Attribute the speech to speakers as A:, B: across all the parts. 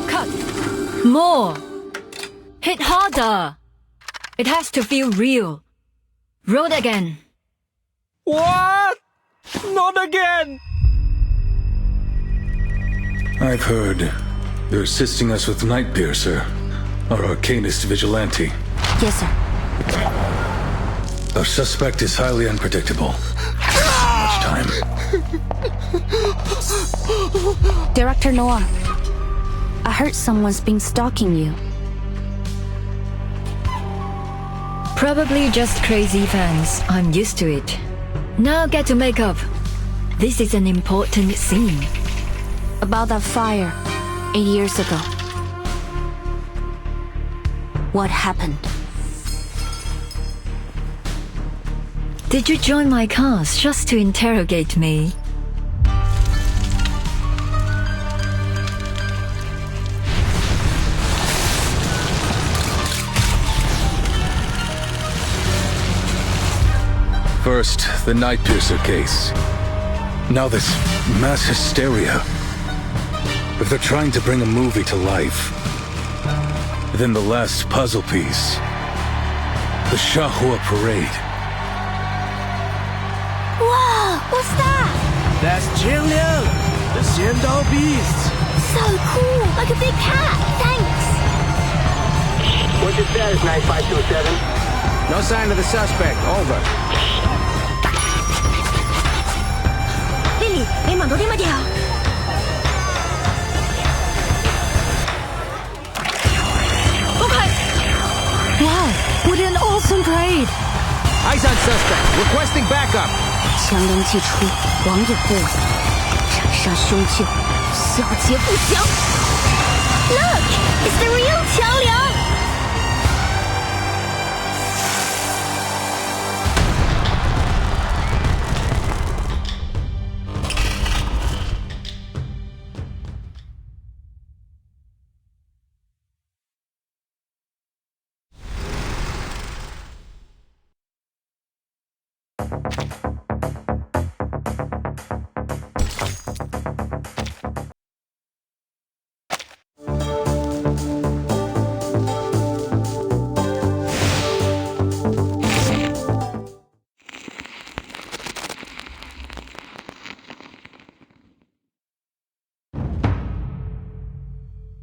A: Cut. More. Hit harder. It has to feel real. Roll again.
B: What? Not again!
C: I've heard you're assisting us with Nightpiercer, our arcanist vigilante.
D: Yes, sir.
C: Our suspect is highly unpredictable. Much time.
D: Director Noah, I heard someone's been stalking you.
A: Probably just crazy fans. I'm used to it. Now get to makeup. This is an important scene.
D: About that fire 8 years ago. What happened?
A: Did you join my cast just to interrogate me?
C: First, the Nightpiercer case. Now this mass hysteria. If they're trying to bring a movie to life, then the last puzzle piece. The Shahua Parade.
D: Wow, what's that?
B: That's Qiangliang, the Xiandao beast.
D: So cool, like a big cat. Thanks.
E: What's your status, 9527?
B: No sign of the suspect. Over.
D: 丽丽，你望到啲乜嘢啊？Wow, what an awesome parade!
B: Eyes on suspect. Requesting backup.
D: 强梁既出，王有不稳，斩杀凶旧，小节不详。Look, it's the real 强梁。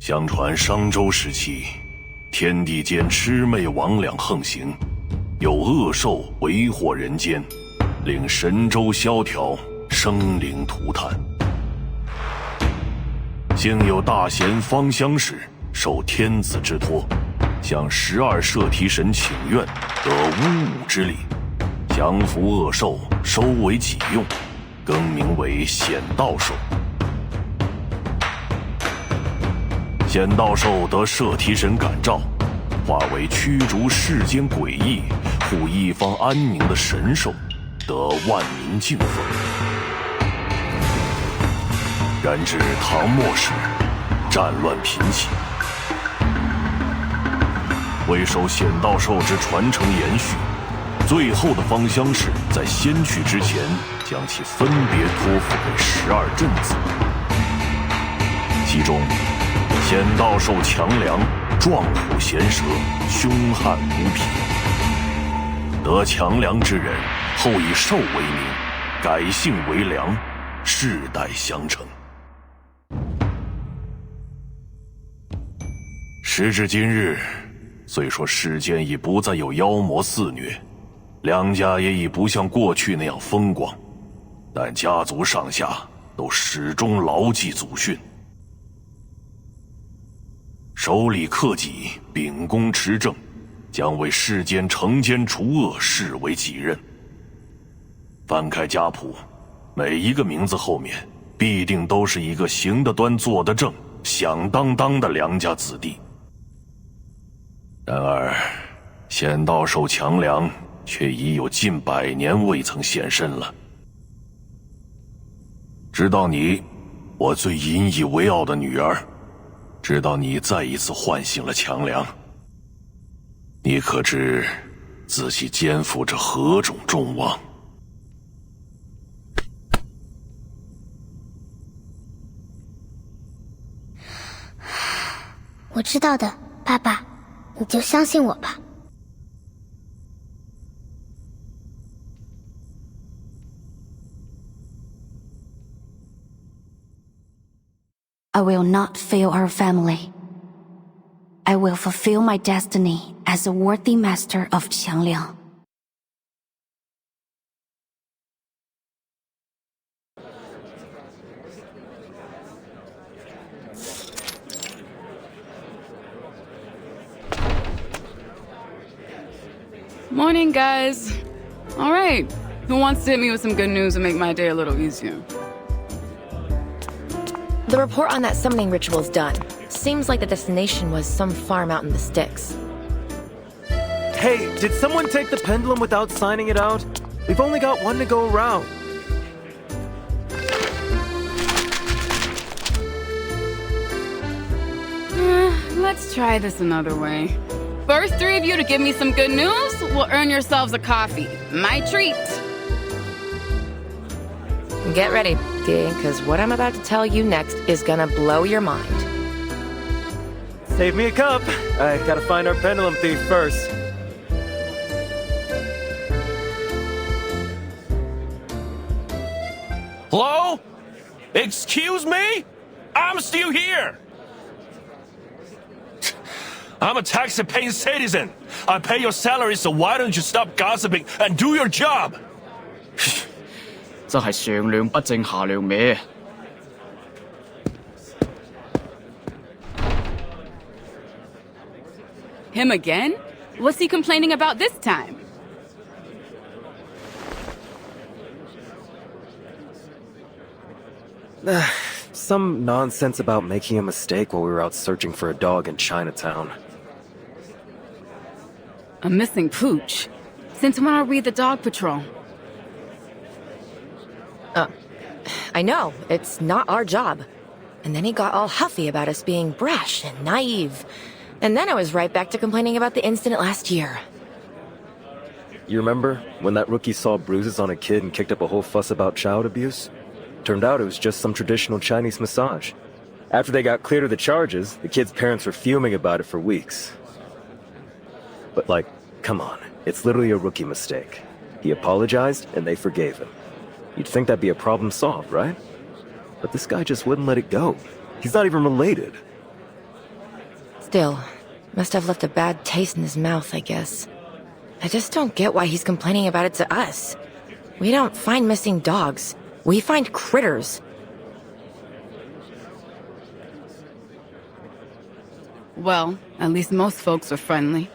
F: 相传商周时期，天地间魑魅魍魉横行，有恶兽为祸人间，令神州萧条，生灵涂炭。幸有大贤方相氏受天子之托，向12摄提神请愿，得巫武之力，降服恶兽，收为己用，更名为显道兽。显道兽得摄提神感召，化为驱逐世间诡异、护一方安宁的神兽，得万民敬奉。然至唐末时，战乱频起，为守显道兽之传承延续，最后的方相氏在先去之前，将其分别托付给12镇子，其中显道兽强梁，壮虎衔蛇，凶悍无匹。得强梁之人，后以兽为名，改姓为梁，世代相承。时至今日，虽说世间已不再有妖魔肆虐，梁家也已不像过去那样风光，但家族上下都始终牢记祖训，守礼克己，秉公持正，将为世间惩奸除恶视为己任。翻开家谱，每一个名字后面必定都是一个行得端坐得正、响当当的梁家子弟。然而显道兽强梁却已有近100年未曾现身了。直到你，我最引以为傲的女儿，直到你再一次唤醒了强梁，你可知自己肩负着何种重望？
D: 我知道的，爸爸，你就相信我吧。I will not fail our family. I will fulfill my destiny as a worthy master of Qiangliang.
G: Morning, guys. All right, who wants to hit me with some good news and make my day a little easier?
H: The report on that summoning ritual's done. Seems like the destination was some farm out in the sticks.
B: Hey, did someone take the pendulum without signing it out? We've only got one to go around.
G: Let's try this another way. First three of you to give me some good news will earn yourselves a coffee. My treat.
H: Get ready, D, because what I'm about to tell you next is gonna blow your mind.
B: Save me a cup. I gotta find our pendulum thief first.
F: Hello? Excuse me? I'm still here. I'm a tax-paying citizen. I pay your salary, so why don't you stop gossiping and do your job?
I: 真係上梁不正下梁歪。
G: Him again? What's he complaining about this time?
B: Some nonsense about making a mistake while we were out searching for a dog in Chinatown.
G: A missing pooch? Since when are we the dog patrol?
H: I know, it's not our job. And then he got all huffy about us being brash and naive. And then I was right back to complaining about the incident last year.
B: You remember when that rookie saw bruises on a kid and kicked up a whole fuss about child abuse? Turned out it was just some traditional Chinese massage. After they got cleared of the charges, the kid's parents were fuming about it for weeks. But like, come on, it's literally a rookie mistake. He apologized and they forgave him. You'd think that'd be a problem solved, right? But this guy just wouldn't let it go. He's not even related.
H: Still, must have left a bad taste in his mouth, I guess. I just don't get why he's complaining about it to us. We don't find missing dogs. We find critters.
G: Well, at least most folks are friendly.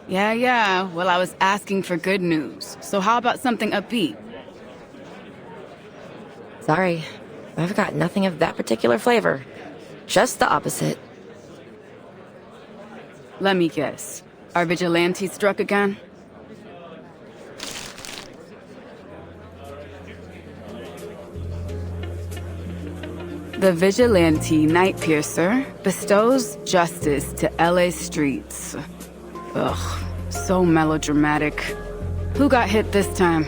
G: Yeah, well, I was asking for good news. So how about something upbeat?
H: Sorry, I've got nothing of that particular flavor. Just the opposite.
G: Let me guess. Our vigilante struck again? The vigilante night piercer bestows justice to LA streets. Ugh, so melodramatic. Who got hit this time?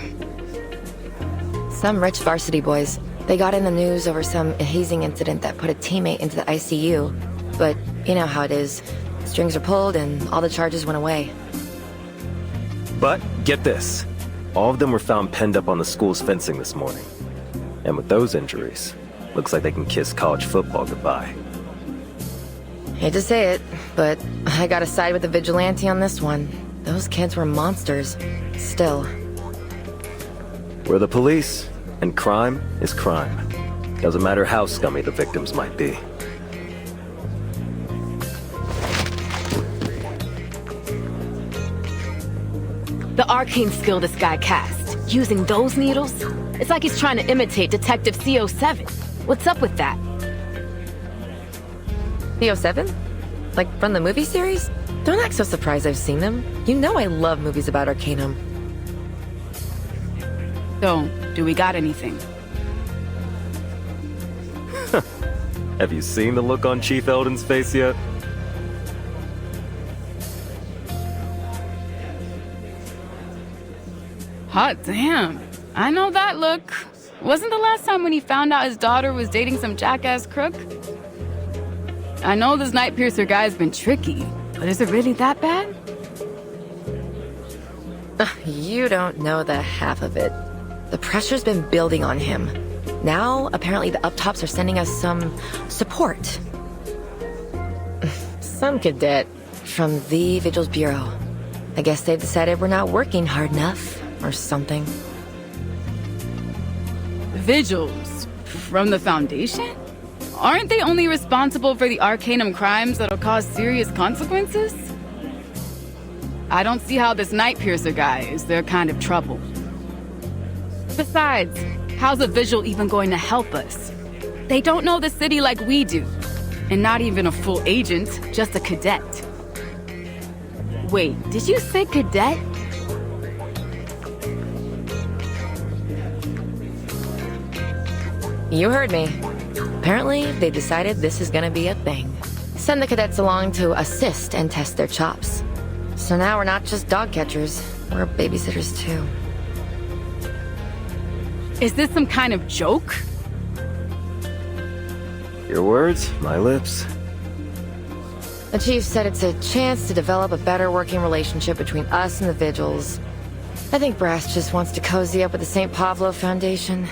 H: Some rich varsity boys. They got in the news over some hazing incident that put a teammate into the ICU. But you know how it is. Strings are pulled and all the charges went away.
B: But get this. All of them were found penned up on the school's fencing this morning. And with those injuries, looks like they can kiss college football goodbye.
H: Hate to say it, but I gotta side with the vigilante on this one. Those kids were monsters. Still.
B: We're the police, and crime is crime. Doesn't matter how scummy the victims might be.
G: The arcane skill this guy cast. Using those needles? It's like he's trying to imitate Detective CO7. What's up with that?
H: CO7? Like from the movie series? Don't act so surprised I've seen them. You know I love movies about Arcanum.
G: So, do we got anything?
B: Have you seen the look on Chief Eldon's face yet?
G: Hot damn. I know that look. Wasn't the last time when he found out his daughter was dating some jackass crook? I know this Night Piercer guy's been tricky, but is it really that bad?
H: You don't know the half of it. The pressure's been building on him. Now, apparently the up-tops are sending us some support. Some cadet from the Vigils Bureau. I guess they've decided we're not working hard enough, or something.
G: Vigils? From the Foundation? Aren't they only responsible for the Arcanum crimes that'll cause serious consequences? I don't see how this Night Piercer guy is their kind of trouble. Besides, how's a Vigil even going to help us? They don't know the city like we do. And not even a full agent, just a cadet. Wait, did you say cadet?
H: You heard me. Apparently, they decided this is gonna be a thing. Send the cadets along to assist and test their chops. So now we're not just dog catchers, we're babysitters too.
G: Is this some kind of joke?
B: Your words, my lips.
H: The chief said it's a chance to develop a better working relationship between us and the Vigils. I think Brass just wants to cozy up with the St. Pavlo Foundation.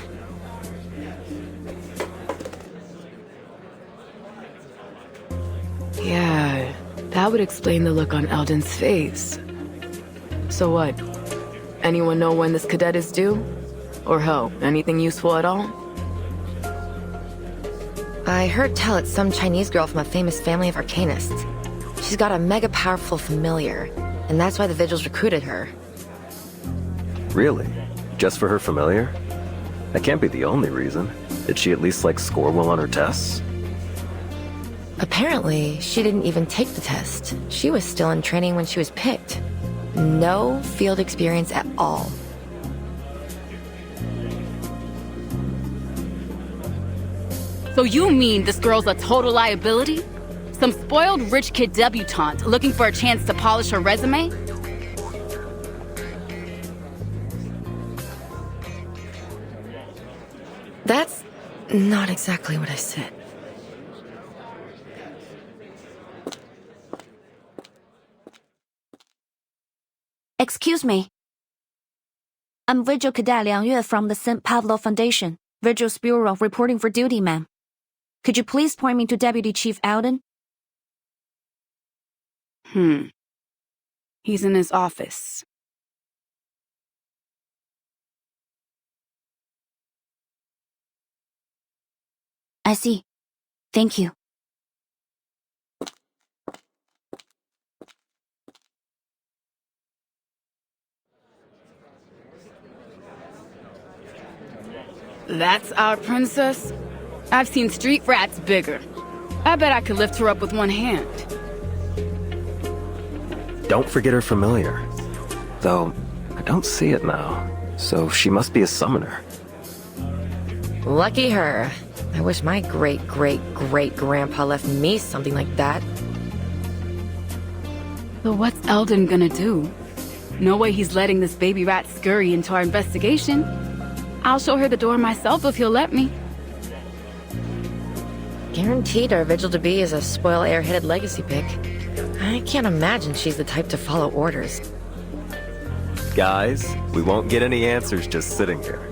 G: Yeah, that would explain the look on Eldon's face. So what? Anyone know when this cadet is due? Or hell, anything useful at all?
H: I heard tell it's some Chinese girl from a famous family of arcanists. She's got a mega powerful familiar, and that's why the Vigils recruited her.
B: Really? Just for her familiar? That can't be the only reason. Did she at least, score well on her tests?
H: Apparently, she didn't even take the test. She was still in training when she was picked. No field experience at all.
G: So you mean this girl's a total liability? Some spoiled rich kid debutante looking for a chance to polish her resume?
H: That's not exactly what I said.
D: Excuse me. I'm Vigil Cadet Liang Yue from the St. Pavlo Foundation, Vigil's Bureau, reporting for duty, ma'am. Could you please point me to Deputy Chief Alden?
G: He's in his office.
D: I see. Thank you.
G: That's our princess? I've seen street rats bigger. I bet I could lift her up with one hand.
B: Don't forget her familiar. Though, I don't see it now. So she must be a summoner.
H: Lucky her. I wish my great-great-great-grandpa left me something like that.
G: So what's Eldon gonna do? No way he's letting this baby rat scurry into our investigation. I'll show her the door myself if he'll let me.
H: Guaranteed our Vigil to be is a spoil airheaded legacy pick. I can't imagine she's the type to follow orders.
B: Guys, we won't get any answers just sitting here.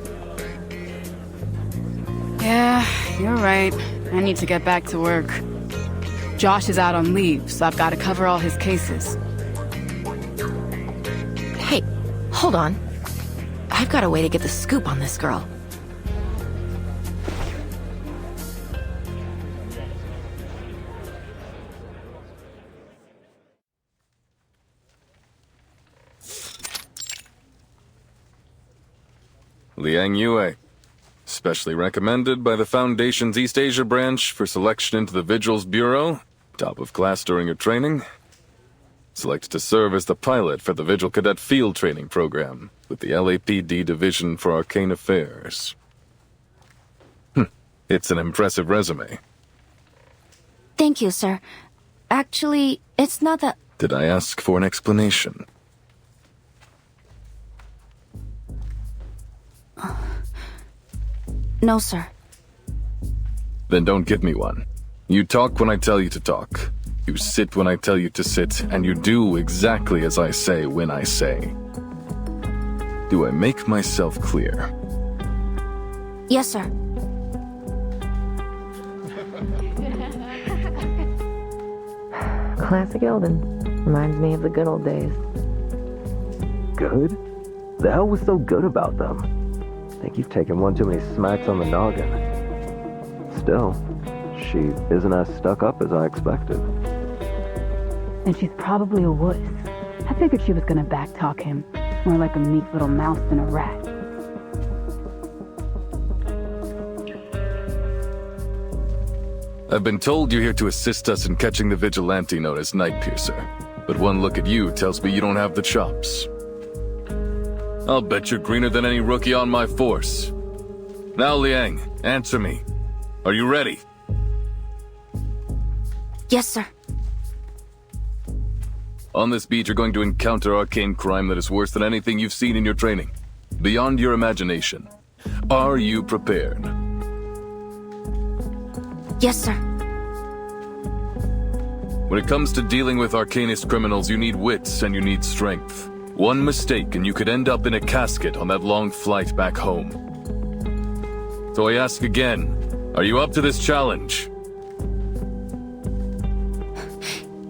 G: Yeah, you're right. I need to get back to work. Josh is out on leave, so I've got to cover all his cases.
H: Hey, hold on. I've got a way to get the scoop on this girl.
C: Liang Yue. Specially recommended by the Foundation's East Asia branch for selection into the Vigils Bureau. Top of class during your training. Selected to serve as the pilot for the Vigil Cadet Field Training Program with the LAPD Division for Arcane Affairs. It's an impressive resume.
D: Thank you, sir. Actually, it's not that...
C: Did I ask for an explanation?
D: No, sir.
C: Then don't give me one. You talk when I tell you to talk. You sit when I tell you to sit, and you do exactly as I say when I say. Do I make myself clear?
D: Yes, sir.
H: Classic Eldon. Reminds me of the good old days.
B: Good? The hell was so good about them? Think you've taken one too many smacks on the noggin. Still, she isn't as stuck up as I expected.
G: And she's probably a wuss. I figured she was gonna backtalk him. More like a meek little mouse than a rat.
C: I've been told you're here to assist us in catching the vigilante known as Night Piercer. But one look at you tells me you don't have the chops. I'll bet you're greener than any rookie on my force. Now, Liang, answer me. Are you ready?
D: Yes, sir.
C: On this beat, you're going to encounter arcane crime that is worse than anything you've seen in your training. Beyond your imagination. Are you prepared?
D: Yes, sir.
C: When it comes to dealing with arcanist criminals, you need wits and you need strength. One mistake and you could end up in a casket on that long flight back home. So I ask again, are you up to this challenge?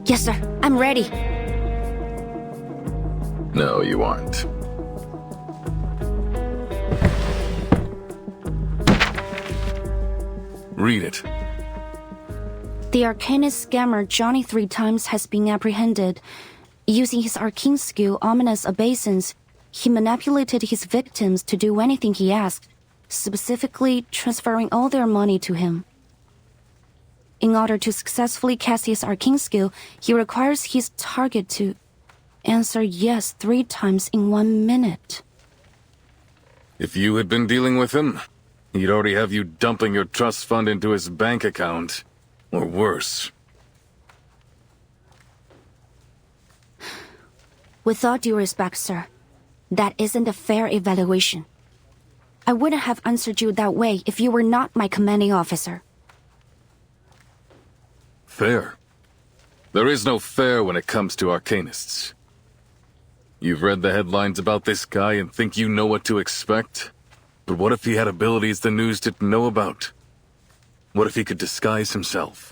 D: Yes, sir. I'm ready.
C: No, you aren't. Read it.
D: The arcanist scammer Johnny 3 times has been apprehended. Using his arcane skill, ominous obeisance, he manipulated his victims to do anything he asked, specifically transferring all their money to him. In order to successfully cast his arcane skill, he requires his target to answer yes 3 times in 1 minute.
C: If you had been dealing with him, he'd already have you dumping your trust fund into his bank account. Or worse.
D: With all due respect, sir, that isn't a fair evaluation. I wouldn't have answered you that way if you were not my commanding officer.
C: Fair? There is no fair when it comes to arcanists. You've read the headlines about this guy and think you know what to expect? But what if he had abilities the news didn't know about? What if he could disguise himself?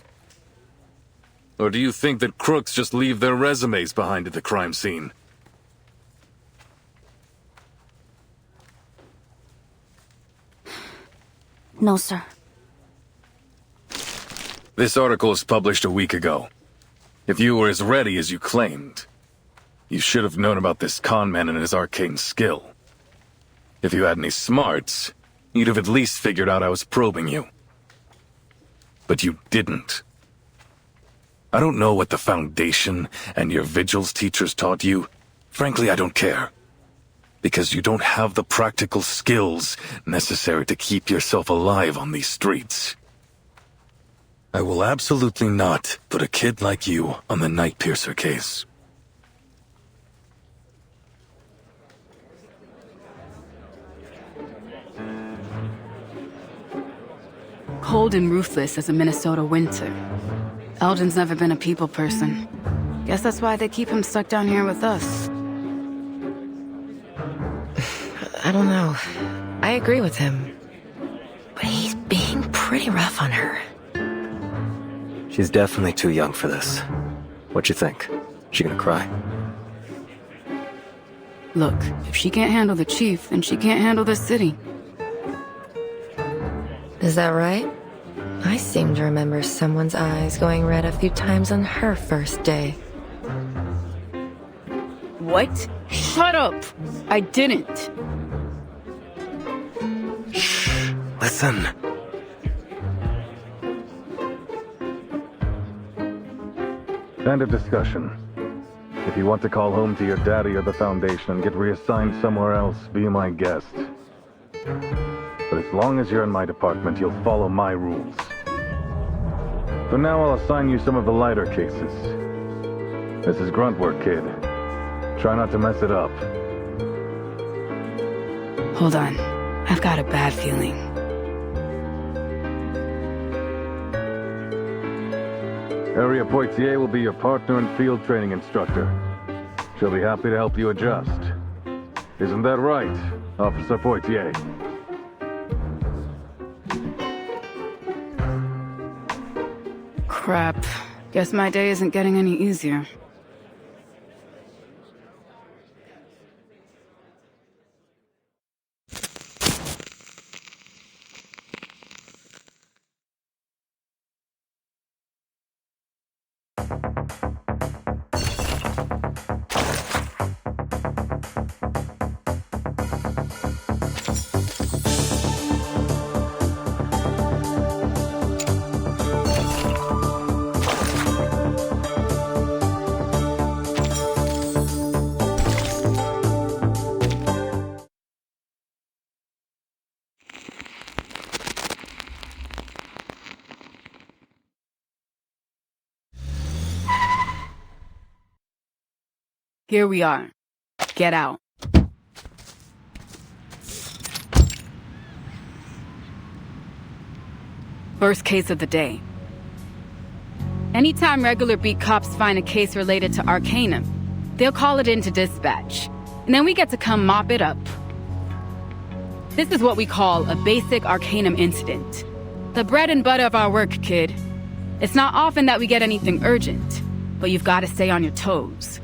C: Or do you think that crooks just leave their resumes behind at the crime scene?
D: No, sir.
C: This article was published a week ago. If you were as ready as you claimed, you should have known about this con man and his arcane skill. If you had any smarts, you'd have at least figured out I was probing you. But you didn't. I don't know what the Foundation and your vigils teachers taught you. Frankly, I don't care. Because you don't have the practical skills necessary to keep yourself alive on these streets. I will absolutely not put a kid like you on the Night Piercer case.
G: Cold and ruthless as a Minnesota winter. Eldon's never been a people person. Guess that's why they keep him stuck down here with us.
H: I don't know. I agree with him. But he's being pretty rough on her.
B: She's definitely too young for this. What you think? She gonna cry?
G: Look, if she can't handle the chief, then she can't handle this city.
H: Is that right? I seem to remember someone's eyes going red a few times on her first day.
G: What? Shut up! I didn't.
B: Shh. Listen.
C: End of discussion. If you want to call home to your daddy or the Foundation and get reassigned somewhere else, be my guest. But as long as you're in my department, you'll follow my rules. For now, I'll assign you some of the lighter cases. This is grunt work, kid. Try not to mess it up.
G: Hold on. I've got a bad feeling.
C: Area Poitier will be your partner and field training instructor. She'll be happy to help you adjust. Isn't that right, Officer Poitier?
G: Crap. Guess my day isn't getting any easier. Here we are. Get out. First case of the day. Anytime regular beat cops find a case related to Arcanum, they'll call it into dispatch, and then we get to come mop it up. This is what we call a basic Arcanum incident. The bread and butter of our work, kid. It's not often that we get anything urgent, but you've got to stay on your toes.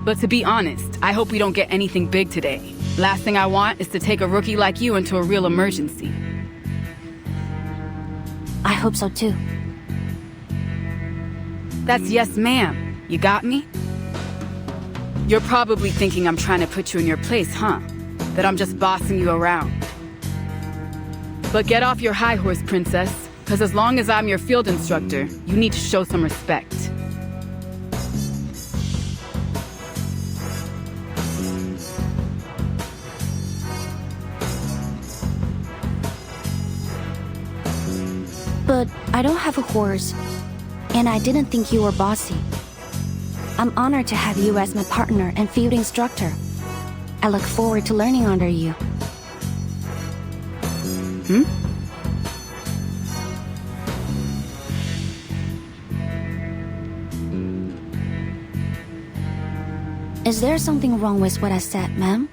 G: But to be honest, I hope we don't get anything big today. Last thing I want is to take a rookie like you into a real emergency.
D: I hope so too.
G: That's yes, ma'am. You got me? You're probably thinking I'm trying to put you in your place, huh? That I'm just bossing you around. But get off your high horse, princess, because as long as I'm your field instructor, you need to show some respect.
D: But I don't have a horse, and I didn't think you were bossy. I'm honored to have you as my partner and field instructor. I look forward to learning under you. Is there something wrong with what I said, ma'am?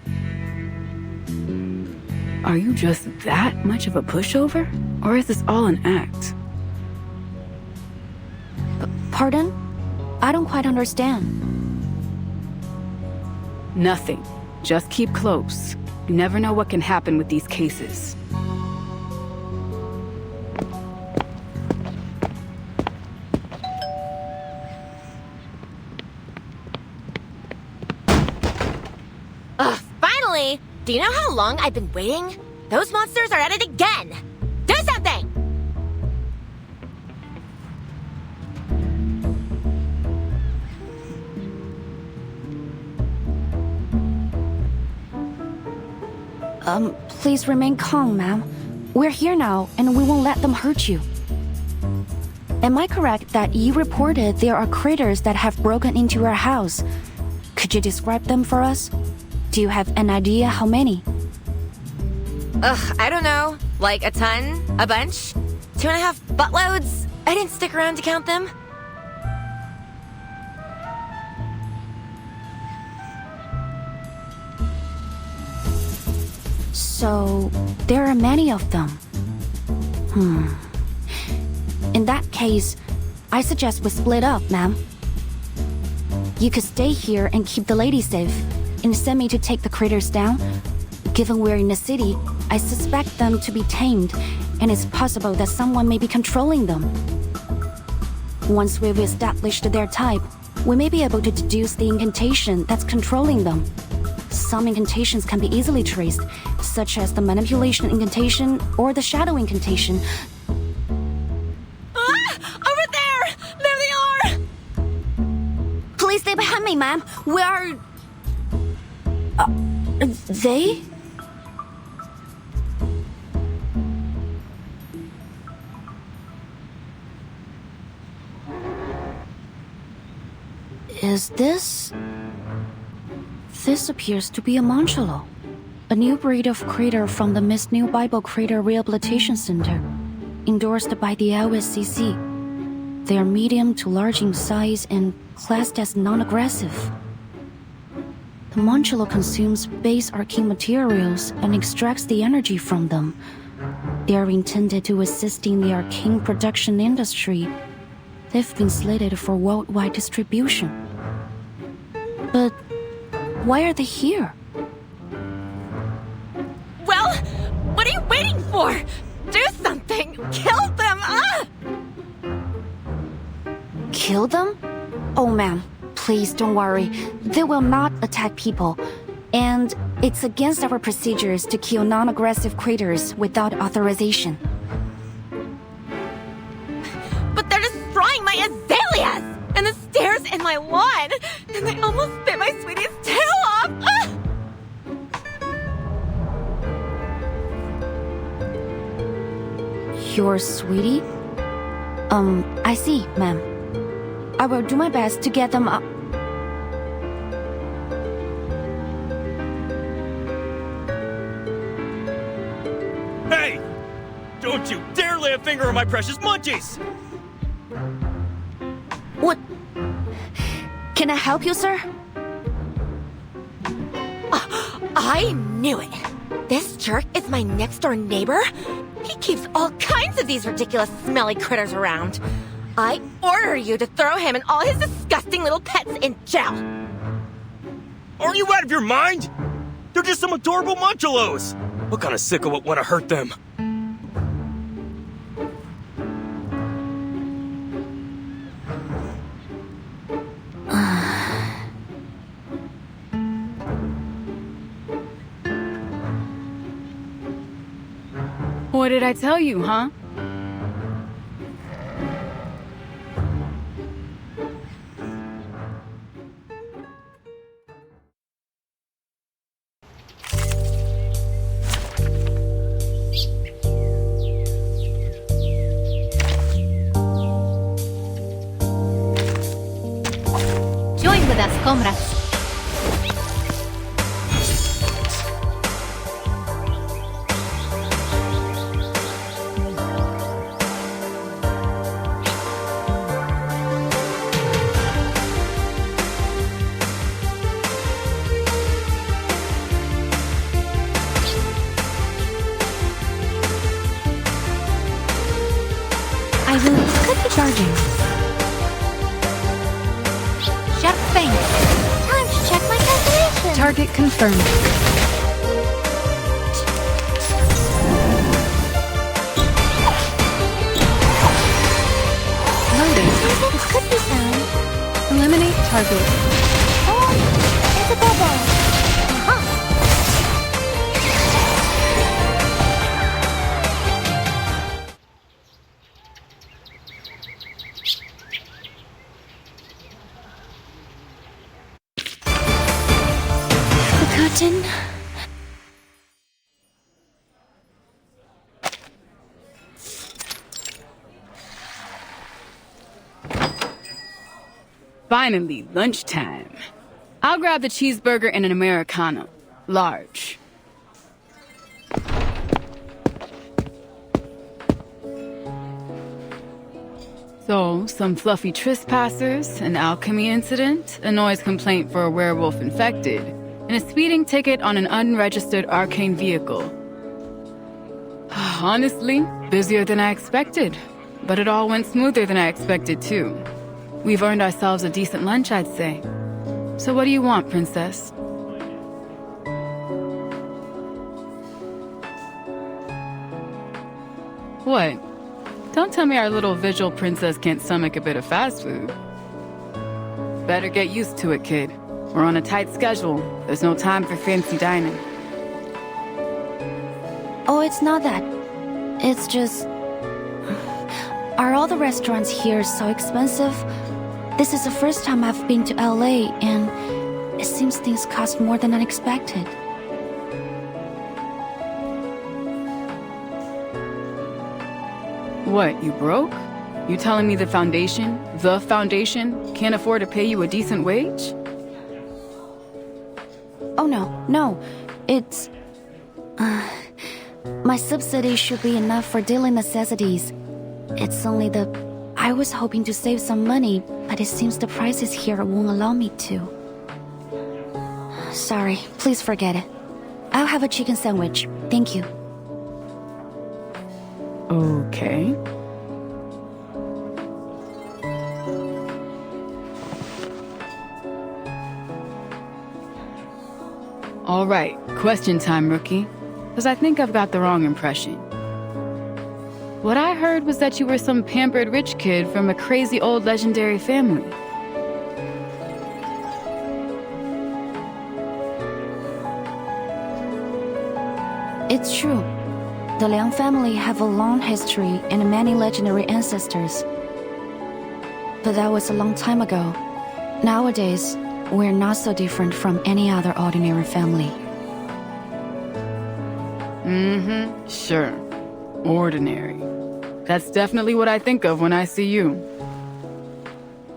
G: Are you just that much of a pushover? Or is this all an act?
D: Pardon? I don't quite understand.
G: Nothing. Just keep close. You never know what can happen with these cases.
H: Ugh, finally! Do you know how long I've been waiting? Those monsters are at it again! Do something!
D: Please remain calm, ma'am. We're here now, and we won't let them hurt you. Am I correct that you reported there are critters that have broken into your house? Could you describe them for us? Do you have an idea how many?
H: Ugh, I don't know. Like a ton? A bunch? 2.5 buttloads? I didn't stick around to count them.
D: So, there are many of them. In that case, I suggest we split up, ma'am. You could stay here and keep the lady safe, and send me to take the critters down. Given we're in the city, I suspect them to be tamed, and it's possible that someone may be controlling them. Once we've established their type, we may be able to deduce the incantation that's controlling them. Some incantations can be easily traced, such as the manipulation incantation or the shadow incantation.
H: Over there! There they are!
D: Please stay behind me, ma'am. We are... they? Is this... This appears to be a Monchello, a new breed of crater from the Miss New Bible Crater Rehabilitation Center, endorsed by the LSCC. They are medium to large in size and classed as non-aggressive. The Montcholo consumes base arcane materials and extracts the energy from them. They are intended to assist in the arcane production industry. They've been slated for worldwide distribution. But why are they here?
H: Well, what are you waiting for? Do something! Kill them!
D: Kill them? Oh, ma'am, please don't worry. They will not attack people. And it's against our procedures to kill non-aggressive critters without authorization.
H: But they're destroying my azaleas! And the stairs in my lawn! And they almost bit my sweetie's tail off!
D: Your sweetie? I see, ma'am. I will do my best to get them up.
J: Hey! Don't you dare lay a finger on my precious munchies!
D: What? Can I help you, sir?
H: I knew it! This jerk is my next-door neighbor? He keeps all kinds of these ridiculous smelly critters around. I order you to throw him and all his disgusting little pets in jail!
J: Are you out of your mind? They're just some adorable munchalos! What kind of sicko would want to hurt them?
G: What did I tell you, huh?
K: Join with us, comrades. I will cut the charging. Sharp thing.
L: Time to check my calculations.
K: Target confirmed. Loading.
L: It could be found.
K: Eliminate target.
L: Oh, it's a bubble. Uh-huh.
D: Curtain.
G: Finally, lunchtime. I'll grab the cheeseburger and an Americano. Large. So, some fluffy trespassers, an alchemy incident, a noise complaint for a werewolf infected, and a speeding ticket on an unregistered arcane vehicle. Honestly, busier than I expected, but it all went smoother than I expected too. We've earned ourselves a decent lunch, I'd say. So what do you want, princess? What? Don't tell me our little visual princess can't stomach a bit of fast food. Better get used to it, kid. We're on a tight schedule. There's no time for fancy dining.
D: Oh, it's not that. It's just... Are all the restaurants here so expensive? This is the first time I've been to LA, and it seems things cost more than I expected.
G: What, you broke? You telling me the foundation, can't afford to pay you a decent wage?
D: Oh, no. It's... my subsidy should be enough for daily necessities. It's only the I was hoping to save some money, but it seems the prices here won't allow me to. Sorry, please forget it. I'll have a chicken sandwich. Thank you.
G: Okay. All right, question time, rookie. Because I think I've got the wrong impression. What I heard was that you were some pampered rich kid from a crazy old legendary family.
D: It's true. The Liang family have a long history and many legendary ancestors. But that was a long time ago. Nowadays, we're not so different from any other ordinary family.
G: Sure. Ordinary. That's definitely what I think of when I see you.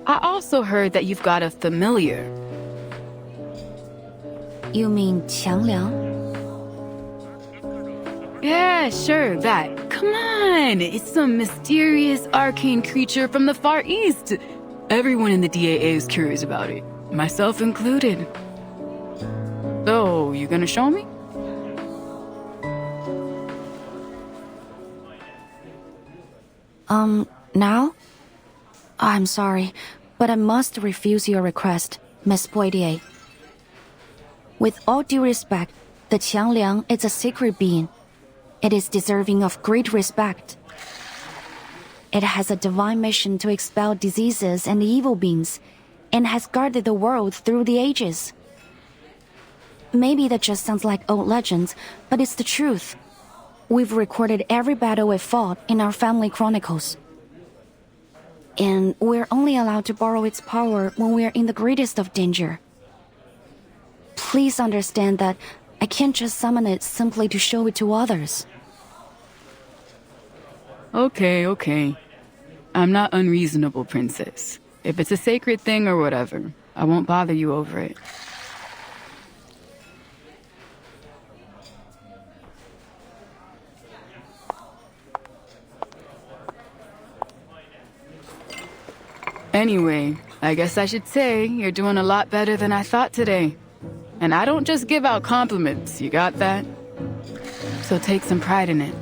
G: I also heard that you've got a familiar.
D: You mean Qiang Liang?
G: Yeah, sure, that. Come on! It's some mysterious arcane creature from the Far East. Everyone in the DAA is curious about it, myself included. So, you gonna show me?
D: Now? I'm sorry, but I must refuse your request, Miss Poitier. With all due respect, the Qiang Liang is a sacred being. It is deserving of great respect. It has a divine mission to expel diseases and evil beings, and has guarded the world through the ages. Maybe that just sounds like old legends, but it's the truth. We've recorded every battle we fought in our family chronicles. And we're only allowed to borrow its power when we're in the greatest of danger. Please understand that I can't just summon it simply to show it to others.
G: Okay. I'm not unreasonable, princess. If it's a sacred thing or whatever, I won't bother you over it. Anyway, I guess I should say you're doing a lot better than I thought today. And I don't just give out compliments, you got that? So take some pride in it.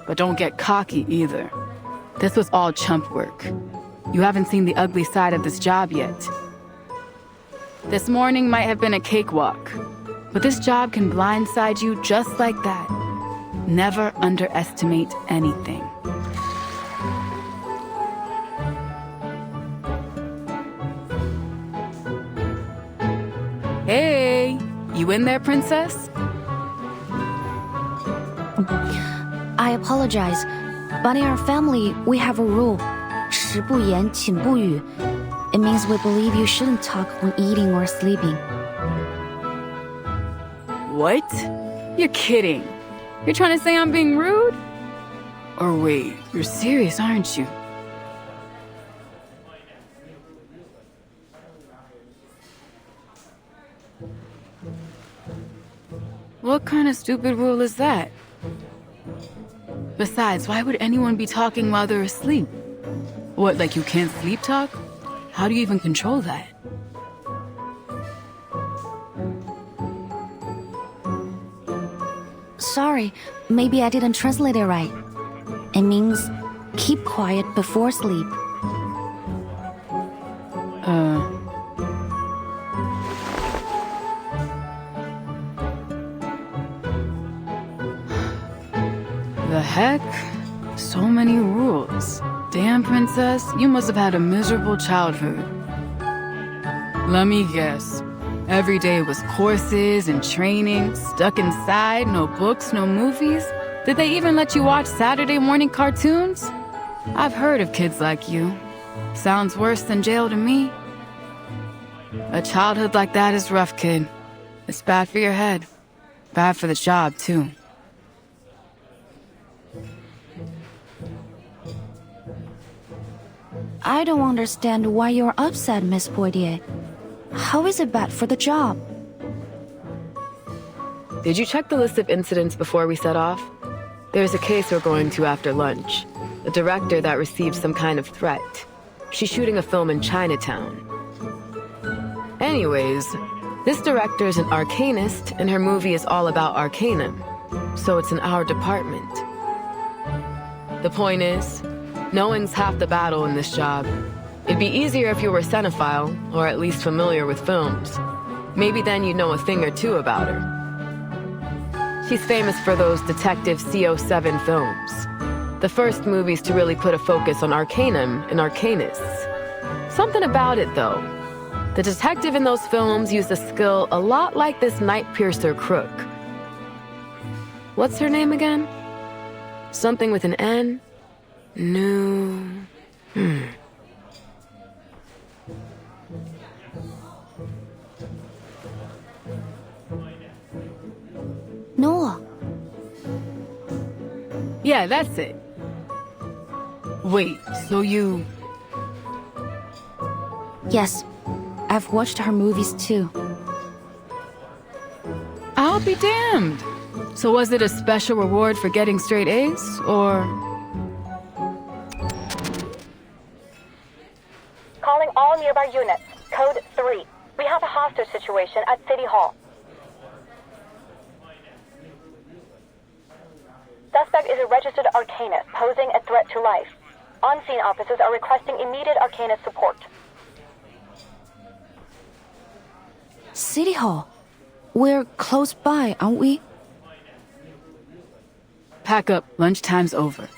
G: But don't get cocky either. This was all chump work. You haven't seen the ugly side of this job yet. This morning might have been a cakewalk, but this job can blindside you just like that. Never underestimate anything. Hey, you in there, princess?
D: I apologize, but in our family, we have a rule. 食不言，寝不语. It means we believe you shouldn't talk when eating or sleeping.
G: What? You're kidding. You're trying to say I'm being rude? Or wait, you're serious, aren't you? What kind of stupid rule is that? Besides, why would anyone be talking while they're asleep? What, like you can't sleep talk? How do you even control that?
D: Sorry, maybe I didn't translate it right. It means keep quiet before sleep.
G: The heck? So many rules. Damn, princess, you must have had a miserable childhood. Let me guess. Every day was courses and training, stuck inside, no books, no movies. Did they even let you watch Saturday morning cartoons? I've heard of kids like you. Sounds worse than jail to me. A childhood like that is rough, kid. It's bad for your head. Bad for the job, too.
D: I don't understand why you're upset, Miss Poitier. How is it bad for the job?
M: Did you check the list of incidents before we set off? There's a case we're going to after lunch.
G: a director that received some kind of threat. She's shooting a film in Chinatown. Anyways, this director's an arcanist, and her movie is all about arcanum. So it's in our department. The point is, knowing's half the battle in this job. It'd be easier if you were a cinephile, or at least familiar with films. Maybe then you'd know a thing or two about her. She's famous for those Detective CO7 films. The first movies to really put a focus on arcanum and arcanists. Something about it, though. The detective in those films used a skill a lot like this night piercer crook. What's her name again? Something with an N? No.
L: Noah.
G: Yeah, that's it. Wait, so you...
D: Yes, I've watched her movies too.
G: I'll be damned. So was it a special reward for getting straight A's, or...
M: Calling all nearby units. Code 3. We have a hostage situation at City Hall. Suspect is a registered arcanist posing a threat to life. On-scene officers are requesting immediate arcanist support.
D: City Hall. We're close by, aren't we?
G: Pack up. Lunchtime's over.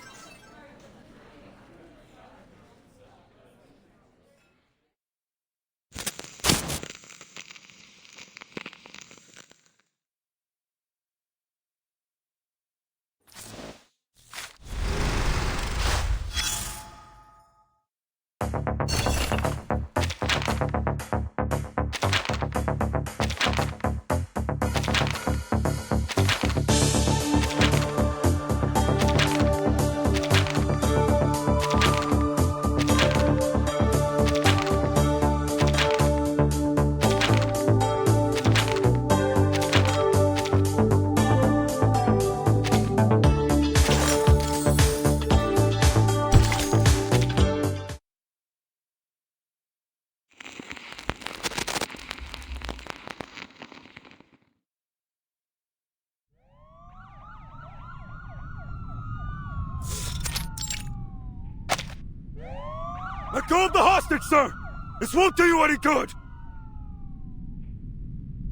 J: Let go of the hostage, sir! This won't do you any good!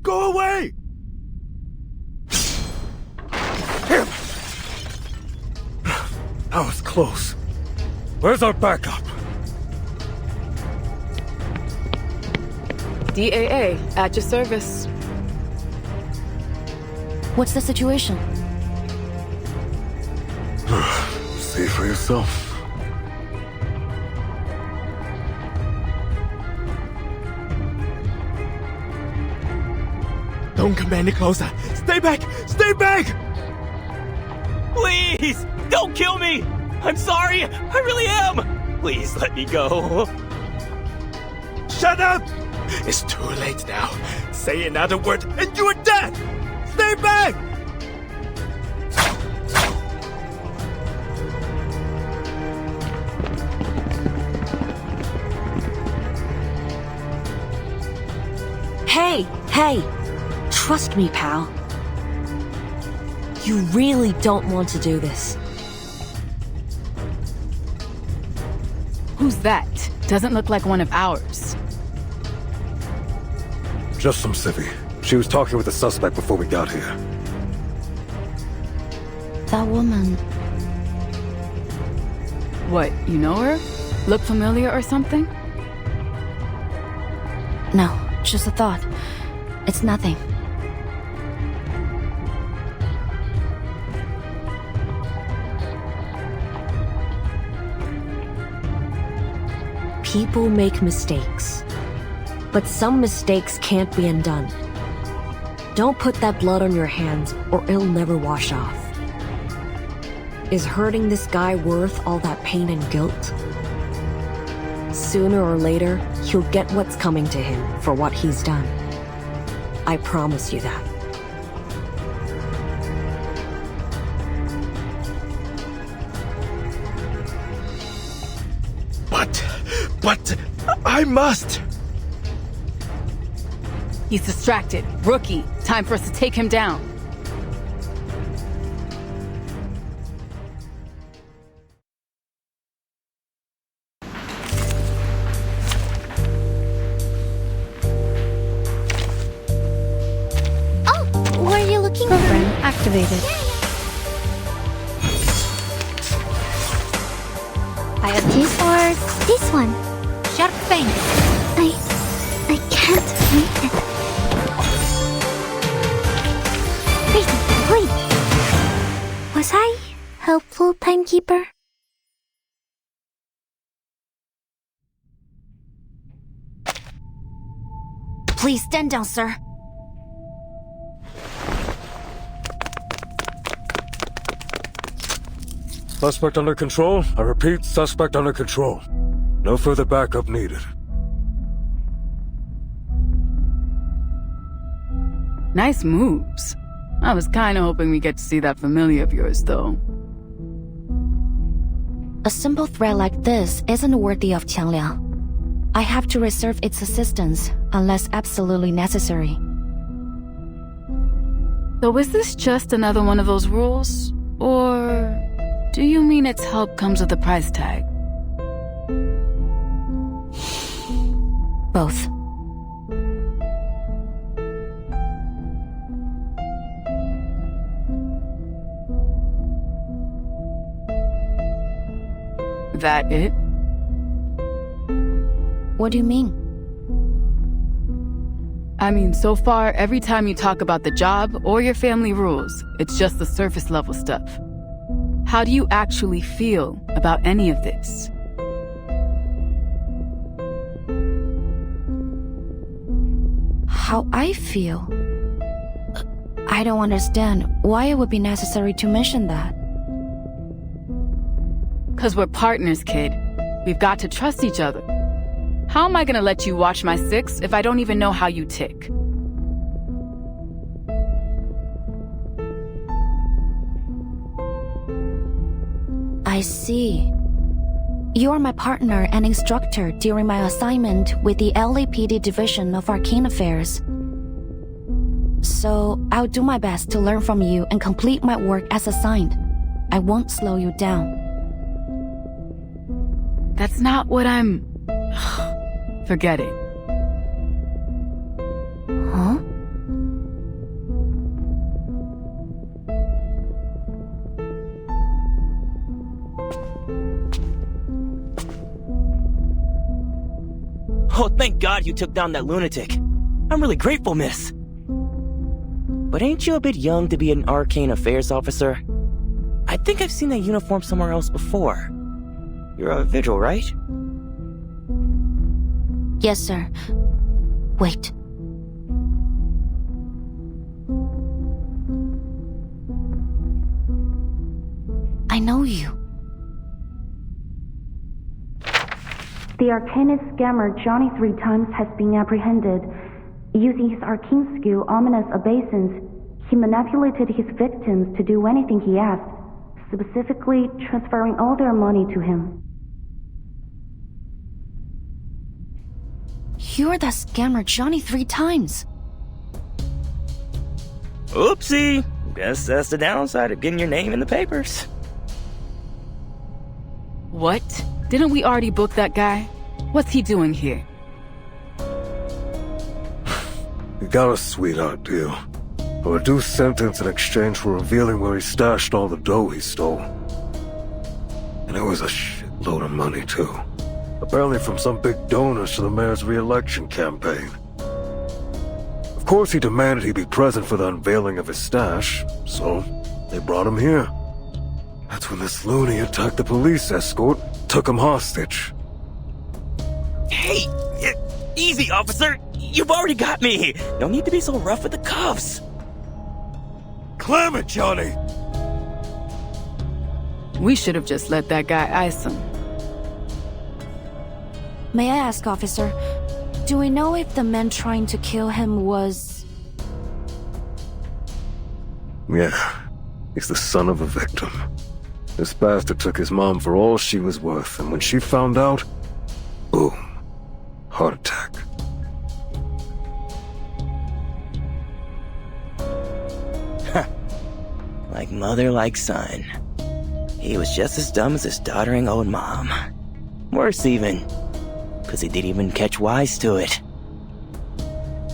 J: Go away! Damn! That was close. Where's our backup?
G: DAA, at your service.
D: What's the situation?
J: See for yourself. Don't come any closer. Stay back! Stay back!
E: Please! Don't kill me! I'm sorry! I really am! Please let me go.
J: Shut up! It's too late now. Say another word and you are dead! Stay back!
N: Hey! Trust me, pal. You really don't want to do this.
G: Who's that? Doesn't look like one of ours.
J: Just some civvy. She was talking with the suspect before we got here.
D: That woman.
G: What, you know her? Look familiar or something?
D: No, just a thought. It's nothing.
N: People make mistakes. But some mistakes can't be undone. Don't put that blood on your hands, or it'll never wash off. Is hurting this guy worth all that pain and guilt? Sooner or later, he'll get what's coming to him for what he's done. I promise you that.
J: But I must.
G: He's distracted. Rookie, time for us to take him down.
L: Oh, what are you looking for?
K: Program activated.
L: I have this or this one.
K: Sharp Fang.
L: I can't read it. Wait. Was I helpful timekeeper?
D: Please stand down, sir.
C: Suspect under control. I repeat, suspect under control. No further backup needed.
G: Nice moves. I was kinda hoping we get to see that familiar of yours, though.
D: A simple threat like this isn't worthy of Qiangliang. I have to reserve its assistance unless absolutely necessary.
G: So is this just another one of those rules? Or do you mean its help comes with a price tag?
D: Both.
G: That it?
D: What do you mean?
G: I mean, so far, every time you talk about the job or your family rules, it's just the surface level stuff. How do you actually feel about any of this?
D: How I feel? I don't understand why it would be necessary to mention that.
G: 'Cause we're partners, kid. We've got to trust each other. How am I gonna let you watch my six if I don't even know how you tick?
D: I see. You're my partner and instructor during my assignment with the LAPD Division of Arcane Affairs. So I'll do my best to learn from you and complete my work as assigned. I won't slow you down.
G: That's not what I'm... Forget it.
D: Huh?
E: Oh, thank God you took down that lunatic. I'm really grateful, miss. But ain't you a bit young to be an arcane affairs officer? I think I've seen that uniform somewhere else before. You're a vigil, right?
D: Yes, sir. Wait. I know you.
O: The Arcanist scammer Johnny 3 Times has been apprehended. Using his arcane skill, ominous obeisance, he manipulated his victims to do anything he asked, specifically transferring all their money to him.
D: You're that scammer Johnny 3 Times.
E: Oopsie. Guess that's the downside of getting your name in the papers.
G: What? Didn't we already book that guy? What's he doing here?
C: He got a sweetheart deal. A reduced sentence in exchange for revealing where he stashed all the dough he stole. And it was a shitload of money, too. Apparently from some big donors to the mayor's re-election campaign. Of course he demanded he be present for the unveiling of his stash, so they brought him here. That's when this loony attacked the police escort, took him hostage.
E: Hey, easy, officer. You've already got me. No need to be so rough with the cuffs.
C: Clam it, Johnny!
G: We should have just let that guy ice him.
D: May I ask, officer, do we know if the man trying to kill him was...
C: Yeah, he's the son of a victim. This bastard took his mom for all she was worth, and when she found out,
B: Boom. Heart attack.
E: Like mother, like son. He was just as dumb as his doddering old mom. Worse even, because he didn't even catch wise to it.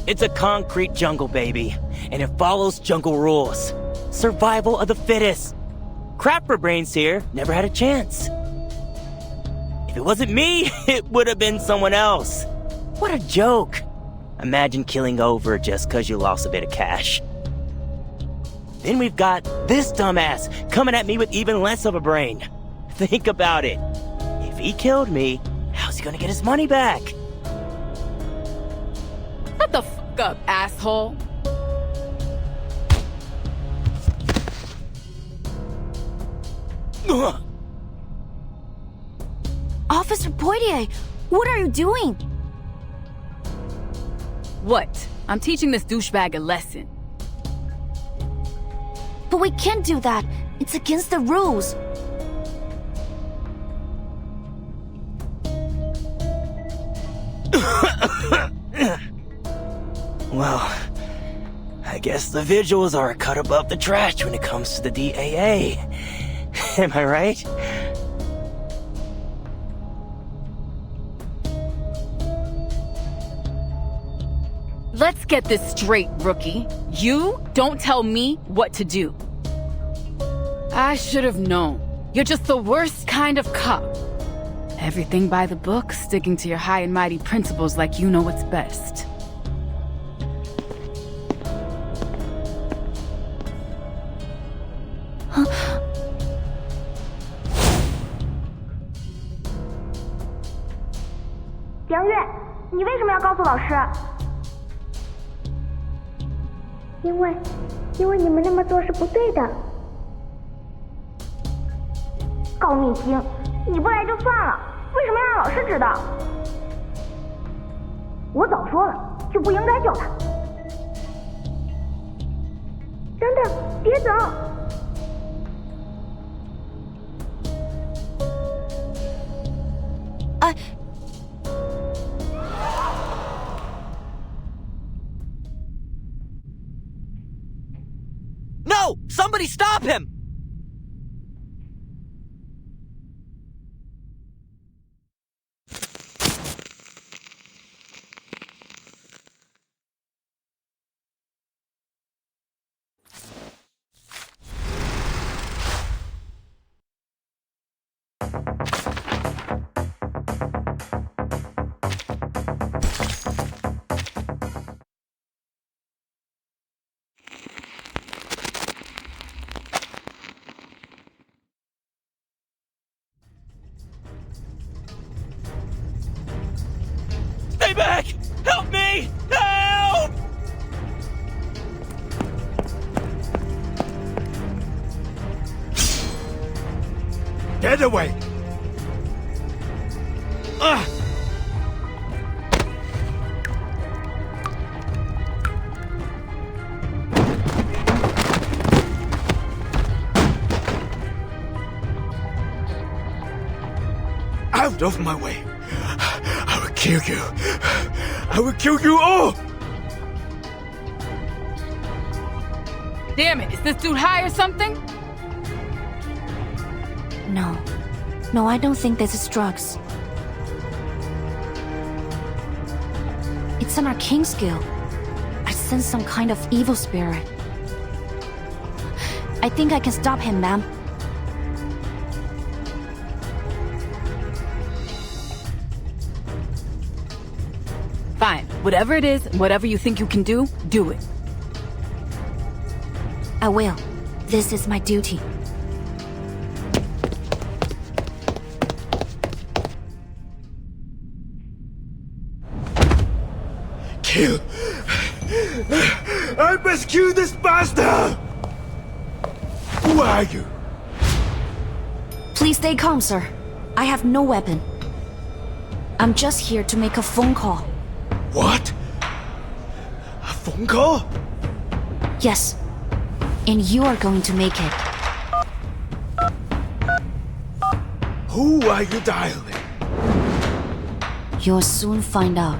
E: It's a concrete jungle, baby, and it follows jungle rules. Survival of the fittest. Crapper brains here never had a chance. If it wasn't me, it would have been someone else. What a joke. Imagine killing over just because you lost a bit of cash. Then we've got this dumbass coming at me with even less of a brain. Think about it. If he killed me, how's he gonna get his money back?
G: Shut the fuck up, asshole.
D: Officer Poitier, what are you doing?
G: What? I'm teaching this douchebag a lesson.
D: But we can't do that. It's against the rules.
E: Well, I guess the visuals are a cut above the trash when it comes to the DAA. Am I right?
G: Let's get this straight, rookie. You don't tell me what to do. I should have known. You're just the worst kind of cop. Everything by the book, sticking to your high and mighty principles like you know what's best.
L: 梁月，你为什么要告诉老师？因为你们那么做是不对的。告密精，你不来就算了，为什么要让老师知道？我早说了，就不应该救他。等等，别走！
E: No! Somebody stop him! Stay back! Help me! Help!
J: Get away! Out of my way! I will kill you! I will kill you all!
G: Damn it, is this dude high or something?
D: No, I don't think this is drugs. It's an arcane skill. I sense some kind of evil spirit. I think I can stop him, ma'am.
G: Fine, whatever it is, whatever you think you can do, do it.
D: I will. This is my duty.
J: Kill! I must kill this bastard! Who are you?
D: Please stay calm, sir. I have no weapon. I'm just here to make a phone call.
J: What? A phone call?
D: Yes. And you are going to make it.
J: Who are you dialing?
D: You'll soon find out.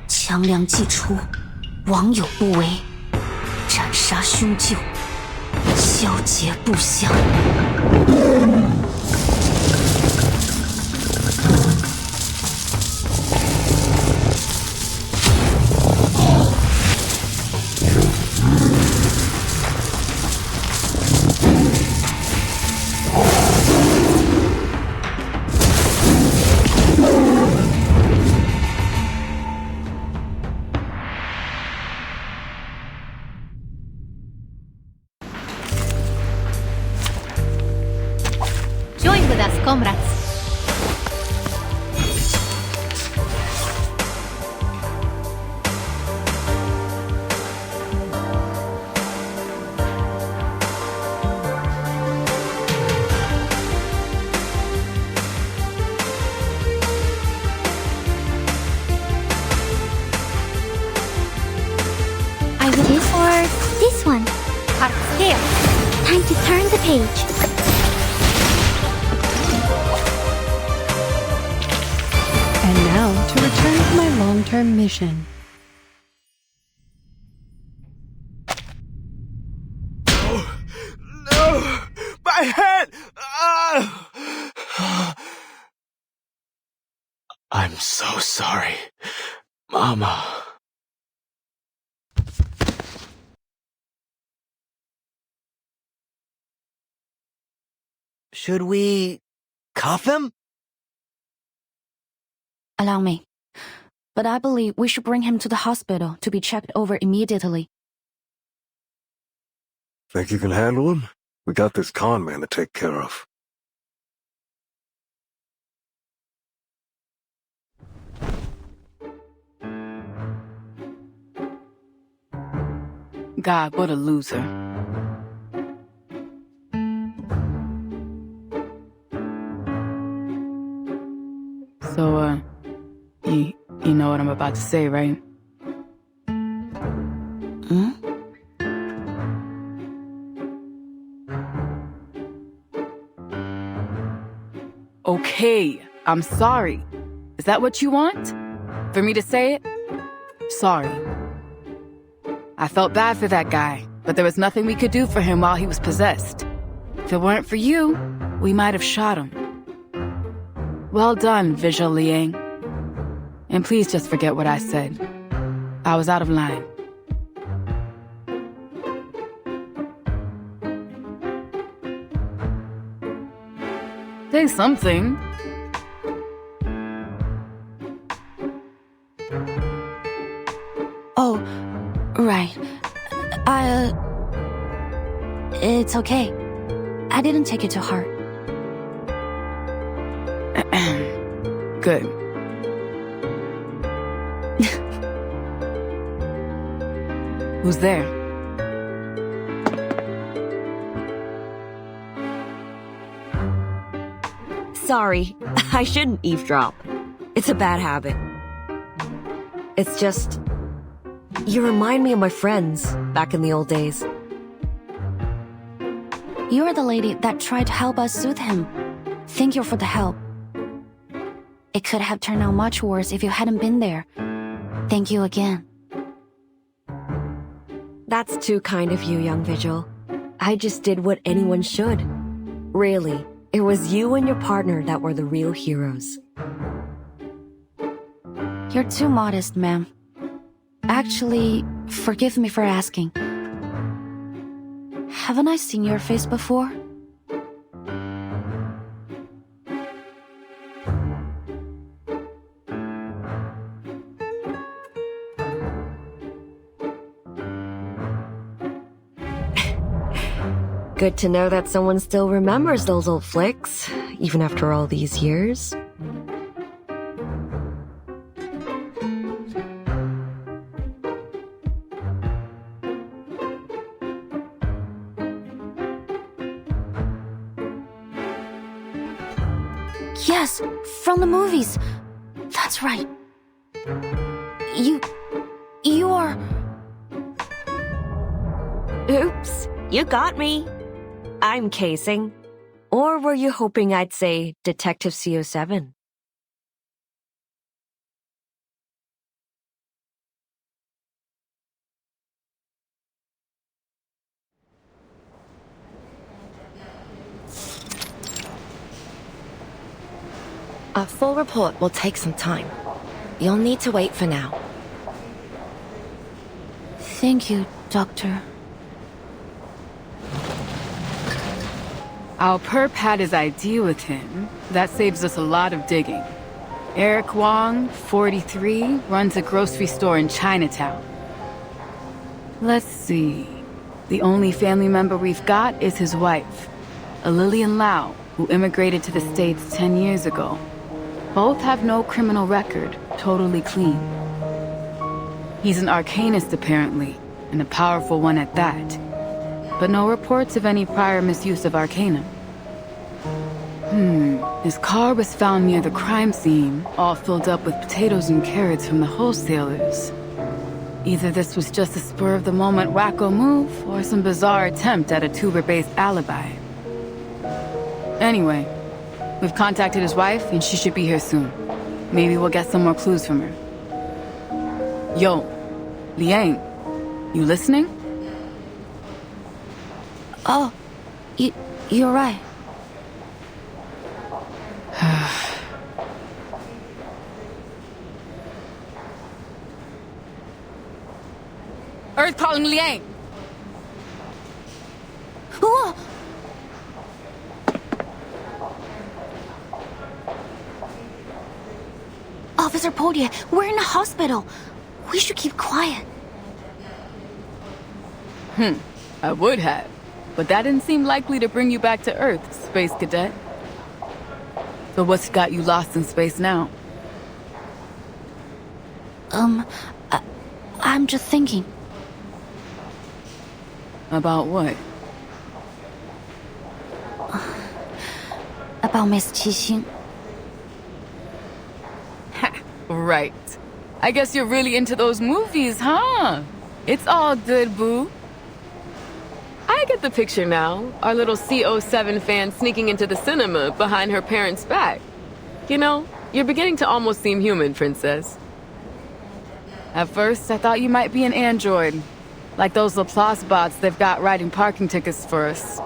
D: 强梁既出，亡有不为，斩杀凶旧，消结不祥。
K: Join with us, comrades.
L: I will this or this one.
K: Heart scale.
L: Time to turn the page.
P: And now to return to my long-term mission.
J: No! My head! I'm so sorry, Mama.
Q: Should we cuff him?
D: Allow me. But I believe we should bring him to the hospital to be checked over immediately.
R: Think you can handle him? We got this con man to take care of.
G: God, what a loser. So, you know what I'm about to say, right?
D: Hmm?
G: Okay, I'm sorry. Is that what you want? For me to say it? Sorry. I felt bad for that guy, but there was nothing we could do for him while he was possessed. If it weren't for you, we might have shot him. Well done, Visual Liang. And please just forget what I said. I was out of line. Say something.
D: Oh, right. It's okay. I didn't take it to heart.
G: Good. Who's there?
N: Sorry, I shouldn't eavesdrop. It's a bad habit. It's just... you remind me of my friends back in the old days.
D: You're the lady that tried to help us soothe him. Thank you for the help. It could have turned out much worse if you hadn't been there. Thank you again.
N: That's too kind of you, young Vigil. I just did what anyone should. Really, it was you and your partner that were the real heroes.
D: You're too modest, ma'am. Actually, forgive me for asking. Haven't I seen your face before?
N: Good to know that someone still remembers those old flicks, even after all these years.
D: Yes, from the movies. That's right. You are...
N: Oops, you got me. I'm casing. Or were you hoping I'd say Detective CO7?
H: A full report will take some time. You'll need to wait for now.
D: Thank you, Doctor.
G: Our perp had his ID with him. That saves us a lot of digging. Eric Wong, 43, runs a grocery store in Chinatown. Let's see. The only family member we've got is his wife, a Lillian Lau, who immigrated to the States 10 years ago. Both have no criminal record, totally clean. He's an arcanist apparently, and a powerful one at that. But no reports of any prior misuse of arcanum. His car was found near the crime scene, all filled up with potatoes and carrots from the wholesalers. Either this was just a spur-of-the-moment wacko move, or some bizarre attempt at a tuber-based alibi. Anyway, we've contacted his wife, and she should be here soon. Maybe we'll get some more clues from her. Yo, Liang, you listening?
D: Oh, you're right.
G: Earth calling Liang!
D: Whoa! Officer Podia, we're in a hospital. We should keep quiet.
G: I would have, but that didn't seem likely to bring you back to Earth, Space Cadet. So what's got you lost in space now?
D: I'm just thinking.
G: About what?
D: About Miss Qixing.
G: Right. I guess you're really into those movies, huh? It's all good, boo.
S: I get the picture now. Our little CO7 fan sneaking into the cinema behind her parents' back. You know, you're beginning to almost seem human, Princess.
G: At first, I thought you might be an android. Like those Laplace bots they've got writing parking tickets for us.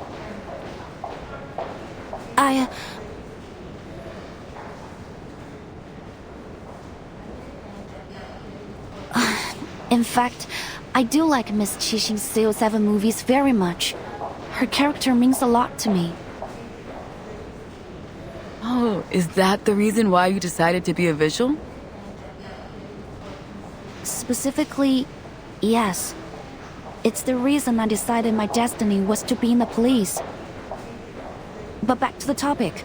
D: In fact, I do like Miss Qixing's CO7 movies very much. Her character means a lot to me.
G: Oh, is that the reason why you decided to be a visual?
D: Specifically, yes. It's the reason I decided my destiny was to be in the police. But back to the topic.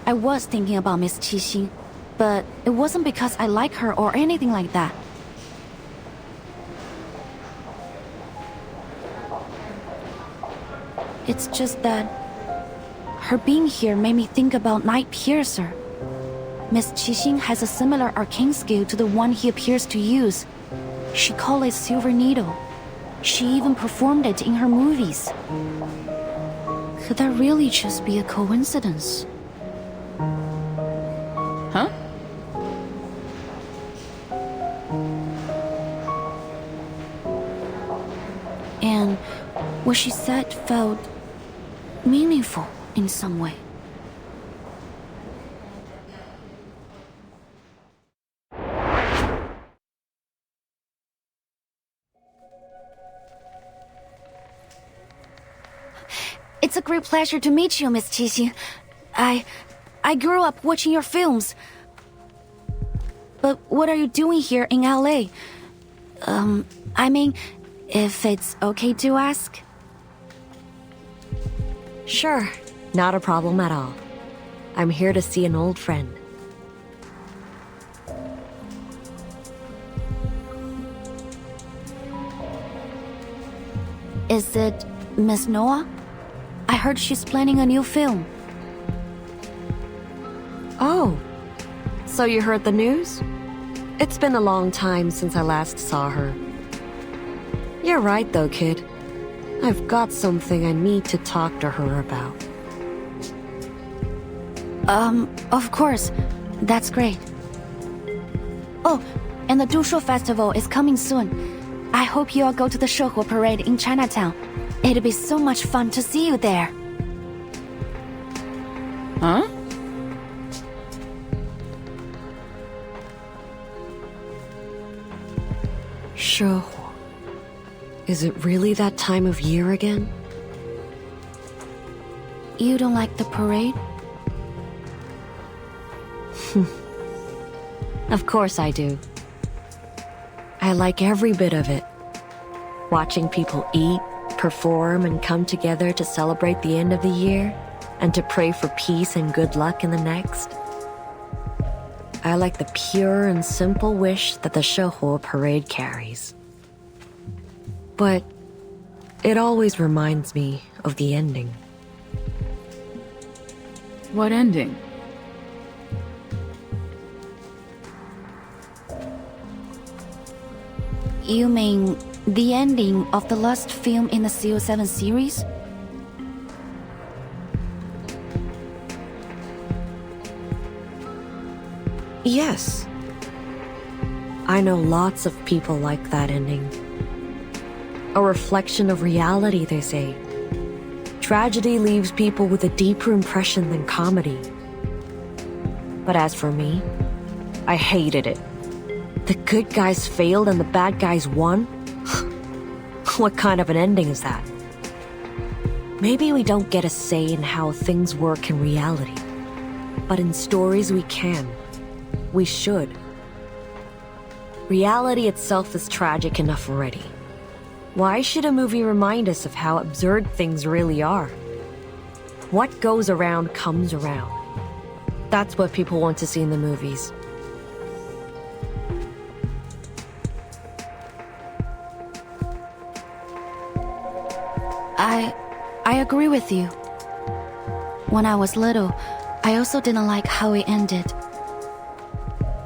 D: I was thinking about Miss Qixing, but it wasn't because I like her or anything like that. It's just that her being here made me think about Night Piercer. Miss Qixing has a similar arcane skill to the one he appears to use. She called it Silver Needle. She even performed it in her movies. Could that really just be a coincidence?
G: Huh?
D: And what she said felt meaningful in some way. It's a great pleasure to meet you, Miss Qixing. I grew up watching your films. But what are you doing here in LA? I mean, if it's okay to ask?
N: Sure, not a problem at all. I'm here to see an old friend.
D: Is it Miss Noah? I heard she's planning a new film.
N: Oh, so you heard the news? It's been a long time since I last saw her. You're right though, kid. I've got something I need to talk to her about.
D: Of course. That's great. Oh, and the Dushu Festival is coming soon. I hope you all go to the Shehuo Parade in Chinatown. It'll be so much fun to see you there.
G: Huh?
N: Shehuo. Is it really that time of year again?
D: You don't like the parade?
N: Of course I do. I like every bit of it. Watching people eat, perform, and come together to celebrate the end of the year, and to pray for peace and good luck in the next. I like the pure and simple wish that the Shehuo parade carries. But it always reminds me of the ending.
G: What ending?
D: You mean the ending of the last film in the CO7 series?
N: Yes. I know lots of people like that ending. A reflection of reality, they say. Tragedy leaves people with a deeper impression than comedy. But as for me, I hated it. The good guys failed and the bad guys won? What kind of an ending is that? Maybe we don't get a say in how things work in reality. But in stories we can. We should. Reality itself is tragic enough already. Why should a movie remind us of how absurd things really are? What goes around comes around. That's what people want to see in the movies.
D: I agree with you. When I was little, I also didn't like how it ended.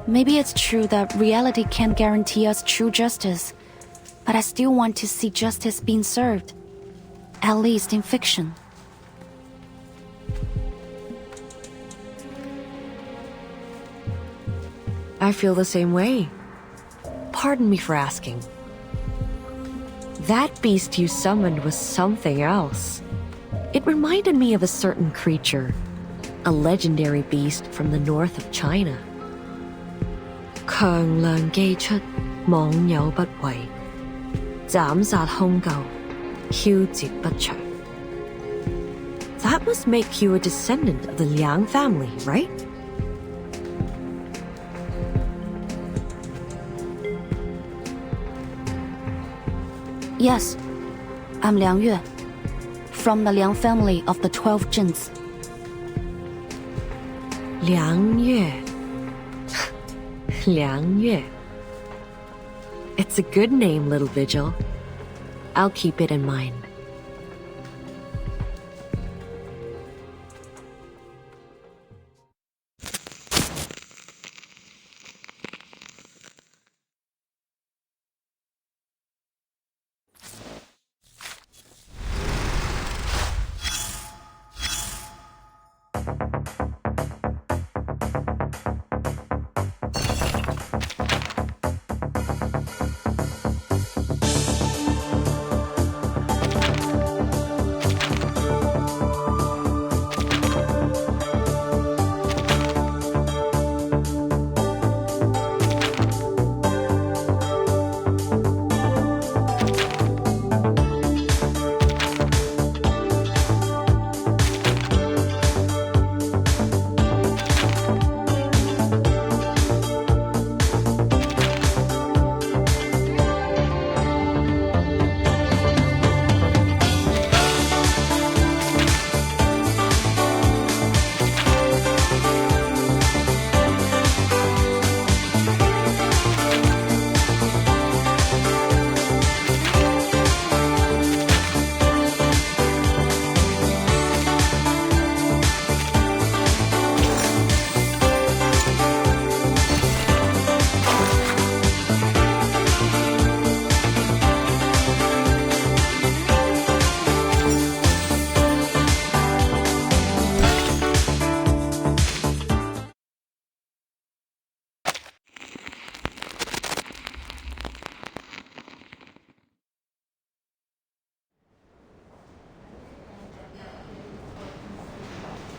D: Maybe it's true that reality can't guarantee us true justice, but I still want to see justice being served, at least in fiction.
N: I feel the same way. Pardon me for asking. That beast you summoned was something else. It reminded me of a certain creature, a legendary beast from the north of China. 強梁既出，網友不為，斬殺兇舊，梟截不除. That must make you a descendant of the Liang family, right?
D: Yes, I'm Liang Yue, from the Liang family of the 12 Jins.
N: Liang Yue. Liang Yue. It's a good name, little Vigil. I'll keep it in mind.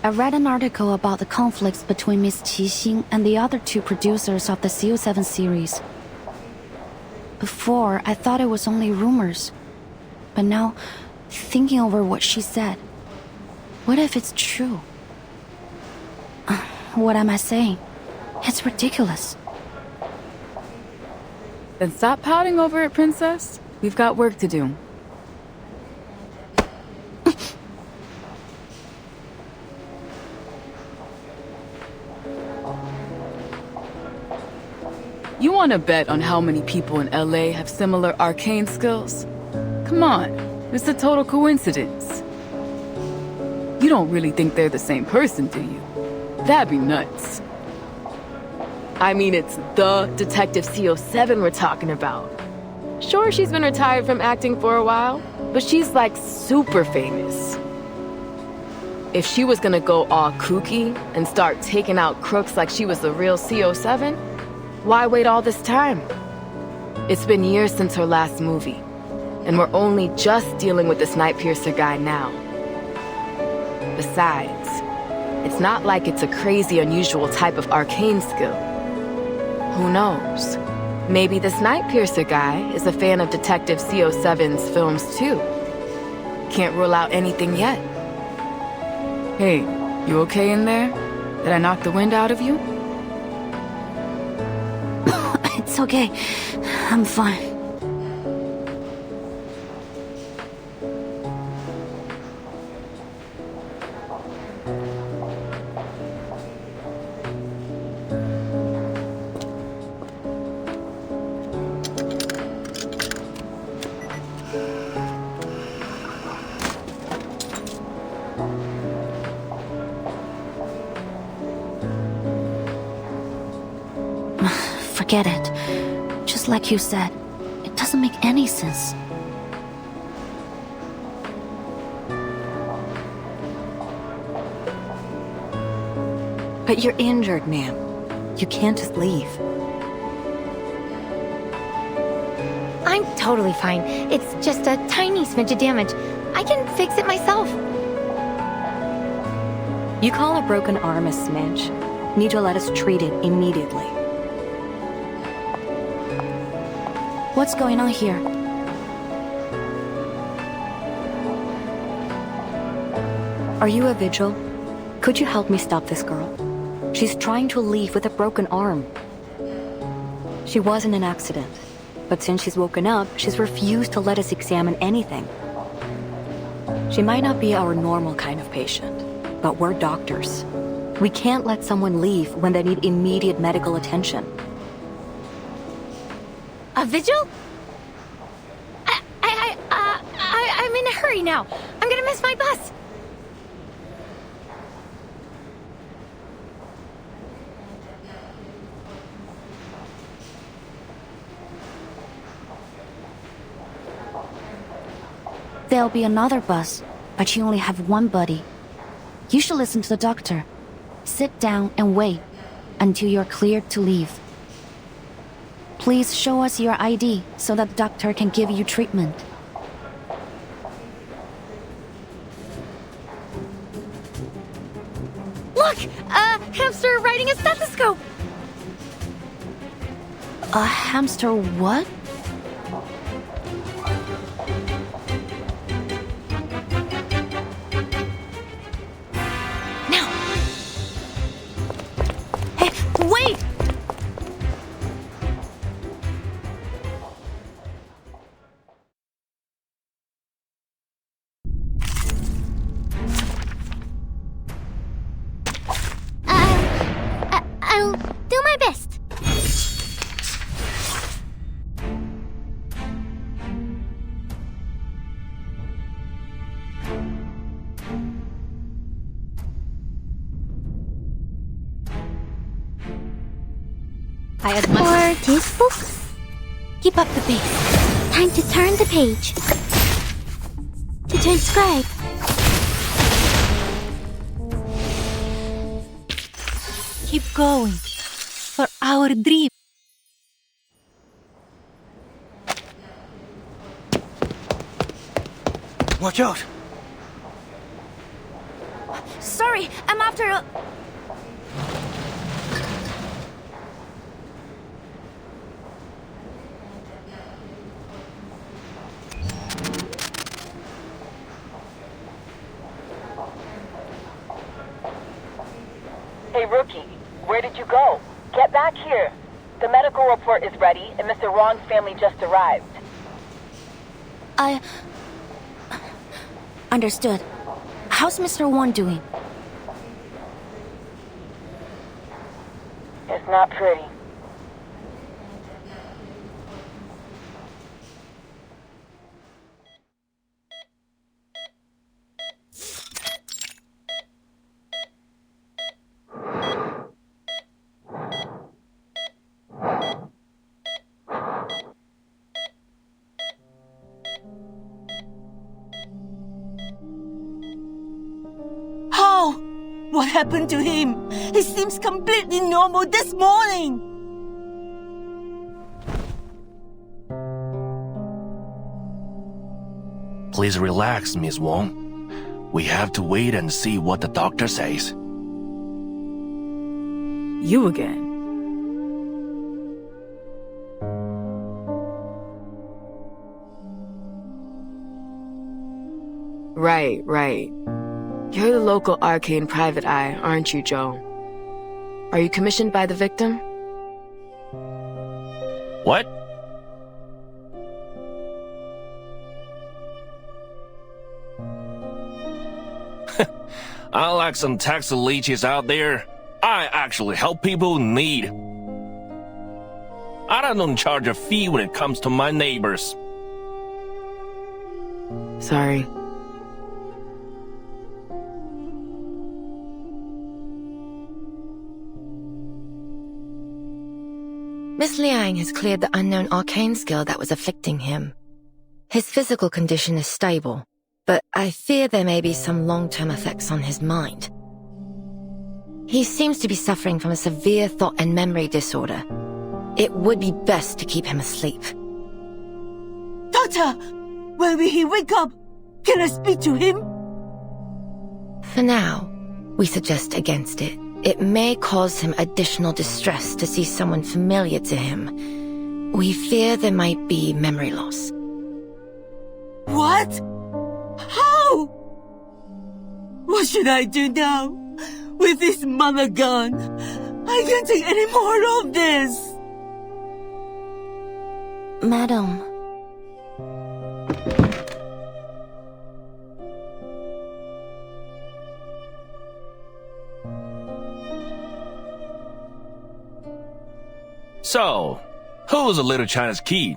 D: I read an article about the conflicts between Miss Qixing and the other two producers of the CO7 series. Before, I thought it was only rumors. But now, thinking over what she said, what if it's true? What am I saying? It's ridiculous.
G: Then stop pouting over it, Princess. We've got work to do. You want to bet on how many people in LA have similar arcane skills? Come on, it's a total coincidence. You don't really think they're the same person, do you? That'd be nuts.
S: I mean, it's the Detective CO7 we're talking about. Sure, she's been retired from acting for a while, but she's like super famous. If she was gonna go all kooky and start taking out crooks like she was the real CO7, why wait all this time? It's been years since her last movie, and we're only just dealing with this Nightpiercer guy now. Besides, it's not like it's a crazy, unusual type of arcane skill. Who knows? Maybe this Nightpiercer guy is a fan of Detective CO7's films too. Can't rule out anything yet.
G: Hey, you okay in there? Did I knock the wind out of you?
D: It's okay. I'm fine. Forget it. Just like you said, it doesn't make any sense.
N: But you're injured, ma'am. You can't just leave.
K: I'm totally fine. It's just a tiny smidge of damage. I can fix it myself.
N: You call a broken arm a smidge? Need to let us treat it immediately.
D: What's going on here?
N: Are you a vigil? Could you help me stop this girl? She's trying to leave with a broken arm. She was in an accident, but since she's woken up, she's refused to let us examine anything. She might not be our normal kind of patient, but we're doctors. We can't let someone leave when they need immediate medical attention.
K: A vigil? I'm in a hurry now. I'm gonna miss my bus.
D: There'll be another bus, but you only have one buddy. You should listen to the doctor. Sit down and wait until you're cleared to leave. Please show us your ID so that the doctor can give you treatment.
K: Look! A hamster riding a stethoscope!
D: A hamster what?
K: Now! Hey, wait! I'll do my best.
N: I admire.
K: For this book, keep up the pace. Time to turn the page. To transcribe.
P: Keep going. For our dream.
Q: Watch out!
D: Sorry!
K: Hurry, I'm after a...
M: Hey, Rookie, where did you go? Get back here. The medical report is ready, and Mr. Wong's family just arrived.
D: Understood. How's Mr. Wong doing?
M: It's not pretty.
T: What happened to him? He seems completely normal this morning.
F: Please relax, Miss Wong. We have to wait and see what the doctor says.
G: You again. Right. You're the local arcane private eye, aren't you, Joe? Are you commissioned by the victim?
F: What? Unlike some tax leeches out there, I actually help people in need. I don't charge a fee when it comes to my neighbors.
G: Sorry.
H: Miss Liang has cleared the unknown arcane skill that was afflicting him. His physical condition is stable, but I fear there may be some long-term effects on his mind. He seems to be suffering from a severe thought and memory disorder. It would be best to keep him asleep.
T: Doctor, when will he wake up? Can I speak to him?
H: For now, we suggest against it. It may cause him additional distress to see someone familiar to him. We fear there might be memory loss.
T: What? How? What should I do now? With this mother gone, I can't take any more of this.
D: Madam.
F: So, who's a little Chinese kid?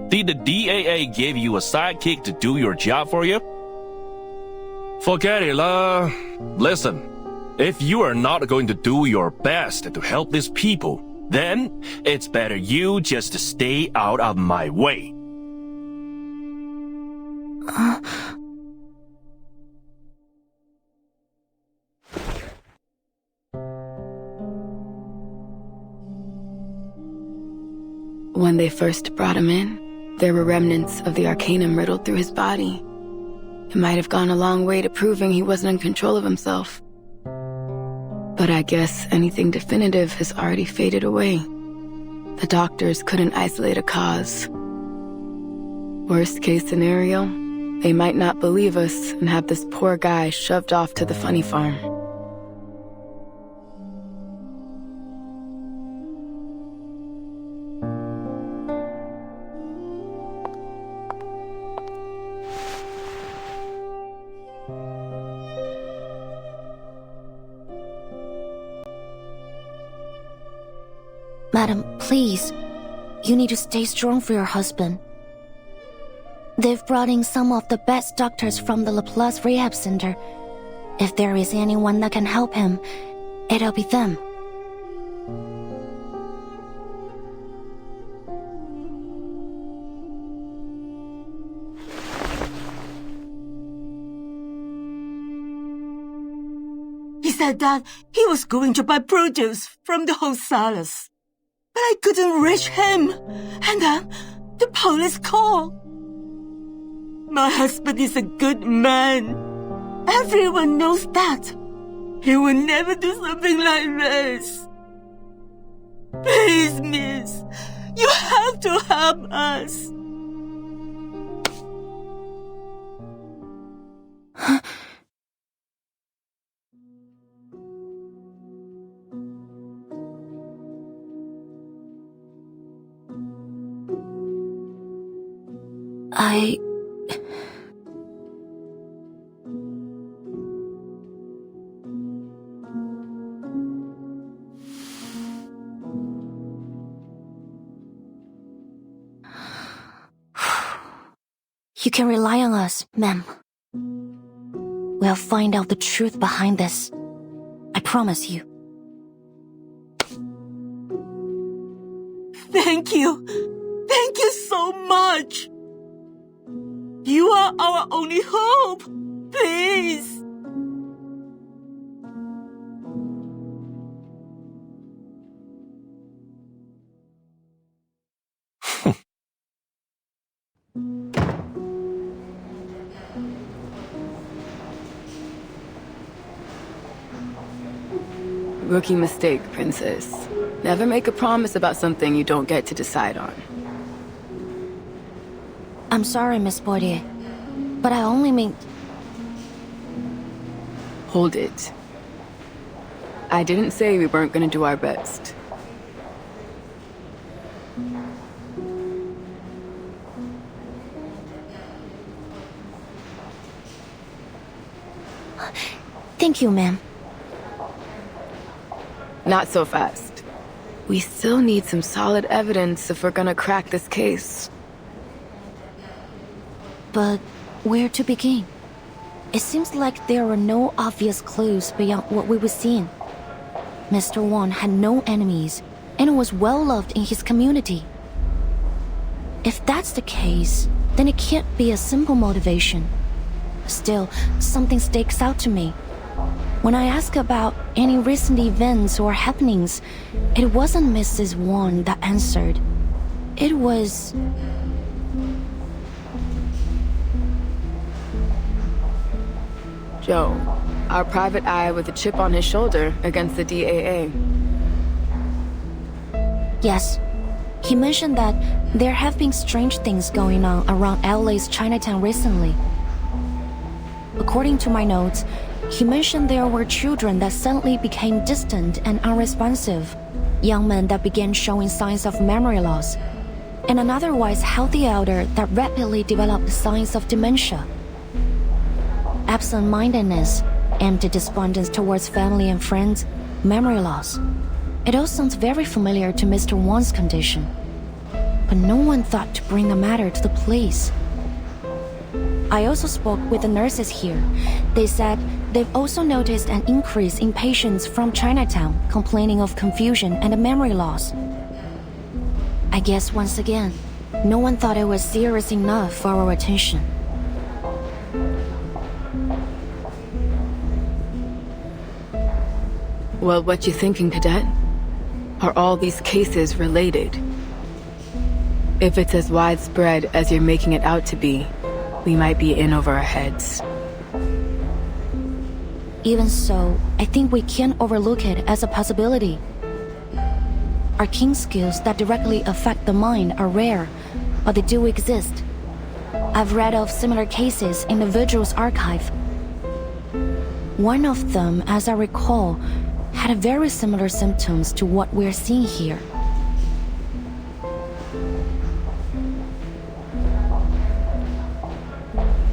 F: Did the DAA give you a sidekick to do your job for you? Forget it, lah. Listen, if you are not going to do your best to help these people, then it's better you just stay out of my way.
G: When they first brought him in, there were remnants of the arcanum riddled through his body. It might have gone a long way to proving he wasn't in control of himself. But I guess anything definitive has already faded away. The doctors couldn't isolate a cause. Worst case scenario, they might not believe us and have this poor guy shoved off to the funny farm.
D: Madam, please. You need to stay strong for your husband. They've brought in some of the best doctors from the Laplace Rehab Center. If there is anyone that can help him, it'll be them.
T: He said that he was going to buy produce from the wholesalers. But I couldn't reach him. And then the police called. My husband is a good man. Everyone knows that. He would never do something like this. Please, miss. You have to help us.
D: You can rely on us, ma'am. We'll find out the truth behind this. I promise you.
T: Thank you. Thank you so much. You are our only hope. Please.
G: Rookie mistake, Princess. Never make a promise about something you don't get to decide on.
D: I'm sorry, Miss Bordier, but I only mean...
G: Hold it. I didn't say we weren't gonna do our best.
D: Thank you, ma'am.
G: Not so fast. We still need some solid evidence if we're gonna crack this case.
D: But where to begin? It seems like there are no obvious clues beyond what we were seeing. Mr. Wong had no enemies and was well loved in his community. If that's the case, then it can't be a simple motivation. Still, something sticks out to me. When I ask about any recent events or happenings, it wasn't Mrs. Wong that answered. It was...
G: Joe, our private eye with a chip on his shoulder against the DAA.
D: Yes. He mentioned that there have been strange things going on around LA's Chinatown recently. According to my notes, he mentioned there were children that suddenly became distant and unresponsive, young men that began showing signs of memory loss, and an otherwise healthy elder that rapidly developed signs of dementia. Absent-mindedness, empty despondence towards family and friends, memory loss. It all sounds very familiar to Mr. Wong's condition. But no one thought to bring the matter to the police. I also spoke with the nurses here. They said they've also noticed an increase in patients from Chinatown complaining of confusion and memory loss. I guess once again, no one thought it was serious enough for our attention.
G: Well, what you thinking, Cadet? Are all these cases related? If it's as widespread as you're making it out to be, we might be in over our heads.
D: Even so, I think we can't overlook it as a possibility. Arcane skills that directly affect the mind are rare, but they do exist. I've read of similar cases in the Vigil's archive. One of them, as I recall, had very similar symptoms to what we're seeing here.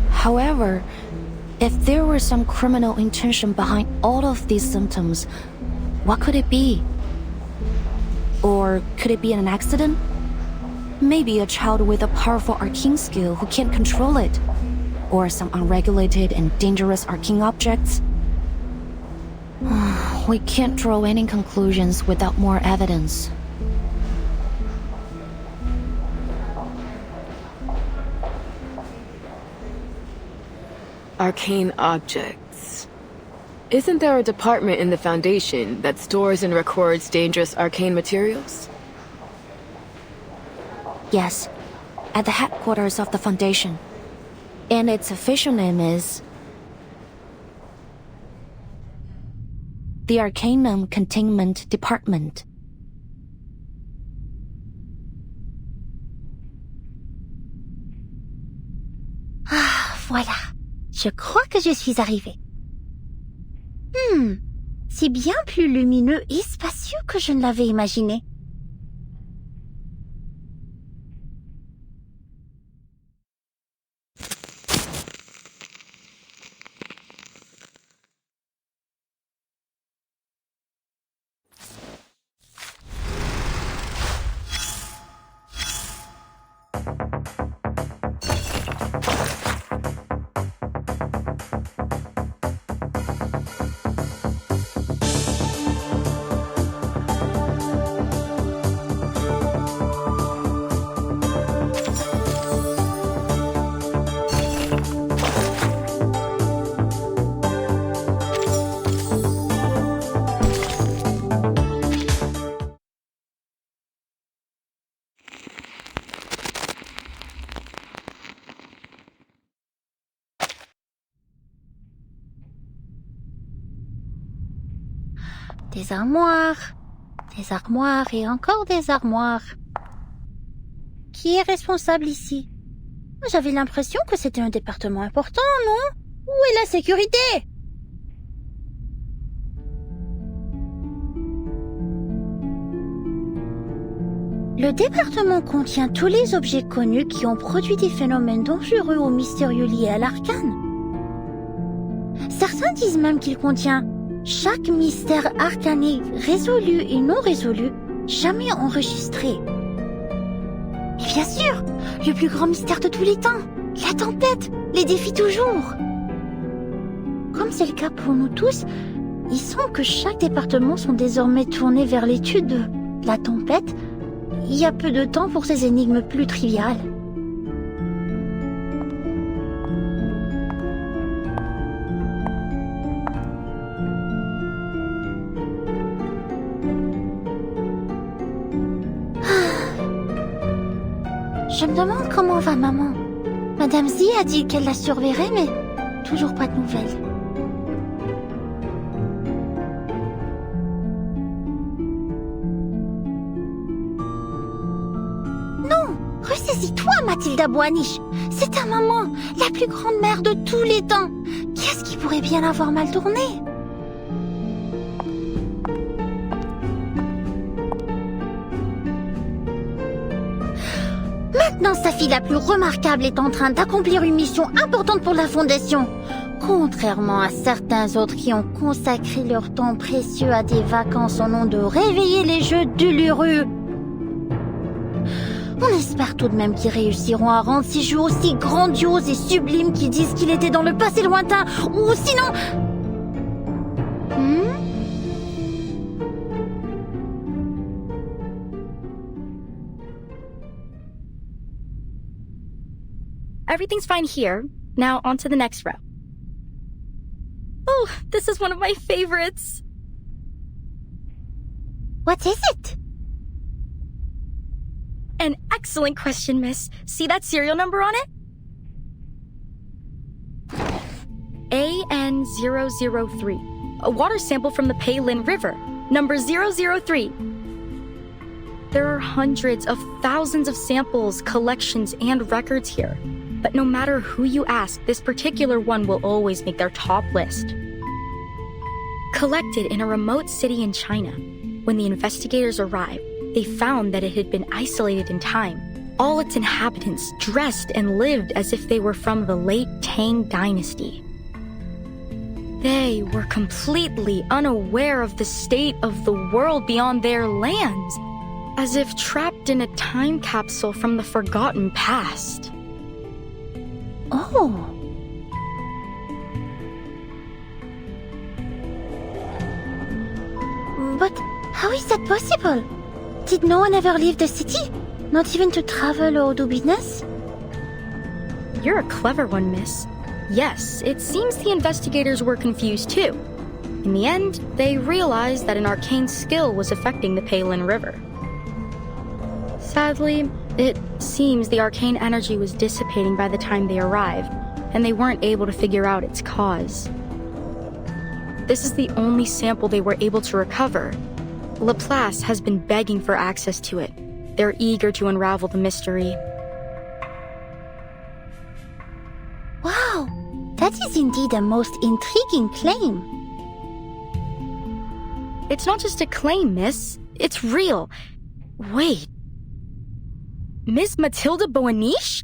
D: However, if there were some criminal intention behind all of these symptoms, what could it be? Or could it be an accident? Maybe a child with a powerful arcane skill who can't control it. Or some unregulated and dangerous arcane objects. We can't draw any conclusions without more evidence.
G: Arcane objects. Isn't there a department in the Foundation that stores and records dangerous arcane materials?
D: Yes, at the headquarters of the Foundation. And its official name is... the Arcanum Containment Department.
K: Ah, voilà. Je crois que je suis arrivée. C'est bien plus lumineux et spacieux que je ne l'avais imaginé. Des armoires et encore des armoires. Qui est responsable ici? J'avais l'impression que c'était un département important, non? Où est la sécurité? Le département contient tous les objets connus qui ont produit des phénomènes dangereux ou mystérieux liés à l'arcane. Certains disent même qu'il contient chaque mystère arcanique résolu et non résolu, jamais enregistré. Et bien sûr, le plus grand mystère de tous les temps, la tempête, les défie toujours. Comme c'est le cas pour nous tous, il semble que chaque département sont désormais tournés vers l'étude de la tempête. Il y a peu de temps pour ces énigmes plus triviales. Je me demande comment va maman. Madame Z a dit qu'elle la surveillerait, mais toujours pas de nouvelles. Non, ressaisis-toi, Mathilda Boaniche. C'est ta maman, la plus grande mère de tous les temps. Qu'est-ce qui pourrait bien avoir mal tourné? Maintenant, sa fille la plus remarquable est en train d'accomplir une mission importante pour la Fondation. Contrairement à certains autres qui ont consacré leur temps précieux à des vacances au nom de réveiller les jeux d'Uluru. On espère tout de même qu'ils réussiront à rendre ces jeux aussi grandioses et sublimes qu'ils disent qu'il était dans le passé lointain, ou sinon...
U: Everything's fine here. Now on to the next row. Oh, this is one of my favorites.
K: What is it?
U: An excellent question, miss. See that serial number on it? AN003. A water sample from the Peilin River. Number 003. There are hundreds of thousands of samples, collections, and records here. But no matter who you ask, this particular one will always make their top list. Collected in a remote city in China, when the investigators arrived, they found that it had been isolated in time. All its inhabitants dressed and lived as if they were from the late Tang dynasty. They were completely unaware of the state of the world beyond their lands, as if trapped in a time capsule from the forgotten past.
K: Oh. But how is that possible? Did no one ever leave the city? Not even to travel or do business?
U: You're a clever one, miss. Yes, it seems the investigators were confused too. In the end, they realized that an arcane skill was affecting the Peilin River. Sadly, it seems the arcane energy was dissipating by the time they arrived, and they weren't able to figure out its cause. this is the only sample they were able to recover. Laplace has been begging for access to it. They're eager to unravel the mystery.
K: Wow, that is indeed a most intriguing claim.
U: It's not just a claim, miss. It's real. Wait. Miss Matilda Boaniche?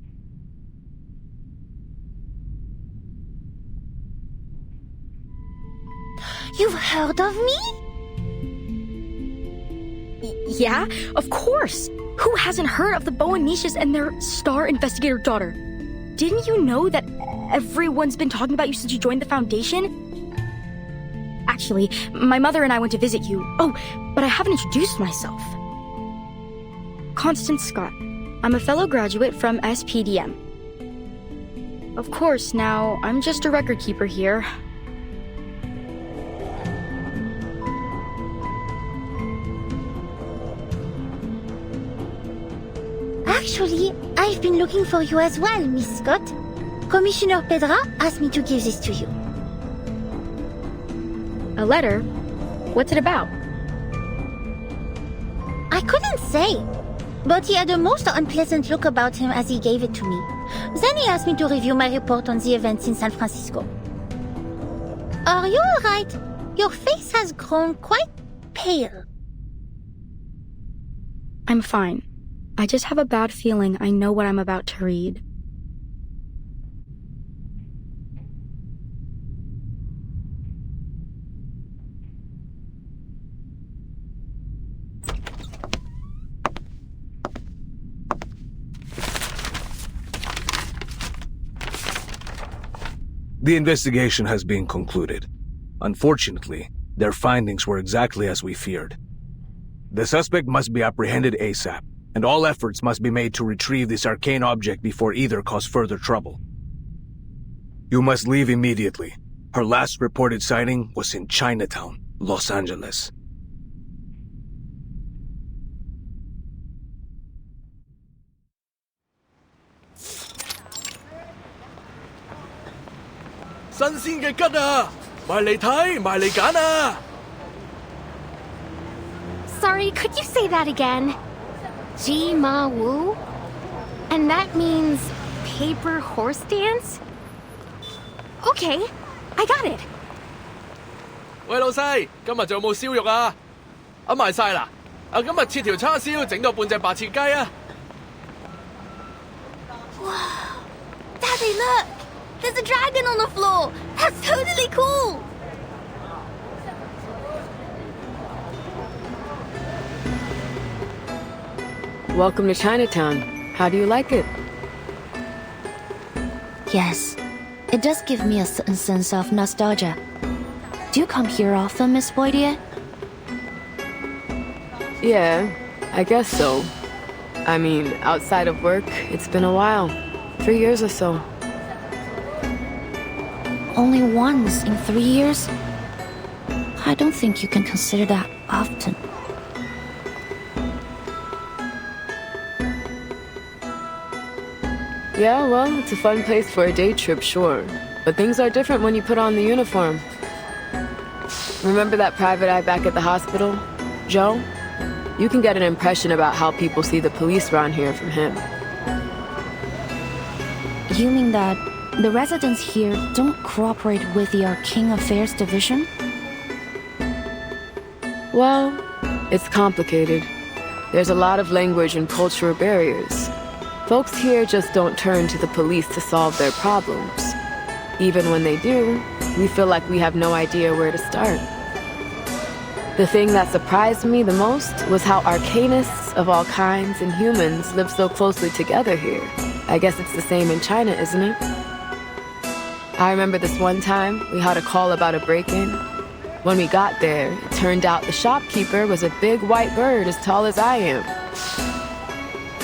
K: You've heard of me?
U: Yeah, of course. Who hasn't heard of the Boaniches and their star investigator daughter? Didn't you know that everyone's been talking about you since you joined the Foundation? Actually, my mother and I went to visit you. Oh, but I haven't introduced myself. Constance Scott. I'm a fellow graduate from SPDM. Of course, now, I'm just a record keeper here.
K: Actually, I've been looking for you as well, Miss Scott. Commissioner Pedra asked me to give this to you.
U: A letter? What's it about?
K: I couldn't say, but he had a most unpleasant look about him as he gave it to me. Then he asked me to review my report on the events in San Francisco. Are you alright? Your face has grown quite pale.
U: I'm fine. I just have a bad feeling I know what I'm about to read.
C: The investigation has been concluded. Unfortunately, their findings were exactly as we feared. The suspect must be apprehended ASAP, and all efforts must be made to retrieve this arcane object before either cause further trouble. You must leave immediately. Her last reported sighting was in Chinatown, Los Angeles.
U: Sorry, could you say that again? Ji Ma Wu? And that means paper horse dance? Okay, I got it.
J: 喂，老細，今日仲有冇燒肉啊？賣晒啦！今日切條叉燒，整到半隻白切雞啊！
K: Wow. Daddy, look! There's a dragon on the floor! That's totally cool!
S: Welcome to Chinatown. How do you like it?
D: Yes, it does give me a certain sense of nostalgia. Do you come here often, Miss Boydier?
S: Yeah, I guess so. I mean, outside of work, it's been a while. 3 years or so.
D: Only once in 3 years? I don't think you can consider that often.
S: Yeah, well, it's a fun place for a day trip, sure. But things are different when you put on the uniform. Remember that private eye back at the hospital? Joe? You can get an impression about how people see the police around here from him.
D: You mean that the residents here don't cooperate with the Arcane Affairs Division?
S: Well, it's complicated. There's a lot of language and cultural barriers. Folks here just don't turn to the police to solve their problems. Even when they do, we feel like we have no idea where to start. The thing that surprised me the most was how arcanists of all kinds and humans live so closely together here. I guess it's the same in China, isn't it? I remember this one time we had a call about a break-in. When we got there, it turned out the shopkeeper was a big white bird as tall as I am.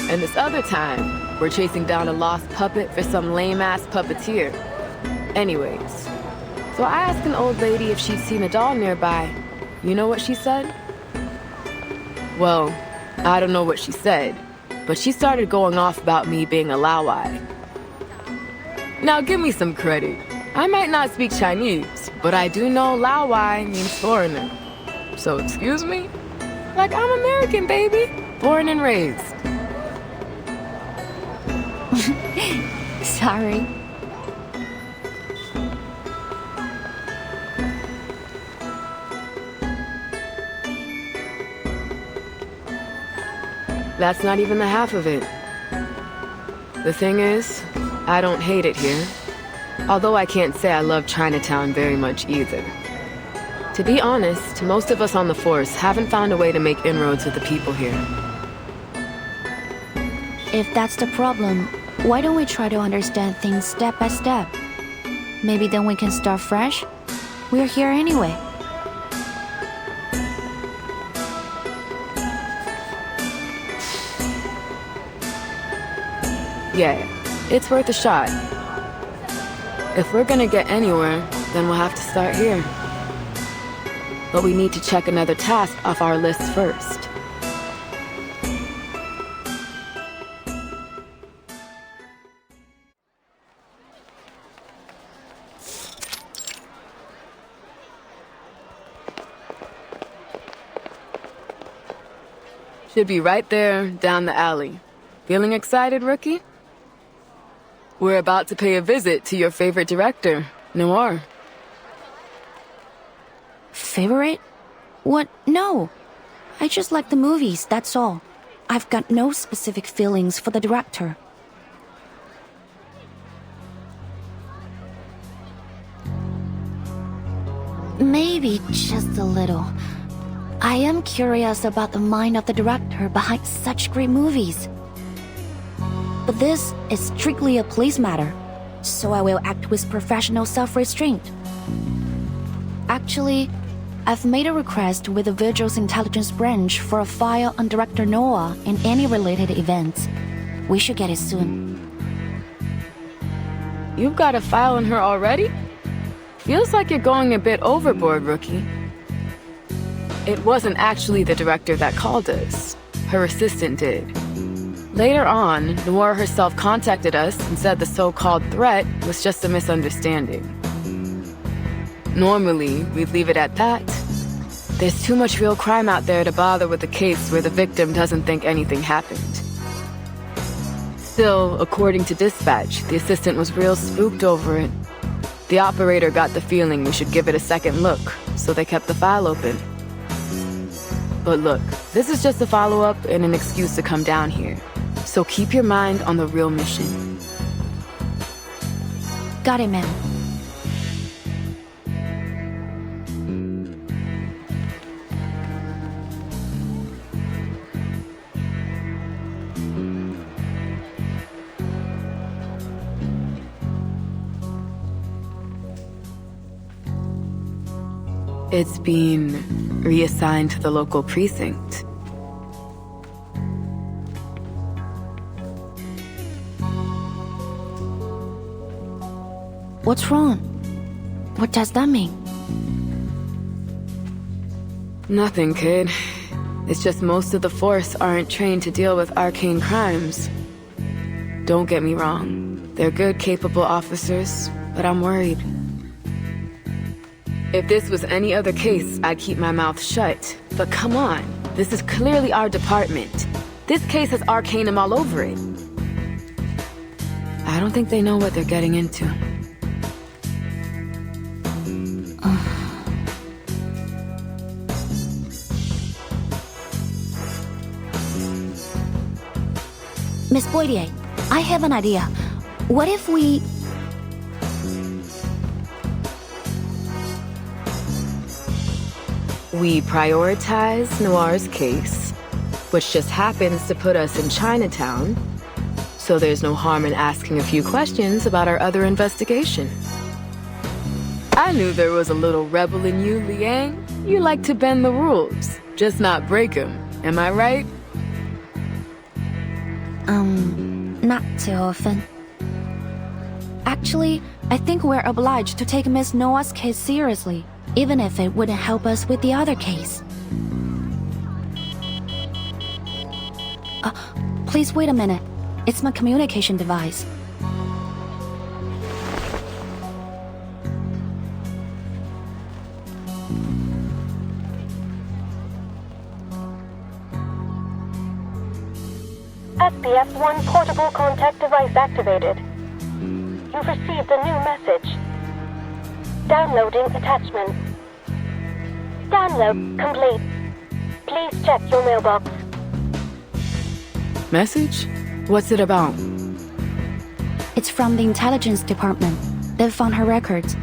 S: And this other time, we're chasing down a lost puppet for some lame-ass puppeteer. Anyways, so I asked an old lady if she'd seen a doll nearby. You know what she said? Well, I don't know what she said, but she started going off about me being a Laowai. Now give me some credit. I might not speak Chinese, but I do know Lao Wai means foreigner. So excuse me? Like I'm American, baby. Born and raised.
K: Sorry.
S: That's not even the half of it. The thing is, I don't hate it here. Although I can't say I love Chinatown very much either. To be honest, most of us on the force haven't found a way to make inroads with the people here.
D: If that's the problem, why don't we try to understand things step by step? Maybe then we can start fresh? We're here anyway.
S: Yeah, it's worth a shot. If we're gonna get anywhere, then we'll have to start here. But we need to check another task off our list first. Should be right there, down the alley. Feeling excited, rookie? We're about to pay a visit to your favorite director, Noir.
D: Favorite? What? No. I just like the movies, that's all. I've got no specific feelings for the director. Maybe just a little. I am curious about the mind of the director behind such great movies. But this is strictly a police matter, so I will act with professional self-restraint. Actually, I've made a request with the Visuals Intelligence Branch for a file on Director Noah and any related events. We should get it soon.
S: You've got a file on her already? Feels like you're going a bit overboard, rookie. It wasn't actually the director that called us. Her assistant did. Later on, Noir herself contacted us and said the so-called threat was just a misunderstanding. Normally, we'd leave it at that. There's too much real crime out there to bother with a case where the victim doesn't think anything happened. Still, according to dispatch, the assistant was real spooked over it. The operator got the feeling we should give it a second look, so they kept the file open. But look, this is just a follow-up and an excuse to come down here. So keep your mind on the real mission.
D: Got it, ma'am.
S: It's been reassigned to the local precinct.
D: What's wrong? What does that mean?
S: Nothing, kid. It's just most of the force aren't trained to deal with arcane crimes. Don't get me wrong. They're good, capable officers, but I'm worried. If this was any other case, I'd keep my mouth shut. But come on, this is clearly our department. This case has arcanum all over it. I don't think they know what they're getting into.
D: Miss Boydier, I have an idea. What if we...
S: We prioritize Noir's case, which just happens to put us in Chinatown, so there's no harm in asking a few questions about our other investigation. I knew there was a little rebel in you, Liang. You like to bend the rules, just not break them. Am I right?
D: Not too often. Actually, I think we're obliged to take Miss Noah's case seriously, even if it wouldn't help us with the other case. Please wait a minute. It's my communication device.
L: SBS-1 portable contact device activated. You've received a new message. Downloading attachment. Download complete. Please check your mailbox.
G: Message? What's it about?
D: It's from the intelligence department. They've found her records.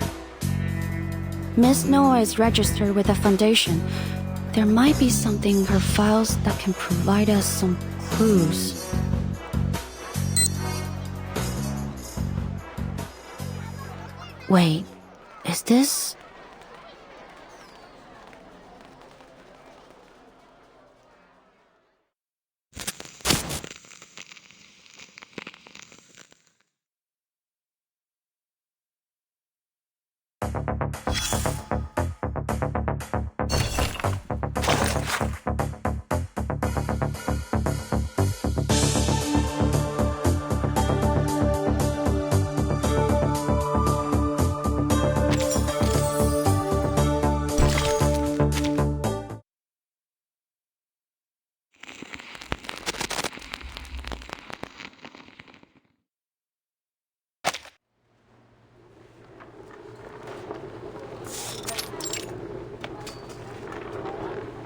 D: Miss Noah is registered with the foundation. There might be something in her files that can provide us some clues. Wait, is this...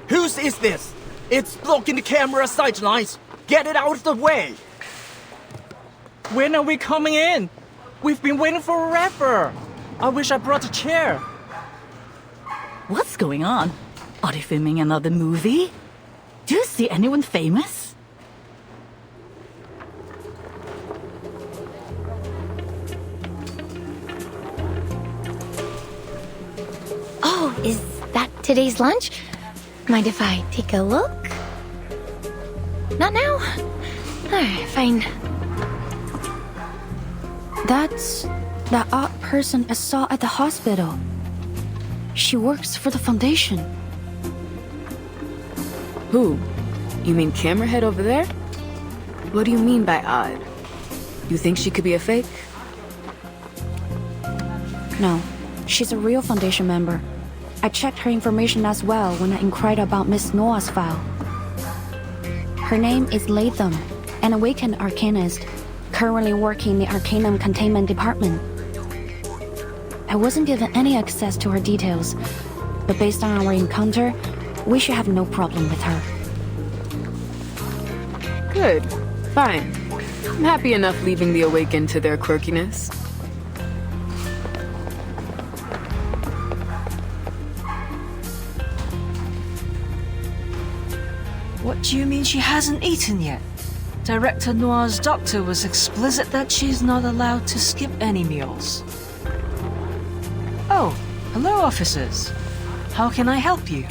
J: Whose is this? It's blocking the camera sightlines. Get it out of the way. When are we coming in? We've been waiting forever. I wish I brought a chair.
T: What's going on? Are they filming another movie? Do you see anyone famous?
U: Oh, is that today's lunch? Mind if I take a look? Not now? Alright, fine.
D: That's the odd person I saw at the hospital. She works for the foundation.
G: Who? You mean Camerahead over there? What do you mean by odd? You think she could be a fake?
D: No, she's a real foundation member. I checked her information as well when I inquired about Miss Noah's file. Her name is Latham, an awakened arcanist, currently working in the Arcanum Containment Department. I wasn't given any access to her details, but based on our encounter, we should have no problem with her.
G: Good. Fine. I'm happy enough leaving the Awakened to their quirkiness.
A: What do you mean she hasn't eaten yet? Director Noir's doctor was explicit that she's not allowed to skip any meals. Oh, hello, officers. How can I help you?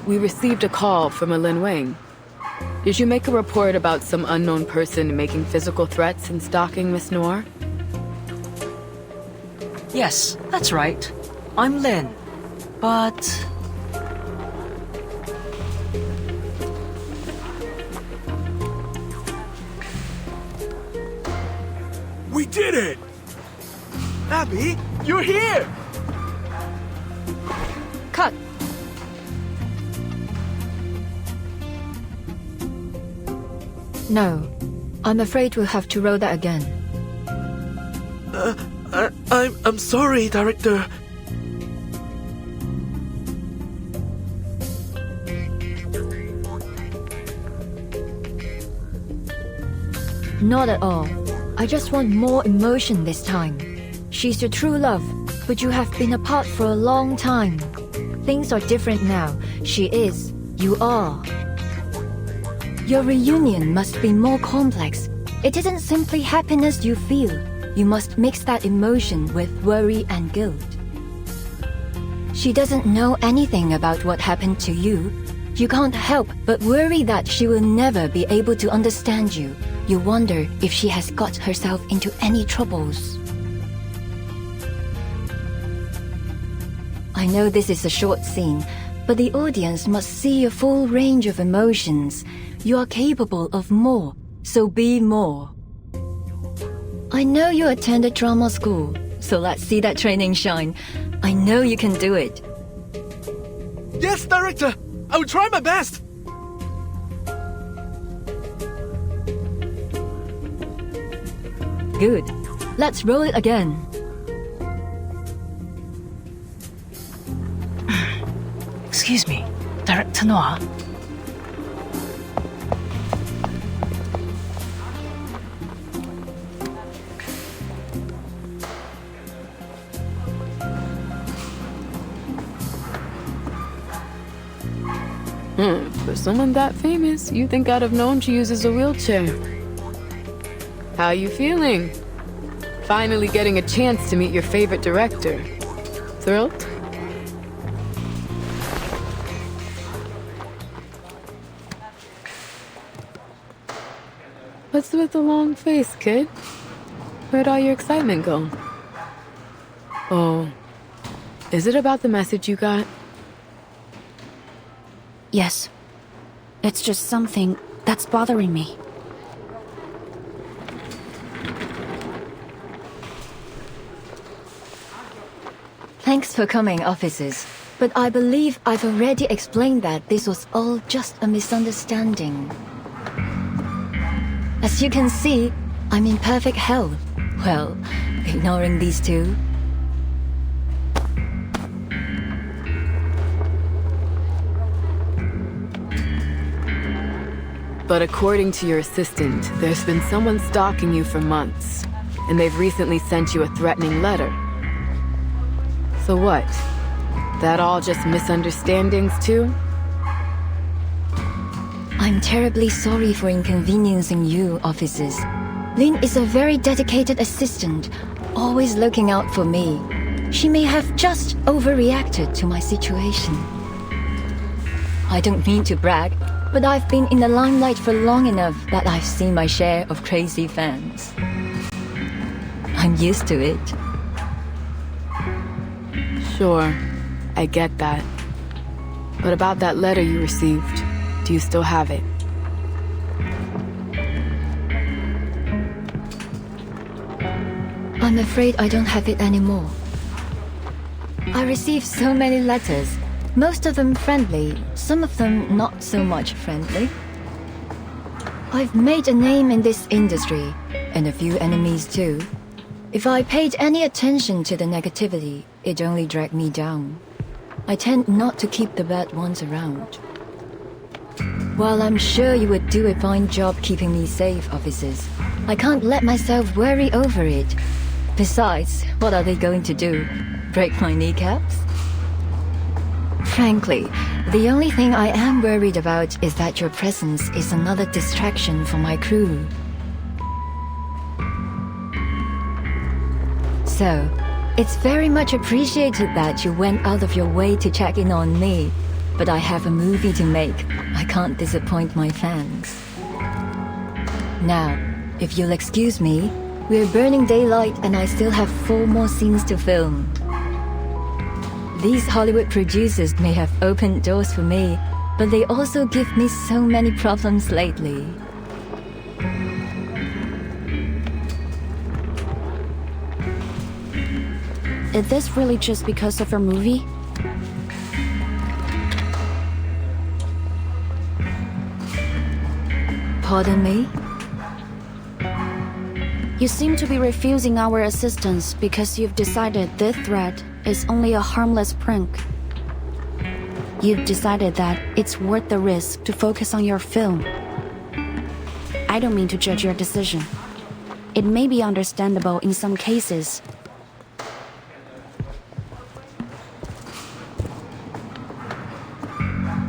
G: We received a call from a Lin Wang. Did you make a report about some unknown person making physical threats and stalking Miss Noir?
A: Yes, that's right. I'm Lin. But...
J: We did it! Abby, you're here!
H: Cut. No. I'm afraid we'll have to roll that again.
J: I'm sorry, Director.
H: Not at all. I just want more emotion this time. She's your true love, but you have been apart for a long time. Things are different now. She is. You are. Your reunion must be more complex. It isn't simply happiness you feel. You must mix that emotion with worry and guilt. She doesn't know anything about what happened to you. You can't help but worry that she will never be able to understand you. You wonder if she has got herself into any troubles. I know this is a short scene, but the audience must see a full range of emotions. You are capable of more, so be more. I know you attended drama school, so let's see that training shine. I know you can do it.
I: Yes, Director! I will try my best!
N: Good. Let's roll it again.
A: Excuse me, Director Noir.
S: For someone that famous, you think I'd have known she uses a wheelchair. How you feeling? Finally getting a chance to meet your favorite director. Thrilled? What's with the long face, kid? Where'd all your excitement go? Oh, is it about the message you got?
U: Yes. It's just something that's bothering me.
N: Thanks for coming, officers. But I believe I've already explained that this was all just a misunderstanding. As you can see, I'm in perfect health. Well, ignoring these two.
S: But according to your assistant, there's been someone stalking you for months, and they've recently sent you a threatening letter. So what? That all just misunderstandings too?
N: I'm terribly sorry for inconveniencing you, officers. Lynn is a very dedicated assistant, always looking out for me. She may have just overreacted to my situation. I don't mean to brag, but I've been in the limelight for long enough that I've seen my share of crazy fans. I'm used to it.
S: Sure, I get that. But about that letter you received, do you still have it?
N: I'm afraid I don't have it anymore. I received so many letters. Most of them friendly, some of them not so much friendly. I've made a name in this industry, and a few enemies too. If I paid any attention to the negativity, it only dragged me down. I tend not to keep the bad ones around. While I'm sure you would do a fine job keeping me safe, officers, I can't let myself worry over it. Besides, what are they going to do? Break my kneecaps? Frankly, the only thing I am worried about is that your presence is another distraction for my crew. So, it's very much appreciated that you went out of your way to check in on me, but I have a movie to make. I can't disappoint my fans. Now, if you'll excuse me, we're burning daylight and I still have 4 more scenes to film. These Hollywood producers may have opened doors for me, but they also give me so many problems lately.
U: Is this really just because of your movie?
N: Pardon me?
U: You seem to be refusing our assistance because you've decided this threat is only a harmless prank. You've decided that it's worth the risk to focus on your film. I don't mean to judge your decision. It may be understandable in some cases.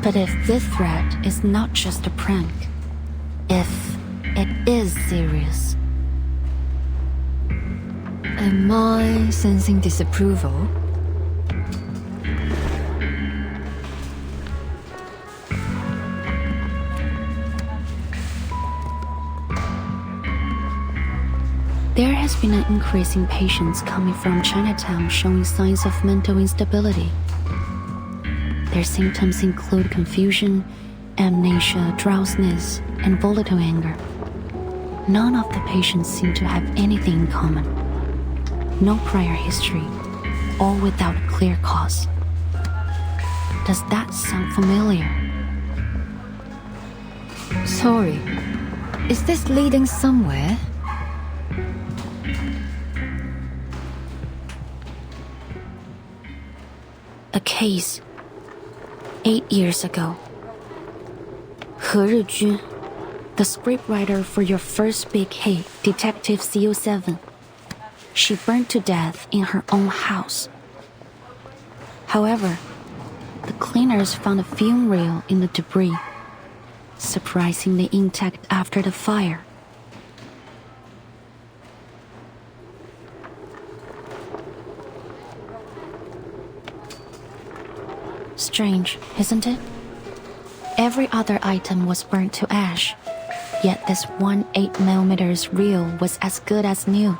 U: But if this threat is not just a prank, if it is serious,
N: am I sensing disapproval?
U: There has been an increase in patients coming from Chinatown showing signs of mental instability. Their symptoms include confusion, amnesia, drowsiness, and volatile anger. None of the patients seem to have anything in common. No prior history, all without a clear cause.
D: Does that sound familiar?
N: Sorry, is this leading somewhere?
D: A case 8 years ago. He Rizhun, the scriptwriter for your first big hit, Detective CO7. She burned to death in her own house. However, the cleaners found a film reel in the debris, surprisingly intact after the fire. Strange, isn't it? Every other item was burnt to ash, yet this one 8mm reel was as good as new.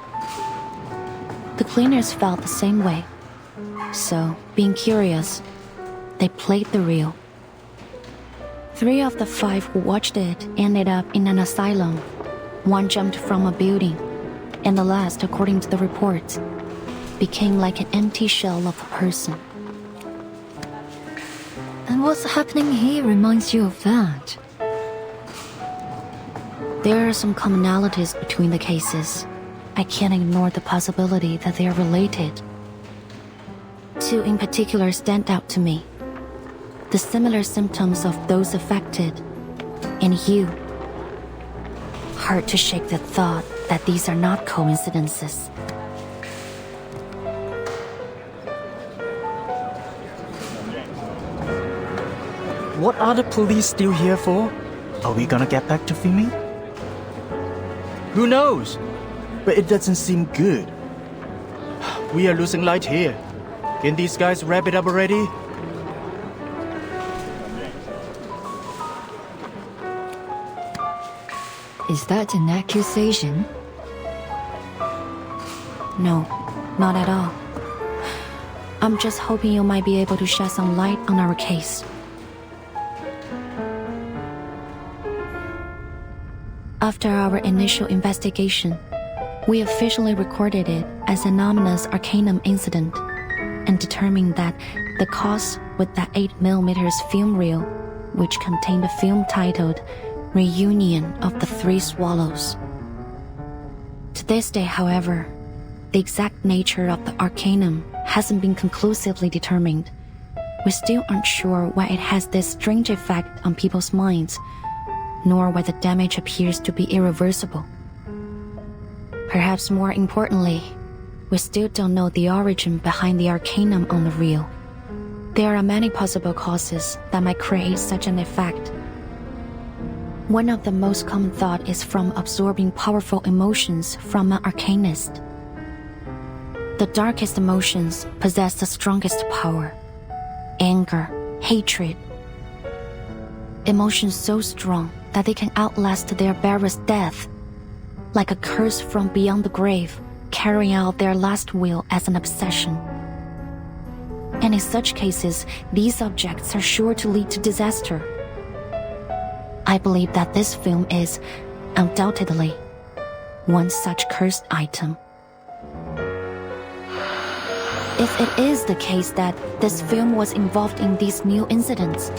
D: The cleaners felt the same way, so, being curious, they played the reel. 3 of the 5 who watched it ended up in an asylum. 1 jumped from a building, and the last, according to the reports, became like an empty shell of a person.
N: And what's happening here reminds you of that?
D: There are some commonalities between the cases. I can't ignore the possibility that they are related. 2 in particular stand out to me. The similar symptoms of those affected, and you. Hard to shake the thought that these are not coincidences.
J: What are the police still here for? Are we gonna get back to filming? Who knows? But it doesn't seem good. We are losing light here. Can these guys wrap it up already?
N: Is that an accusation?
D: No, not at all. I'm just hoping you might be able to shed some light on our case. After our initial investigation, we officially recorded it as an ominous Arcanum incident and determined that the cause was that 8mm film reel, which contained a film titled Reunion of the 3 Swallows. To this day, however, the exact nature of the Arcanum hasn't been conclusively determined. We still aren't sure why it has this strange effect on people's minds, nor why the damage appears to be irreversible. Perhaps more importantly, we still don't know the origin behind the Arcanum on the reel. There are many possible causes that might create such an effect. One of the most common thought is from absorbing powerful emotions from an arcanist. The darkest emotions possess the strongest power. Anger, hatred. Emotions so strong that they can outlast their bearer's death, like a curse from beyond the grave, carrying out their last will as an obsession. And in such cases, these objects are sure to lead to disaster. I believe that this film is, undoubtedly, one such cursed item. If it is the case that this film was involved in these new incidents,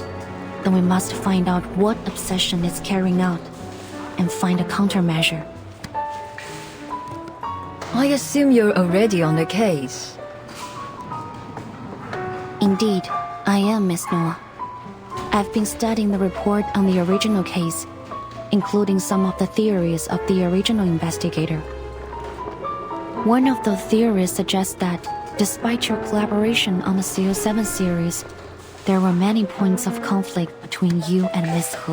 D: then we must find out what obsession it's carrying out and find a countermeasure.
N: I assume you're already on the case.
D: Indeed, I am, Miss Noah. I've been studying the report on the original case, including some of the theories of the original investigator. One of the theories suggests that, despite your collaboration on the CO7 series, there were many points of conflict between you and Miss He.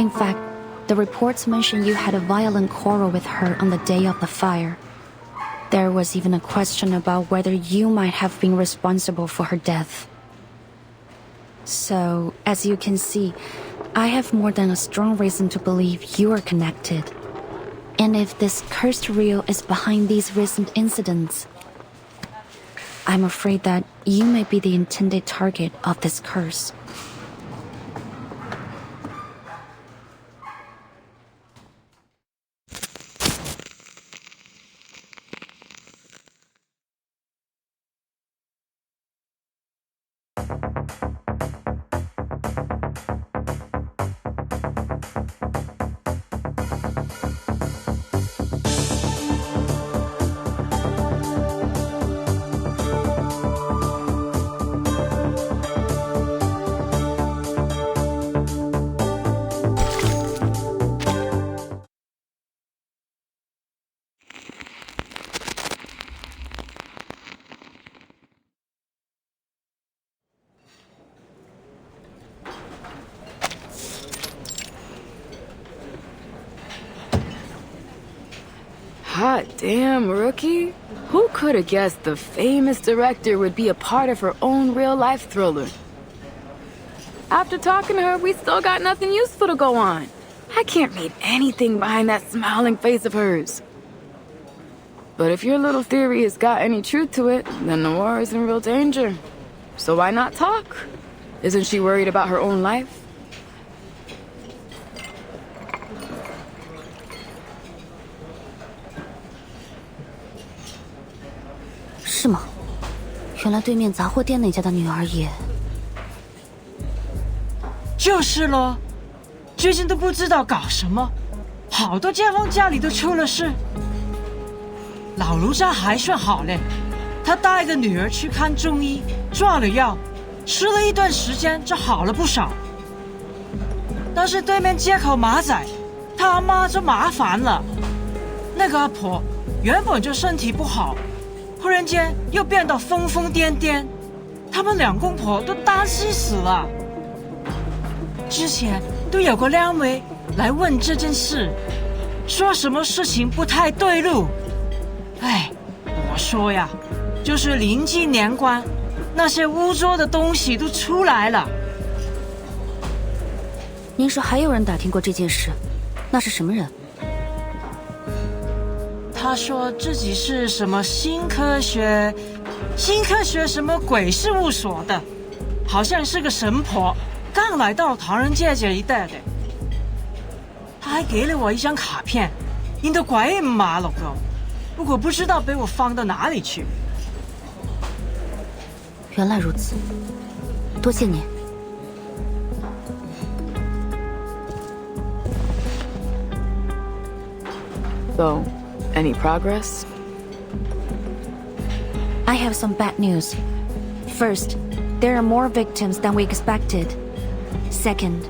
D: In fact, the reports mention you had a violent quarrel with her on the day of the fire. There was even a question about whether you might have been responsible for her death. So, as you can see, I have more than a strong reason to believe you are connected. And if this cursed reel is behind these recent incidents, I'm afraid that you may be the intended target of this curse.
G: Hot damn, Rookie. Who could have guessed the famous director would be a part of her own real-life thriller? After talking to her, we still got nothing useful to go on. I can't read anything behind that smiling face of hers. But if your little theory has got any truth to it, then Noir is in real danger. So why not talk? Isn't she worried about her own life?
K: 是吗？原来对面杂货店那家的女儿也……
A: 就是咯，最近都不知道搞什么，好多街坊家里都出了事。老卢家还算好嘞，他带个女儿去看中医，抓了药，吃了一段时间就好了不少。但是对面街口马仔，他阿妈就麻烦了。那个阿婆原本就身体不好，忽然间又变得疯疯癫癫，他们两公婆都担心死了。之前都有个靓妹来问这件事，说什么事情不太对路。哎，我说呀，就是临近年关，那些污浊的东西都出来了。
K: 您说还有人打听过这件事，那是什么人？
A: 他说自己是什么新科学什么鬼事务所的，好像是个神婆，刚来到唐人街这一带的。他还给了我一张卡片，印得鬼马了个，不过不知道被我放到哪里去。
K: 原来如此，多谢您。
G: So, any progress?
D: I have some bad news. First, there are more victims than we expected. Second,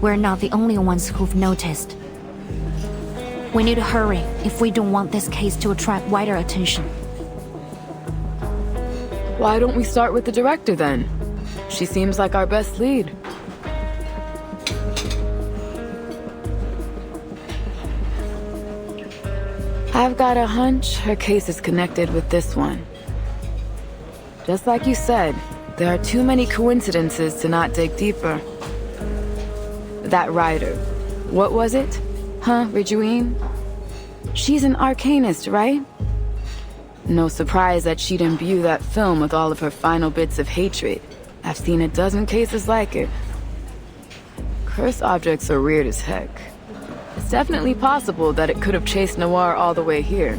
D: we're not the only ones who've noticed. We need to hurry if we don't want this case to attract wider attention.
G: Why don't we start with the director then? She seems like our best lead. I've got a hunch her case is connected with this one. Just like you said, there are too many coincidences to not dig deeper. That writer, what was it? Ridgewine? She's an arcanist, right? No surprise that she'd imbue that film with all of her final bits of hatred. I've seen a dozen cases like it. Cursed objects are weird as heck. It's definitely possible that it could have chased Noir all the way here.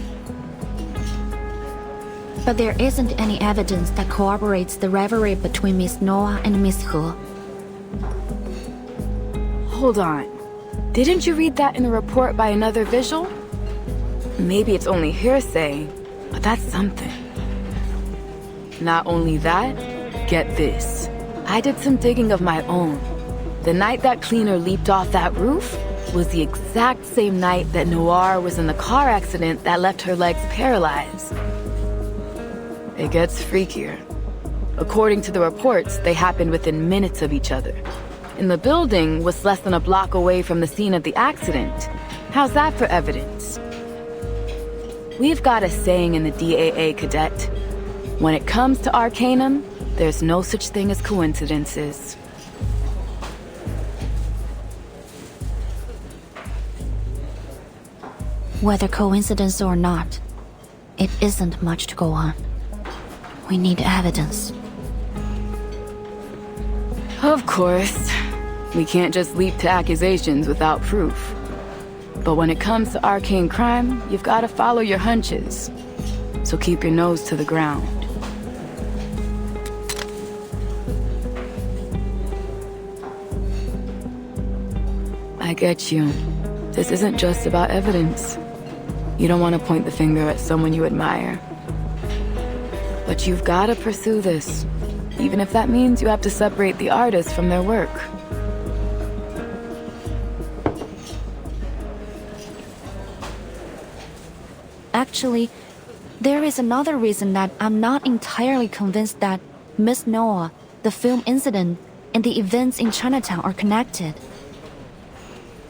D: But there isn't any evidence that corroborates the rivalry between Miss Noah and Miss He.
G: Hold on. Didn't you read that in a report by another visual? Maybe it's only hearsay, but that's something. Not only that, get this. I did some digging of my own. The night that cleaner leaped off that roof was the exact same night that Noir was in the car accident that left her legs paralyzed. It gets freakier. According to the reports, they happened within minutes of each other. And the building was less than a block away from the scene of the accident. How's that for evidence? We've got a saying in the DAA, Cadet. When it comes to Arcanum, there's no such thing as coincidences.
D: Whether coincidence or not, it isn't much to go on. We need evidence.
G: Of course. We can't just leap to accusations without proof. But when it comes to arcane crime, you've got to follow your hunches. So keep your nose to the ground. I get you. This isn't just about evidence. You don't want to point the finger at someone you admire. But you've got to pursue this, even if that means you have to separate the artist from their work.
D: Actually, there is another reason that I'm not entirely convinced that Miss Noah, the film incident, and the events in Chinatown are connected.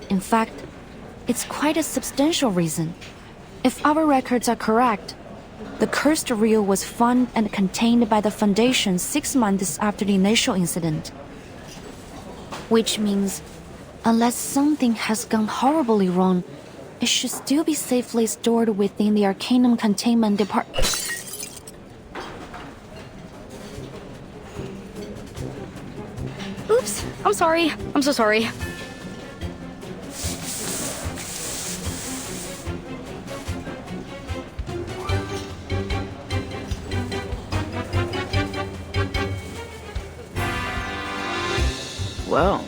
D: In fact, it's quite a substantial reason. If our records are correct, the cursed reel was found and contained by the Foundation 6 months after the initial incident. Which means, unless something has gone horribly wrong, it should still be safely stored within the Arcanum Containment Department.
U: Oops, I'm sorry. I'm so sorry.
G: Well.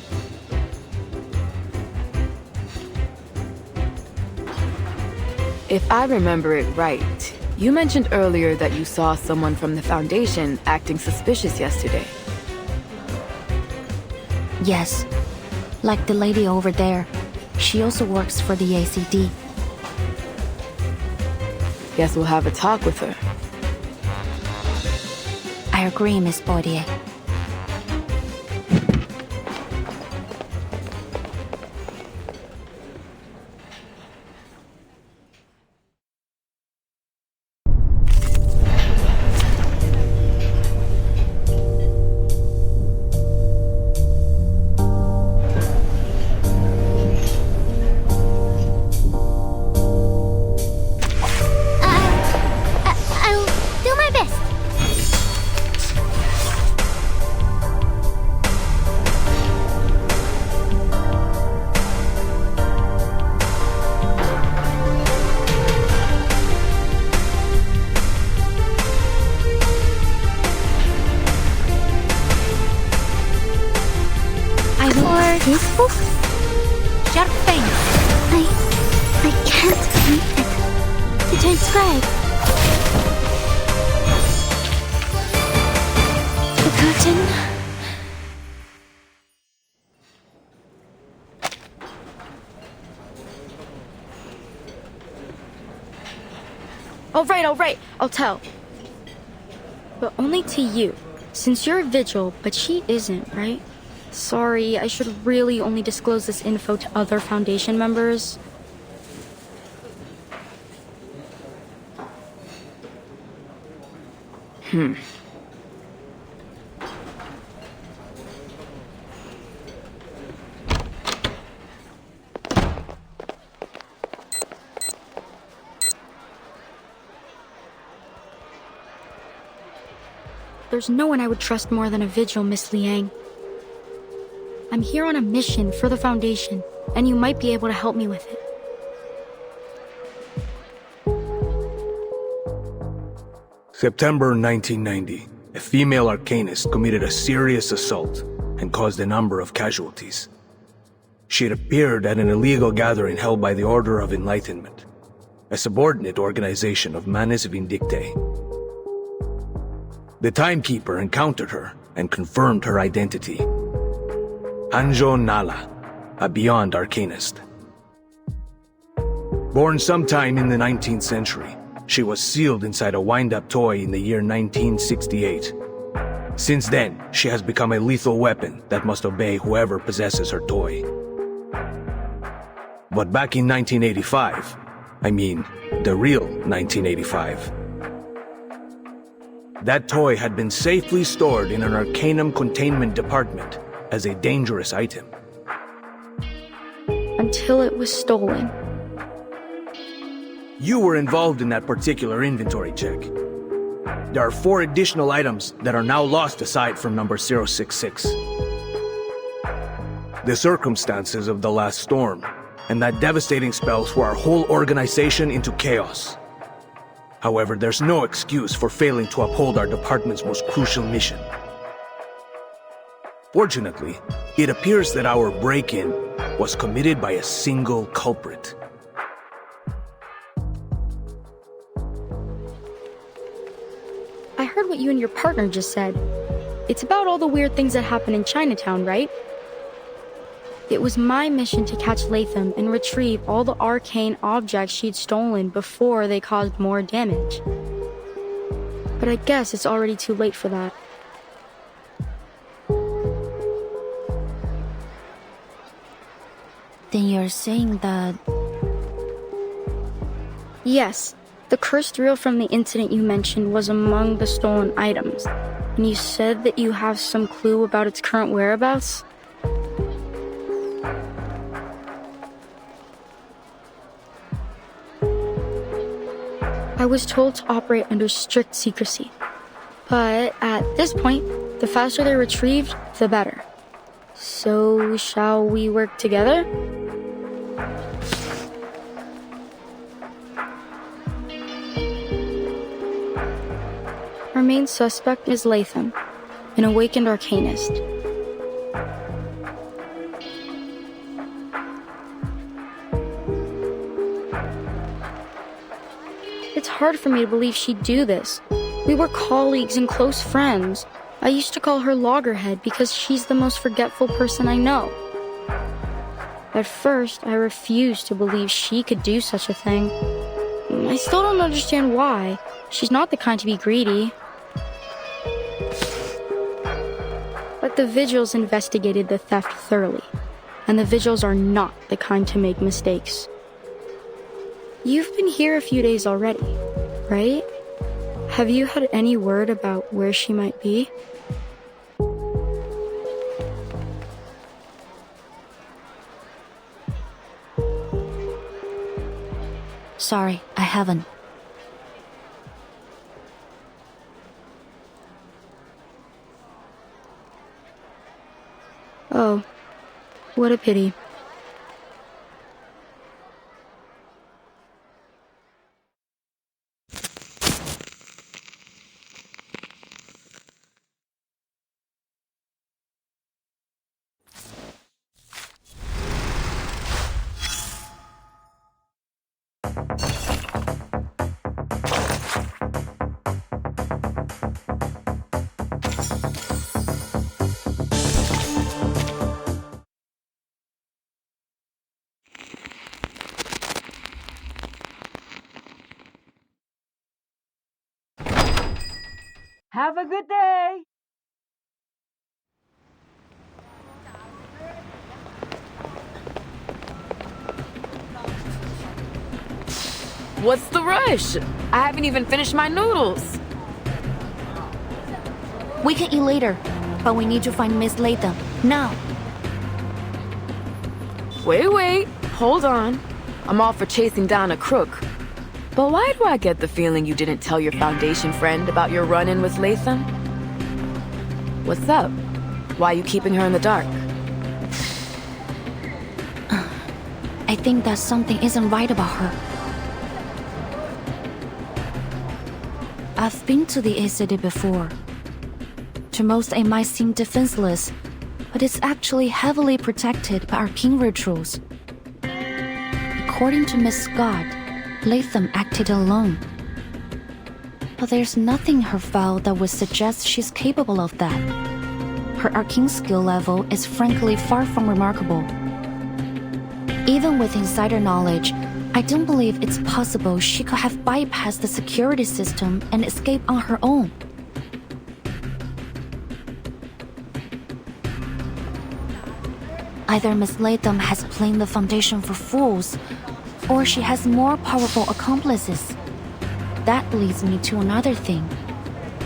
G: If I remember it right, you mentioned earlier that you saw someone from the Foundation acting suspicious yesterday.
D: Yes, like the lady over there. She also works for the ACD.
G: Guess we'll have a talk with her.
D: I agree, Miss Baudier.
K: I'll do my best. I will this book. Sharp face. I can't read it. To transcribe. The curtain.
U: All right, I'll tell. But only to you, since you're a vigil, but she isn't, right? Sorry, I should really only disclose this info to other Foundation members. There's no one I would trust more than a vigil, Miss Liang. I'm here on a mission for the Foundation, and you might be able to help me with it.
C: September 1990, a female arcanist committed a serious assault and caused a number of casualties. She had appeared at an illegal gathering held by the Order of Enlightenment, a subordinate organization of Manes Vindictae. The Timekeeper encountered her and confirmed her identity. Anjo Nala, a Beyond Arcanist. Born sometime in the 19th century, she was sealed inside a wind-up toy in the year 1968. Since then, she has become a lethal weapon that must obey whoever possesses her toy. But back in 1985, I mean, the real 1985, that toy had been safely stored in an Arcanum containment department as a dangerous item.
U: Until it was stolen.
C: You were involved in that particular inventory check. There are 4 additional items that are now lost aside from number 066. The circumstances of the last storm and that devastating spell threw our whole organization into chaos. However, there's no excuse for failing to uphold our department's most crucial mission. Fortunately, it appears that our break-in was committed by a single culprit.
U: I heard what you and your partner just said. It's about all the weird things that happen in Chinatown, right? It was my mission to catch Latham and retrieve all the arcane objects she'd stolen before they caused more damage. But I guess it's already too late for that.
D: Then you're saying that...
U: Yes, the cursed reel from the incident you mentioned was among the stolen items. And you said that you have some clue about its current whereabouts? I was told to operate under strict secrecy. But at this point, the faster they're retrieved, the better. So, shall we work together? Our main suspect is Latham, an awakened arcanist. It's hard for me to believe she'd do this. We were colleagues and close friends. I used to call her Loggerhead because she's the most forgetful person I know. At first, I refused to believe she could do such a thing. I still don't understand why. She's not the kind to be greedy. But the Vigils investigated the theft thoroughly, and the Vigils are not the kind to make mistakes. You've been here a few days already, right? Have you had any word about where she might be?
D: Sorry, I haven't.
U: Oh, what a pity.
A: Have a good day.
S: What's the rush? I haven't even finished my noodles.
D: We can eat later, but we need to find Miss Latham now.
S: Wait, hold on. I'm all for chasing down a crook. But why do I get the feeling you didn't tell your Foundation friend about your run-in with Latham? What's up? Why are you keeping her in the dark?
D: I think that something isn't right about her. I've been to the city before. To most, it might seem defenseless, but it's actually heavily protected by arcane rituals. According to Miss Scott, Latham acted alone. But there's nothing in her file that would suggest she's capable of that. Her arcane skill level is frankly far from remarkable. Even with insider knowledge, I don't believe it's possible she could have bypassed the security system and escaped on her own. Either Miss Latham has played the Foundation for fools, or she has more powerful accomplices. That leads me to another thing.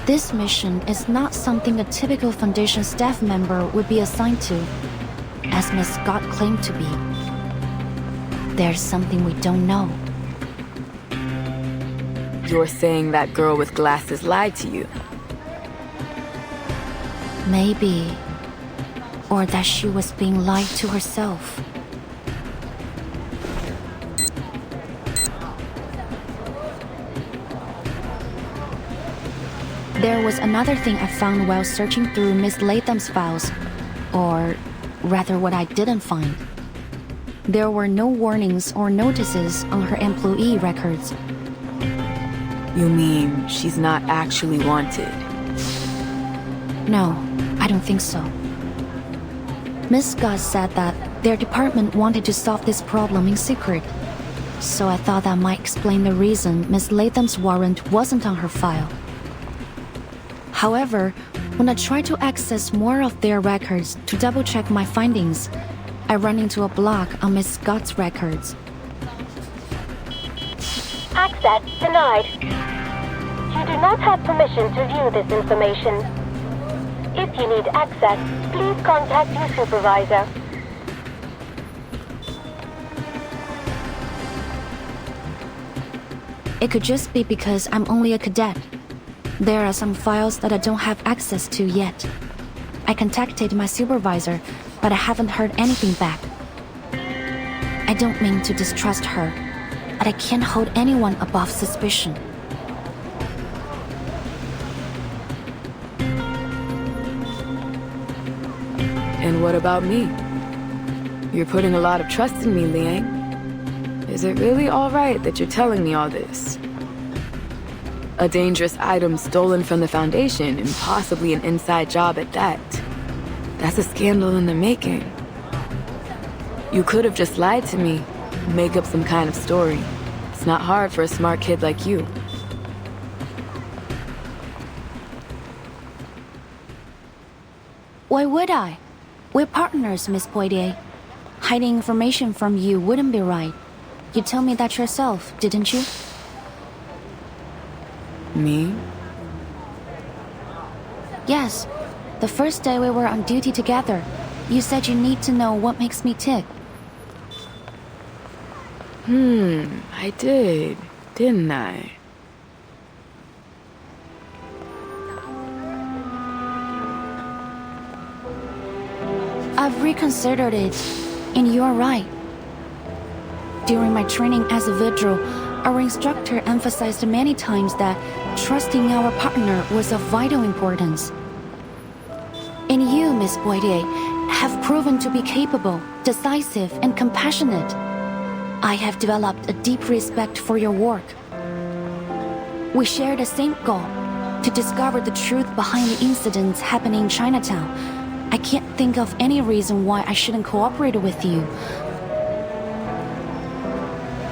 D: This mission is not something a typical Foundation staff member would be assigned to, as Miss Scott claimed to be. There's something we don't know.
S: You're saying that girl with glasses lied to you?
D: Maybe. Or that she was being lied to herself. There was another thing I found while searching through Miss Latham's files, or rather what I didn't find. There were no warnings or notices on her employee records.
S: You mean she's not actually wanted?
D: No, I don't think so. Miss Scott said that their department wanted to solve this problem in secret, so I thought that might explain the reason Miss Latham's warrant wasn't on her file. However, when I tried to access more of their records to double-check my findings, I ran into a block on Miss Scott's records.
L: Access denied. You do not have permission to view this information. If you need access, please contact your supervisor.
D: It could just be because I'm only a cadet. There are some files that I don't have access to yet. I contacted my supervisor, but I haven't heard anything back. I don't mean to distrust her, but I can't hold anyone above suspicion.
S: And what about me? You're putting a lot of trust in me, Liang. Is it really all right that you're telling me all this? A dangerous item stolen from the Foundation, and possibly an inside job at that. That's a scandal in the making. You could have just lied to me, make up some kind of story. It's not hard for a smart kid like you.
D: Why would I? We're partners, Miss Poitier. Hiding information from you wouldn't be right. You told me that yourself, didn't you?
S: Me?
D: Yes. The first day we were on duty together, you said you need to know what makes me tick.
S: I did, didn't I?
D: I've reconsidered it, and you're right. During my training as a vigil, our instructor emphasized many times that trusting our partner was of vital importance. And you, Miss Poitier, have proven to be capable, decisive, and compassionate. I have developed a deep respect for your work. We share the same goal, to discover the truth behind the incidents happening in Chinatown. I can't think of any reason why I shouldn't cooperate with you.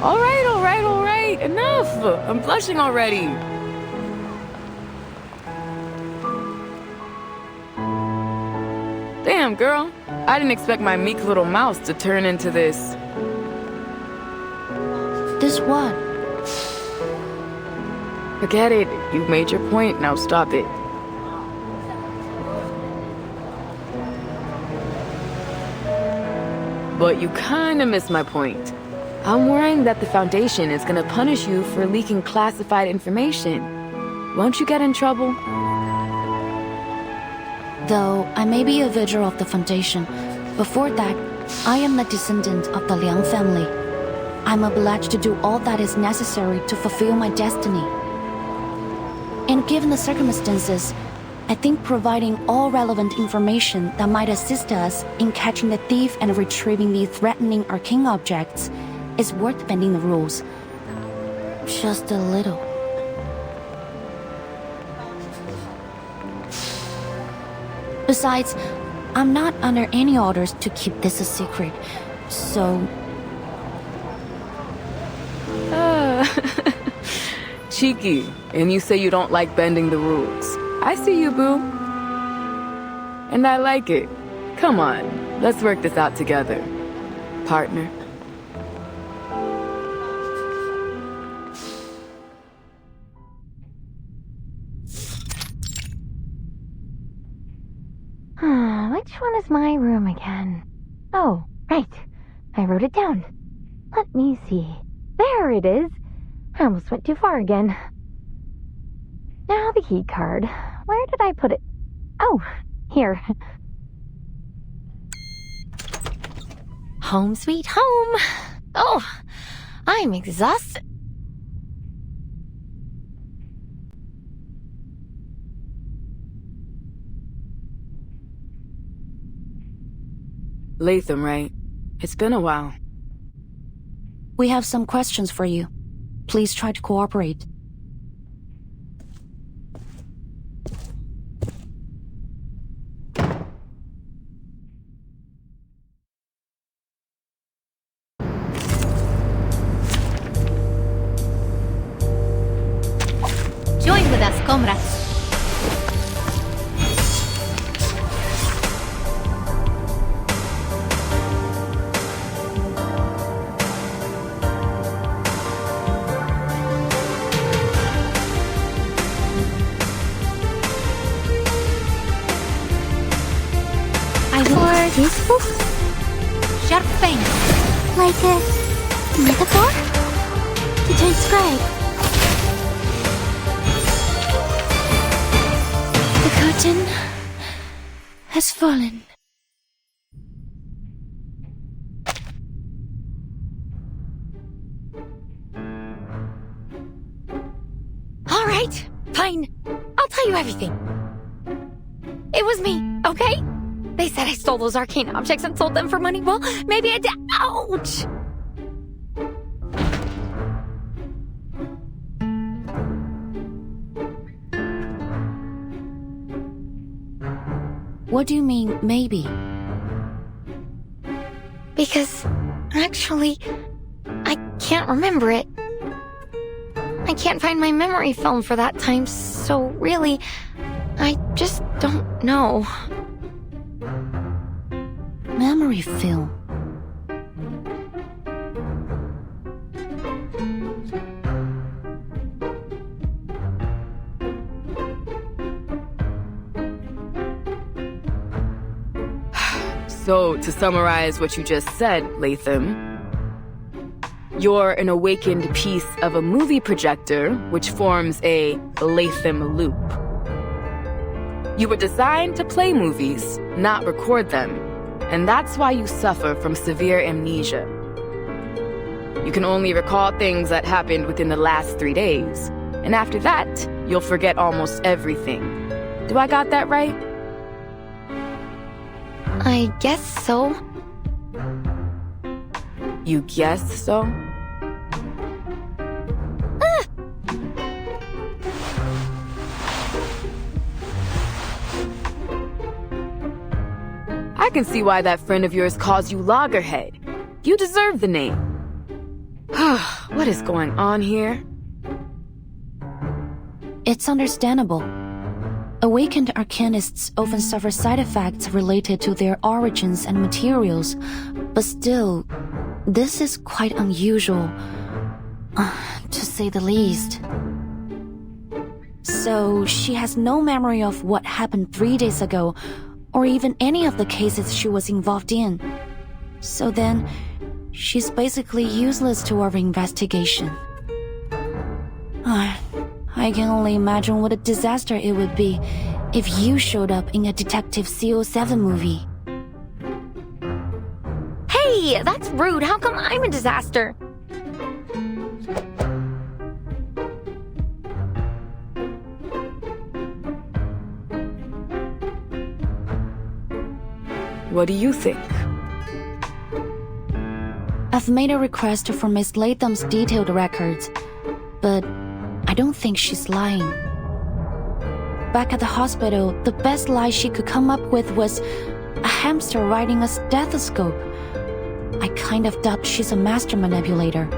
S: All right, enough! I'm blushing already. Damn, girl. I didn't expect my meek little mouse to turn into this.
D: This what?
S: Forget it. You've made your point, now stop it. But you kinda missed my point. I'm worrying that the Foundation is gonna punish you for leaking classified information. Won't you get in trouble?
D: Though I may be a vigil of the Foundation, before that, I am the descendant of the Liang family. I'm obliged to do all that is necessary to fulfill my destiny. And given the circumstances, I think providing all relevant information that might assist us in catching the thief and retrieving the threatening arcane objects is worth bending the rules. Just a little. Besides, I'm not under any orders to keep this a secret, so...
S: Cheeky, and you say you don't like bending the rules. I see you, boo. And I like it. Come on, let's work this out together, partner.
K: Which one is my room again? Oh, right. I wrote it down. Let me see. There it is. I almost went too far again. Now the key card. Where did I put it? Oh, here. Home sweet home. Oh, I'm exhausted.
S: Latham, right? It's been a while.
D: We have some questions for you. Please try to cooperate.
K: Join with us, comrades. I will... For this book?
U: Sharp fangs.
K: Like a metaphor? To transcribe. The curtain has fallen.
H: All right, fine. I'll tell you everything. It was me, okay? They said I stole those arcane objects and sold them for money. Well, maybe I did. Ouch!
D: What do you mean, maybe?
H: Because, actually, I can't remember it. I can't find my memory film for that time, so really, I just don't know.
D: Memory film.
S: So, to summarize what you just said, Latham, you're an awakened piece of a movie projector, which forms a Latham loop. You were designed to play movies, not record them, and that's why you suffer from severe amnesia. You can only recall things that happened within the last 3 days, and after that, you'll forget almost everything. Do I got that right?
H: I guess so.
S: You guess so? I can see why that friend of yours calls you Loggerhead. You deserve the name. What is going on here?
D: It's understandable. Awakened arcanists often suffer side effects related to their origins and materials, but still, this is quite unusual, to say the least. So, she has no memory of what happened 3 days ago, or even any of the cases she was involved in. So then, she's basically useless to our investigation. I can only imagine what a disaster it would be if you showed up in a Detective CO7 movie.
H: Hey, that's rude. How come I'm a disaster?
S: What do you think?
D: I've made a request for Miss Latham's detailed records, but I don't think she's lying. Back at the hospital, the best lie she could come up with was a hamster riding a stethoscope. I kind of doubt she's a master manipulator.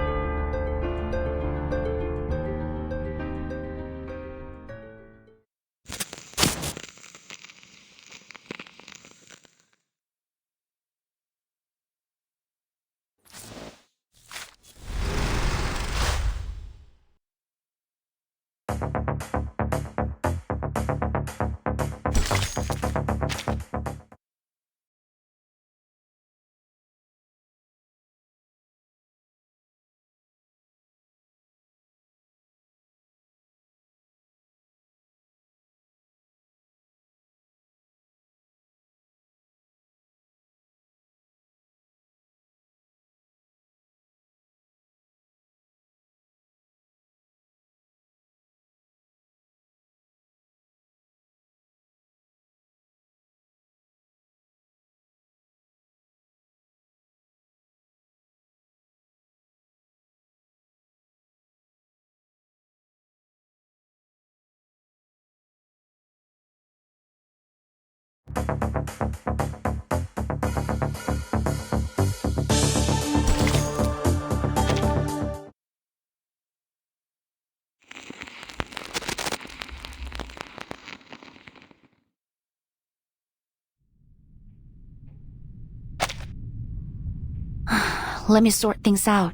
D: Let me sort things out.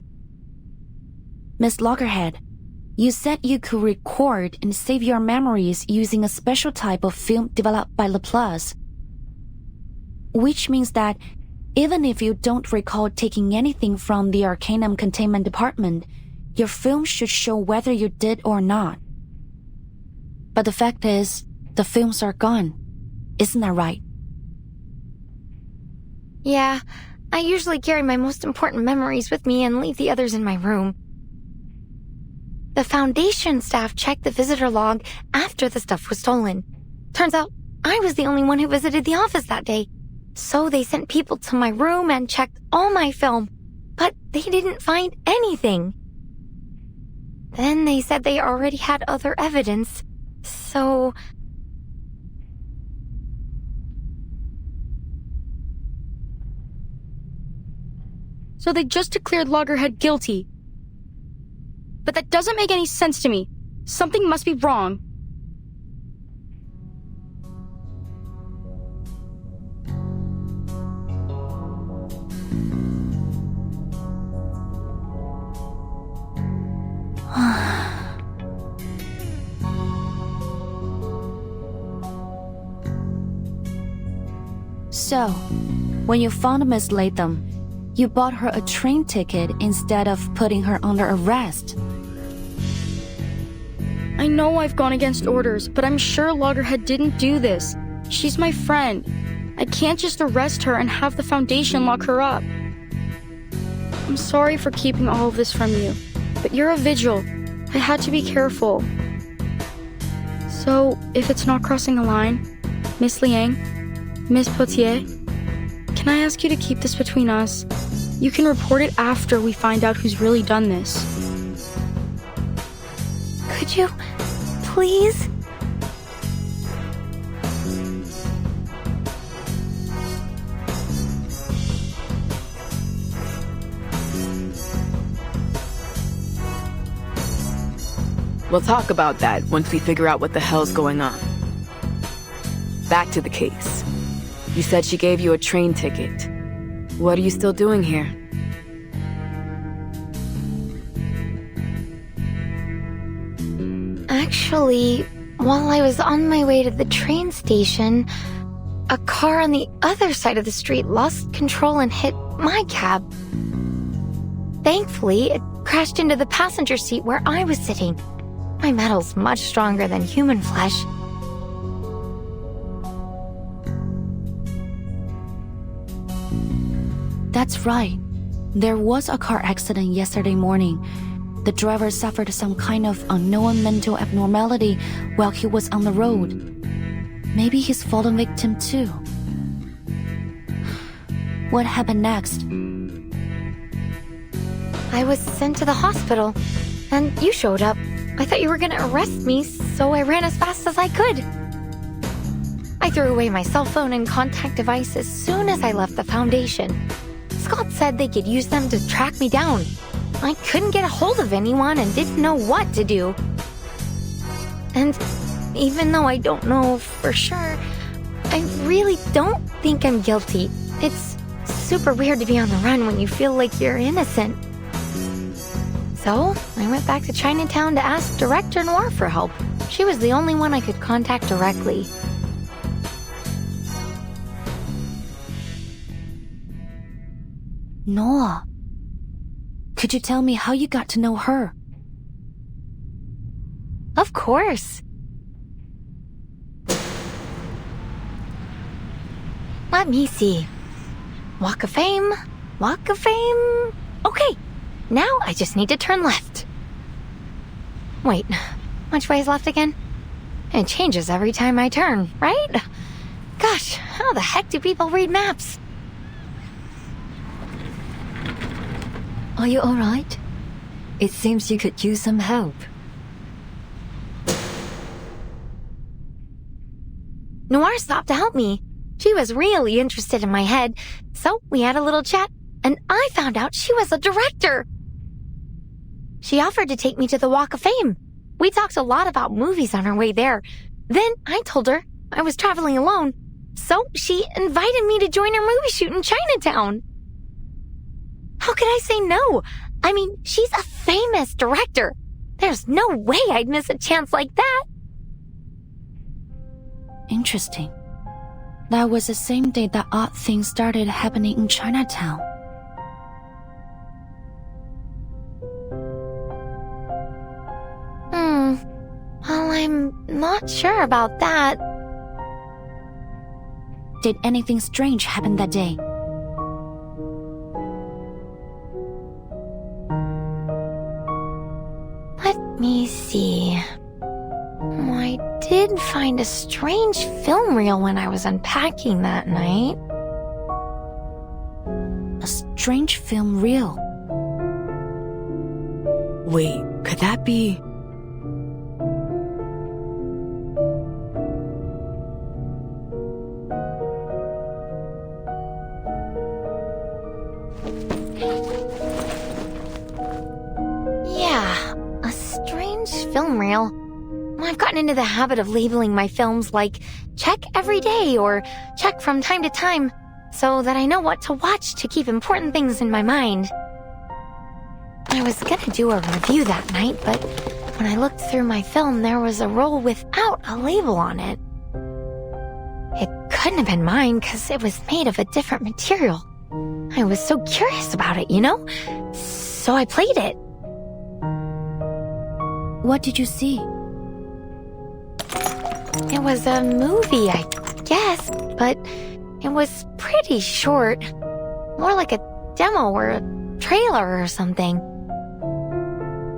D: Miss Loggerhead, you said you could record and save your memories using a special type of film developed by Laplace. Which means that even if you don't recall taking anything from the Arcanum containment department, your film should show whether you did or not. But the fact is, the films are gone. Isn't that right?
K: Yeah, I usually carry my most important memories with me and leave the others in my room. The Foundation staff checked the visitor log after the stuff was stolen. Turns out I was the only one who visited the office that day. So they sent people to my room and checked all my film, but they didn't find anything. Then they said they already had other evidence, so...
U: So they just declared Loggerhead guilty. But that doesn't make any sense to me. Something must be wrong.
D: So, when you found Miss Latham, you bought her a train ticket instead of putting her under arrest.
U: I know I've gone against orders, but I'm sure Loggerhead didn't do this. She's my friend. I can't just arrest her and have the Foundation lock her up. I'm sorry for keeping all of this from you, but you're a vigil. I had to be careful. So, if it's not crossing a line, Miss Liang, Miss Potier, can I ask you to keep this between us? You can report it after we find out who's really done this.
K: Could you, please?
S: We'll talk about that once we figure out what the hell's going on. Back to the case. You said she gave you a train ticket. What are you still doing here?
K: Actually, while I was on my way to the train station, a car on the other side of the street lost control and hit my cab. Thankfully, it crashed into the passenger seat where I was sitting. My metal's much stronger than human flesh.
D: That's right. There was a car accident yesterday morning. The driver suffered some kind of unknown mental abnormality while he was on the road. Maybe he's fallen victim too. What happened next?
K: I was sent to the hospital, and you showed up. I thought you were gonna arrest me, so I ran as fast as I could. I threw away my cell phone and contact device as soon as I left the Foundation. Scott said they could use them to track me down. I couldn't get a hold of anyone and didn't know what to do. And even though I don't know for sure, I really don't think I'm guilty. It's super weird to be on the run when you feel like you're innocent. So, I went back to Chinatown to ask Director Noir for help. She was the only one I could contact directly.
D: Noah, could you tell me how you got to know her?
K: Of course. Let me see. Walk of Fame, Walk of Fame. Okay, now I just need to turn left. Wait, which way is left again? It changes every time I turn, right? Gosh, how the heck do people read maps?
N: Are you alright? It seems you could use some help.
K: Noir stopped to help me. She was really interested in my head, so we had a little chat, and I found out she was a director. She offered to take me to the Walk of Fame. We talked a lot about movies on our way there. Then I told her I was traveling alone, so she invited me to join her movie shoot in Chinatown. How could I say no? I mean, she's a famous director. There's no way I'd miss a chance like that.
D: Interesting. That was the same day that odd things started happening in Chinatown.
K: Well, I'm not sure about that.
D: Did anything strange happen that day?
K: Let me see. I did find a strange film reel when I was unpacking that night.
D: A strange film reel?
S: Wait, could that be...
K: Yeah, a strange film reel. I've gotten into the habit of labeling my films like check every day or check from time to time so that I know what to watch to keep important things in my mind. I was gonna do a review that night, but when I looked through my film, there was a roll without a label on it. It couldn't have been mine because it was made of a different material. I was so curious about it, you know? So I played it.
D: What did you see?
K: It was a movie, I guess, but it was pretty short. More like a demo or a trailer or something.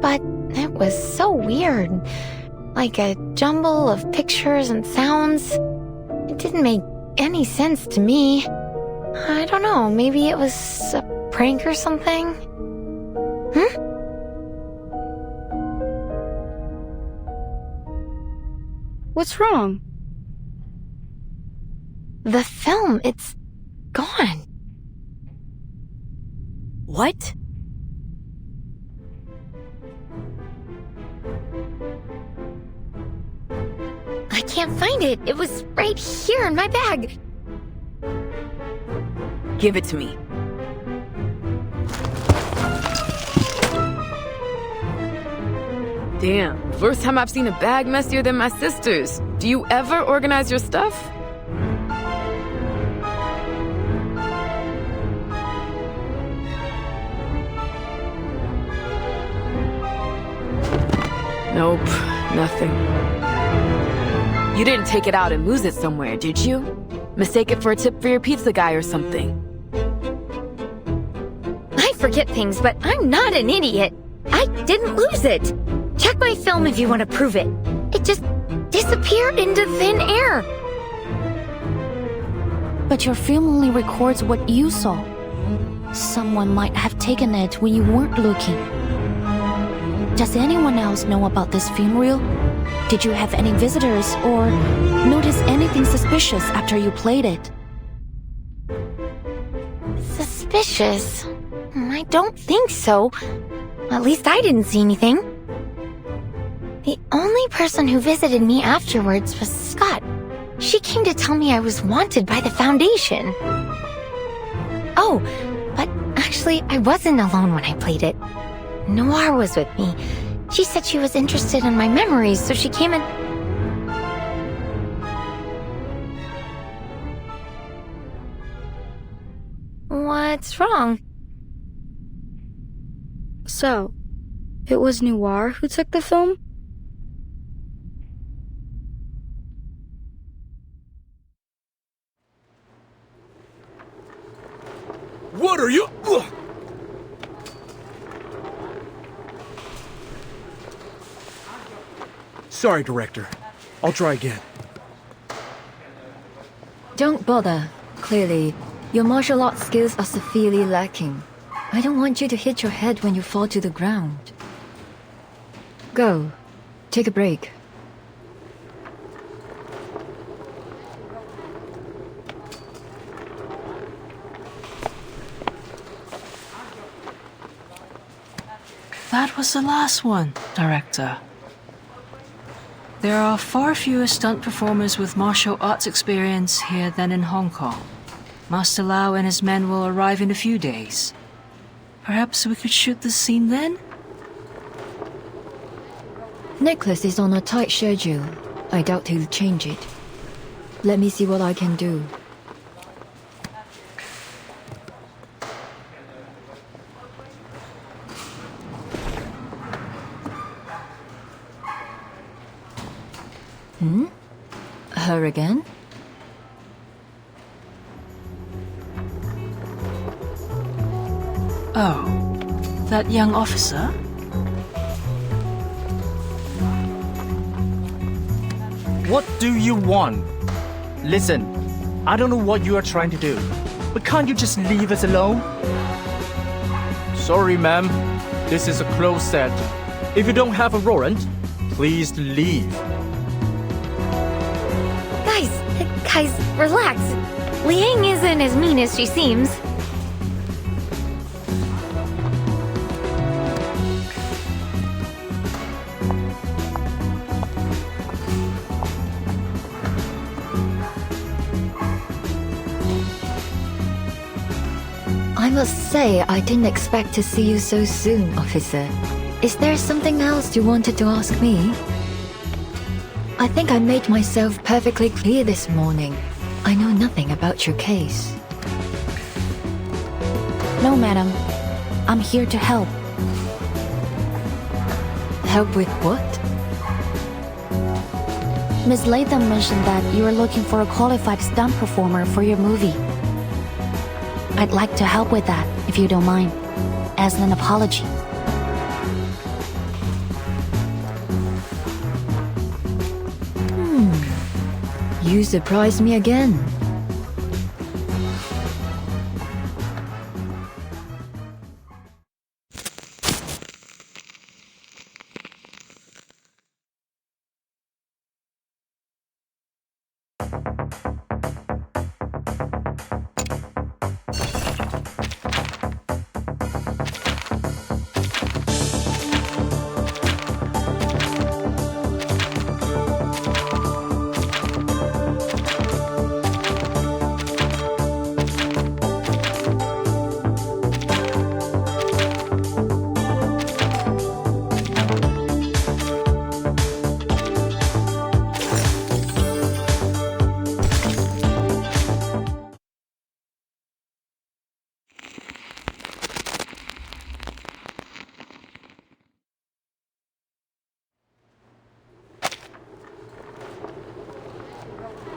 K: But it was so weird. Like a jumble of pictures and sounds. It didn't make any sense to me. I don't know, maybe it was a prank or something?
P: What's wrong?
K: The film, it's gone.
S: What?
K: I can't find it. It was right here in my bag.
S: Give it to me. Damn, first time I've seen a bag messier than my sister's. Do you ever organize your stuff? Nope, nothing. You didn't take it out and lose it somewhere, did you? Mistake it for a tip for your pizza guy or something.
K: I forget things, but I'm not an idiot. I didn't lose it. Check my film if you want to prove it. It just disappeared into thin air.
D: But your film only records what you saw. Someone might have taken it when you weren't looking. Does anyone else know about this film reel? Did you have any visitors or notice anything suspicious after you played it?
K: Suspicious? I don't think so. At least I didn't see anything. The only person who visited me afterwards was Scott. She came to tell me I was wanted by the Foundation. Oh, but actually I wasn't alone when I played it. Noir was with me. She said she was interested in my memories, so she came and... What's wrong?
P: So, it was Noir who took the film?
I: What are you... Ugh. Sorry, Director. I'll try again.
O: Don't bother. Clearly, your martial arts skills are severely lacking. I don't want you to hit your head when you fall to the ground. Go. Take a break.
A: That was the last one, Director. There are far fewer stunt performers with martial arts experience here than in Hong Kong. Master Lau and his men will arrive in a few days. Perhaps we could shoot the scene then?
O: Nicholas is on a tight schedule. I doubt he'll change it. Let me see what I can do. Her again?
A: Oh, that young officer?
J: What do you want? Listen, I don't know what you are trying to do, but can't you just leave us alone? Sorry, ma'am. This is a closed set. If you don't have a warrant, please leave.
U: Guys, relax. Liang isn't as mean as she seems.
O: I must say, I didn't expect to see you so soon, officer. Is there something else you wanted to ask me? I think I made myself perfectly clear this morning. I know nothing about your case.
U: No, madam. I'm here to help.
O: Help with what?
U: Miss Latham mentioned that you are looking for a qualified stunt performer for your movie. I'd like to help with that, if you don't mind, as an apology.
O: You surprised me again.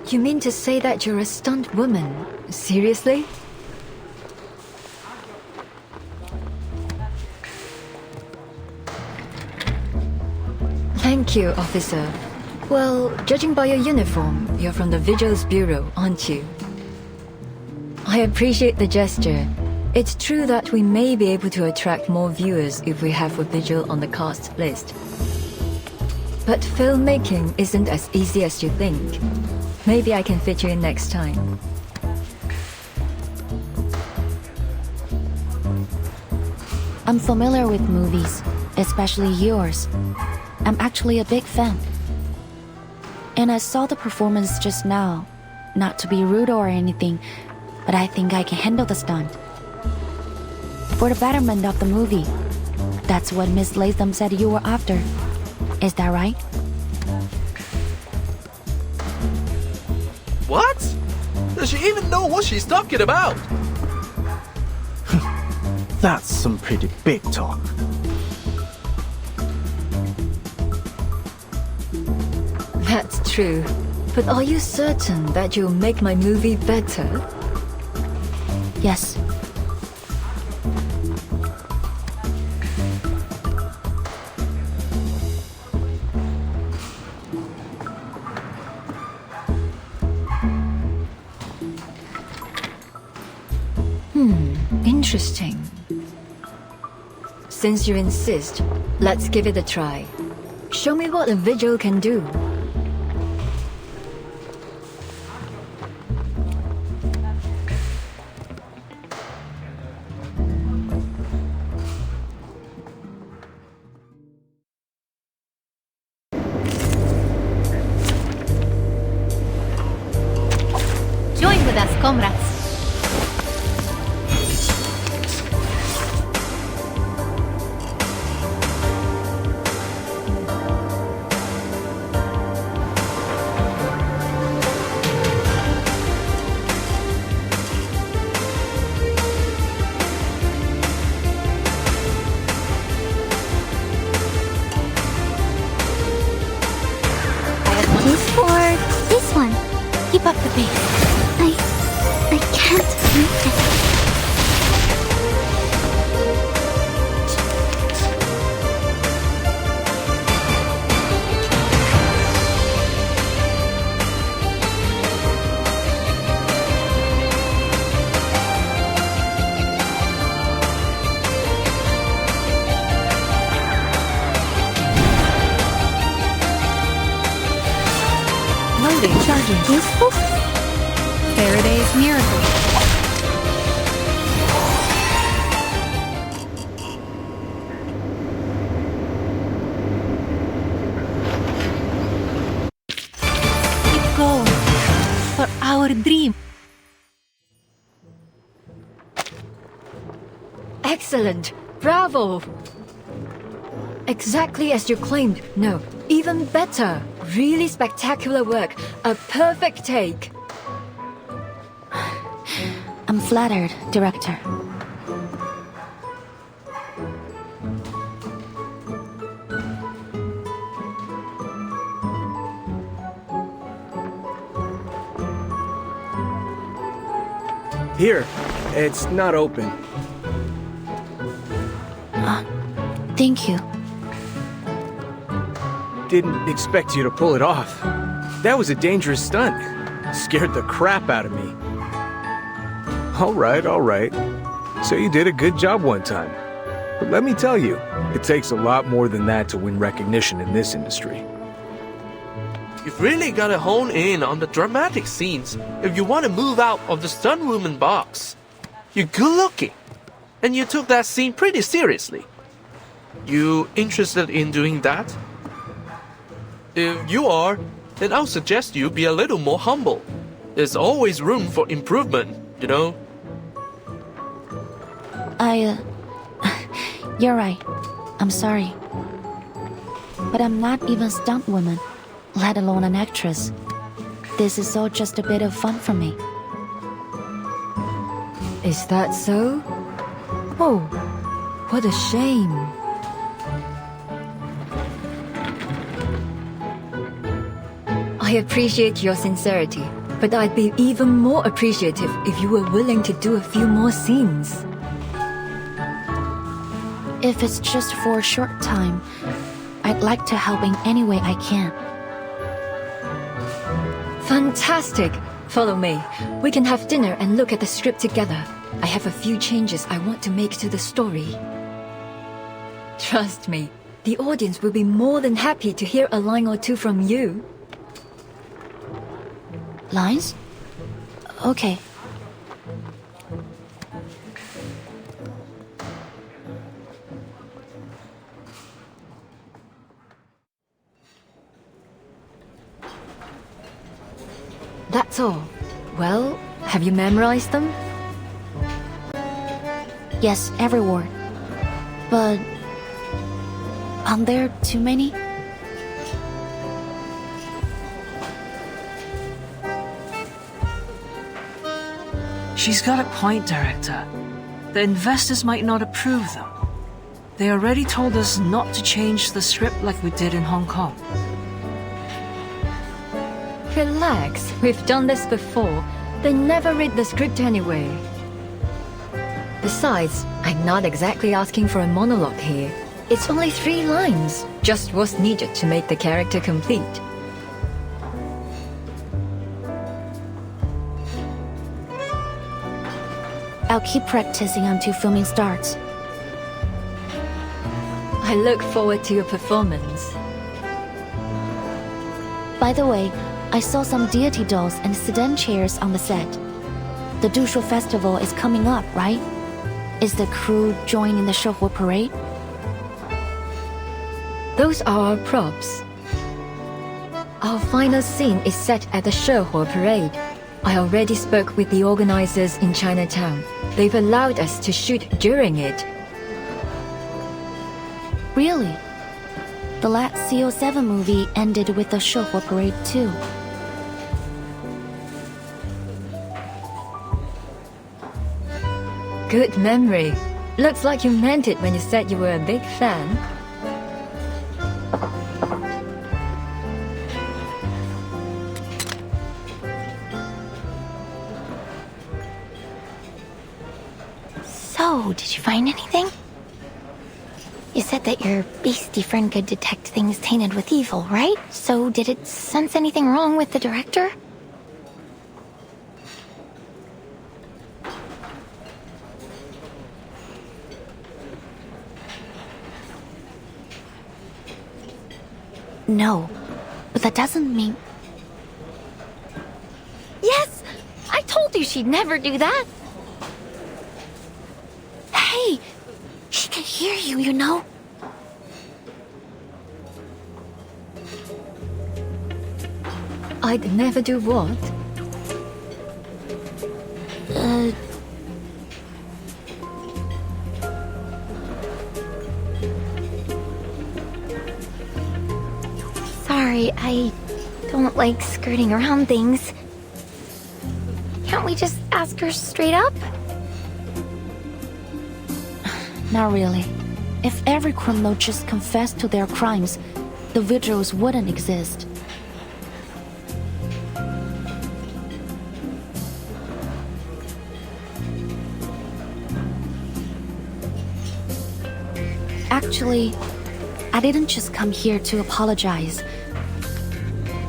O: You mean to say that you're a stunt woman? Seriously? Thank you, officer. Well, judging by your uniform, you're from the Visuals Bureau, aren't you? I appreciate the gesture. It's true that we may be able to attract more viewers if we have a visual on the cast list. But filmmaking isn't as easy as you think. Maybe I can fit you in next time.
U: I'm familiar with movies, especially yours. I'm actually a big fan. And I saw the performance just now. Not to be rude or anything, but I think I can handle the stunt. For the betterment of the movie. That's what Miss Latham said you were after. Is that right?
I: What? Does she even know what she's talking about?
J: That's some pretty big talk.
O: That's true. But are you certain that you'll make my movie better?
U: Yes.
O: Interesting. Since you insist, let's give it a try. Show me what a visual can do.
U: Join with us, comrades.
P: begin.
K: Useful?
P: Faraday's Miracle.
T: Keep going. For our dream.
O: Excellent! Bravo! Exactly as you claimed. No, even better. Really spectacular work. A perfect take.
U: I'm flattered, Director.
I: Here, it's not open.
U: Thank you.
I: Didn't expect you to pull it off. That was a dangerous stunt. Scared the crap out of me. All right. So you did a good job one time. But let me tell you, it takes a lot more than that to win recognition in this industry.
J: You've really got to hone in on the dramatic scenes if you want to move out of the stunt woman box. You're good looking, and you took that scene pretty seriously. You interested in doing that? If you are, then I'll suggest you be a little more humble. There's always room for improvement, you know?
U: You're right. I'm sorry. But I'm not even a stunt woman, let alone an actress. This is all just a bit of fun for me.
O: Is that so? Oh, what a shame. I appreciate your sincerity, but I'd be even more appreciative if you were willing to do a few more scenes.
U: If it's just for a short time, I'd like to help in any way I can.
O: Fantastic! Follow me. We can have dinner and look at the script together. I have a few changes I want to make to the story. Trust me, the audience will be more than happy to hear a line or two from you.
U: Lines? Okay.
O: That's all. Well, have you memorized them?
U: Yes, every word. But aren't there too many?
A: She's got a point, Director. The investors might not approve them. They already told us not to change the script like we did in Hong Kong.
O: Relax, we've done this before. They never read the script anyway. Besides, I'm not exactly asking for a monologue here. It's only 3 lines, just what's needed to make the character complete.
U: I'll keep practicing until filming starts.
O: I look forward to your performance.
U: By the way, I saw some deity dolls and sedan chairs on the set. The Dushu Festival is coming up, right? Is the crew joining the Shehuo parade?
O: Those are our props. Our final scene is set at the Shehuo parade. I already spoke with the organizers in Chinatown. They've allowed us to shoot during it.
U: Really? The last CO7 movie ended with the Shehuo parade too.
O: Good memory. Looks like you meant it when you said you were a big fan.
K: So, did you find anything? You said that your beastie friend could detect things tainted with evil, right? So, did it sense anything wrong with the director?
U: No, but that doesn't mean...
K: you she'd never do that. Hey, she can hear you, you know.
O: I'd never do what?
K: Sorry, I don't like skirting around things. Can't we just ask her straight up?
D: Not really. If every criminal just confessed to their crimes, the vigils wouldn't exist. Actually, I didn't just come here to apologize.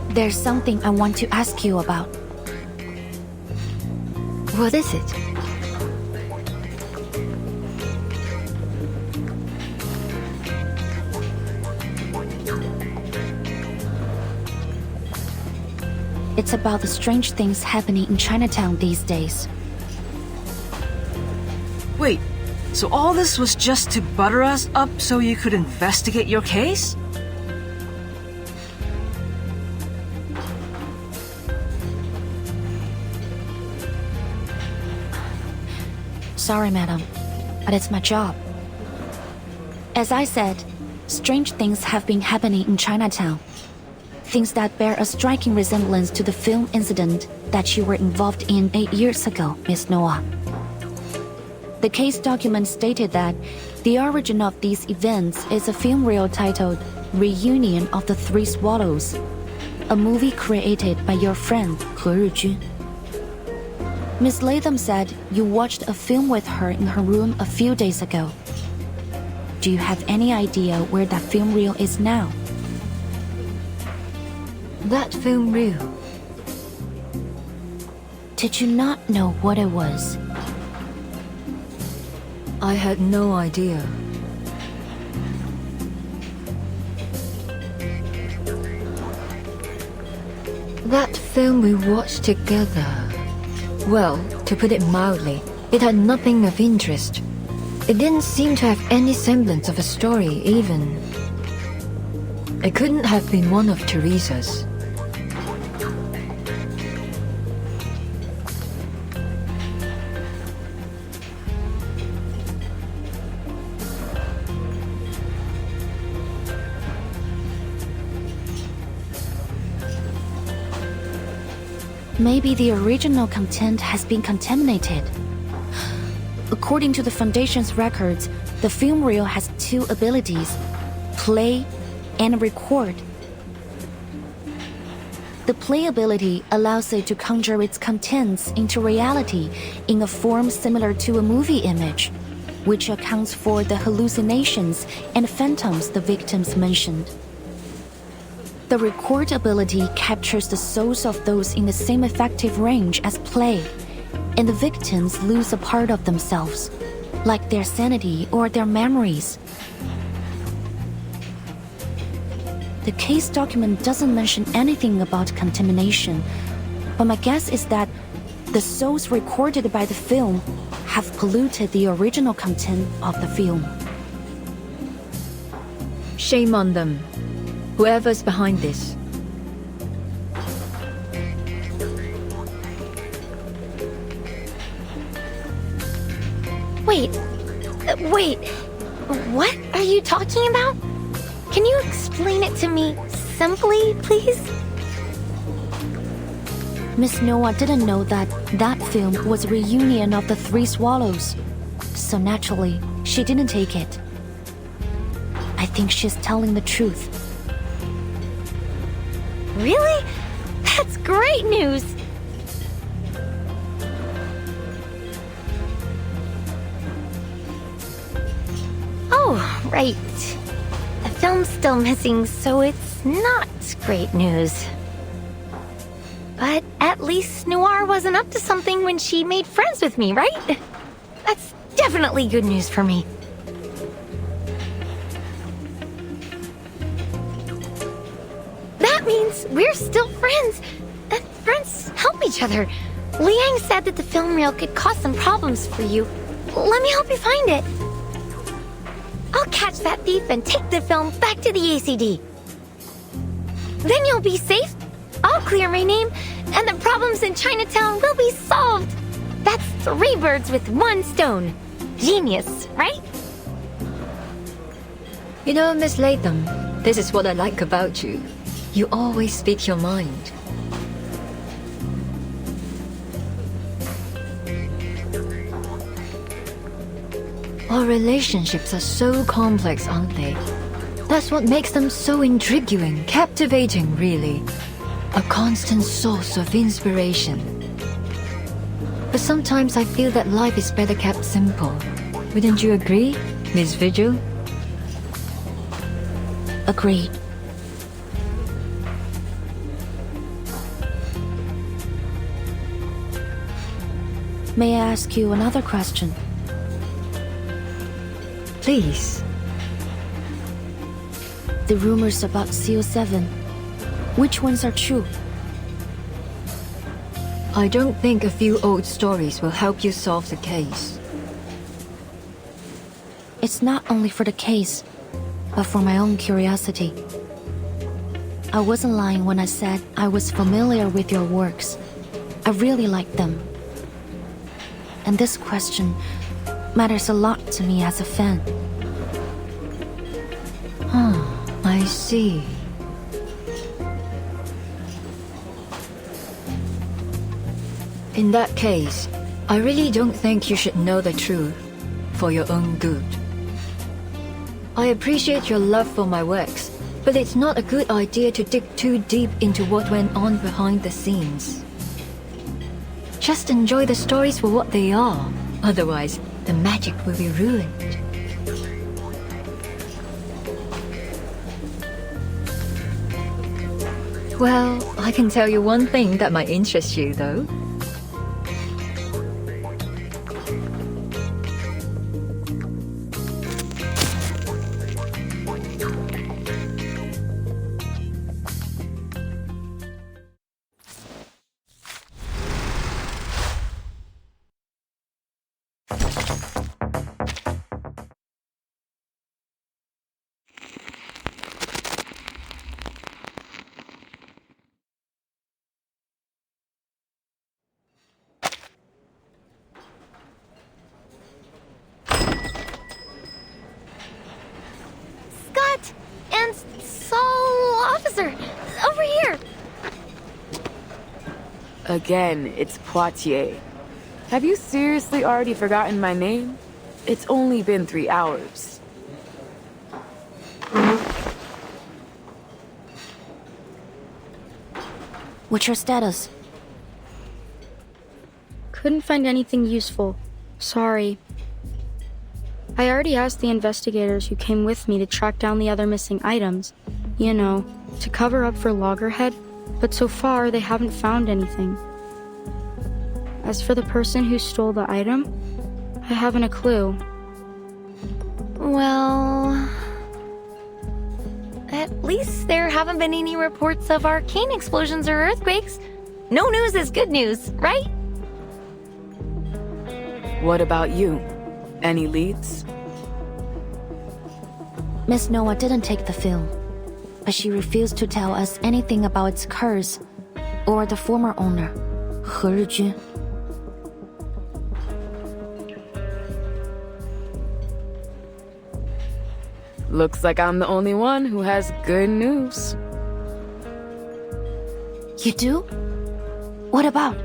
D: There's something I want to ask you about.
O: What is it?
D: It's about the strange things happening in Chinatown these days.
A: Wait, so all this was just to butter us up so you could investigate your case?
D: Sorry, madam, but it's my job. As I said, strange things have been happening in Chinatown. Things that bear a striking resemblance to the film incident that you were involved in 8 years ago, Miss Noah. The case document stated that the origin of these events is a film reel titled Reunion of the Three Swallows, a movie created by your friend He Rijun. Miss Latham said you watched a film with her in her room a few days ago. Do you have any idea where that film reel is now?
O: That film reel.
D: Did you not know what it was?
O: I had no idea. That film we watched together. Well, to put it mildly, it had nothing of interest. It didn't seem to have any semblance of a story, even. It couldn't have been one of Teresa's.
D: Maybe the original content has been contaminated. According to the Foundation's records, the film reel has two abilities: play and record. The play ability allows it to conjure its contents into reality in a form similar to a movie image, which accounts for the hallucinations and phantoms the victims mentioned. The record ability captures the souls of those in the same effective range as play, and the victims lose a part of themselves, like their sanity or their memories. The case document doesn't mention anything about contamination, but my guess is that the souls recorded by the film have polluted the original content of the film.
O: Shame on them. Whoever's behind this.
K: Wait, what are you talking about? Can you explain it to me simply, please?
D: Miss Noah didn't know that that film was a reunion of the Three Swallows, so naturally, she didn't take it. I think she's telling the truth.
K: Really? That's great news! Oh, right. The film's still missing, so it's not great news. But at least Noir wasn't up to something when she made friends with me, right? That's definitely good news for me. That means we're still friends, and friends help each other. Liang said that the film reel could cause some problems for you. Let me help you find it. I'll catch that thief and take the film back to the ACD. Then you'll be safe. I'll clear my name, and the problems in Chinatown will be solved. That's 3 birds with 1 stone. Genius, right?
O: You know, Miss Latham, this is what I like about you. You always speak your mind. Our relationships are so complex, aren't they? That's what makes them so intriguing, captivating, really. A constant source of inspiration. But sometimes I feel that life is better kept simple. Wouldn't you agree, Miss Vigil?
D: Agreed. May I ask you another question?
O: Please.
D: The rumors about CO7, which ones are true?
O: I don't think a few old stories will help you solve the case.
D: It's not only for the case, but for my own curiosity. I wasn't lying when I said I was familiar with your works. I really like them. And this question matters a lot to me as a fan.
O: I see. In that case, I really don't think you should know the truth for your own good. I appreciate your love for my works, but it's not a good idea to dig too deep into what went on behind the scenes. Just enjoy the stories for what they are. Otherwise, the magic will be ruined. Well, I can tell you one thing that might interest you, though.
K: Over here!
S: Again, it's Poitiers. Have you seriously already forgotten my name? It's only been 3 hours.
D: What's your status?
U: Couldn't find anything useful. Sorry. I already asked the investigators who came with me to track down the other missing items. You know, to cover up for Loggerhead, but so far they haven't found anything. As for the person who stole the item, I haven't a clue.
K: Well... at least there haven't been any reports of arcane explosions or earthquakes. No news is good news, right?
S: What about you? Any leads?
D: Miss Noah didn't take the film, but she refused to tell us anything about its curse or the former owner, He Rijun.
S: Looks like I'm the only one who has good news.
D: You do? What about?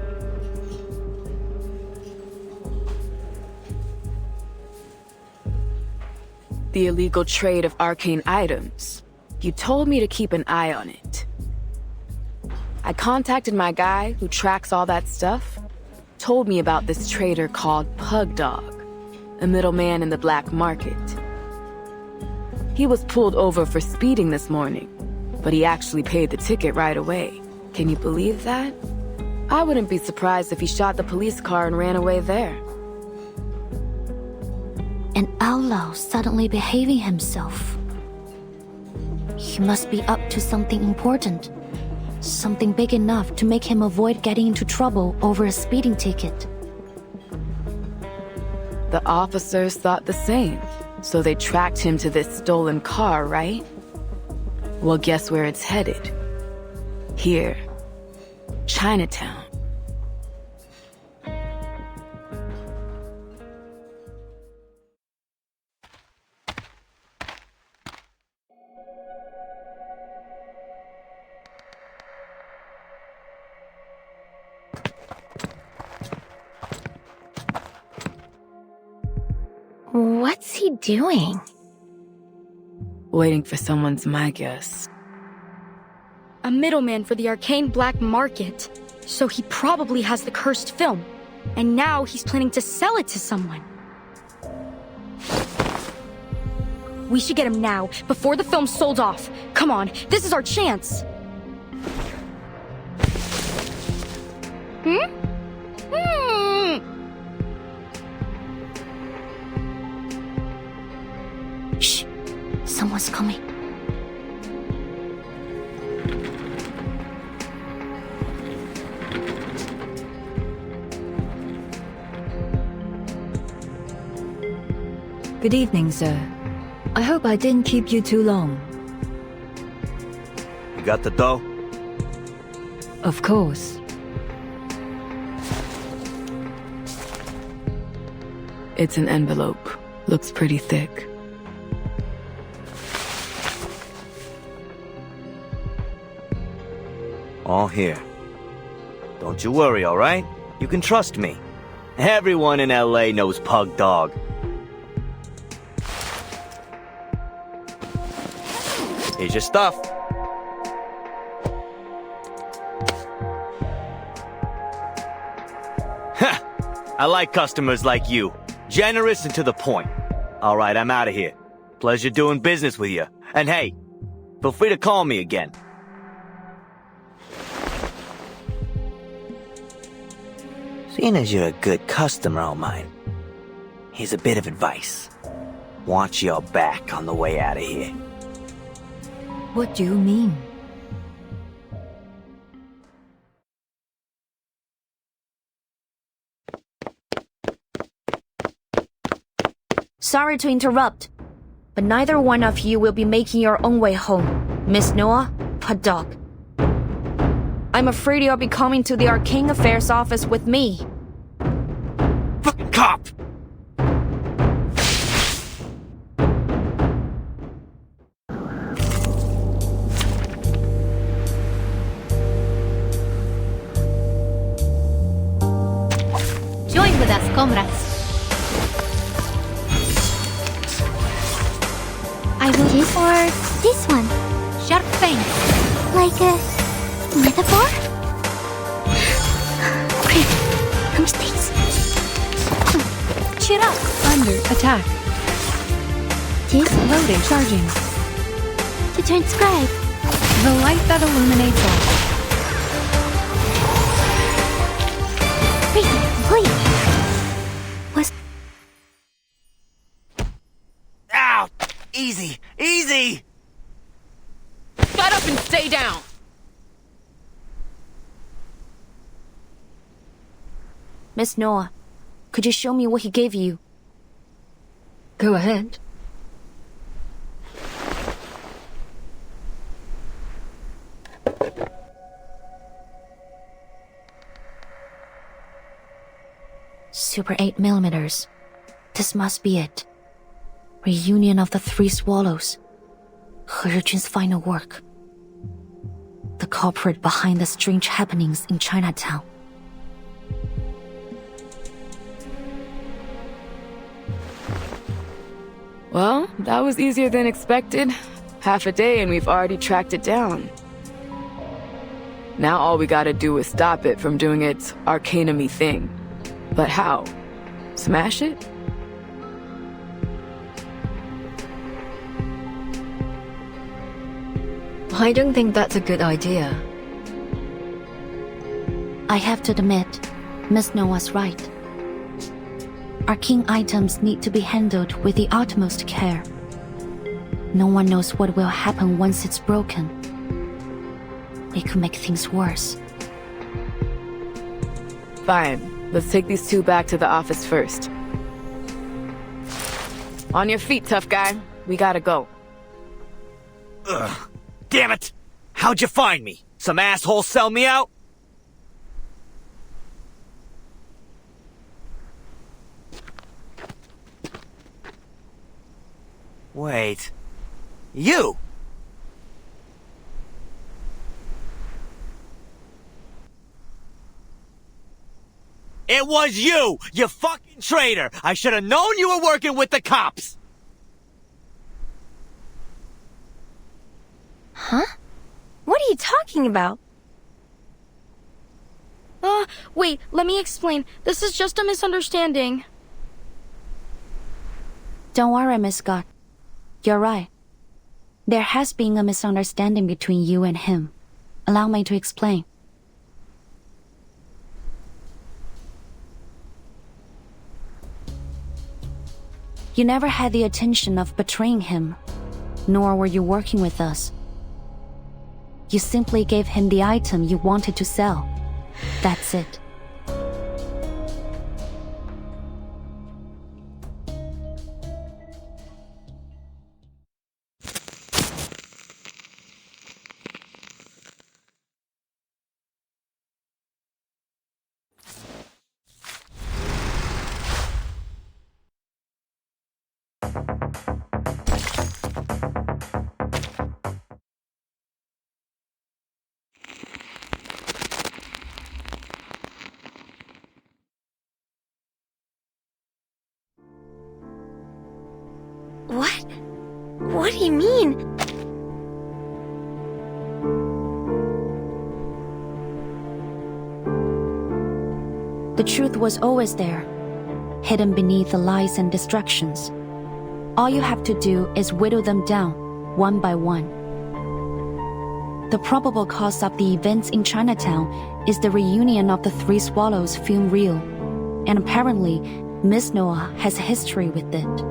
S: The illegal trade of arcane items. You told me to keep an eye on it. I contacted my guy who tracks all that stuff. Told me about this trader called Pug Dog, a middleman in the black market. He was pulled over for speeding this morning, but he actually paid the ticket right away. Can you believe that? I wouldn't be surprised if he shot the police car and ran away there.
D: An outlaw suddenly behaving himself. He must be up to something important. Something big enough to make him avoid getting into trouble over a speeding ticket.
G: The officers thought the same, so they tracked him to this stolen car, right? Well, guess where it's headed? Here. Chinatown.
K: What's he doing?
G: Waiting for someone's my guess.
U: A middleman for the arcane black market. So he probably has the cursed film. And now he's planning to sell it to someone. We should get him now, before the film's sold off. Come on, this is our chance.
D: Shh! Someone's coming.
O: Good evening, sir. I hope I didn't keep you too long.
Q: You got the dough?
O: Of course.
G: It's an envelope. Looks pretty thick.
Q: All here. Don't you worry, all right? You can trust me. Everyone in LA knows Pug Dog. Here's your stuff. Ha! I like customers like you. Generous and to the point. All right, I'm out of here. Pleasure doing business with you. And hey, feel free to call me again. Seeing as you're a good customer of mine, here's a bit of advice. Watch your back on the way out of here.
O: What do you mean?
D: Sorry to interrupt, but neither one of you will be making your own way home. Miss Noah, Pug Dog. I'm afraid you'll be coming to the Arcane Affairs office with me.
Q: Fucking cop!
K: Join with us, comrades. I will this or this one. Sharp fangs. Like a metaphor? Great. No mistakes. Cheer up.
P: Under attack.
K: This
P: Loading. Charging.
K: to transcribe.
P: The light that illuminates all.
K: Wait. Was
Q: Ow! Easy! Easy!
S: Shut up and stay down!
D: Miss Noah, could you show me what he gave you?
O: Go ahead.
D: Super 8mm. This must be it. Reunion of the Three Swallows. He Zhijun's final work. The culprit behind the strange happenings in Chinatown.
G: Well, that was easier than expected. Half a day and we've already tracked it down. Now all we gotta do is stop it from doing its arcane-y thing. But how? Smash it?
O: I don't think that's a good idea.
D: I have to admit, Miss Noah's right. Arcane items need to be handled with the utmost care. No one knows what will happen once it's broken.
U: They could make things worse.
S: Fine. Let's take these two back to the office first. On your feet, tough guy. We gotta go.
Q: Ugh. Damn it! How'd you find me? Some asshole sell me out? Wait. You! It was you! You fucking traitor! I should have known you were working with the cops!
U: Huh? What are you talking about?
B: Wait, let me explain. This is just a misunderstanding.
U: Don't worry, Miss Scott. You're right. There has been a misunderstanding between you and him. Allow me to explain. You never had the intention of betraying him, nor were you working with us. You simply gave him the item you wanted to sell. That's it.
K: What? What do you mean?
U: The truth was always there, hidden beneath the lies and distractions. All you have to do is whittle them down, one by one. The probable cause of the events in Chinatown is the reunion of the Three Swallows film reel, and apparently, Miss Noah has a history with it.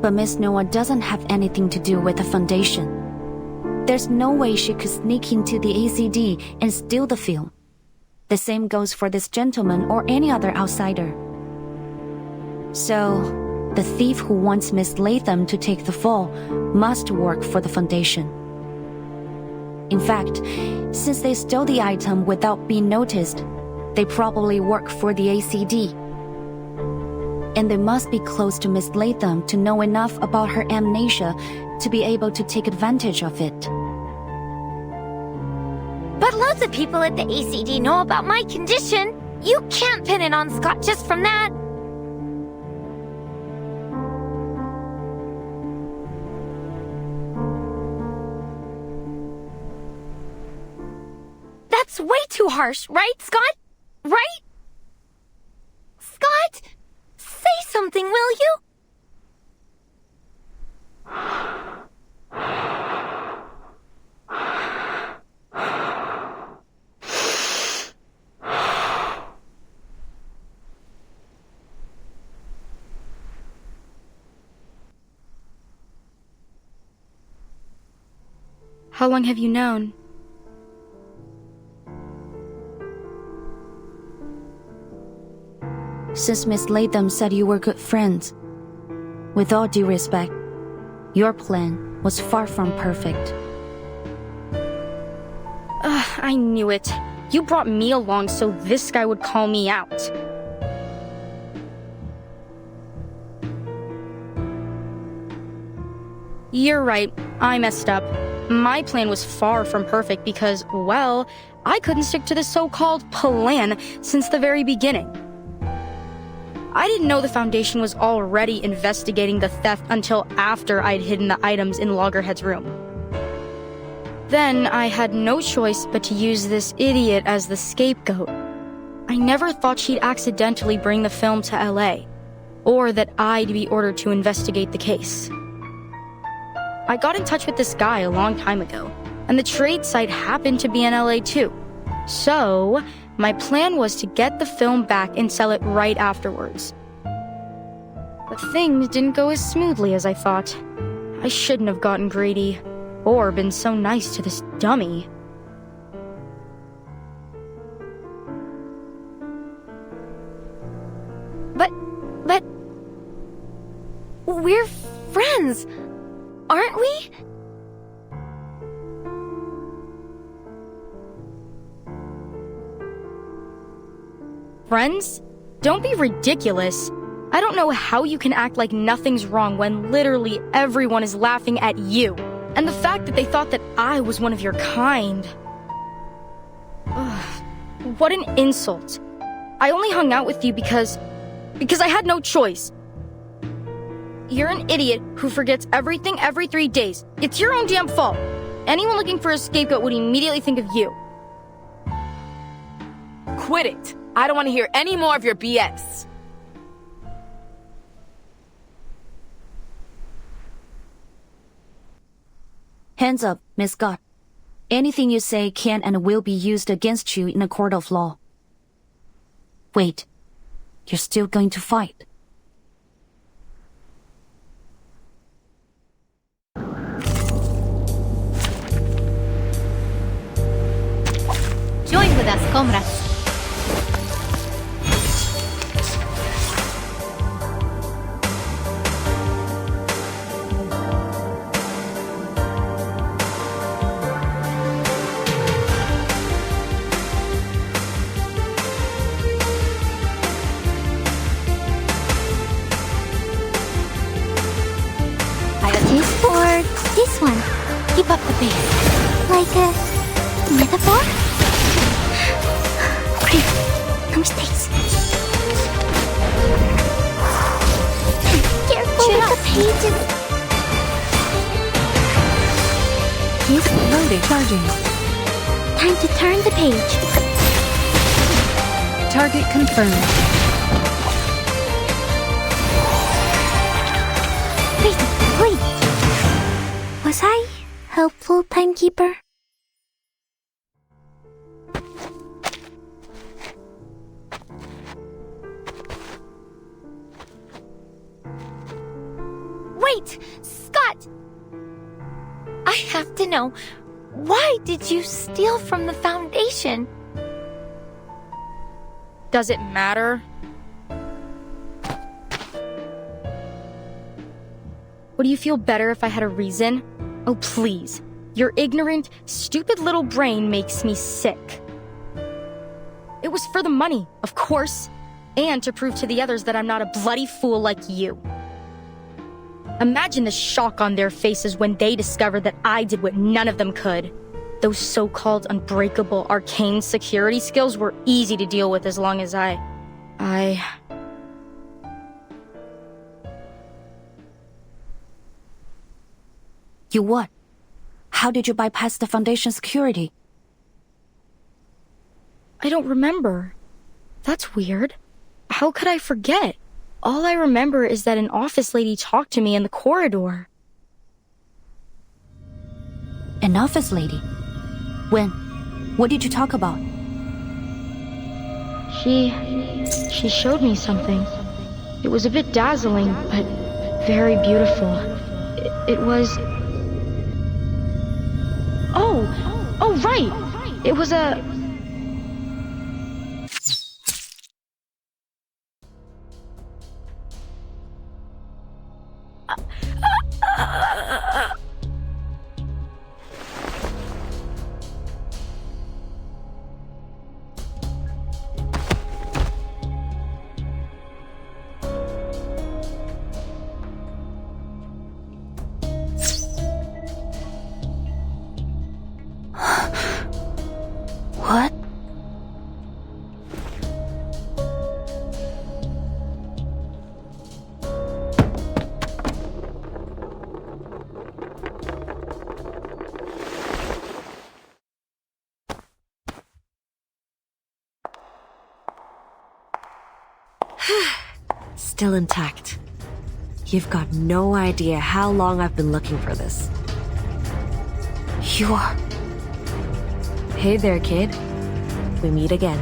U: But Miss Noah doesn't have anything to do with the foundation. There's no way she could sneak into the ACD and steal the film. The same goes for this gentleman or any other outsider. So, the thief who wants Miss Latham to take the fall must work for the foundation. In fact, since they stole the item without being noticed, they probably work for the ACD. And they must be close to Miss Latham to know enough about her amnesia to be able to take advantage of it.
K: But loads of people at the ACD know about my condition. You can't pin it on Scott just from that. That's way too harsh, right, Scott? Right? Scott? Say something, will you?
B: How long have you known?
U: Since Miss Latham said you were good friends. With all due respect, your plan was far from perfect.
B: I knew it. You brought me along so this guy would call me out. You're right. I messed up. My plan was far from perfect because, well, I couldn't stick to the so-called plan since the very beginning. I didn't know the Foundation was already investigating the theft until after I'd hidden the items in Loggerhead's room. Then I had no choice but to use this idiot as the scapegoat. I never thought she'd accidentally bring the film to LA, or that I'd be ordered to investigate the case. I got in touch with this guy a long time ago, and the trade site happened to be in LA too. So, my plan was to get the film back and sell it right afterwards.
U: But things didn't go as smoothly as I thought. I shouldn't have gotten greedy, or been so nice to this dummy.
H: But... we're friends, aren't we?
U: Friends? Don't be ridiculous. I don't know how you can act like nothing's wrong when literally everyone is laughing at you. And the fact that they thought that I was one of your kind. Ugh, what an insult. I only hung out with you because I had no choice. You're an idiot who forgets everything every 3 days. It's your own damn fault. Anyone looking for a scapegoat would immediately think of you.
S: Quit it. I don't want to hear any more of your BS.
D: Hands up, Miss Scott. Anything you say can and will be used against you in a court of law. Wait, you're still going to fight?
K: Join with us, comrades.
L: This one. Keep up the pace. Like a metaphor? Great. No mistakes. Careful with the pages.
P: Keep loading. Charging.
L: Time to turn the page.
P: Target confirmed.
L: Wait. Was I helpful, timekeeper?
H: Wait! Scott! I have to know, why did you steal from the Foundation?
U: Does it matter? Would you feel better if I had a reason? Oh, please. Your ignorant, stupid little brain makes me sick. It was for the money, of course. And to prove to the others that I'm not a bloody fool like you. Imagine the shock on their faces when they discovered that I did what none of them could. Those so-called unbreakable arcane security skills were easy to deal with as long as I...
D: You what? How did you bypass the Foundation security?
U: I don't remember. That's weird. How could I forget? All I remember is that an office lady talked to me in the corridor.
D: An office lady? When? What did you talk about?
U: She showed me something. It was a bit dazzling, but very beautiful. It was... Oh, right! It was a...
D: What?
N: Still intact. You've got no idea how long I've been looking for this.
D: You are...
N: Hey there, kid. We meet again.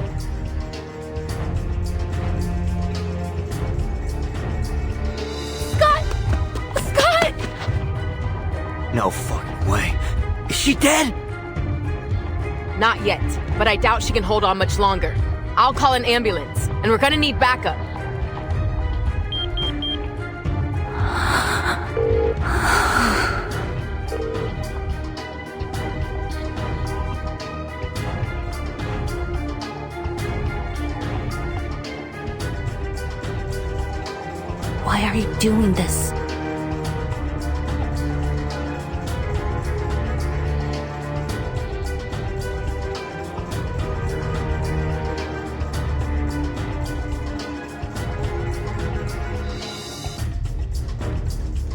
Q: No fucking way. Is she dead?
S: Not yet, but I doubt she can hold on much longer. I'll call an ambulance, and we're gonna need backup.
D: Why are you doing this?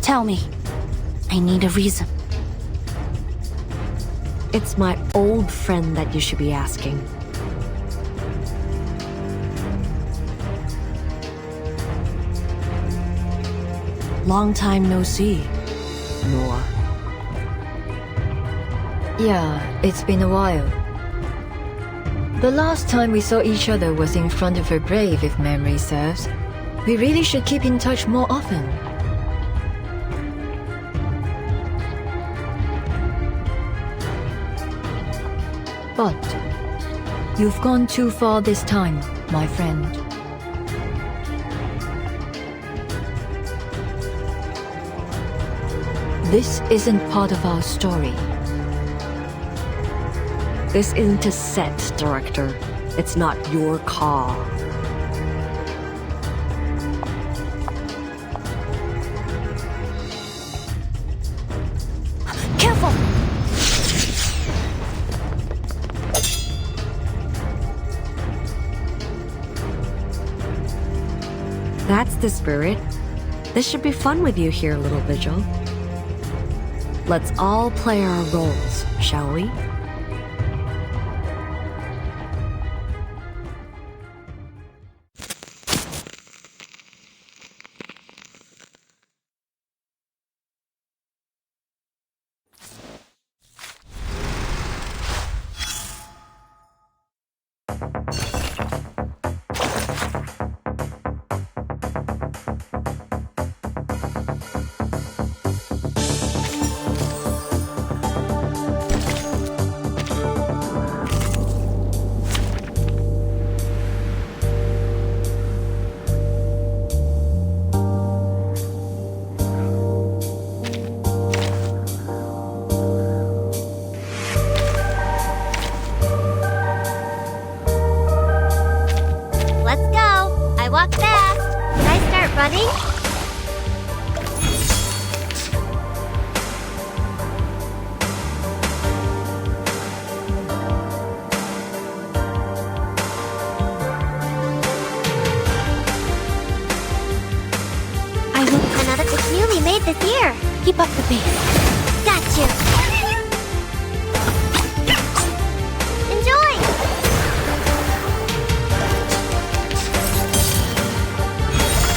D: Tell me. I need a reason.
N: It's my old friend that you should be asking. Long time no see, Noor.
O: Yeah, it's been a while. The last time we saw each other was in front of her grave, if memory serves. We really should keep in touch more often. But you've gone too far this time, my friend. This isn't part of our story.
N: This isn't a set, director. It's not your call.
D: Careful!
N: That's the spirit. This should be fun with you here, little Vigil. Let's all play our roles, shall we?
K: Running? It's newly made this year. Keep up the pace. Got you. Enjoy!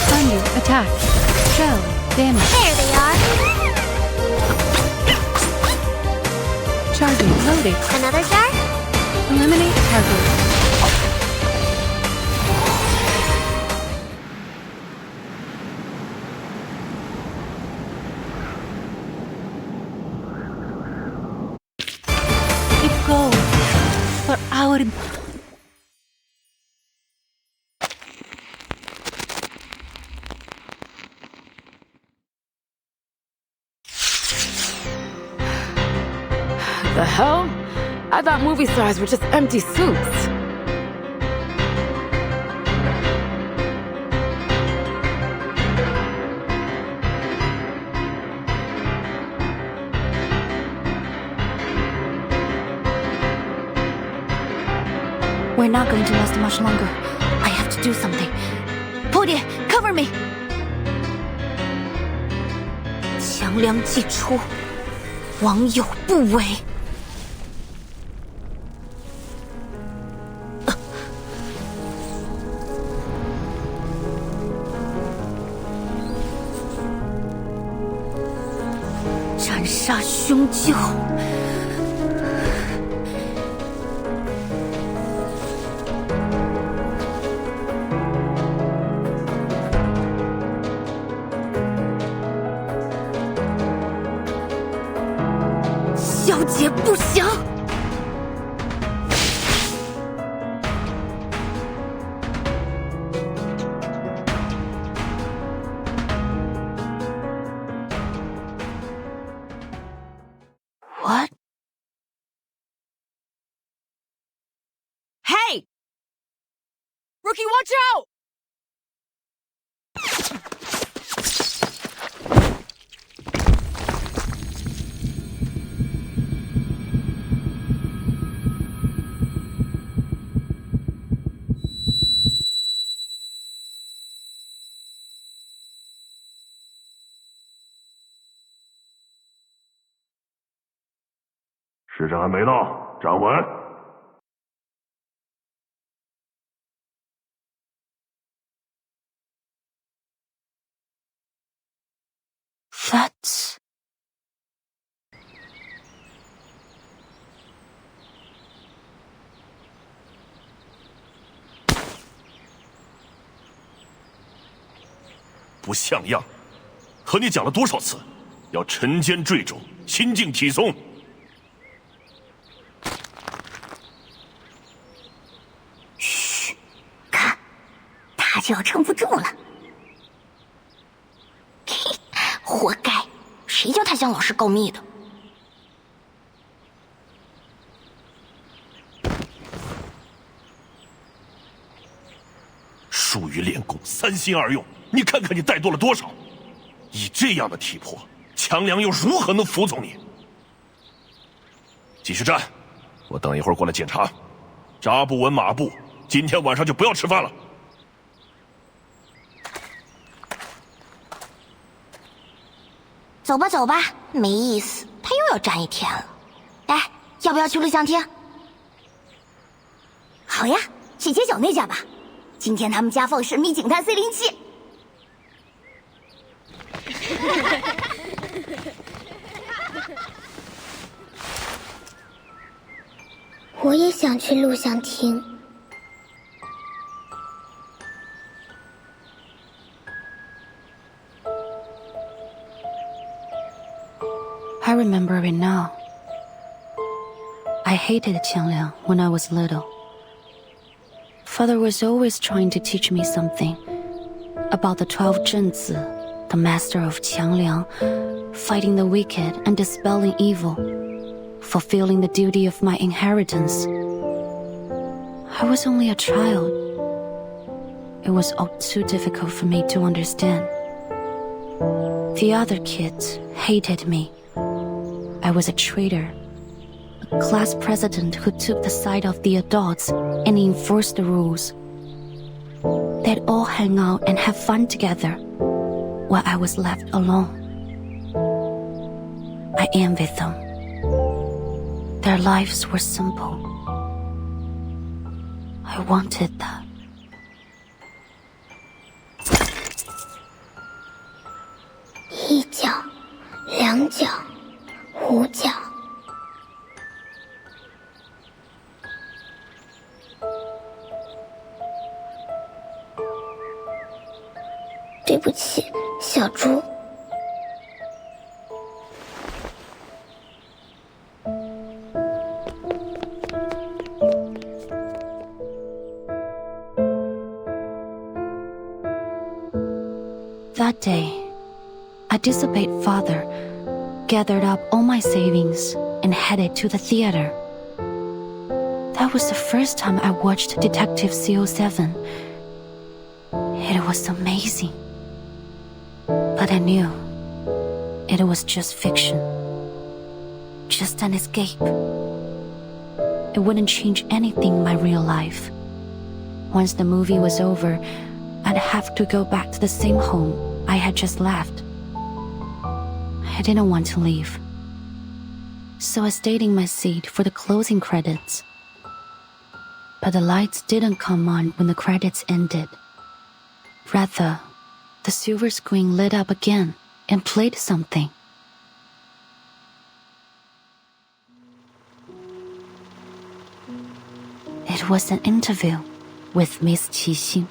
P: Thunder, attack. Shell, damage.
K: There they are.
P: Charging, loading.
K: Another jar?
P: Eliminate target.
K: Go for our...
S: The hell? I thought movie stars were just empty suits.
D: We're not going to last much longer. I have to do something. Podie, cover me! 强梁既出，王有不为。斩杀凶舅。
K: 不行。What?
B: Hey! Rookie, watch out!
F: 时辰还没到，站稳。
K: That's...
F: 不像样！和你讲了多少次，要沉肩坠肘，心静体松。
K: 嘘，看，他就要撑不住了。嘿，活该！谁叫他向老师告密的？
F: 疏于练功，三心二用，你看看你带多了多少！以这样的体魄，强梁又如何能服从你？继续站，我等一会儿过来检查。扎不稳马步，今天晚上就不要吃饭了。
K: 走吧走吧，没意思，他又要站一天了。哎，要不要去录像厅？好呀，去街角那家吧。今天他们家放神秘警探407。
L: 我也想去录像厅。
E: I remember it now. I hated Qiangliang when I was little. Father was always trying to teach me something about the 12 Zhenzi, the master of Qiangliang, fighting the wicked and dispelling evil, fulfilling the duty of my inheritance. I was only a child. It was all too difficult for me to understand. The other kids hated me. I was a traitor, a class president who took the side of the adults and enforced the rules. They'd all hang out and have fun together, while I was left alone. I envied them. Their lives were simple. I wanted that.
L: 一脚，两脚，5脚。对不起，小猪。
E: That day, I disobeyed Father, gathered up all my savings, and headed to the theater. That was the first time I watched Detective CO7. It was amazing. But I knew it was just fiction. Just an escape. It wouldn't change anything in my real life. Once the movie was over, I'd have to go back to the same home I had just left. I didn't want to leave. So I stayed in my seat for the closing credits. But the lights didn't come on when the credits ended. Rather, the silver screen lit up again and played something. It was an interview with Miss Qi Xing.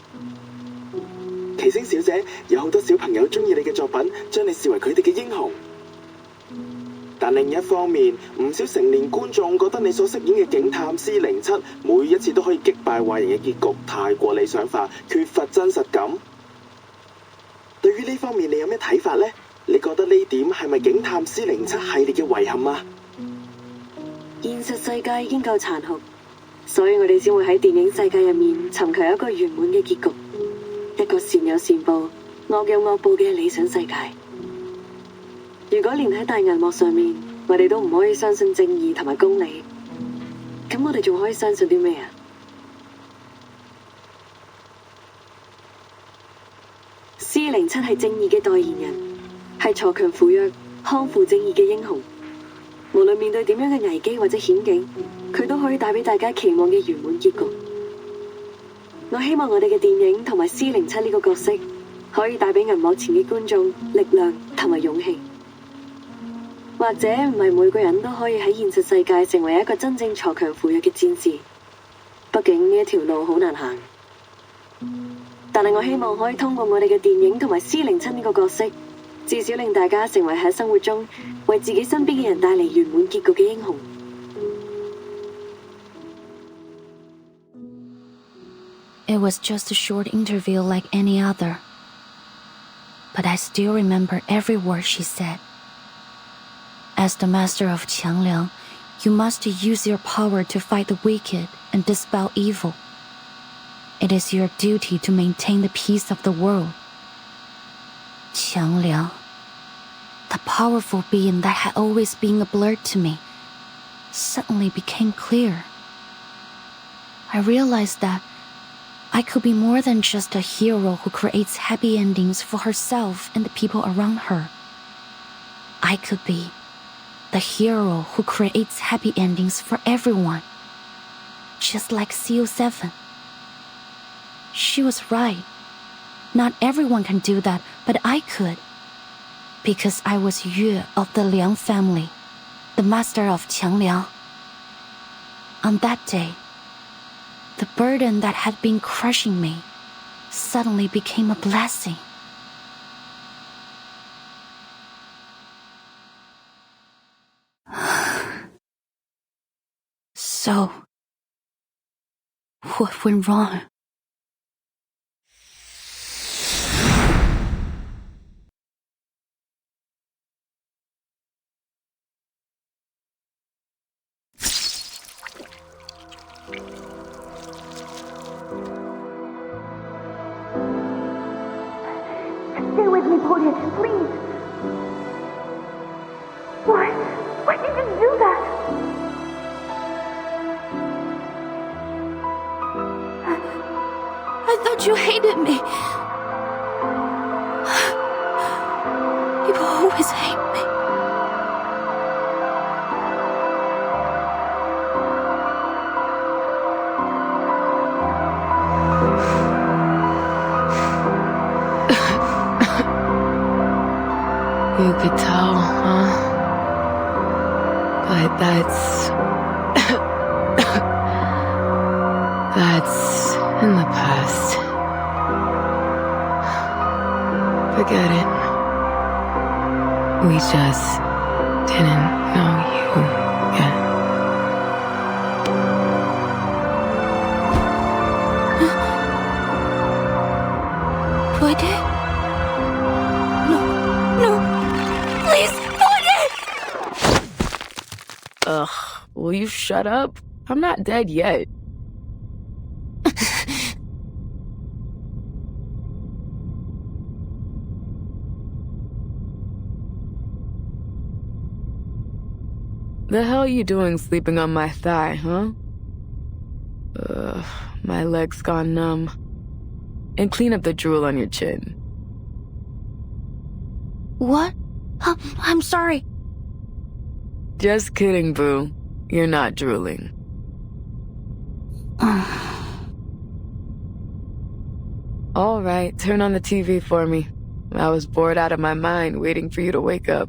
V: 奇星小姐，有好多小朋友中意你嘅作品，將你視為佢哋嘅英雄。但另一方面，唔少成年觀眾覺得你所飾演嘅警探C07每一次都可以擊敗壞人嘅結局太過理想化，缺乏真實感。對於呢方面，你有咩睇法呢？你覺得呢點係咪警探C07系列嘅遺憾啊？
N: 現實世界已經夠殘酷，所以我哋先會喺電影世界入面尋求一個圓滿嘅結局，一個善有善報、惡有惡報嘅理想世界。如果連喺大銀幕上面，我哋都唔可以相信正義同埋公理，咁我哋仲可以相信啲咩啊？C07係正義嘅代言人，係鋤強扶弱、匡扶正義嘅英雄。無論面對點樣嘅危機或者險境，佢都可以帶俾大家期望嘅圓滿結局。我希望我哋嘅電影同埋C07呢個角色，可以帶俾銀幕前嘅觀眾力量同埋勇氣。或者唔係每個人都可以喺現實世界成為一個真正鋤強扶弱嘅戰士，畢竟呢一條路好難行。但係我希望可以通過我哋嘅電影同埋C07呢個角色，至少令大家成為喺生活中為自己身邊嘅人帶嚟圓滿結局嘅英雄。
D: It was just a short interview like any other. But I still remember every word she said. As the master of Qiangliang, you must use your power to fight the wicked and dispel evil. It is your duty to maintain the peace of the world. Qiangliang, the powerful being that had always been a blur to me, suddenly became clear. I realized that I could be more than just a hero who creates happy endings for herself and the people around her. I could be the hero who creates happy endings for everyone, just like CO7. She was right. Not everyone can do that, but I could. Because I was Yue of the Liang family, the master of Qiangliang. On that day, the burden that had been crushing me suddenly became a blessing. So, what went wrong?
L: Stay with me, Portia, please. Why did you do that?
D: I thought you hated me. You always hate me.
S: You could tell, huh? But that's in the past. Forget it. We just didn't know you yet.
D: Portia? No. Please, Portia!
S: Ugh, will you shut up? I'm not dead yet. The hell you doing sleeping on my thigh, huh? Ugh, my leg's gone numb. And clean up the drool on your chin.
D: What? I'm sorry.
S: Just kidding, boo. You're not drooling. All right, turn on the TV for me. I was bored out of my mind waiting for you to wake up.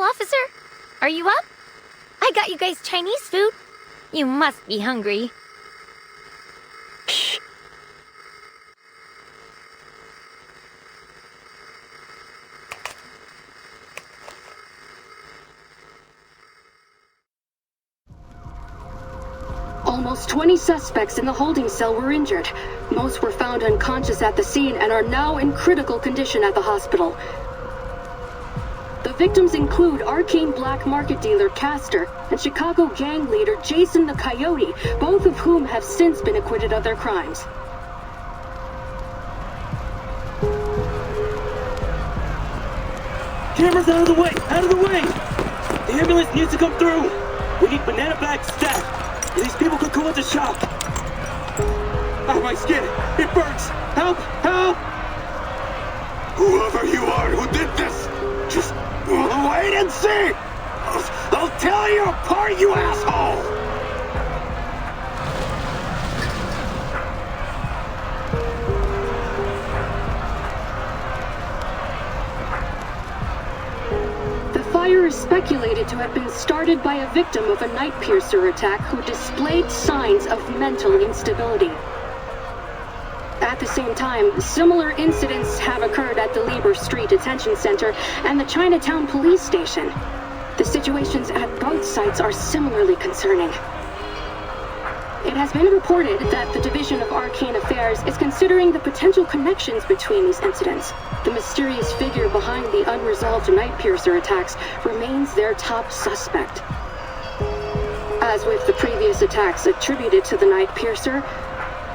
K: Hello, officer. Are you up? I got you guys Chinese food. You must be hungry.
M: Almost 20 suspects in the holding cell were injured. Most were found unconscious at the scene and are now in critical condition at the hospital. The victims include arcane black market dealer Castor and Chicago gang leader Jason the Coyote, both of whom have since been acquitted of their crimes.
V: Cameras out of the way! Out of the way! The ambulance needs to come through! We need banana bags stacked! These people could go into shock! Ah, my skin! It burns! Help! Help! Whoever you are who did this, just wait and see! I'll tear you apart, you asshole!
M: The fire is speculated to have been started by a victim of a night piercer attack who displayed signs of mental instability. At the same time, similar incidents have occurred at the Lieber Street Detention Center and the Chinatown police station. The situations at both sites are similarly concerning. It has been reported that the Division of Arcane Affairs is considering the potential connections between these incidents. The mysterious figure behind the unresolved night piercer attacks remains their top suspect. As with the previous attacks attributed to the night piercer,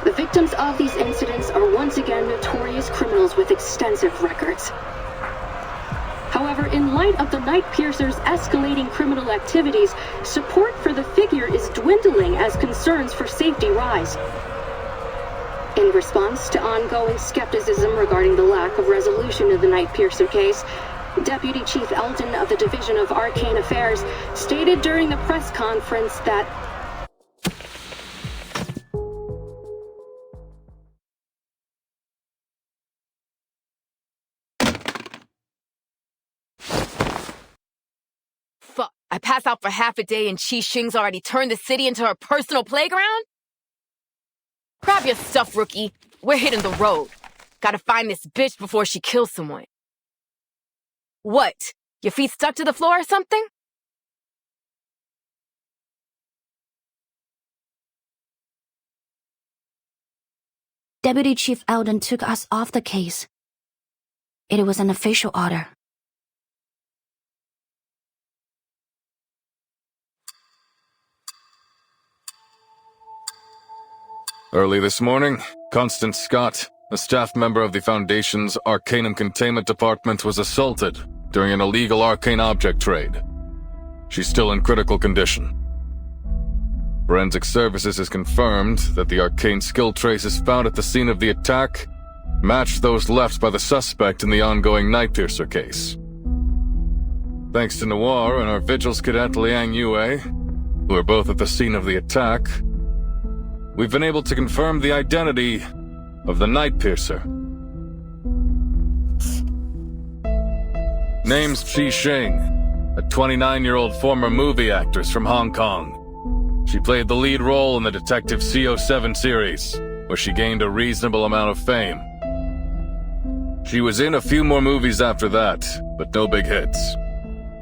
M: the victims of these incidents are once again notorious criminals with extensive records. However, in light of the night piercer's escalating criminal activities, support for the figure is dwindling as concerns for safety rise. In response to ongoing skepticism regarding the lack of resolution of the night piercer case, Deputy Chief Eldon of the Division of Arcane Affairs stated during the press conference that
S: Fuck, I pass out for half a day and Qi Xing's already turned the city into her personal playground? Grab your stuff, rookie. We're hitting the road. Gotta find this bitch before she kills someone. What? Your feet stuck to the floor or something?
D: Deputy Chief Eldon took us off the case. It was an official order.
C: Early this morning, Constance Scott, a staff member of the Foundation's Arcanum Containment Department, was assaulted during an illegal arcane object trade. She's still in critical condition. Forensic Services has confirmed that the arcane skill traces found at the scene of the attack matched those left by the suspect in the ongoing Night Piercer case. Thanks to Noir and our Vigils cadet Liang Yue, who are both at the scene of the attack, we've been able to confirm the identity of the Night Piercer. Name's Qi Xing, a 29-year-old former movie actress from Hong Kong. She played the lead role in the Detective CO7 series, where she gained a reasonable amount of fame. She was in a few more movies after that, but no big hits.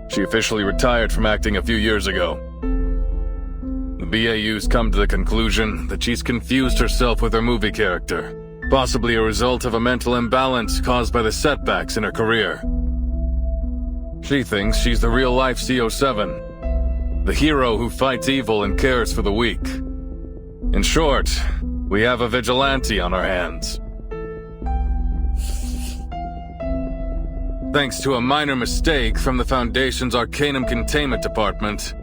C: She officially retired from acting a few years ago. The BAU's come to the conclusion that she's confused herself with her movie character, possibly a result of a mental imbalance caused by the setbacks in her career. She thinks she's the real-life CO7, the hero who fights evil and cares for the weak. In short, we have a vigilante on our hands. Thanks to a minor mistake from the Foundation's Arcanum Containment Department,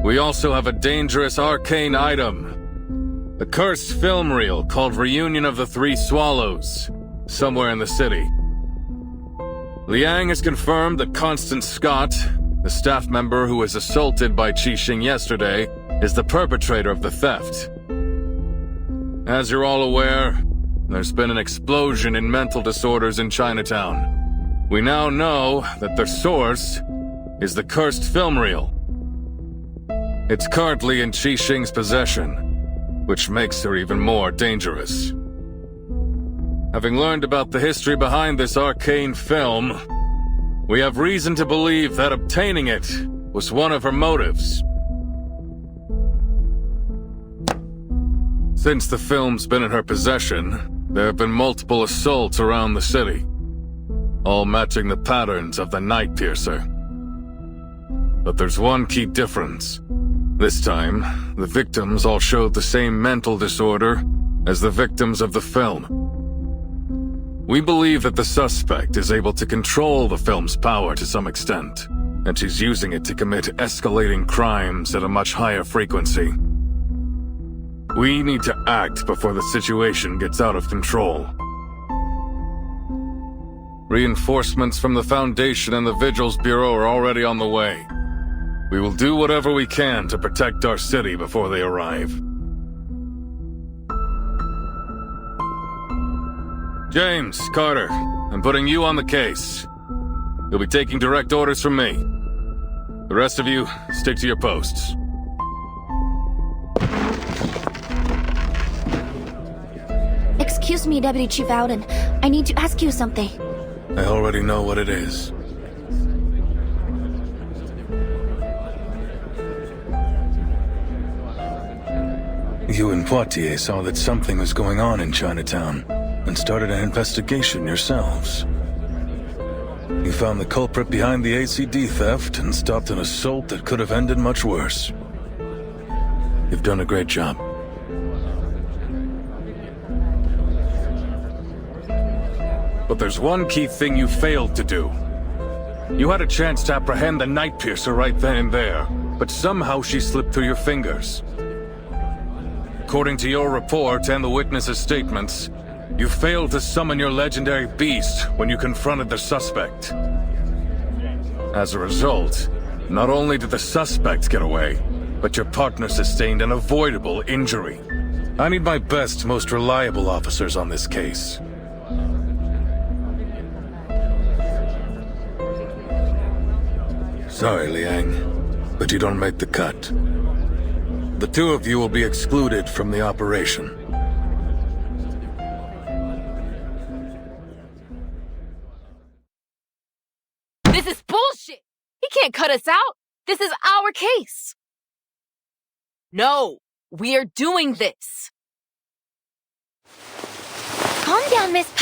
C: we also have a dangerous arcane item. A cursed film reel called Reunion of the Three Swallows, somewhere in the city. Liang has confirmed that Constance Scott, the staff member who was assaulted by Qi Xing yesterday, is the perpetrator of the theft. As you're all aware, there's been an explosion in mental disorders in Chinatown. We now know that their source is the cursed film reel. It's currently in Qixing's possession, which makes her even more dangerous. Having learned about the history behind this arcane film, we have reason to believe that obtaining it was one of her motives. Since the film's been in her possession, there have been multiple assaults around the city, all matching the patterns of the Night Piercer. But there's one key difference. This time, the victims all showed the same mental disorder as the victims of the film. We believe that the suspect is able to control the film's power to some extent, and she's using it to commit escalating crimes at a much higher frequency. We need to act before the situation gets out of control. Reinforcements from the Foundation and the Vigils Bureau are already on the way. We will do whatever we can to protect our city before they arrive. James, Carter, I'm putting you on the case. You'll be taking direct orders from me. The rest of you, stick to your posts.
K: Excuse me, Deputy Chief Alden. I need to ask you something.
C: I already know what it is. You and Poitier saw that something was going on in Chinatown and started an investigation yourselves. You found the culprit behind the ACD theft and stopped an assault that could have ended much worse. You've done a great job. But there's one key thing you failed to do. You had a chance to apprehend the Night Piercer right then and there, but somehow she slipped through your fingers. According to your report and the witnesses' statements, you failed to summon your legendary beast when you confronted the suspect. As a result, not only did the suspect get away, but your partner sustained an avoidable injury. I need my best, most reliable officers on this case. Sorry, Liang, but you don't make the cut. The two of you will be excluded from the operation.
S: This is bullshit! He can't cut us out! This is our case! No! We're doing this!
K: Calm down, Miss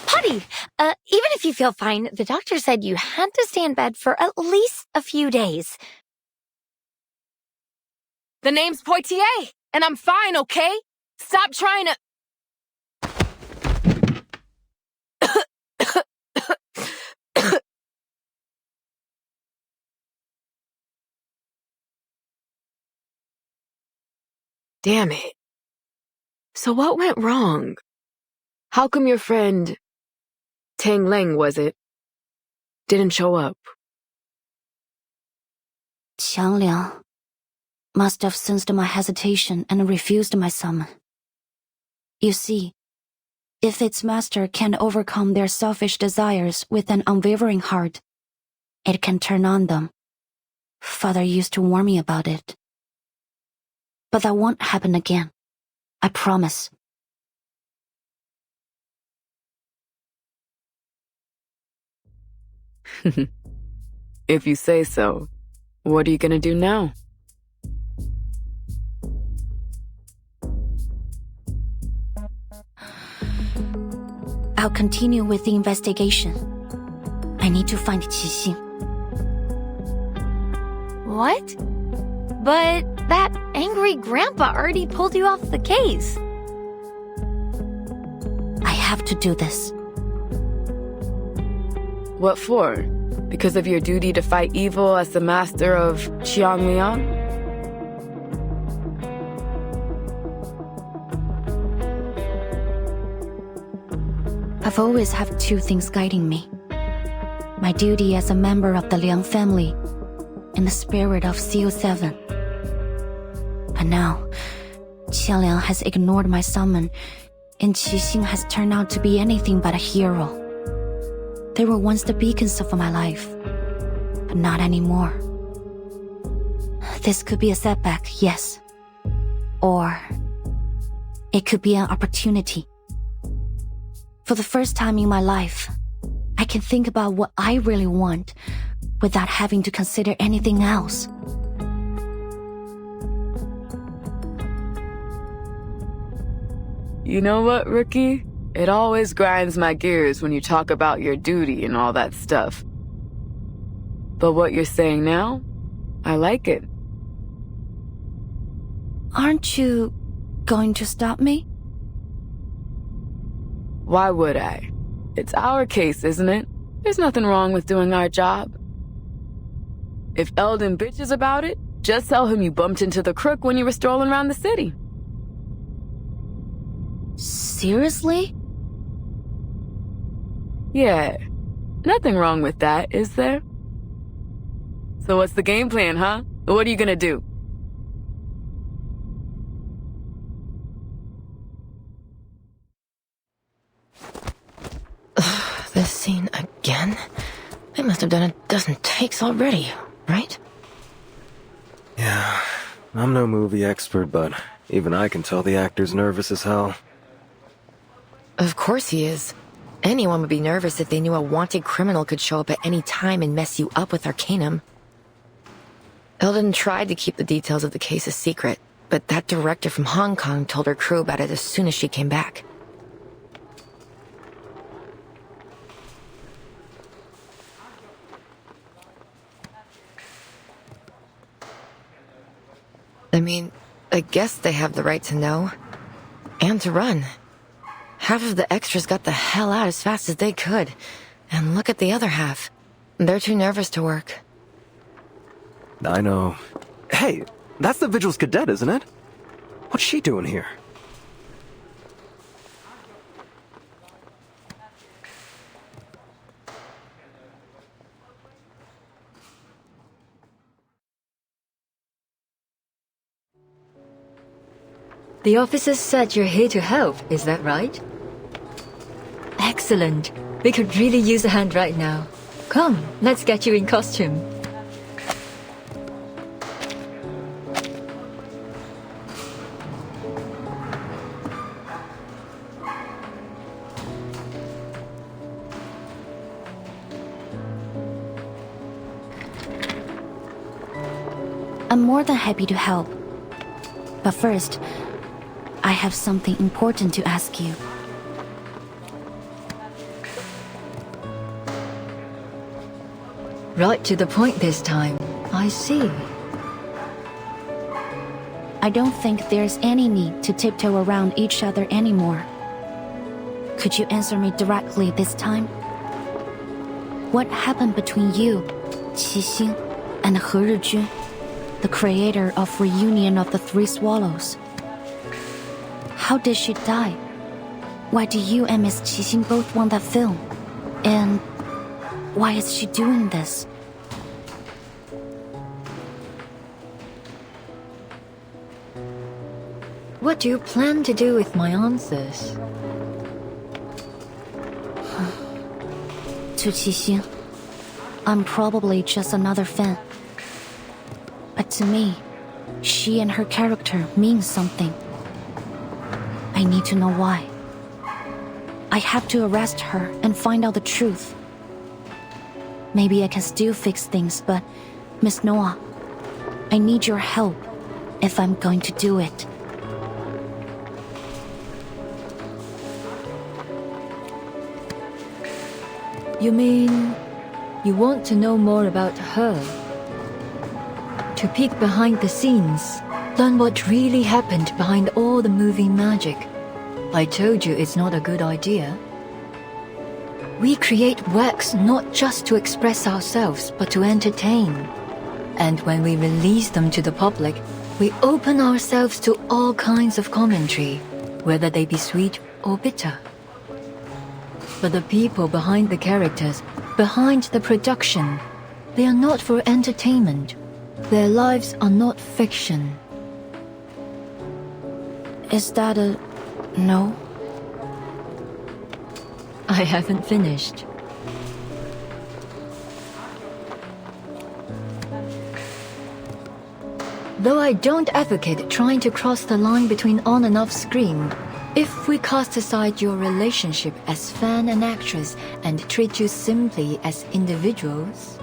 K: Putty. Even if you feel fine, the doctor said you had to stay in bed for at least a few days.
S: The name's Poitier, and I'm fine, okay? Stop trying to... Damn it. So what went wrong? How come your friend, Tang Leng was it, didn't show up?
K: Qiang Liang must have sensed my hesitation and refused my summon. You see, if its master can overcome their selfish desires with an unwavering heart, it can turn on them. Father used to warn me about it. But that won't happen again. I promise.
S: If you say so, what are you gonna do now?
K: I'll continue with the investigation. I need to find Qixing. What? But that angry grandpa already pulled you off the case. I have to do this.
S: What for? Because of your duty to fight evil as the master of Qiangliang?
K: I've always had two things guiding me. My duty as a member of the Liang family and the spirit of CO7. But now, Qian Liang has ignored my summon, and Qixing has turned out to be anything but a hero. They were once the beacons of my life. but not anymore. This could be a setback, yes. Or it could be an opportunity. For the first time in my life, I can think about what I really want without having to consider anything else.
S: You know what, Rookie? It always grinds my gears when you talk about your duty and all that stuff. But what you're saying now, I like it.
K: Aren't you going to stop me?
S: Why would I? It's our case, isn't it? There's nothing wrong with doing our job. If Eldon bitches about it, just tell him you bumped into the crook when you were strolling around the city.
K: Seriously?
S: Yeah. Nothing wrong with that, is there? So what's the game plan, huh? What are you gonna do?
H: This scene again? They must have done a dozen takes already, right?
I: Yeah, I'm no movie expert, but even I can tell the actor's nervous as hell.
H: Of course he is. Anyone would be nervous if they knew a wanted criminal could show up at any time and mess you up with Arcanum. Eldon tried to keep the details of the case a secret, but that director from Hong Kong told her crew about it as soon as she came back. I mean, I guess they have the right to know. And to run. Half of the extras got the hell out as fast as they could. And look at the other half. They're too nervous to work.
I: I know. Hey, that's the Vigil's cadet, isn't it? What's she doing here?
O: The officers said you're here to help, is that right? Excellent. We could really use a hand right now. Come, let's get you in costume.
K: I'm more than happy to help. But first, I have something important to ask you.
O: Right to the point this time. I see.
K: I don't think there's any need to tiptoe around each other anymore. Could you answer me directly this time? What happened between you, Qixing, and He Rizhun, the creator of Reunion of the Three Swallows? How did she die? Why do you and Miss Qixing both want that film? And why is she doing this?
O: What do you plan to do with my answers?
K: To Qixing, I'm probably just another fan. But to me, she and her character means something. I need to know why. I have to arrest her and find out the truth. Maybe I can still fix things, but Miss Noah, I need your help if I'm going to do it.
O: You mean you want to know more about her? To peek behind the scenes, learn what really happened behind all the movie magic. I told you it's not a good idea. We create works not just to express ourselves, but to entertain. And when we release them to the public, we open ourselves to all kinds of commentary, whether they be sweet or bitter. But the people behind the characters, behind the production, they are not for entertainment. Their lives are not fiction.
K: Is that a no?
O: I haven't finished. Though I don't advocate trying to cross the line between on and off screen, if we cast aside your relationship as fan and actress and treat you simply as individuals,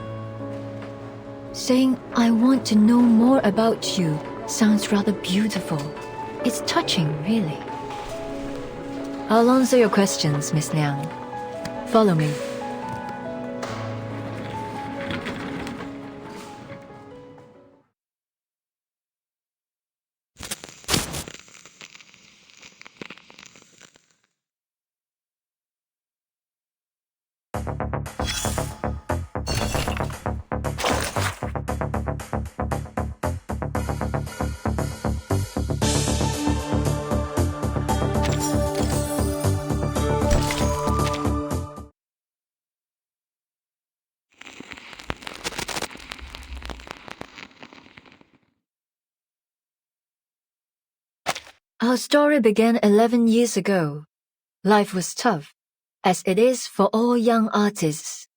O: saying I want to know more about you sounds rather beautiful. It's touching, really. I'll answer your questions, Miss Liang. Follow me. Our story began 11 years ago. Life was tough, as it is for all young artists.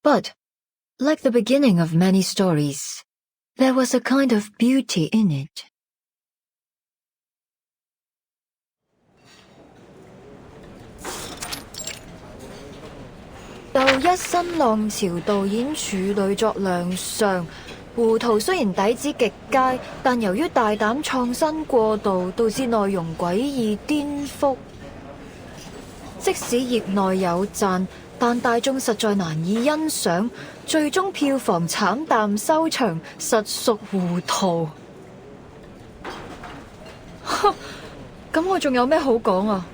O: But, like the beginning of many stories, there was a kind of beauty in it. "又一新浪潮導演處女作亮相，胡圖雖然底子極佳，但由於大膽創新過度，導致內容詭異顛覆。即使業內有讚，但大眾實在難以欣賞，最終票房慘淡收場，實屬糊塗。咁我仲有咩好講啊？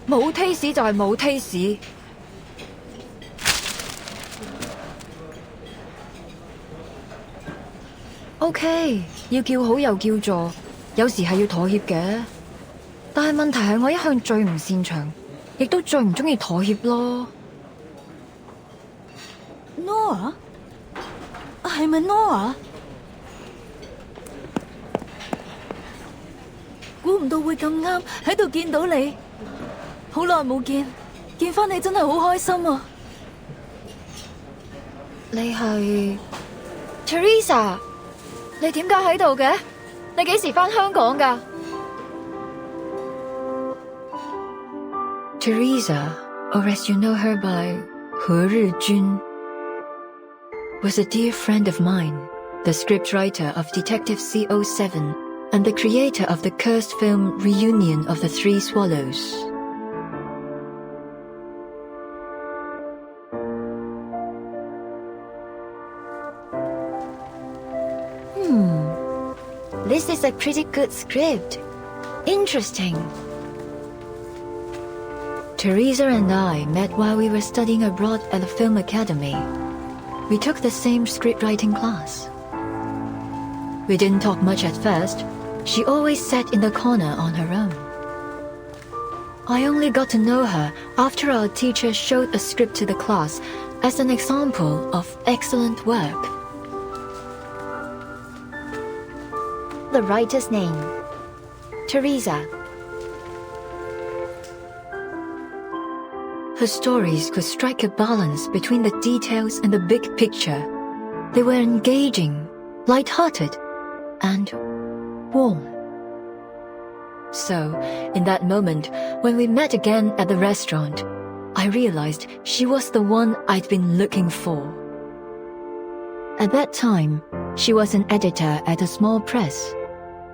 O: 冇 taste 就係冇 taste。OK， 要叫好又叫座，有時係要妥協嘅。但係問題係我一向最唔擅長，亦都最唔中意妥協咯。
K: Nora？ 係咪 Nora？ 估唔到會咁啱喺度見到你，好耐冇見，見返你真係好開心啊！
O: 你係 Teresa？ 你點解喺度嘅？你幾時返香港㗎？ Teresa, or as you know her by 何日君, was a dear friend of mine, the scriptwriter of Detective CO7 and the creator of the cursed film Reunion of the Three Swallows. This is a pretty good script. Interesting. Teresa and I met while we were studying abroad at the Film Academy. We took the same scriptwriting class. We didn't talk much at first. She always sat in the corner on her own. I only got to know her after our teacher showed a script to the class as an example of excellent work. The writer's name, Teresa. Her stories could strike a balance between the details and the big picture. They were engaging, light-hearted, and warm. So, in that moment, when we met again at the restaurant, I realized she was the one I'd been looking for. At that time, she was an editor at a small press.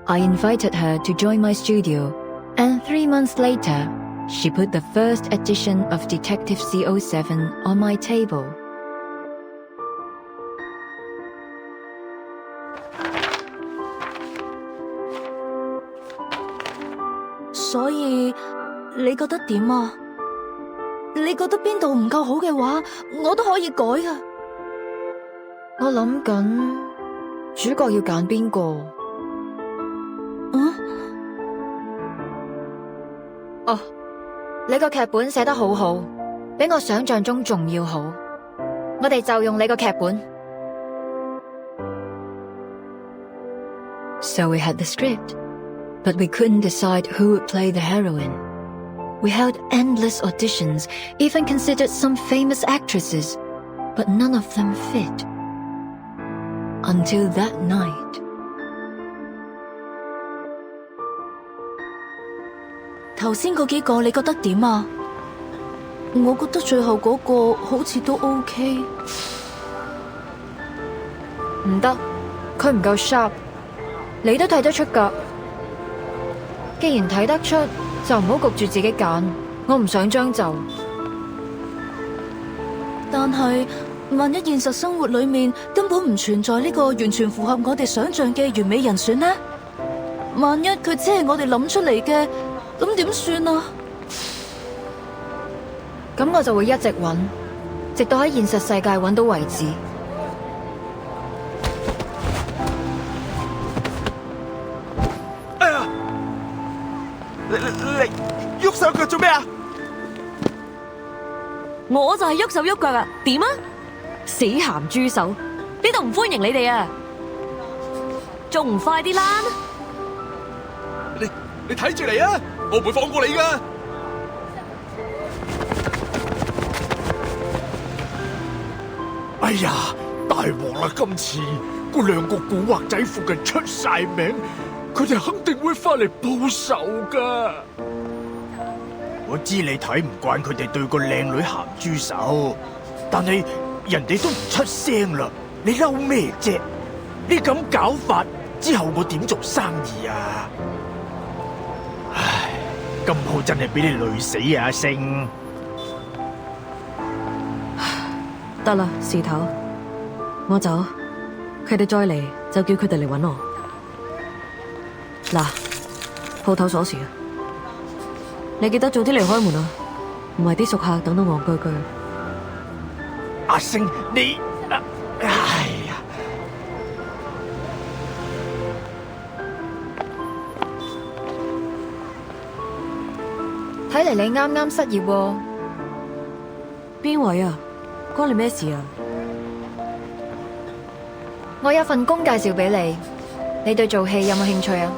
O: I invited her to join my studio, and 3 months later, she put the first edition of Detective CO7 on my table.
K: So, 你覺得點啊？你覺得邊度唔夠好嘅話，我都可以改㗎。
O: 我諗緊主角要揀邊個？哦，你個劇本寫得好好，比我想象中仲要好。我哋就用你個劇本。So we had the script, but we couldn't decide who would play the heroine. We held endless auditions, even considered some famous actresses, but none of them fit. Until that night.
K: 頭先嗰幾個你覺得點啊？我覺得最後嗰個好似都 OK。
O: 唔得，佢唔夠 sharp， 你都睇得出㗎。既然睇得出，就唔好焗住自己揀，我唔想將就。
K: 但係萬一現實生活裏面根本唔存在呢個完全符合我哋想象嘅完美人選呢？萬一佢只係我哋諗出嚟嘅，咁點算啊？
O: 咁我就會一直揾，直到喺現實世界揾到為止。
V: 哎呀！你喐手腳做咩啊？
N: 我就係喐手喐腳啊！點啊？死鹹豬手，呢度唔歡迎你哋啊！仲唔快啲啦！
V: 你睇住嚟啊！我唔會放過你噶！
R: 哎呀，大鑊啦！今次嗰兩個古惑仔附近出晒名，佢哋肯定會翻嚟報仇噶。
J: 我知你睇唔慣佢哋對個靚女鹹豬手，但係人哋都唔出聲啦，你嬲咩啫？你咁搞法之後我點做生意啊？唉，今鋪真係俾你累死啊，阿星！
N: 得啦，事頭，我走，佢哋再嚟就叫佢哋嚟搵我。嗱，鋪頭鎖匙啊，你記得早啲嚟開門啊，唔係啲熟客等到戇居居。
J: 阿星，你，哎呀！
O: 睇嚟你啱啱失業喎。
N: 邊位啊？關你咩事啊？
O: 我有份工介紹俾你，你對做戲有冇興趣啊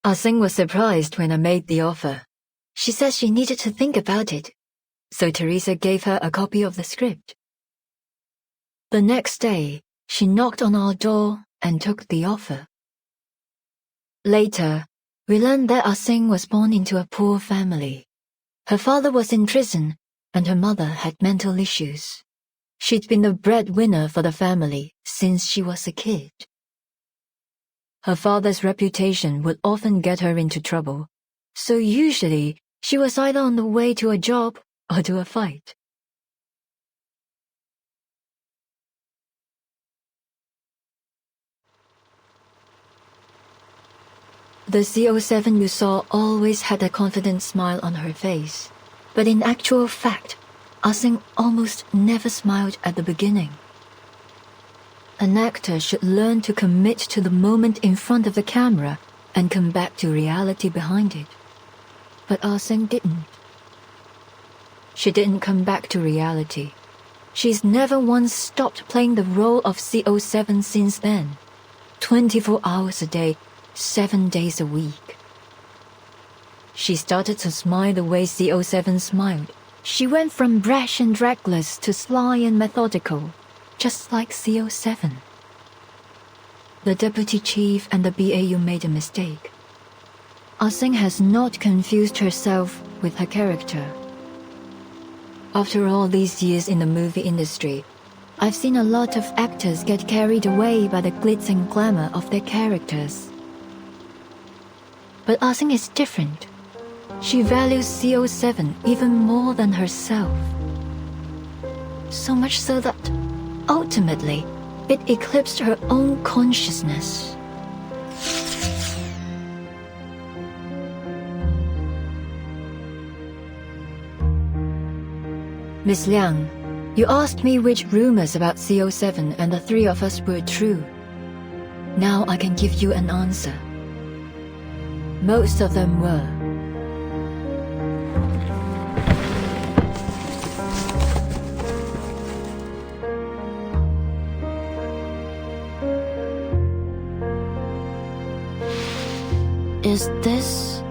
O: ？Ah-Sing was surprised when I made the offer. She said she needed to think about it, so Teresa gave her a copy of the script. The next day, she knocked on our door and took the offer. Later, we learned that Ah-Sing was born into a poor family. Her father was in prison, and her mother had mental issues. She'd been the breadwinner for the family since she was a kid. Her father's reputation would often get her into trouble, so usually she was either on the way to a job or to a fight. The CO7 you saw always had a confident smile on her face, but in actual fact, Ah-Sing almost never smiled at the beginning. An actor should learn to commit to the moment in front of the camera and come back to reality behind it. But Ah-Sing didn't. She didn't come back to reality. She's never once stopped playing the role of CO7 since then. 24 hours a day, 7 days a week. She started to smile the way CO7 smiled. She went from brash and reckless to sly and methodical, just like CO7. The deputy chief and the BAU made a mistake. Ah-Sing has not confused herself with her character. After all these years in the movie industry, I've seen a lot of actors get carried away by the glitz and glamour of their characters. But Ah-Sing is different. She values CO7 even more than herself. So much so that, ultimately, it eclipsed her own consciousness. Miss Liang, you asked me which rumors about CO7 and the three of us were true. Now I can give you an answer. Most of them were.
K: Is this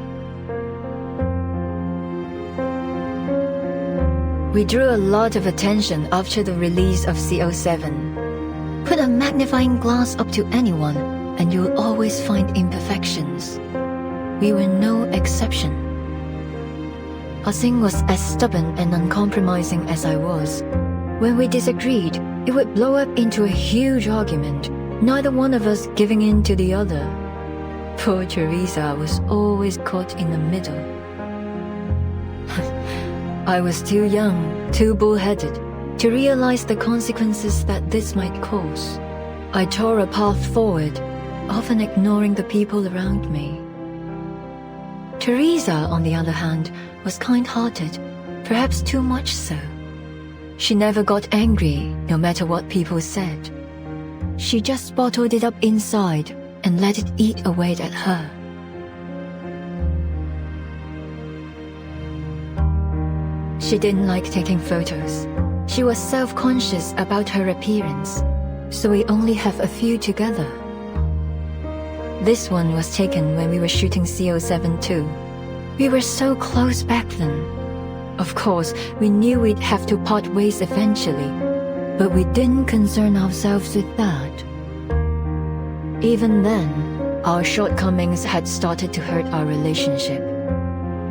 O: We drew a lot of attention after the release of CO7. Put a magnifying glass up to anyone, and you'll always find imperfections. We were no exception. Ah-Sing was as stubborn and uncompromising as I was. When we disagreed, it would blow up into a huge argument, neither one of us giving in to the other. Poor Teresa was always caught in the middle. I was too young, too bullheaded, to realize the consequences that this might cause. I tore a path forward, often ignoring the people around me. Teresa, on the other hand, was kind-hearted, perhaps too much so. She never got angry, no matter what people said. She just bottled it up inside and let it eat away at her. She didn't like taking photos. She was self-conscious about her appearance, so we only have a few together. This one was taken when we were shooting CO7 too. We were so close back then. Of course, we knew we'd have to part ways eventually, but we didn't concern ourselves with that. Even then, our shortcomings had started to hurt our relationship.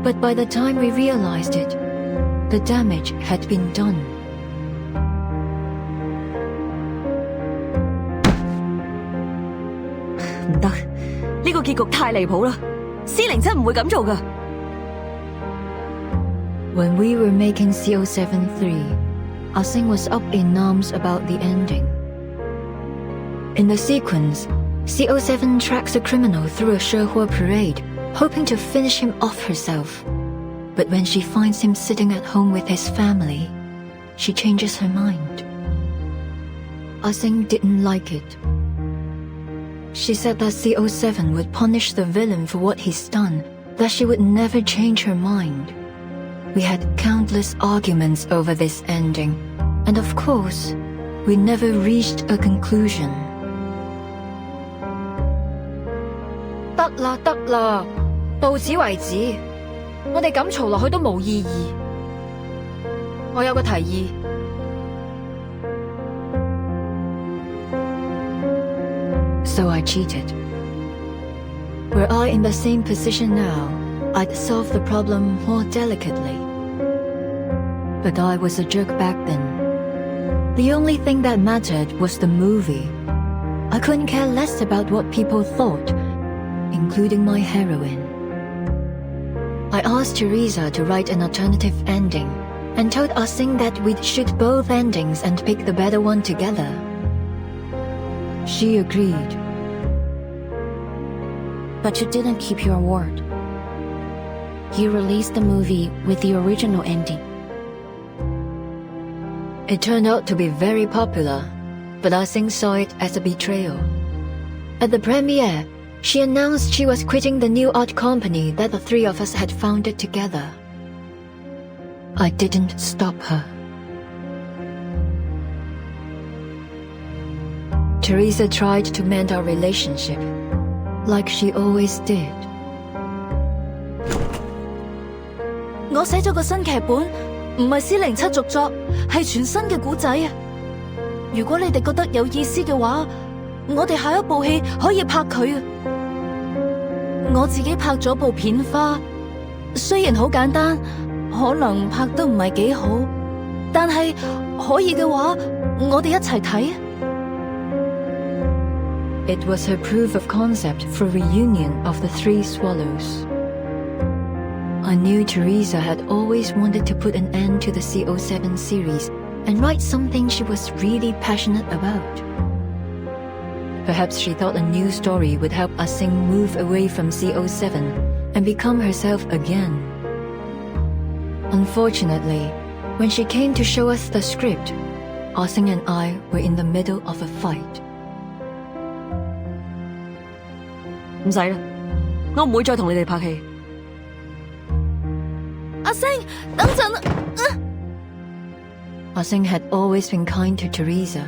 O: But by the time we realized it, the damage had been done.
N: 唔得，呢個結局太離譜啦！司靈真唔會咁做㗎。
O: When we were making CO7-3, Ah-Sing was up in arms about the ending. In the sequence, CO7 tracks a criminal through a Shehua parade, hoping to finish him off herself. But when she finds him sitting at home with his family, she changes her mind. Ah-Sing didn't like it. She said that CO7 would punish the villain for what he's done, that she would never change her mind. We had countless arguments over this ending, and of course, we never reached a conclusion.
N: 得啦得啦，到此為止。我哋咁嘈落去都冇意義。我有個提議。
O: So I cheated. Were I in the same position now, I'd solve the problem more delicately. But I was a jerk back then. The only thing that mattered was the movie. I couldn't care less about what people thought, including my heroine. I asked Teresa to write an alternative ending and told Ah-Sing that we'd shoot both endings and pick the better one together. She agreed.
K: But you didn't keep your word. You released the movie with the original ending.
O: It turned out to be very popular, but Ah-Sing saw it as a betrayal. At the premiere, she announced she was quitting the new art company that the three of us had founded together. I didn't stop her. Teresa tried to mend our relationship, like she always did.
N: 我寫咗個新劇本，唔係407續作，係全新嘅故仔啊！如果你哋覺得有意思嘅話，我哋下一部戲可以拍佢啊！我自己拍咗部片花，雖然好簡單，可能拍得唔係幾好，但係可以嘅話，我哋一齊睇啊！
O: It was her proof of concept for reunion of the Three Swallows. I knew Teresa had always wanted to put an end to the CO7 series and write something she was really passionate about. Perhaps she thought a new story would help Ah-Sing move away from CO7 and become herself again. Unfortunately, when she came to show us the script, Ah-Sing and I were in the middle of a fight.
N: 唔使啦，我唔會再同你哋拍戲。阿星，等陣啊
O: Ah-Sing had always been kind to Teresa,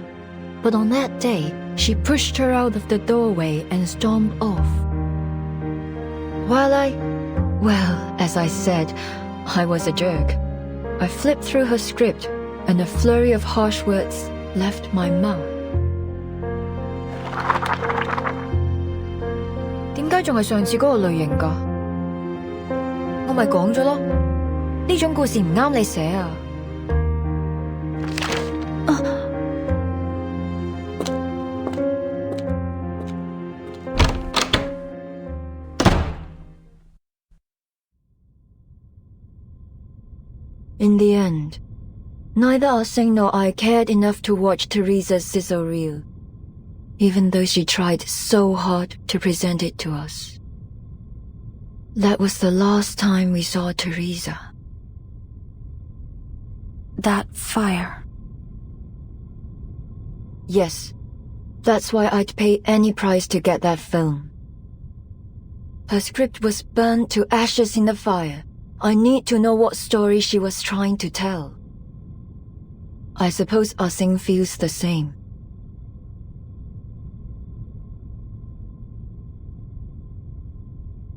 O: but on that day, she pushed her out of the doorway and stormed off. Well, as I said, I was a jerk. I flipped through her script, and a flurry of harsh words left my mouth. 點解仲係上次嗰個類型㗎？我咪講咗咯，呢種故事唔啱你寫啊！ In the end, neither Ah-seng nor I cared enough to watch Teresa's sizzle reel, even though she tried so hard to present it to us. That was the last time we saw Teresa.
E: That fire.
O: Yes, that's why I'd pay any price to get that film. Her script was burned to ashes in the fire. I need to know what story she was trying to tell. I suppose Ah-seng feels the same.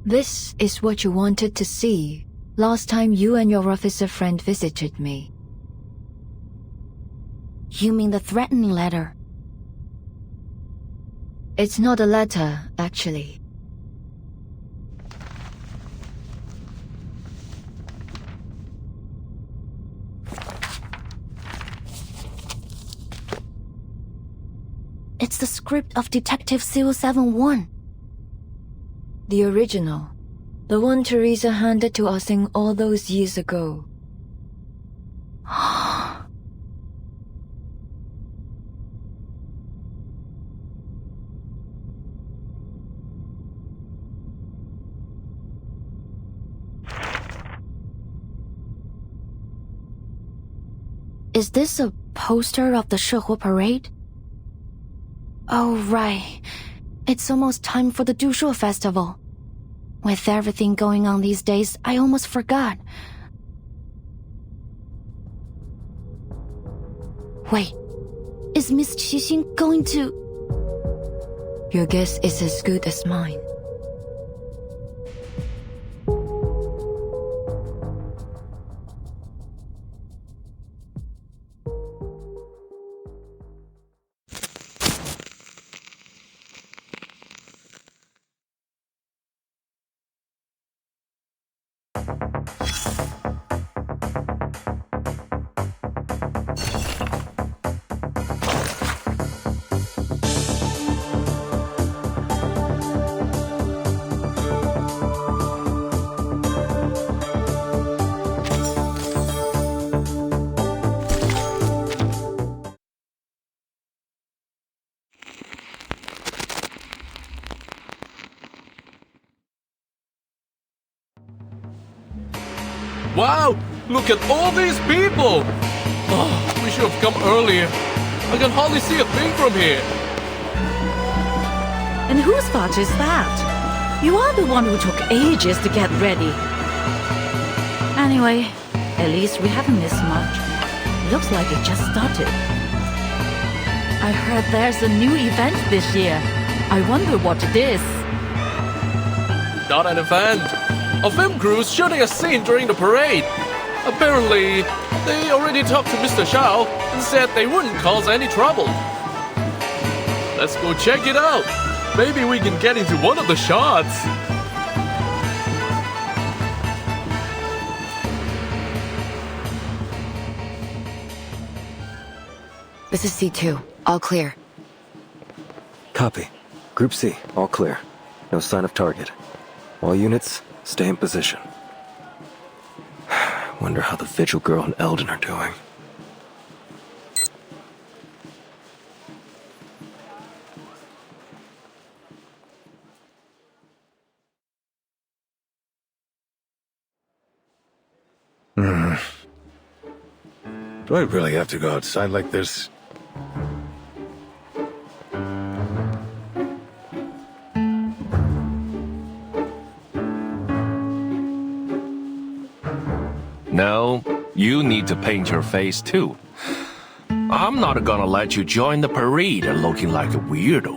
O: This is what you wanted to see last time you and your officer friend visited me.
E: You mean the threatening letter?
O: It's not a letter, actually.
E: It's the script of Detective 071.
O: The original. The one Teresa handed to Ah-seng all those years ago.
E: Is this a poster of the Shehe parade? Oh, right. It's almost time for the Dushu festival. With everything going on these days, I almost forgot. Wait, is Miss Qixing going to...
O: Your guess is as good as mine.
A: Wow! Look at all these people! Oh, we should have come earlier. I can hardly see a thing from here.
T: And whose fault is that? You are the one who took ages to get ready. Anyway, at least we haven't missed much. Looks like it just started. I heard there's a new event this year. I wonder what it is.
A: Not an event. A film crew's shooting a scene during the parade. Apparently, they already talked to Mr. Xiao and said they wouldn't cause any trouble. Let's go check it out. Maybe we can get into one of the shots.
H: This is C2. All clear.
I: Copy. Group C, all clear. No sign of target. All units, stay in position. Wonder how the Vigil Girl and Eldon are doing.
C: Do I really have to go outside like this?
F: No, you need to paint your face too. I'm not gonna let you join the parade looking like a weirdo.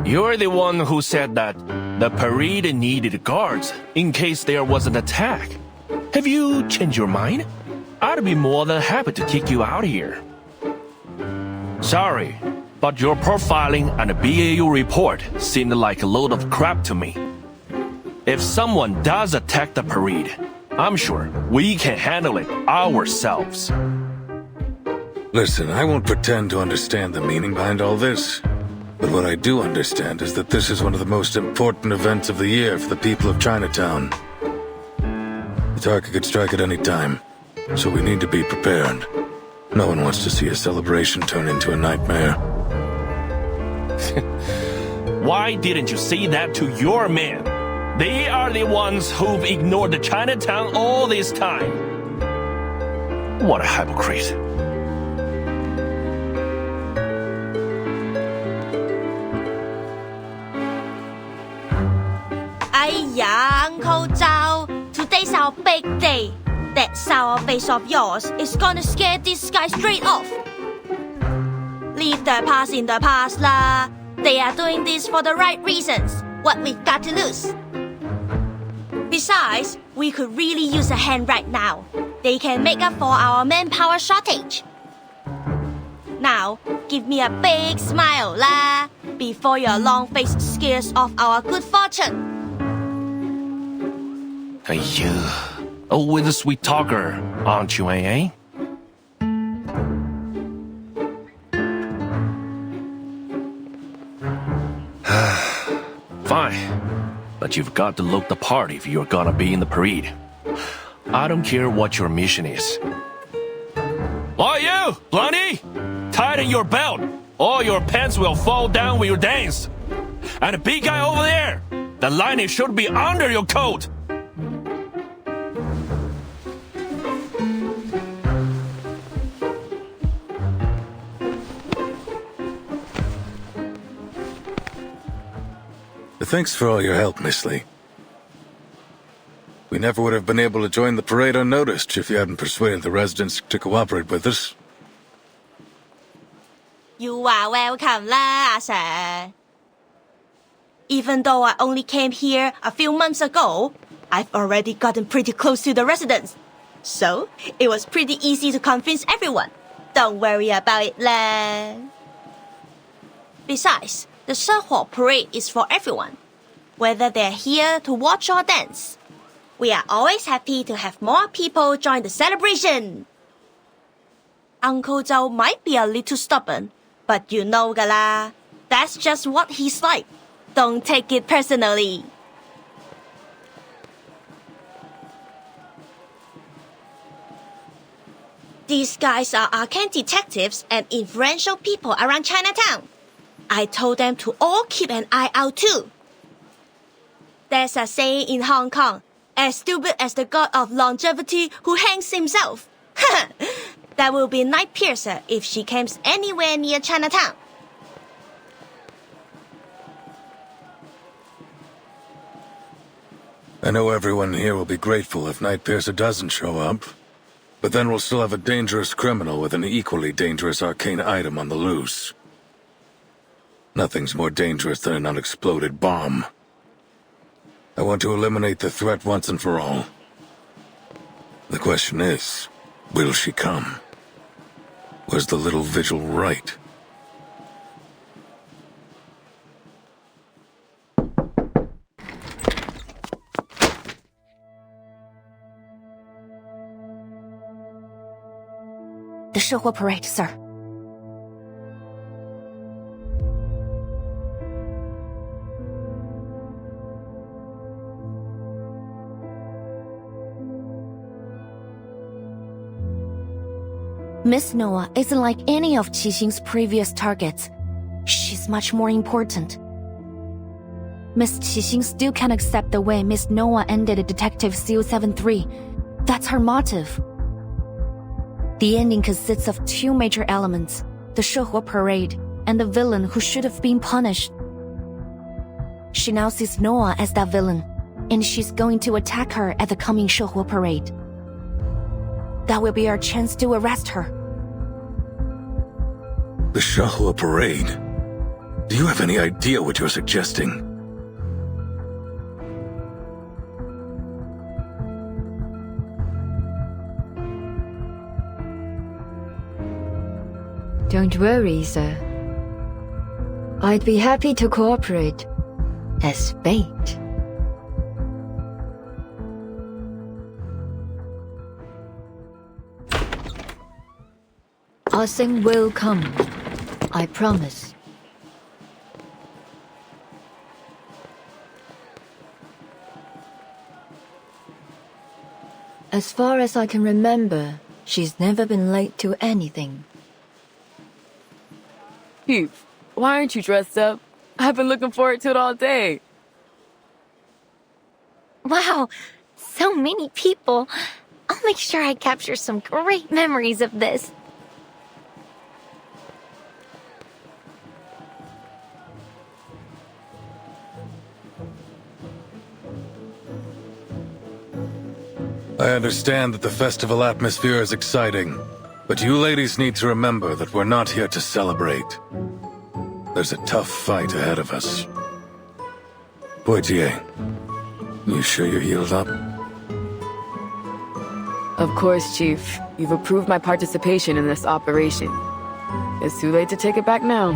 F: You're the one who said that the parade needed guards in case there was an attack. Have you changed your mind? I'd be more than happy to kick you out here. Sorry, but your profiling and the BAU report seemed like a load of crap to me. If someone does attack the parade, I'm sure we can handle it ourselves.
C: Listen, I won't pretend to understand the meaning behind all this. But what I do understand is that this is one of the most important events of the year for the people of Chinatown. The target could strike at any time, so we need to be prepared. No one wants to see a celebration turn into a nightmare.
F: Why didn't you say that to your men? They are the ones who've ignored the Chinatown all this time. What a hypocrite.
K: Uncle Zhao, today's our big day. That sour face of yours is gonna scare this guy straight off. Leave the past in the past lah. They are doing this for the right reasons. What we've got to lose? Besides, we could really use a hand right now. They can make up for our manpower shortage. Now, give me a big smile lah, before your long face scares off our good fortune.
F: Always a sweet talker, aren't you, eh? Fine, but you've got to look the part if you're gonna be in the parade. I don't care what your mission is. Oh, you, Blondie! Tighten your belt, or your pants will fall down when you dance. And the big guy over there, the lining should be under your coat.
C: Thanks for all your help, Miss Lee. We never would have been able to join the parade unnoticed if you hadn't persuaded the residents to cooperate with us.
K: You are welcome lah, sir. Even though I only came here a few months ago, I've already gotten pretty close to the residents. So, it was pretty easy to convince everyone. Don't worry about it lah. Besides, the Shehuo parade is for everyone, whether they're here to watch or dance. We are always happy to have more people join the celebration. Uncle Zhao might be a little stubborn, but you know gala, that's just what he's like. Don't take it personally. These guys are arcane detectives and influential people around Chinatown. I told them to all keep an eye out too. There's a saying in Hong Kong, as stupid as the god of longevity who hangs himself. That will be Night Piercer if she comes anywhere near Chinatown.
C: I know everyone here will be grateful if Night Piercer doesn't show up, but then we'll still have a dangerous criminal with an equally dangerous arcane item on the loose. Nothing's more dangerous than an unexploded bomb. I want to eliminate the threat once and for all. The question is, will she come? Was the little vigil right?
D: The Shehuo parade, sir. Miss Noah isn't like any of Qixing's previous targets. She's much more important. Miss Qixing still can't accept the way Miss Noah ended Detective CO73. That's her motive. The ending consists of two major elements, the Shehuo parade and the villain who should have been punished. She now sees Noah as that villain, and she's going to attack her at the coming Shehuo parade. That will be our chance to arrest her.
C: The Shehuo parade? Do you have any idea what you're suggesting?
O: Don't worry, sir. I'd be happy to cooperate as bait. Asing will come. I promise. As far as I can remember, she's never been late to anything.
S: Heath, why aren't you dressed up? I've been looking forward to it all day.
K: Wow, so many people. I'll make sure I capture some great memories of this.
C: I understand that the festival atmosphere is exciting, but you ladies need to remember that we're not here to celebrate. There's a tough fight ahead of us. Poitier, you sure you're healed up?
S: Of course, Chief. You've approved my participation in this operation. It's too late to take it back now.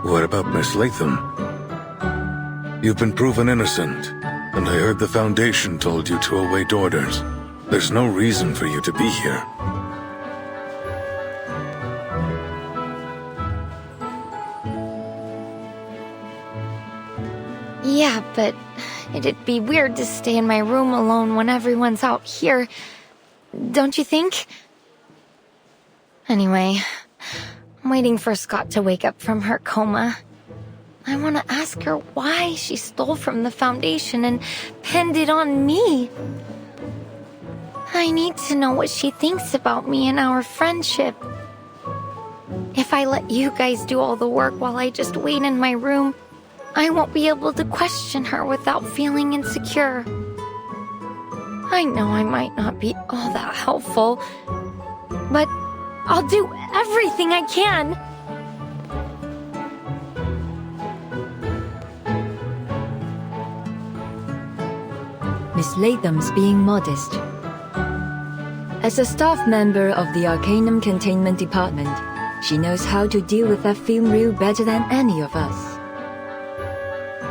C: What about Miss Latham? You've been proven innocent, and I heard the Foundation told you to await orders. There's no reason for you to be here.
K: Yeah, but it'd be weird to stay in my room alone when everyone's out here. Don't you think? Anyway, I'm waiting for Scott to wake up from her coma. I want to ask her why she stole from the Foundation and pinned it on me. I need to know what she thinks about me and our friendship. If I let you guys do all the work while I just wait in my room, I won't be able to question her without feeling insecure. I know I might not be all that helpful, but I'll do everything I can.
O: Miss Latham's being modest. As a staff member of the Arcanum Containment Department, she knows how to deal with that film reel better than any of us.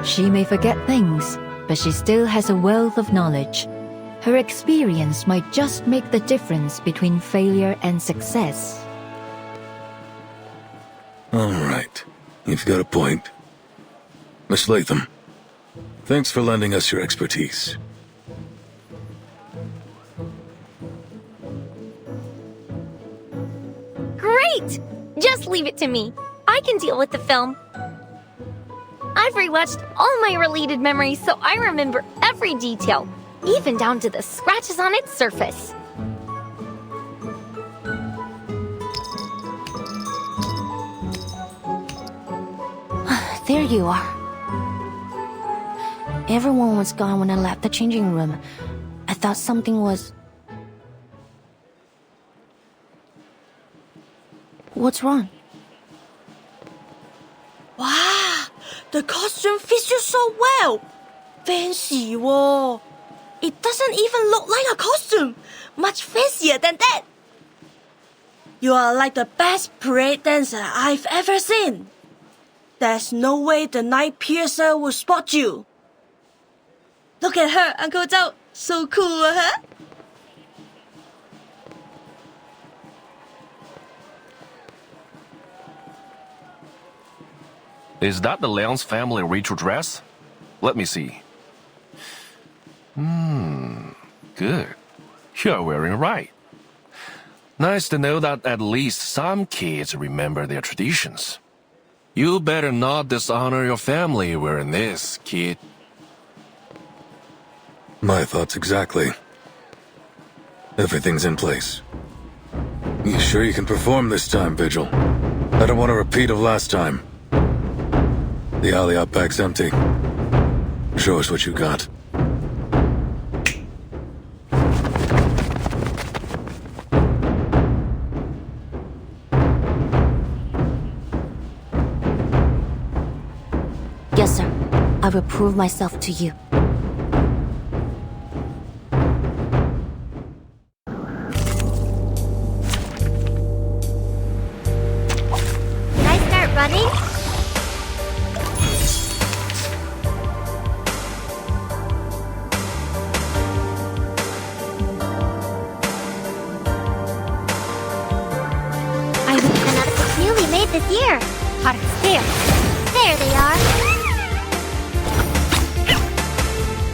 O: She may forget things, but she still has a wealth of knowledge. Her experience might just make the difference between failure and success.
C: All right, you've got a point. Miss Latham, thanks for lending us your expertise.
K: Great! Just leave it to me. I can deal with the film. I've rewatched all my related memories, so I remember every detail, even down to the scratches on its surface.
D: There you are. Everyone was gone when I left the changing room. I thought something was... What's wrong?
G: Wow, the costume fits you so well. Fancy, whoa. It doesn't even look like a costume. Much fancier than that. You are like the best parade dancer I've ever seen. There's no way the Night Piercer will spot you. Look at her, Uncle Zhao. So cool, huh?
F: Is that the Liang's family ritual dress? Let me see. Good. You're wearing it right. Nice to know that at least some kids remember their traditions. You better not dishonor your family wearing this, kid.
C: My thoughts exactly. Everything's in place. You sure you can perform this time, Vigil? I don't want a repeat of last time. The alley out back's empty. Show us what you got.
D: Yes, sir. I will prove myself to you.
K: running? Another book newly made this year. Hard still. There they are.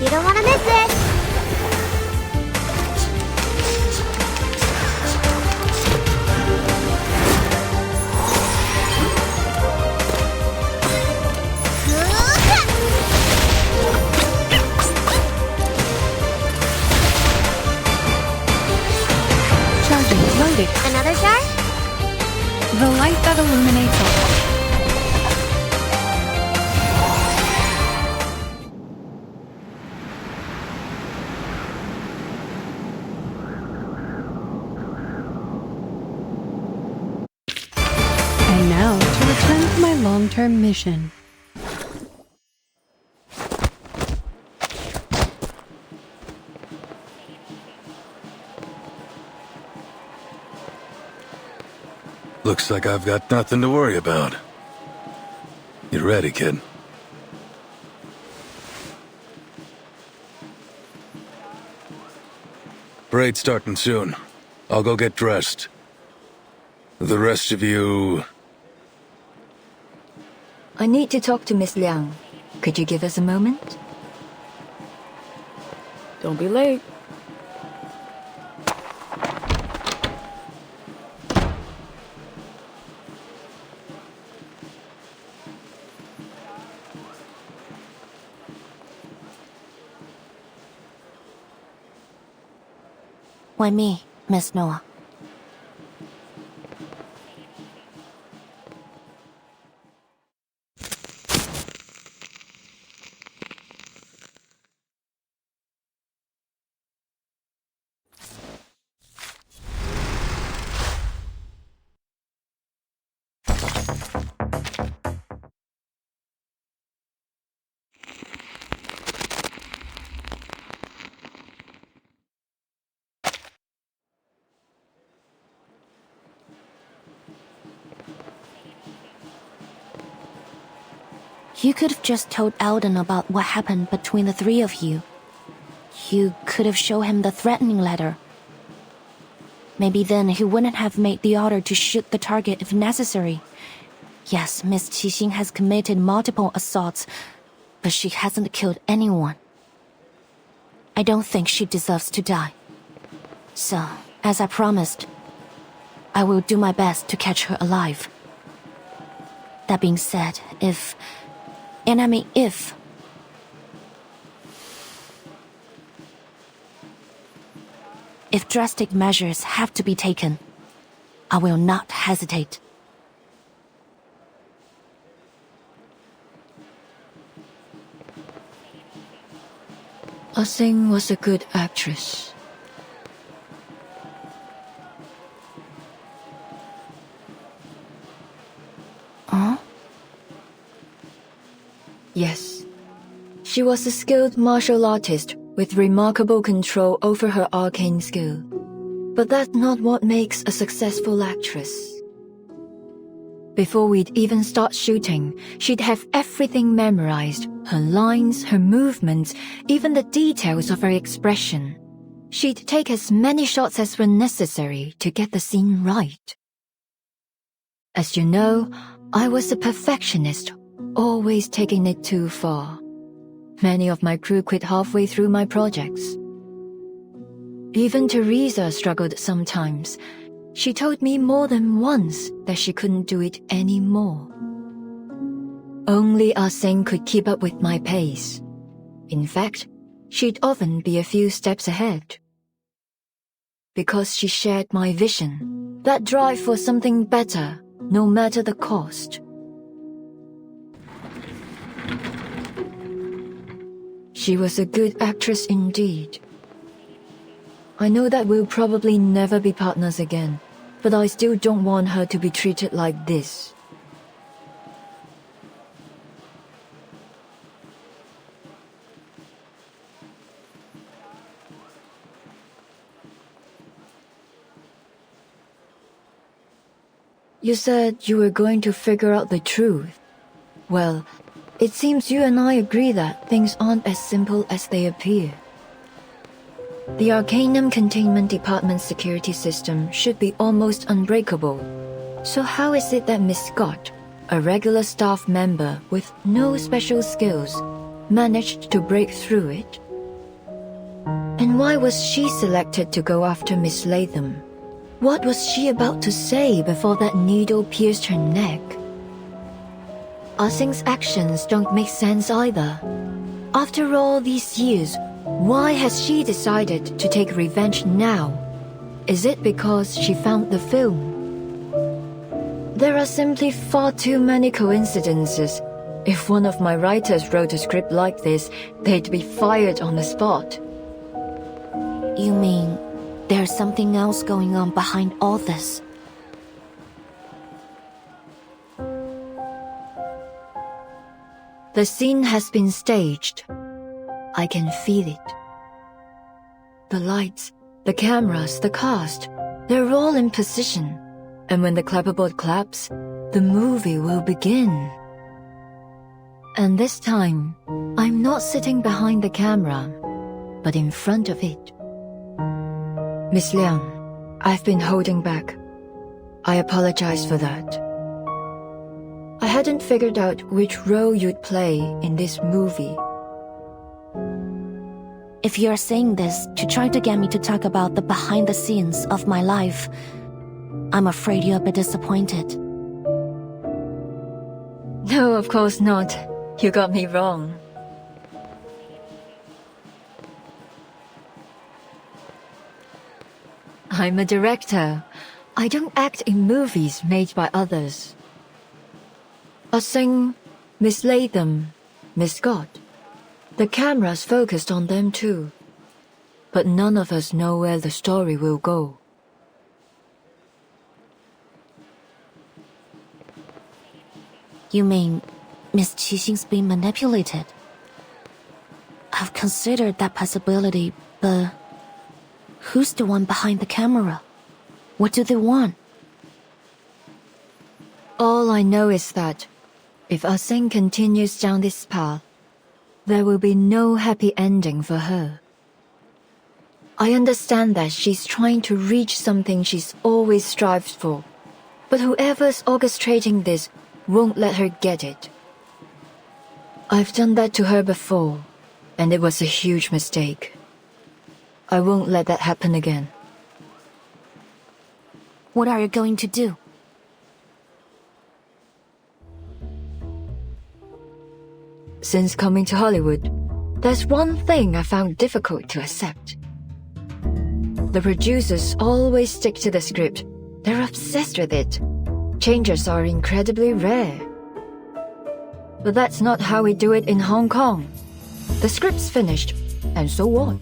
K: You don't want to miss it.
P: Charging loaded.
K: Another jar?
P: The light that illuminates all. And now, to return to my long-term mission.
C: Looks like I've got nothing to worry about. You ready, kid? Parade's starting soon. I'll go get dressed. The rest of you...
O: I need to talk to Miss Liang. Could you give us a moment?
S: Don't be late.
D: Why me, Miss Noah? You could have just told Eldon about what happened between the three of you. You could have shown him the threatening letter. Maybe then he wouldn't have made the order to shoot the target if necessary. Yes, Miss Qixing has committed multiple assaults, but she hasn't killed anyone. I don't think she deserves to die. So, as I promised, I will do my best to catch her alive. That being said, if drastic measures have to be taken, I will not hesitate.
O: Ah-Sing was a good actress.
D: Huh?
O: Yes. She was a skilled martial artist with remarkable control over her arcane skill. But that's not what makes a successful actress. Before we'd even start shooting, she'd have everything memorized. Her lines, her movements, even the details of her expression. She'd take as many shots as were necessary to get the scene right. As you know, I was a perfectionist, always taking it too far. Many of my crew quit halfway through my projects. Even Teresa struggled sometimes. She told me more than once that she couldn't do it anymore. Only Ah-Sing could keep up with my pace. In fact, she'd often be a few steps ahead. Because she shared my vision, that drive for something better, no matter the cost. She was a good actress indeed. I know that we'll probably never be partners again, but I still don't want her to be treated like this. You said you were going to figure out the truth. Well, it seems you and I agree that things aren't as simple as they appear. The Arcanum Containment Department's security system should be almost unbreakable. So how is it that Miss Scott, a regular staff member with no special skills, managed to break through it? And why was she selected to go after Miss Latham? What was she about to say before that needle pierced her neck? Ah Sing's actions don't make sense either. After all these years, why has she decided to take revenge now? Is it because she found the film? There are simply far too many coincidences. If one of my writers wrote a script like this, they'd be fired on the spot.
K: You mean there's something else going on behind all this?
O: The scene has been staged. I can feel it. The lights, the cameras, the cast, they're all in position. And when the clapperboard claps, the movie will begin. And this time, I'm not sitting behind the camera, but in front of it. Miss Liang, I've been holding back. I apologize for that. I hadn't figured out which role you'd play in this movie.
K: If you're saying this to try to get me to talk about the behind the scenes of my life, I'm afraid you'll be disappointed.
O: No, of course not. You got me wrong. I'm a director. I don't act in movies made by others. Ah Sing, Miss Latham, Miss Scott. The camera's focused on them too. But none of us know where the story will go.
K: You mean Miss Qixing's being manipulated? I've considered that possibility, but who's the one behind the camera? What do they want?
O: All I know is that if Ah Sing continues down this path, there will be no happy ending for her. I understand that she's trying to reach something she's always strived for, but whoever's orchestrating this won't let her get it. I've done that to her before, and it was a huge mistake. I won't let that happen again.
K: What are you going to do?
O: Since coming to Hollywood, there's one thing I found difficult to accept. The producers always stick to the script. They're obsessed with it. Changes are incredibly rare. But that's not how we do it in Hong Kong. The script's finished, and so what?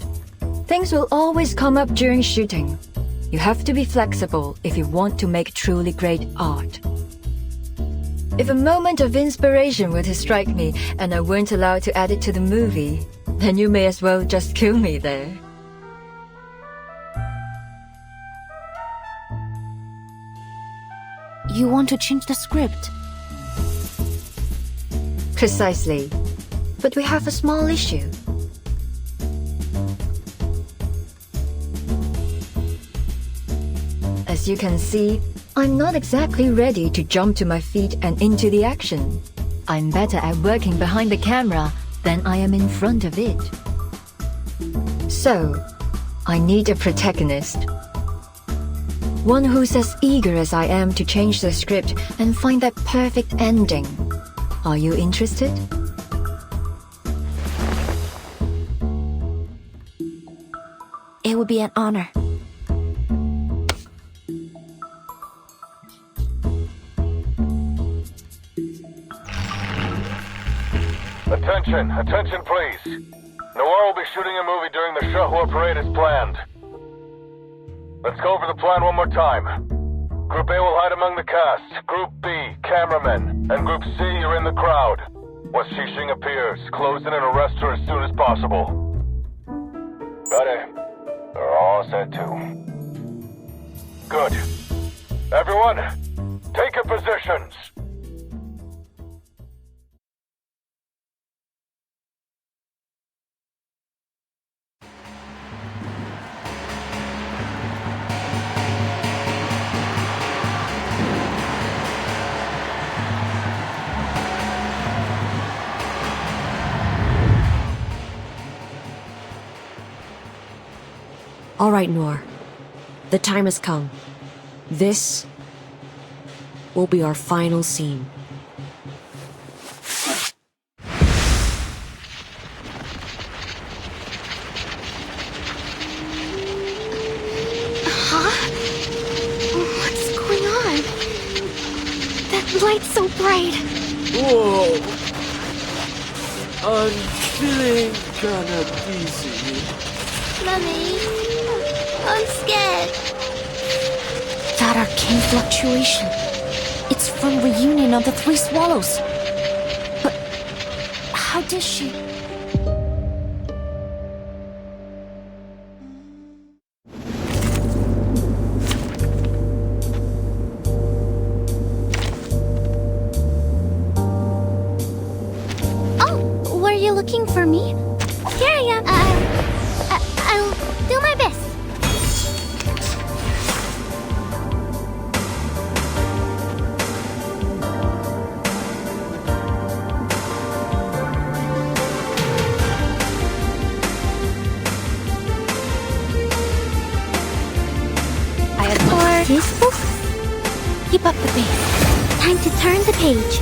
O: Things will always come up during shooting. You have to be flexible if you want to make truly great art. If a moment of inspiration were to strike me and I weren't allowed to add it to the movie, then you may as well just kill me there.
K: You want to change the script?
O: Precisely. But we have a small issue. As you can see, I'm not exactly ready to jump to my feet and into the action. I'm better at working behind the camera than I am in front of it. So, I need a protagonist. One who's as eager as I am to change the script and find that perfect ending. Are you interested?
K: It would be an honor.
Q: Attention, attention please. Noir will be shooting a movie during the Shahua parade as planned. Let's go over the plan one more time. Group A will hide among the cast. Group B, cameramen. And Group C, you're in the crowd. Once Xixing appears, close in and arrest her as soon as possible. Got it. They're all set too. Good. Everyone, Take your positions.
N: All right, Noir. The time has come. This will be our final scene.
K: Huh? What's going on? That light's so bright.
J: Whoa. I'm feeling kinda dizzy.
K: Mummy, I'm scared.
D: That arcane fluctuation. It's from reunion of the Three Swallows. But how did she...
K: Oh, were you looking for me? Here I am. I'll do my best. For this book, keep up the pace. Time to turn the page.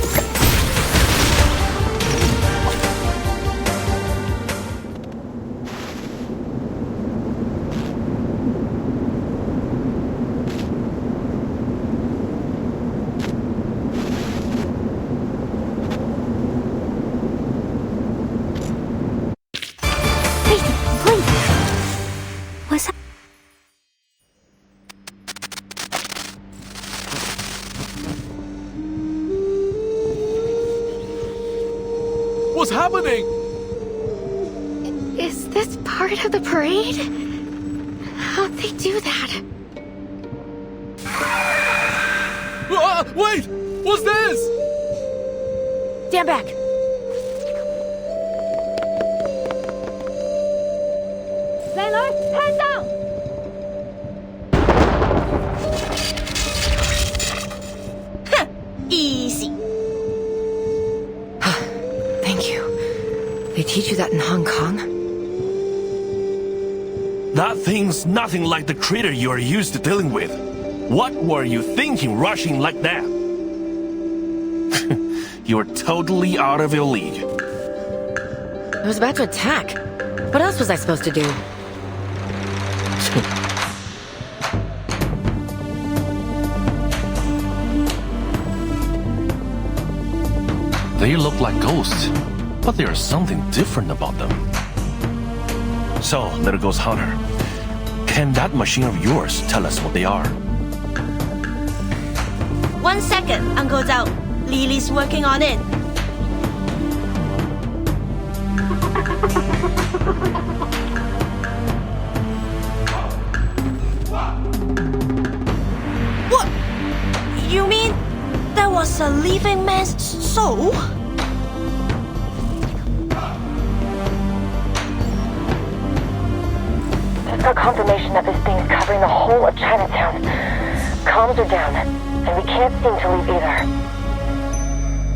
K: Wait. What's up?
A: What's happening?
K: Is this part of the parade? How'd they do that?
A: Wait! What's this?
H: Stand back.
L: Sailor, hand down!
G: Easy.
H: Thank you. They teach you that in Hong Kong?
F: That thing's nothing like the critter you're used to dealing with. What were you thinking rushing like that? You're totally out of your league.
H: I was about to attack. What else was I supposed to do?
F: They look like ghosts, but there's something different about them. So, Little Ghost Hunter, can that machine of yours tell us what they are?
G: 1 second, Uncle Zhao. Lily's working on it. What? You mean that was a living man's soul?
L: Just got confirmation that this thing's covering the whole of Chinatown. Comms are down, and we can't seem to leave either.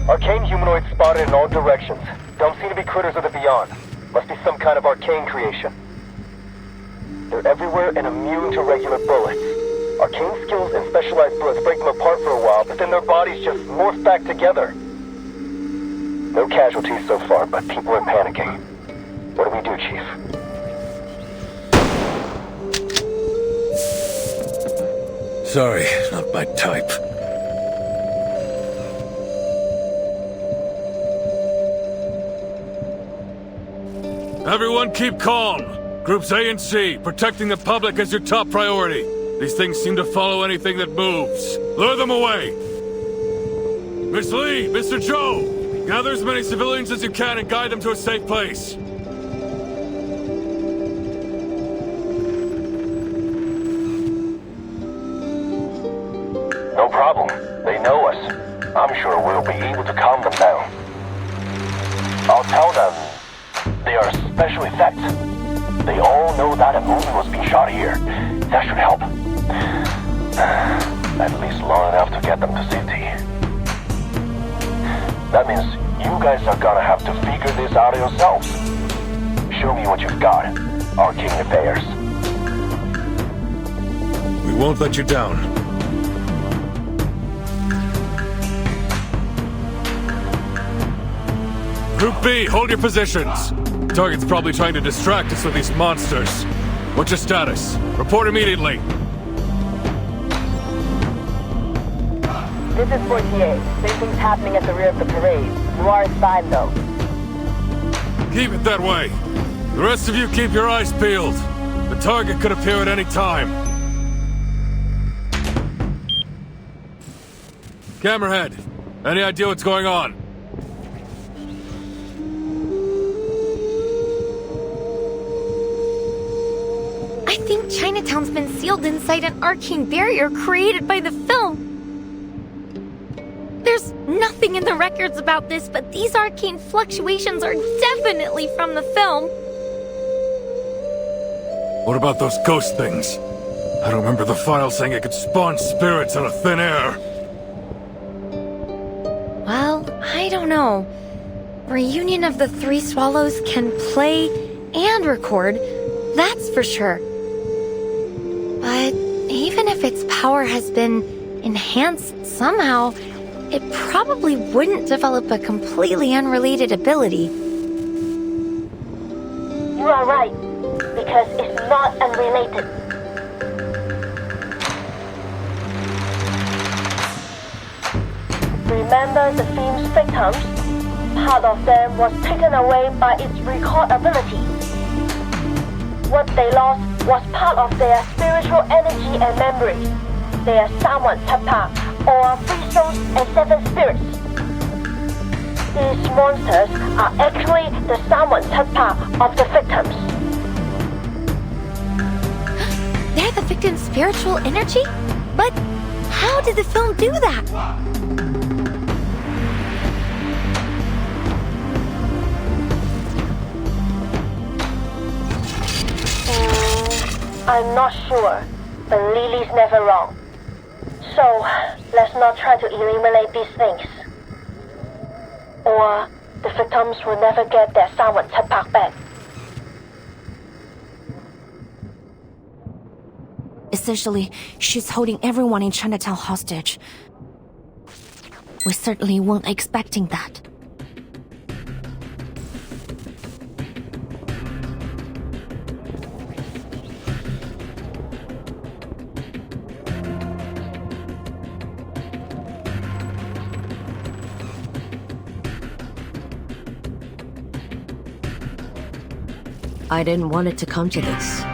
Q: Arcane humanoids spotted in all directions. Don't seem to be critters of the beyond. Must be some kind of arcane creation. They're everywhere and immune to regular bullets. Arcane skills and specialized bullets break them apart for a while, but then their bodies just morph back together. No casualties so far, but people are panicking. What do we do, Chief?
C: Sorry, not my type.
B: Everyone keep calm. Groups A and C, protecting the public is your top priority. These things seem to follow anything that moves. Lure them away. Miss Lee, Mr. Zhou, gather as many civilians as you can and guide them to a safe place.
Q: No problem. They know sure we'll be able to calm them down. I'll tell them they are special effects. They all know that a movie was being shot here. That should help. At least long enough to get them to safety. That means you guys are gonna have to figure this out yourselves. Show me what you've got, our King Affairs.
B: We won't let you down. Group B, hold your positions. Target's probably trying to distract us with these monsters. What's your status? Report immediately.
L: This is 48. Same thing's happening at the rear of the parade. Noir is fine, though.
B: Keep it that way. The rest of you keep your eyes peeled. The target could appear at any time. Camerahead, any idea what's going on?
H: I think Chinatown's been sealed inside an arcane barrier created by the film. There's nothing in the records about this, but these arcane fluctuations are definitely from the film.
B: What about those ghost things? I don't remember the file saying it could spawn spirits out of thin air.
H: Well, I don't know. Reunion of the Three Swallows can play and record, that's for sure. But even if its power has been enhanced somehow, it probably wouldn't develop a completely unrelated ability.
L: You are right, because it's not unrelated. Remember the film's victims? Part of them was taken away by its record ability. What they lost was part of their spiritual energy and memories. They are Sawan Tapa, or 3 souls and 7 spirits. These monsters are actually the Sawan Tapa of the victims.
H: They're the victim's spiritual energy? But how did the film do that?
L: I'm not sure, but Lily's never wrong. So, let's not try to eliminate these things. Or the victims will never get their Sawan Tapak back.
D: Essentially, she's holding everyone in Chinatown hostage. We certainly weren't expecting that.
N: I didn't want it to come to this.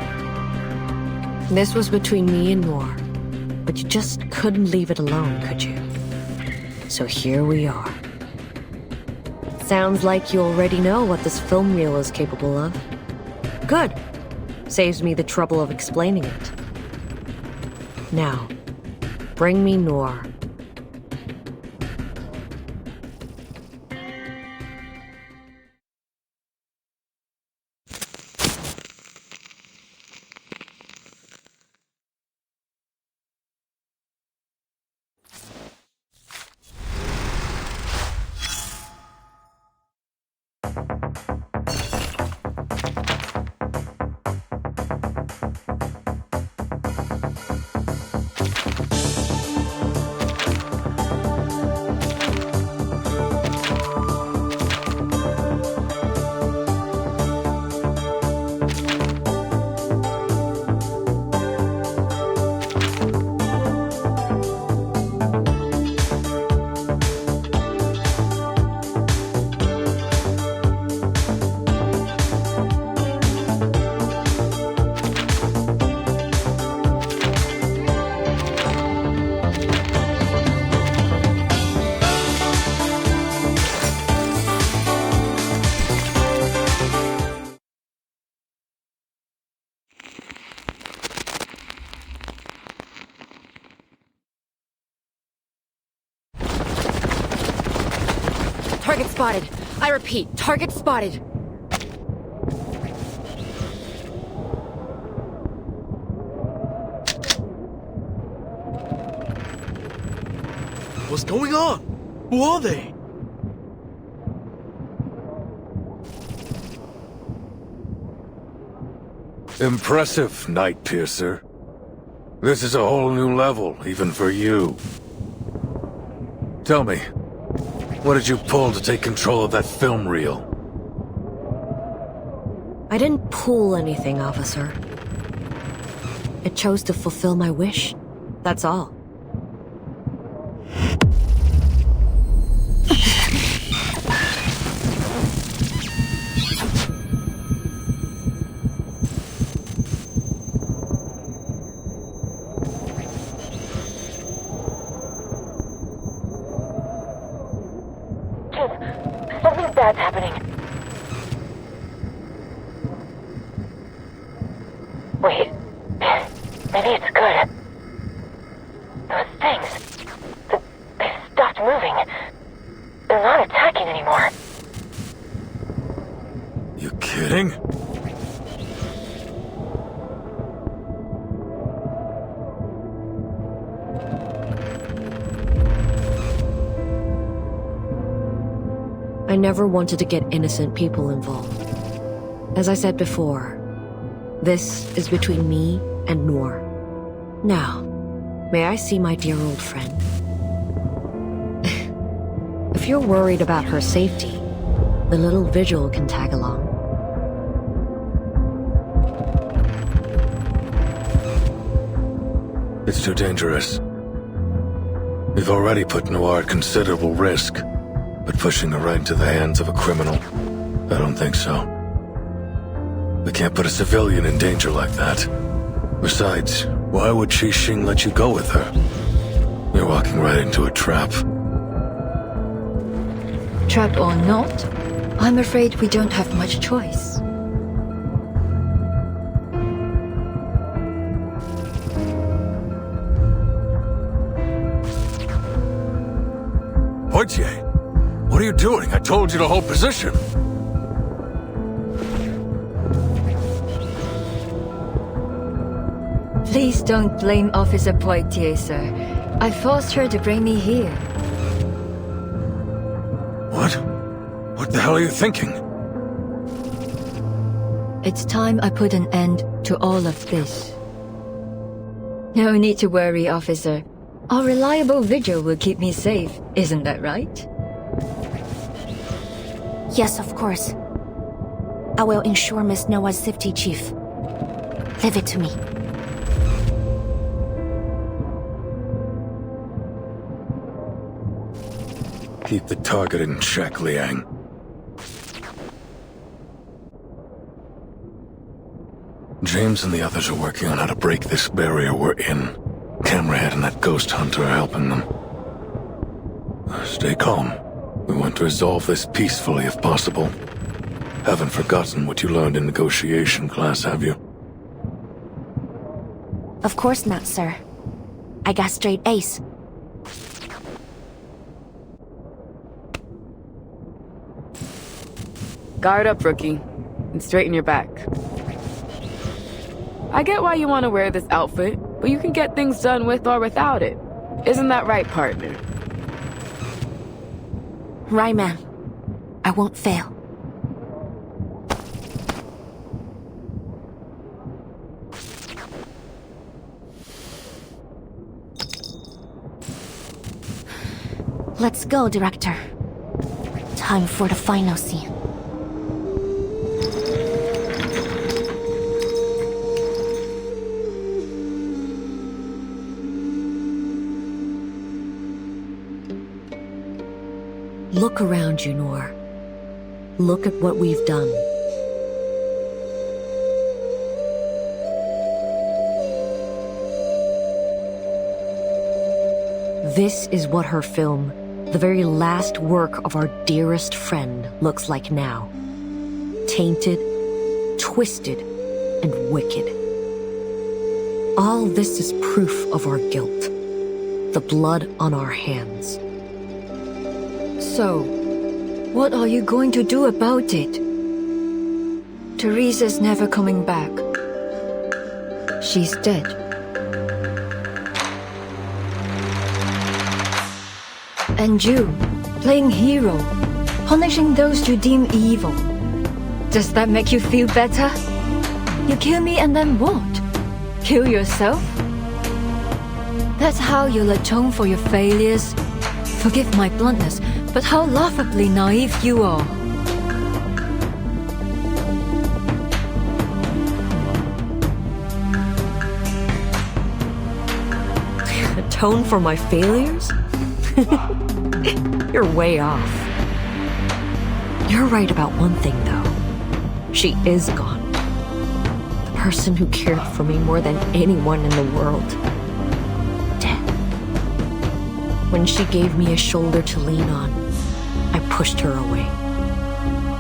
N: This was between me and Noir, but you just couldn't leave it alone, could you? So here we are. Sounds like you already know what this film reel is capable of. Good. Saves me the trouble of explaining it. Now, bring me Noir.
H: Target spotted. I repeat, target spotted.
J: What's going on? Who are they?
C: Impressive, Night Piercer. This is a whole new level, even for you. Tell me, what did you pull to take control of that film reel?
N: I didn't pull anything, officer. It chose to fulfill my wish. That's all.
L: Something bad's happening. Wait. Maybe it's good. Those things. They stopped moving. They're not attacking anymore.
C: You kidding?
N: I never wanted to get innocent people involved. As I said before, this is between me and Noor. Now, may I see my dear old friend? If you're worried about her safety, the little vigil can tag along.
C: It's too dangerous. We've already put Noir at considerable risk. But pushing her right into the hands of a criminal, I don't think so. We can't put a civilian in danger like that. Besides, why would Xing let you go with her? You're walking right into a trap.
O: Trap or not, I'm afraid we don't have much choice.
C: Poitier, what are you doing? I told you to hold position.
O: Please don't blame Officer Poitier, sir. I forced her to bring me here.
C: What? What the hell are you thinking?
O: It's time I put an end to all of this. No need to worry, officer. Our reliable vigil will keep me safe, isn't that right?
D: Yes, of course. I will ensure Miss Noah's safety, Chief. Leave it to me.
C: Keep the target in check, Liang. James and the others are working on how to break this barrier we're in. Camerahead and that ghost hunter are helping them. Stay calm. We want to resolve this peacefully if possible. Haven't forgotten what you learned in negotiation class, have you?
D: Of course not, sir. I got straight A's.
S: Guard up, rookie, and straighten your back. I get why you want to wear this outfit, but you can get things done with or without it. Isn't that right, partner?
D: Right, ma'am. I won't fail. Let's go, Director. Time for the final scene.
N: Look around you, Noor. Look at what we've done. This is what her film, the very last work of our dearest friend, looks like now. Tainted, twisted, and wicked. All this is proof of our guilt. The blood on our hands. So,
O: What are you going to do about it? Teresa's never coming back. She's dead. And you, playing hero, punishing those you deem evil. Does that make you feel better? You kill me and then what? Kill yourself? That's how you'll atone for your failures. Forgive my bluntness, but how laughably naive you are.
N: Atone for my failures? You're way off. You're right about one thing, though. She is gone. The person who cared for me more than anyone in the world. Dead. When she gave me a shoulder to lean on, I pushed her away.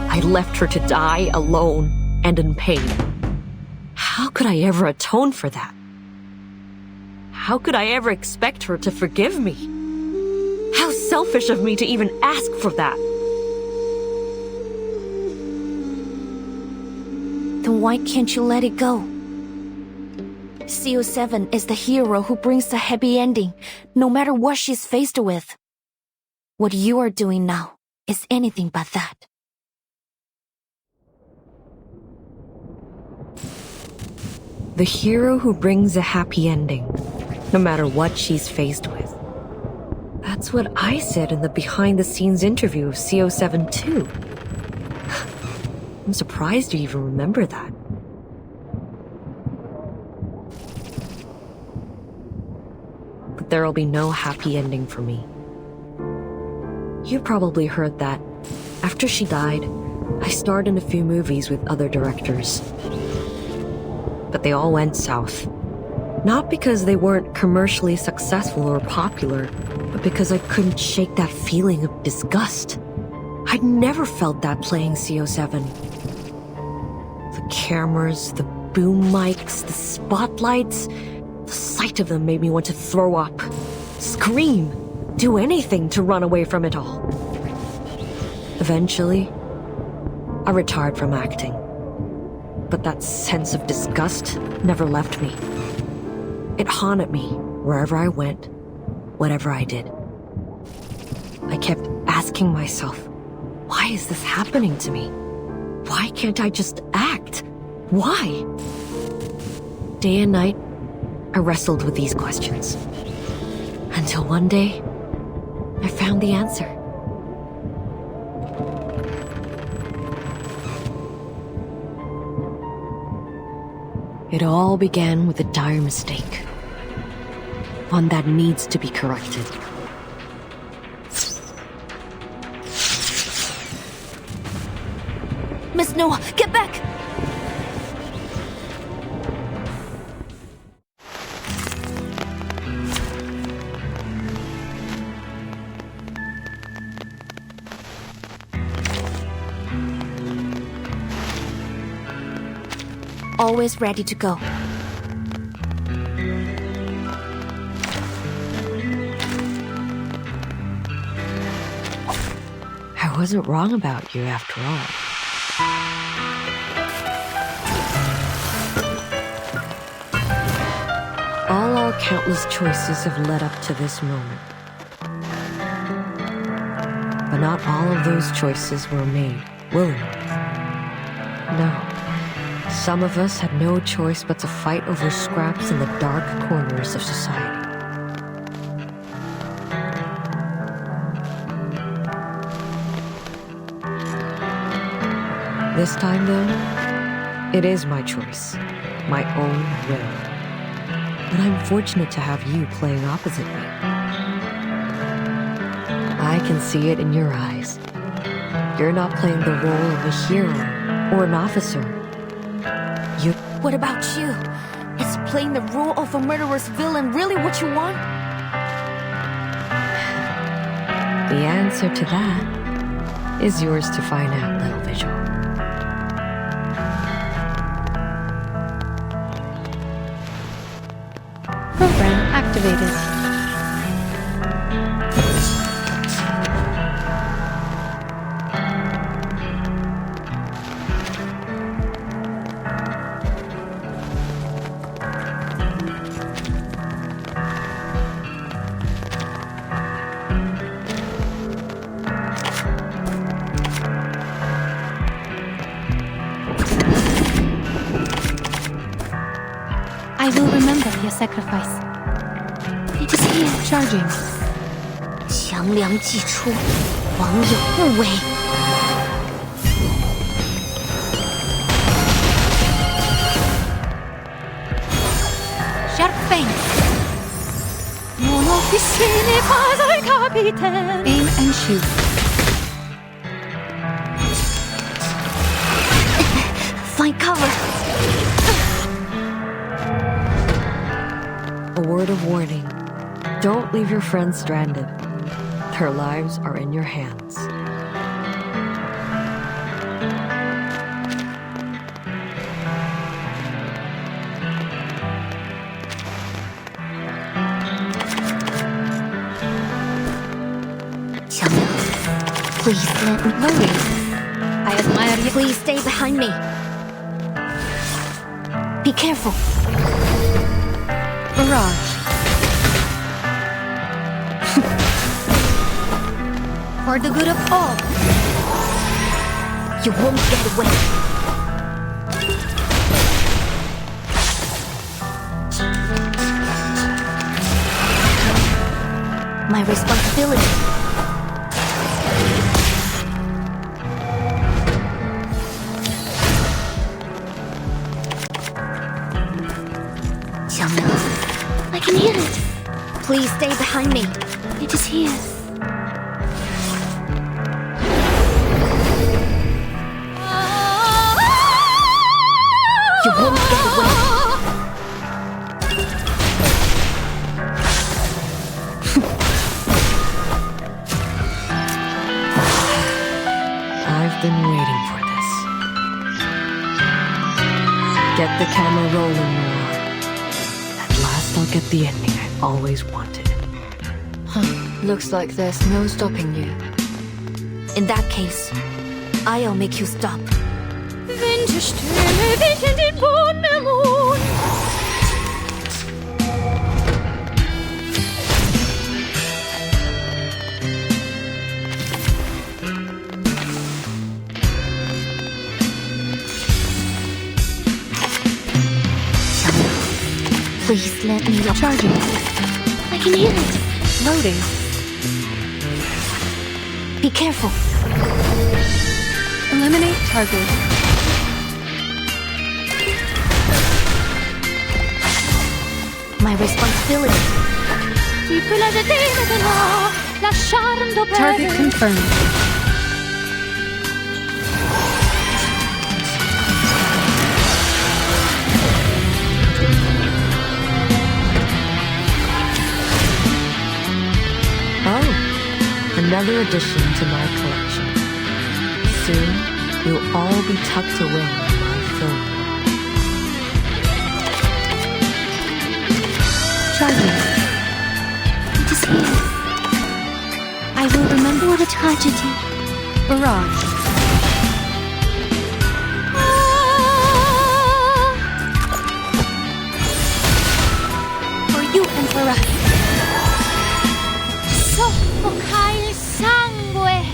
N: I left her to die alone and in pain. How could I ever atone for that? How could I ever expect her to forgive me? How selfish of me to even ask for that.
D: Then why can't you let it go? CO7 is the hero who brings the happy ending, no matter what she's faced with. What you are doing now is anything but that.
N: The hero who brings a happy ending, no matter what she's faced with. That's what I said in the behind-the-scenes interview of CO7 too. I'm surprised you even remember that. But there'll be no happy ending for me. You probably heard that. After she died, I starred in a few movies with other directors. But they all went south. Not because they weren't commercially successful or popular, but because I couldn't shake that feeling of disgust. I'd never felt that playing CO7. The cameras, the boom mics, the spotlights, the sight of them made me want to throw up, scream, do anything to run away from it all. Eventually, I retired from acting. But that sense of disgust never left me. It haunted me wherever I went, whatever I did. I kept asking myself, why is this happening to me? Why can't I just act? Why? Day and night, I wrestled with these questions. Until one day, I found the answer. It all began with a dire mistake. One that needs to be corrected.
D: Miss Noah, get back! Always ready to go.
N: I wasn't wrong about you after all. All our countless choices have led up to this moment. But not all of those choices were made willingly. No. Some of us had no choice but to fight over scraps in the dark corners of society. This time, though, it is my choice, my own will. And I'm fortunate to have you playing opposite me. I can see it in your eyes. You're not playing the role of a hero or an officer.
D: What about you? Is playing the role of a murderous villain really what you want?
N: The answer to that is yours to find out, little visual.
P: Program activated.
K: be a sacrifice. It is here.
P: Charging.
D: 强梁既出，王有不为。
K: Sharp fence.
E: Mon officier n'est pas un capitaine.
P: Aim and shoot.
D: Find cover.
N: A word of warning. Don't leave your friends stranded. Their lives are in your hands.
D: Please let me
E: Loading.
D: I admire you. Please stay behind me. Be careful.
P: Barrage.
K: For the good of all.
D: You won't get away. My responsibility.
K: I can hear it.
D: Please stay behind me.
K: It is here.
D: You won't get away.
N: I've been waiting for this. Get the camera rolling, Noir. At last I'll get the ending I always wanted.
O: Looks like there's no stopping you.
D: In that case, I'll make you stop.
E: Winterstürme wehen den Boden.
K: Please let me up.
P: Charging.
K: I can hear it.
P: Loading.
D: Be careful.
P: Eliminate target.
D: My responsibility.
E: Tu peux la jeter maintenant. La charme d'opérer.
P: Target confirmed.
N: Another addition to my collection. Soon, you'll all be tucked away in my film.
K: Charlie. It is here. I will remember the tragedy.
P: Barrage.
K: For you and for us. Soffoca il sangue!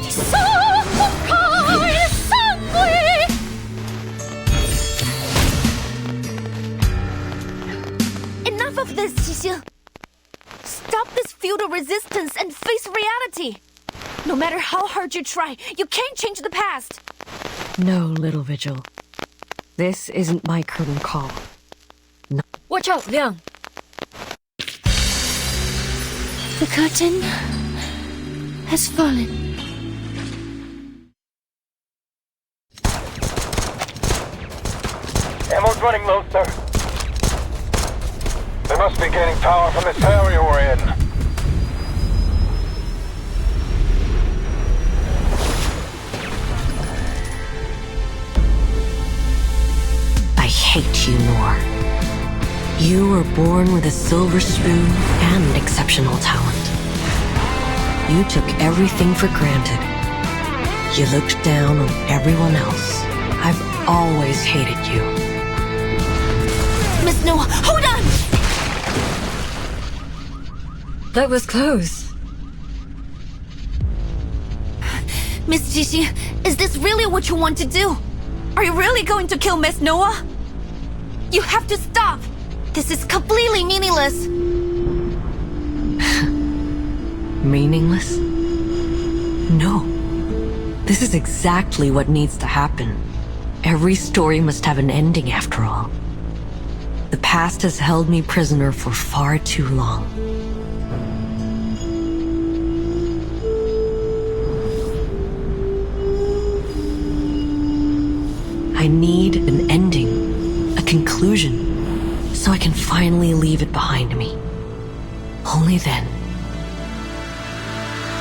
K: Ti soffoca il sangue!
D: Enough of this, Cecil. Stop this futile resistance and face reality. No matter how hard you try, you can't change the past.
N: No, Little Vigil. This isn't my curtain call. No.
O: Watch out, Liang!
K: The curtain has fallen.
Q: Ammo's running low, sir. They must be gaining power from this area we're in.
N: I hate you, Noir. You were born with a silver spoon and exceptional talent. You took everything for granted. You looked down on everyone else. I've always hated you.
D: Miss Noah, hold on!
O: That was close.
D: Miss Gigi, is this really what you want to do? Are you really going to kill Miss Noah? You have to stop! This is completely meaningless.
N: Meaningless? No. This is exactly what needs to happen. Every story must have an ending after all. The past has held me prisoner for far too long. I need an ending, a conclusion, so I can finally leave it behind me. Only then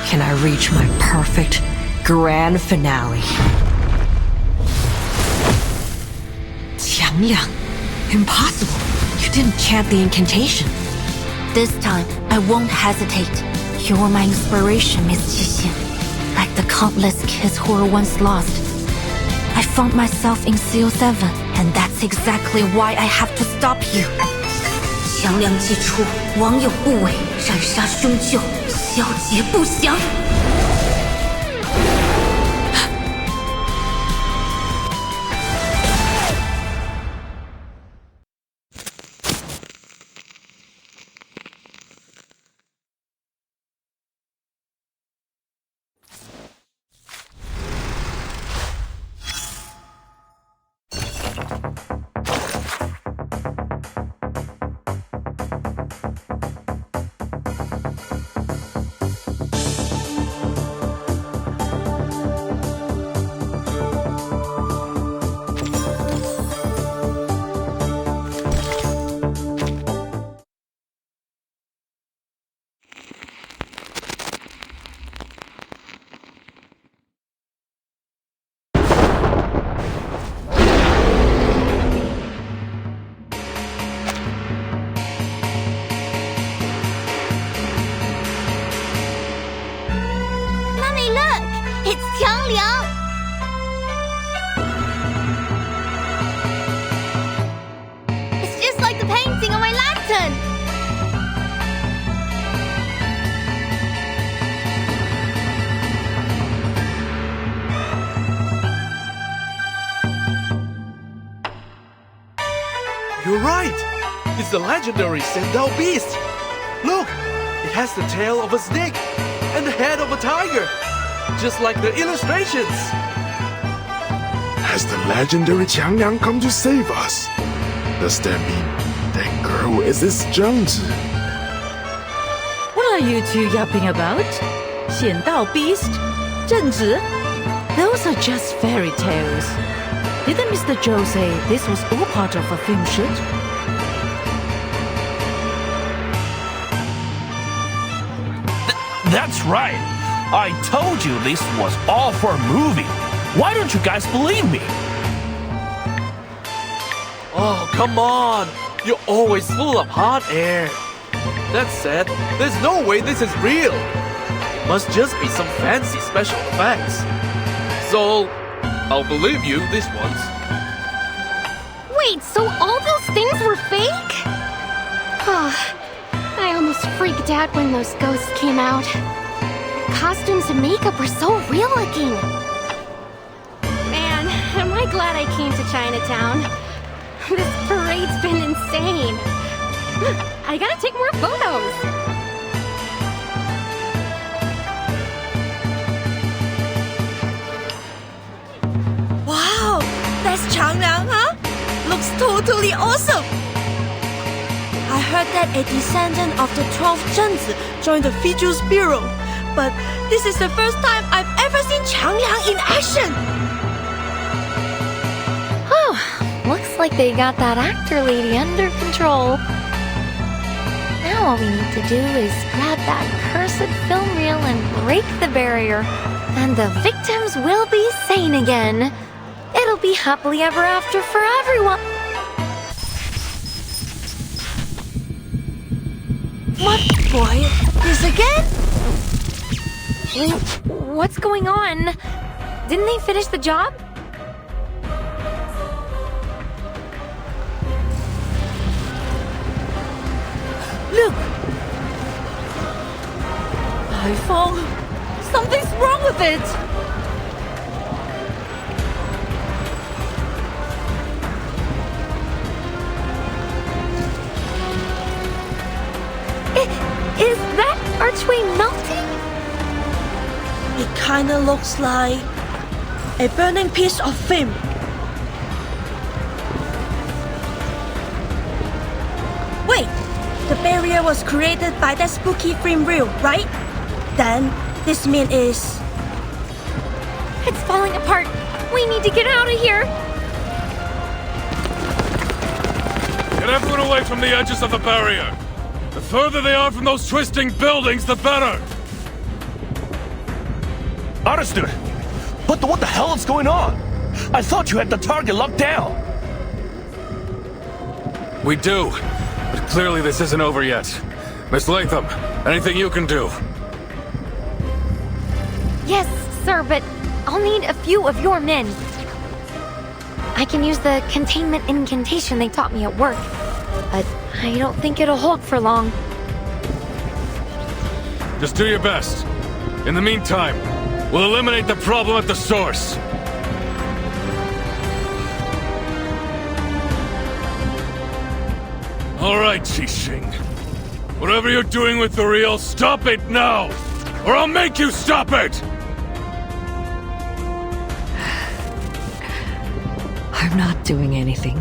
N: can I reach my perfect grand finale. Qiangliang, impossible. You didn't chant the incantation.
D: This time, I won't hesitate. You're my inspiration, Miss Qixin. Like the countless kids who were once lost. I found myself in CO7, and that's exactly why I have to stop you. 强梁既出，王有不韦，斩杀凶旧，小节不详。
G: It's just like the painting on my lantern.
A: You're right! It's the legendary Sandal beast! Look! It has the tail of a snake and the head of a tiger! Just like the illustrations!
R: Has the legendary Qiangliang come to save us? Does that mean that girl is this Zhengzi?
T: What are you two yapping about? 显道 beast? 正子? Those are just fairy tales. Didn't Mr. Zhou say this was all part of a film shoot?
F: That's right! I told you this was all for a movie! Why don't you guys believe me?
A: Oh, come on! You're always full of hot air! That said, there's no way this is real! It must just be some fancy special effects. So, I'll believe you this once.
G: Wait, so all those things were fake? I almost freaked out when those ghosts came out. Costumes and makeup were so real looking. Man, am I glad I came to Chinatown. This parade's been insane. I gotta take more photos. Wow, that's Changliang, huh? Looks totally awesome. I heard that a descendant of the 12th Zhengzi joined the Features Bureau, but this is the first time I've ever seen Changliang in action.
E: Looks like they got that actor lady under control. Now all we need to do is grab that cursed film reel and break the barrier. And the victims will be sane again. It'll be happily ever after for everyone.
G: What boy? This again?
E: What's going on? Didn't they finish the job?
T: Look! iPhone! Something's wrong with it!
G: kinda looks like a burning piece of film. Wait, the barrier was created by that spooky film reel, right? Then, this mean is...
E: It's falling apart. We need to get out of here.
B: Get everyone away from the edges of the barrier. The further they are from those twisting buildings, the better.
F: Understood. But what the hell is going on? I thought you had the target locked down.
B: We do. But clearly this isn't over yet. Miss Latham, anything you can do?
E: Yes, sir, but I'll need a few of your men. I can use the containment incantation they taught me at work, but I don't think it'll hold for long.
B: Just do your best. In the meantime, we'll eliminate the problem at the source. All right, Qixing. Whatever you're doing with the reel, stop it now! Or I'll make you stop it!
N: I'm not doing anything.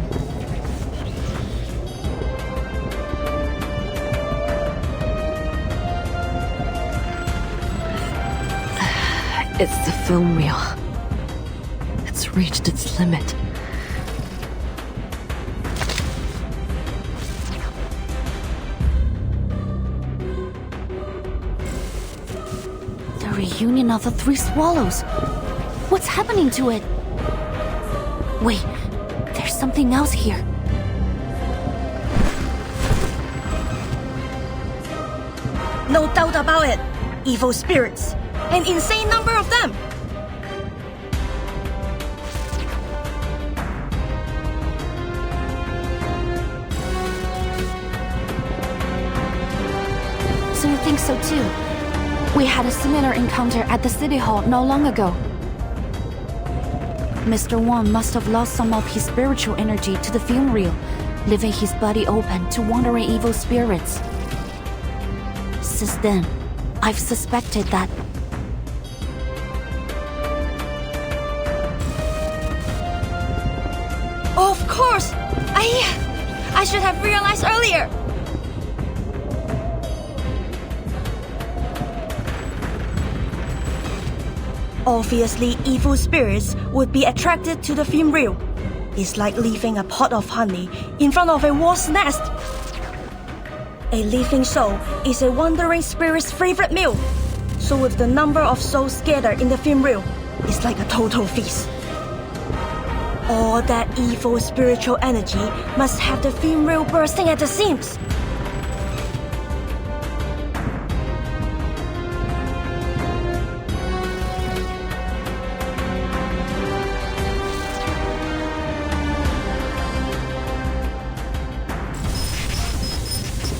N: It's the film reel. It's reached its limit.
D: The reunion of the three swallows. What's happening to it? Wait, there's something else here.
G: No doubt about it. Evil spirits. An insane number of them.
D: So you think so too? We had a similar encounter at the City Hall not long ago. Mr. Wang must have lost some of his spiritual energy to the film reel, leaving his body open to wandering evil spirits. Since then, I've suspected that.
G: Of course! I should have realized earlier! Obviously, evil spirits would be attracted to the film reel. It's like leaving a pot of honey in front of a wasp nest. A living soul is a wandering spirit's favorite meal. So with the number of souls scattered in the film reel, it's like a total feast. All that evil spiritual energy must have the film reel bursting at the seams.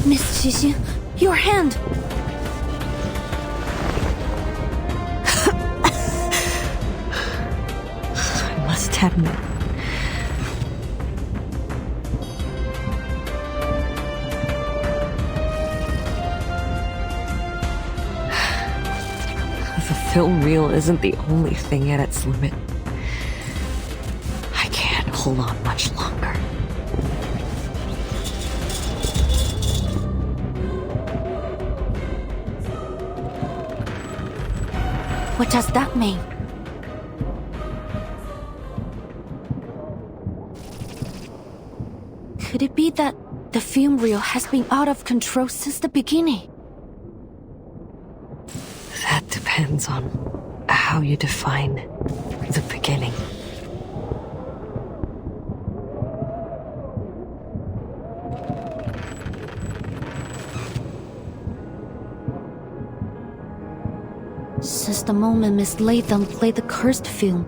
D: Miss Qixin, your hand!
N: I must admit, the film reel isn't the only thing at its limit. I can't hold on much longer.
D: What does that mean? Could it be that the film reel has been out of control since the beginning?
N: That depends on how you define the beginning.
D: Since the moment Miss Latham played the cursed film,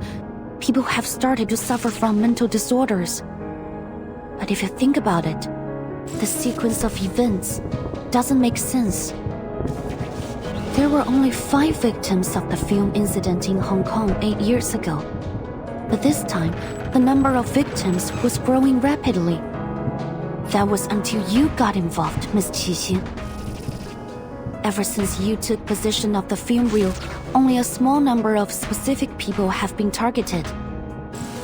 D: people have started to suffer from mental disorders. But if you think about it, the sequence of events doesn't make sense. There were only 5 victims of the film incident in Hong Kong 8 years ago. But this time, the number of victims was growing rapidly. That was until you got involved, Miss Qixin. Ever since you took possession of the film reel, only a small number of specific people have been targeted.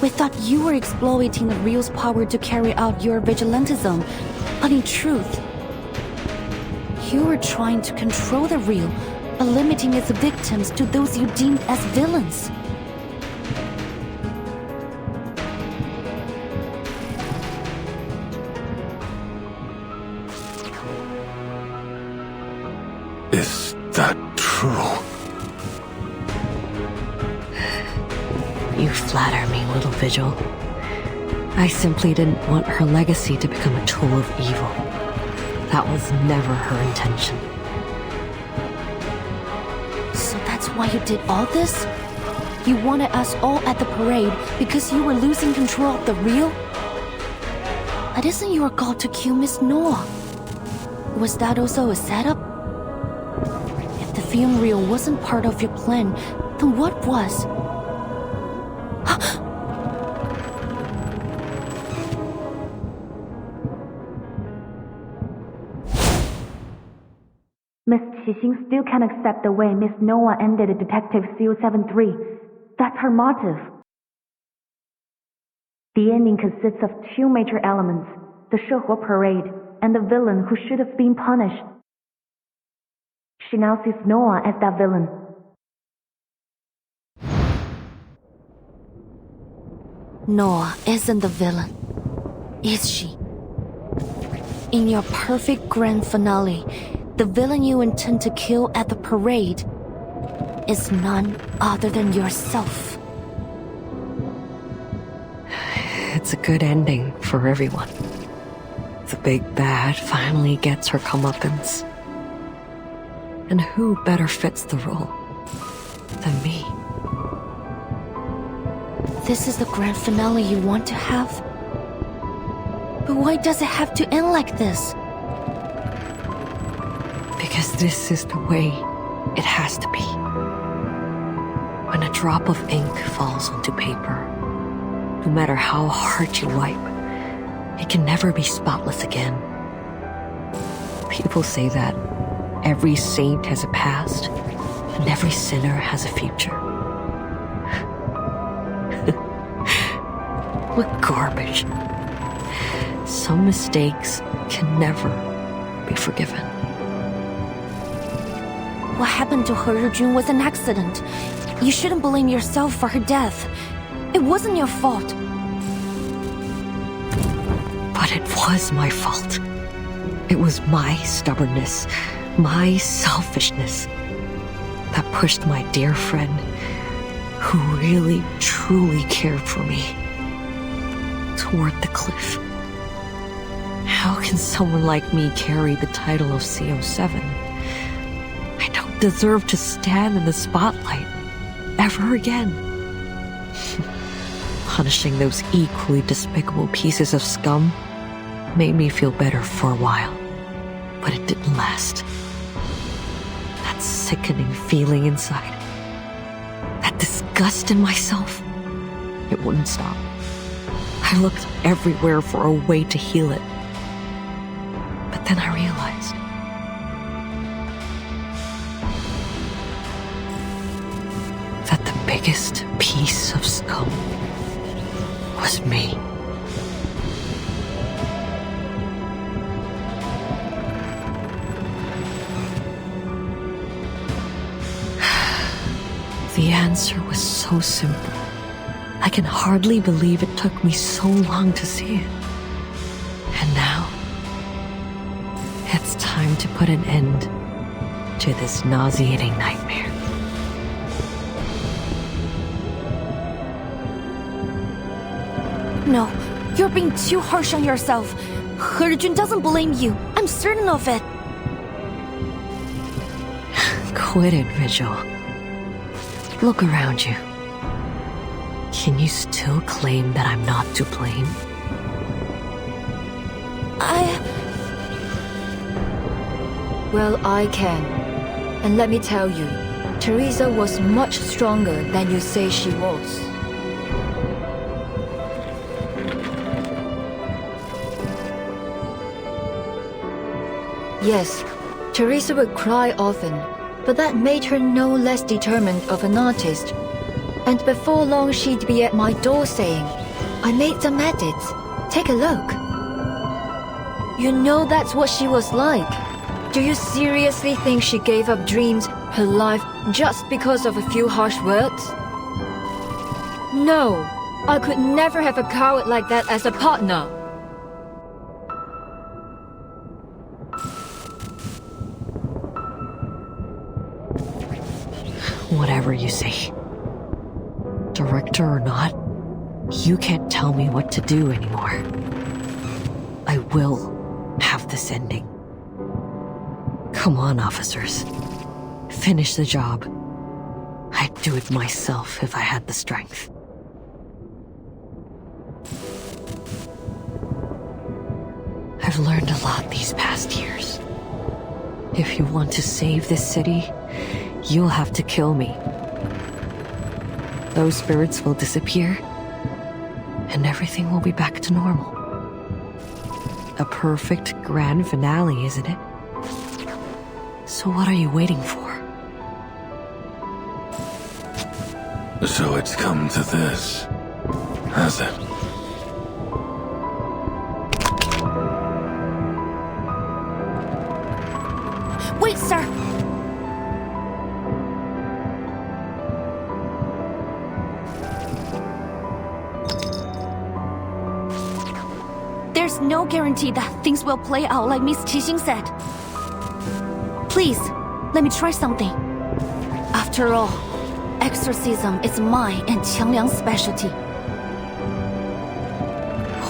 D: We thought you were exploiting the real's power to carry out your vigilantism, but in truth, you were trying to control the real by limiting its victims to those you deemed as villains.
B: Is that true?
N: You flatter me, little Vigil. I simply didn't want her legacy to become a tool of evil. That was never her intention.
D: So that's why you did all this? You wanted us all at the parade because you were losing control of the real? But isn't your goal to kill Miss Noah? Was that also a setup? If the film reel wasn't part of your plan, then what was?
M: Miss Qixing still can't accept the way Miss Noah ended Detective CO73. That's her motive. The ending consists of two major elements, the Shehua parade and the villain who should have been punished. She now sees Noah as that villain.
D: Noah isn't the villain, is she? In your perfect grand finale, the villain you intend to kill at the parade is none other than yourself.
N: It's a good ending for everyone. The big bad finally gets her comeuppance. And who better fits the role than me?
D: This is the grand finale you want to have? But why does it have to end like this?
N: Because this is the way it has to be. When a drop of ink falls onto paper, no matter how hard you wipe, it can never be spotless again. People say that every saint has a past, and every sinner has a future. What garbage. Some mistakes can never be forgiven.
D: What happened to He Rijun was an accident. You shouldn't blame yourself for her death. It wasn't your fault.
N: But it was my fault. It was my stubbornness, my selfishness that pushed my dear friend, who really, truly cared for me, toward the cliff. How can someone like me carry the title of CO7? I don't deserve to stand in the spotlight ever again. Punishing those equally despicable pieces of scum made me feel better for a while, but it didn't last. That sickening feeling inside, that disgust in myself, it wouldn't stop. I looked everywhere for a way to heal it. But then I realized that the biggest piece of scum was me. The answer was so simple. I can hardly believe it took me so long to see it. And now, it's time to put an end to this nauseating nightmare.
D: No, you're being too harsh on yourself. He Rijun doesn't blame you. I'm certain of it.
N: Quit it, Vigil. Look around you. Can you still claim that I'm not to blame?
O: Well, I can. And let me tell you, Teresa was much stronger than you say she was. Yes, Teresa would cry often, but that made her no less determined of an artist. And before long she'd be at my door saying, I made some edits. Take a look. You know that's what she was like. Do you seriously think she gave up dreams, her life, just because of a few harsh words? No, I could never have a coward like that as a partner.
N: Whatever you say. Director or not, you can't tell me what to do anymore. I will have this ending. Come on, officers. Finish the job. I'd do it myself if I had the strength. I've learned a lot these past years. If you want to save this city, you'll have to kill me. Those spirits will disappear, and everything will be back to normal. A perfect grand finale, isn't it? So what are you waiting for?
C: So it's come to this, has it?
D: Wait, sir! There's no guarantee that things will play out like Miss Qixing said. Please, let me try something. After all, exorcism is mine and Qiangliang's specialty.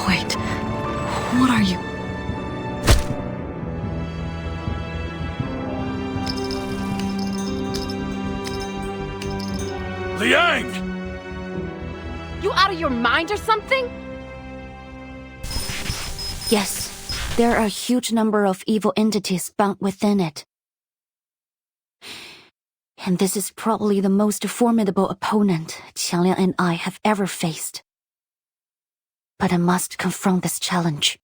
N: Wait, what are you?
B: Liang!
S: You out of your mind or something?
D: Yes, there are a huge number of evil entities bound within it. And this is probably the most formidable opponent Qiangliang and I have ever faced. But I must confront this challenge.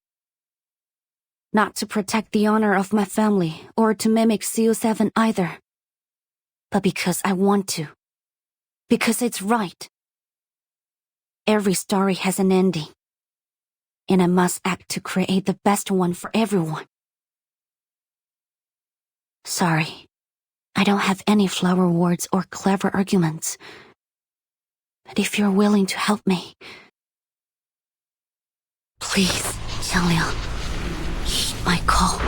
D: Not to protect the honor of my family or to mimic CO7 either, but because I want to. Because it's right. Every story has an ending, and I must act to create the best one for everyone. Sorry, I don't have any flower words or clever arguments. But if you're willing to help me, please, Xiangliang, heed my call.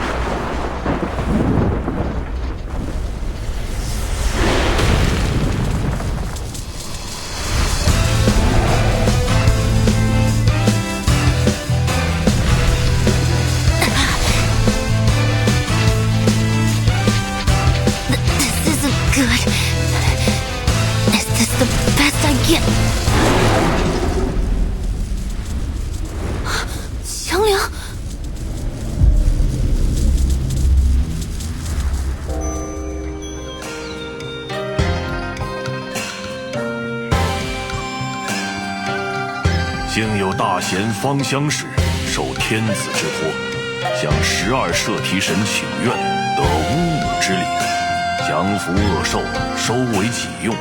D: Good. Is this the best I get? Xiangliang?
F: 幸有大贤方相使，受天子之托，向12摄提神请愿，得巫武之礼。降服恶兽，收为己用，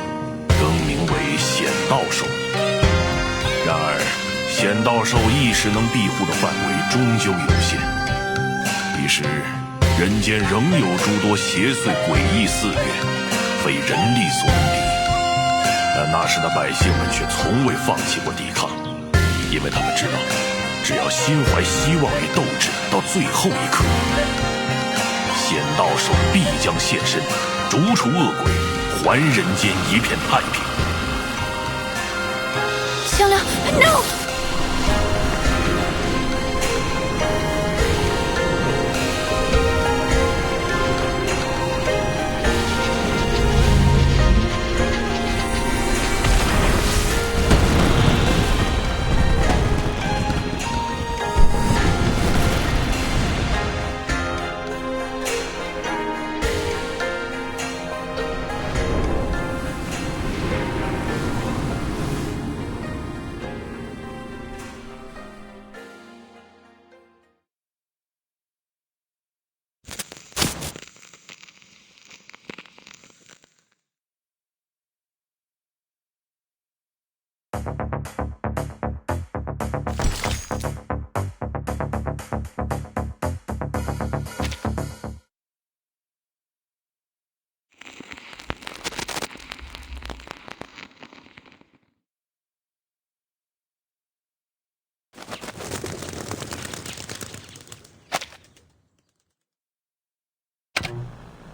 F: 更名为显道兽。然而，显道兽一时能庇护的范围终究有限，一时人间仍有诸多邪祟诡异肆虐，非人力所能敌。但那时的百姓们却从未放弃过抵抗，因为他们知道，只要心怀希望与斗志，到最后一刻，显道兽必将现身。逐除恶鬼，还人间一片太平。
D: Xiangliang, no!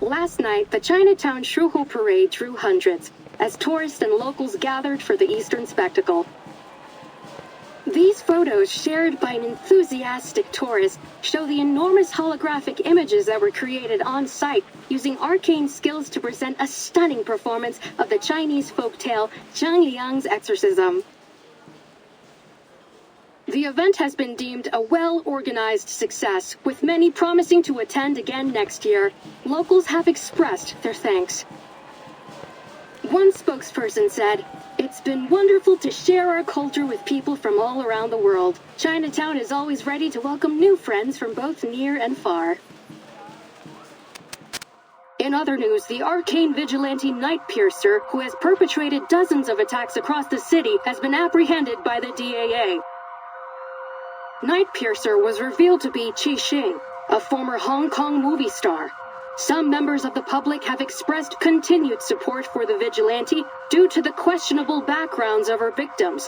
U: Last night, the Chinatown Shuhu Parade drew hundreds, as tourists and locals gathered for the Eastern spectacle. These photos, shared by an enthusiastic tourist, show the enormous holographic images that were created on site using arcane skills to present a stunning performance of the Chinese folktale Zhang Liang's exorcism. The event has been deemed a well-organized success, with many promising to attend again next year. Locals have expressed their thanks. One spokesperson said, "It's been wonderful to share our culture with people from all around the world. Chinatown is always ready to welcome new friends from both near and far." In other news, the arcane vigilante Night Piercer, who has perpetrated dozens of attacks across the city, has been apprehended by the DAA. Night Piercer was revealed to be Qi Xing, a former Hong Kong movie star. Some members of the public have expressed continued support for the vigilante due to the questionable backgrounds of her victims.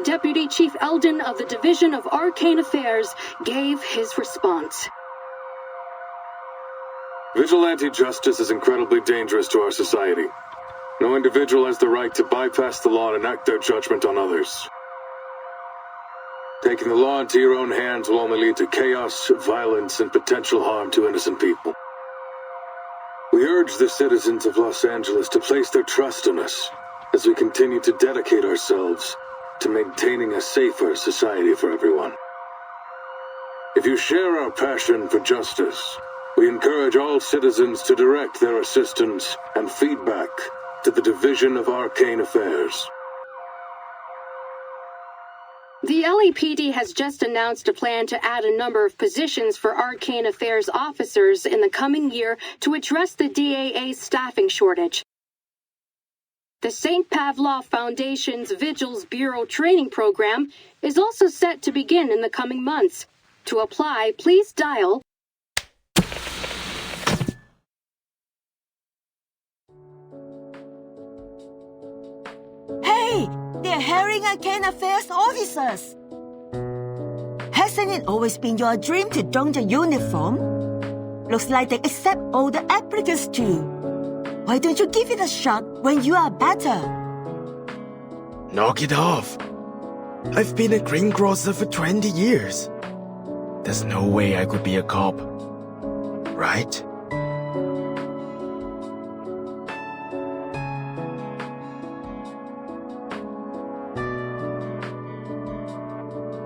U: Deputy Chief Eldon of the Division of Arcane Affairs gave his response.
V: Vigilante justice is incredibly dangerous to our society. No individual has the right to bypass the law and enact their judgment on others. Taking the law into your own hands will only lead to chaos, violence, and potential harm to innocent people. We urge the citizens of Los Angeles to place their trust in us as we continue to dedicate ourselves to maintaining a safer society for everyone. If you share our passion for justice, we encourage all citizens to direct their assistance and feedback to the Division of Arcane Affairs.
U: The LAPD has just announced a plan to add a number of positions for Arcane Affairs officers in the coming year to address the DAA's staffing shortage. The St. Pavlov Foundation's Vigils Bureau training program is also set to begin in the coming months. To apply, please dial
G: Hey! They're hiring Arcane Affairs officers! Hasn't it always been your dream to don the uniform? Looks like they accept all the applicants too. Why don't you give it a shot when you are better?
R: Knock it off. I've been a greengrocer for 20 years. There's no way I could be a cop. Right?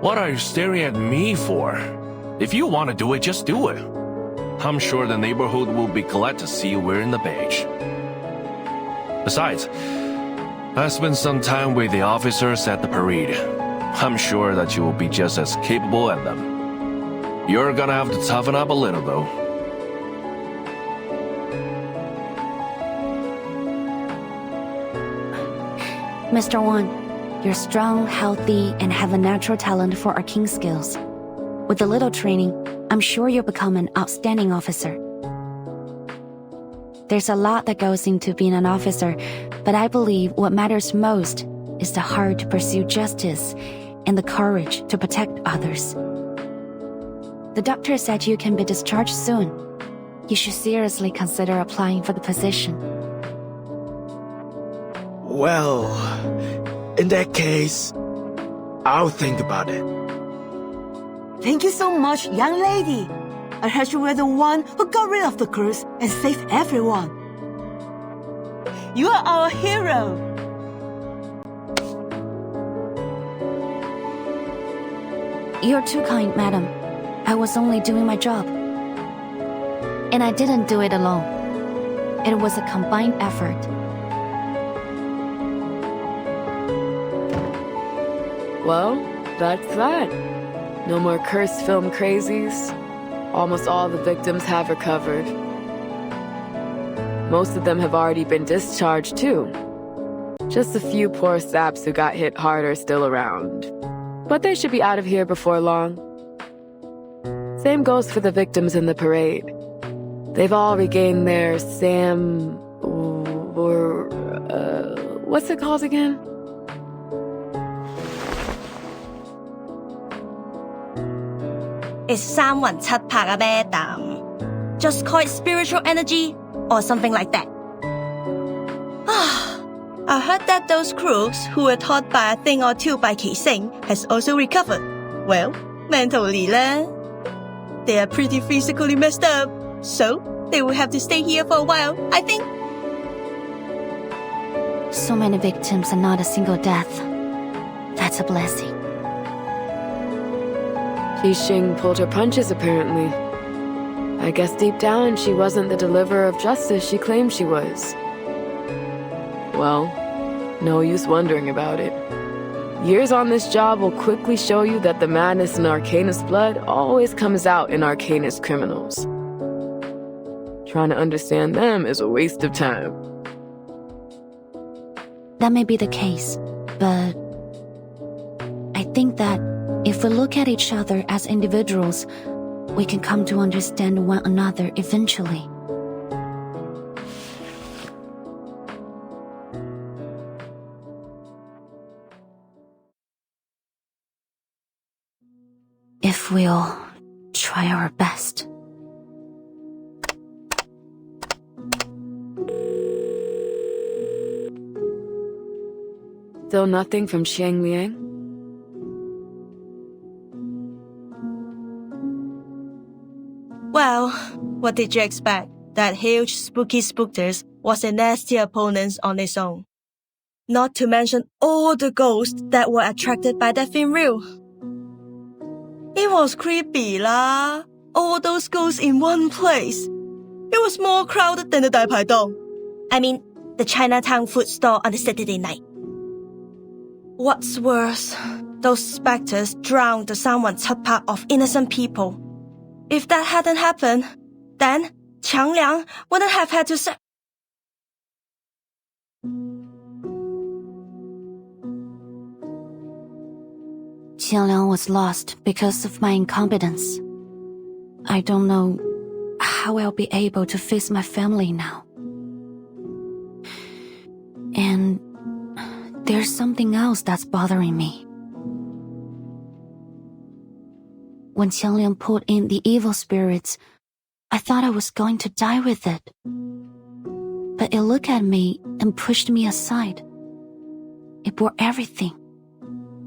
F: What are you staring at me for? If you want to do it, just do it. I'm sure the neighborhood will be glad to see you wearing the badge. Besides, I spent some time with the officers at the parade. I'm sure that you will be just as capable as them. You're gonna have to toughen up a little, though.
D: Mr. Wan, you're strong, healthy, and have a natural talent for arcane skills. With a little training, I'm sure you'll become an outstanding officer. There's a lot that goes into being an officer, but I believe what matters most is the heart to pursue justice and the courage to protect others. The doctor said you can be discharged soon. You should seriously consider applying for the position.
R: Well, in that case, I'll think about it.
G: Thank you so much, young lady. I heard you were the one who got rid of the curse and saved everyone. You are our hero.
D: You're too kind, madam. I was only doing my job. And I didn't do it alone. It was a combined effort.
S: Well, that's that. No more cursed film crazies. Almost all the victims have recovered. Most of them have already been discharged, too. Just a few poor saps who got hit hard are still around. But they should be out of here before long. Same goes for the victims in the parade. They've all regained their what's it called again?
G: It's 三魂七魄啊，Madam。just call it spiritual energy or something like that. I heard that those crews who were taught by a thing or two by Keising has also recovered. Well, mentally lah. They are pretty physically messed up, so they will have to stay here for a while, I think.
E: So many victims and not a single death. That's a blessing.
S: Qixing pulled her punches, apparently. I guess deep down she wasn't the deliverer of justice she claimed she was. Well, no use wondering about it. Years on this job will quickly show you that the madness in Arcanist blood always comes out in Arcanist criminals. Trying to understand them is a waste of time.
E: That may be the case, but I think that if we look at each other as individuals, we can come to understand one another eventually. If we'll try our best.
S: Still nothing from Xiang Liang?
G: Well, what did you expect? That huge spooky spookters was a nasty opponent on its own. Not to mention all the ghosts that were attracted by that film reel. It was creepy lah. All those ghosts in one place. It was more crowded than the Dai Pai Dong. I mean, the Chinatown food store on a Saturday night. What's worse, those specters drowned the Sanwan Tapa of innocent people. If that hadn't happened, then Qiang Liang wouldn't have had to say.
E: Qiang Liang was lost because of my incompetence. I don't know how I'll be able to face my family now. And there's something else that's bothering me. When Qiang Liang pulled in the evil spirits, I thought I was going to die with it. But it looked at me and pushed me aside. It bore everything,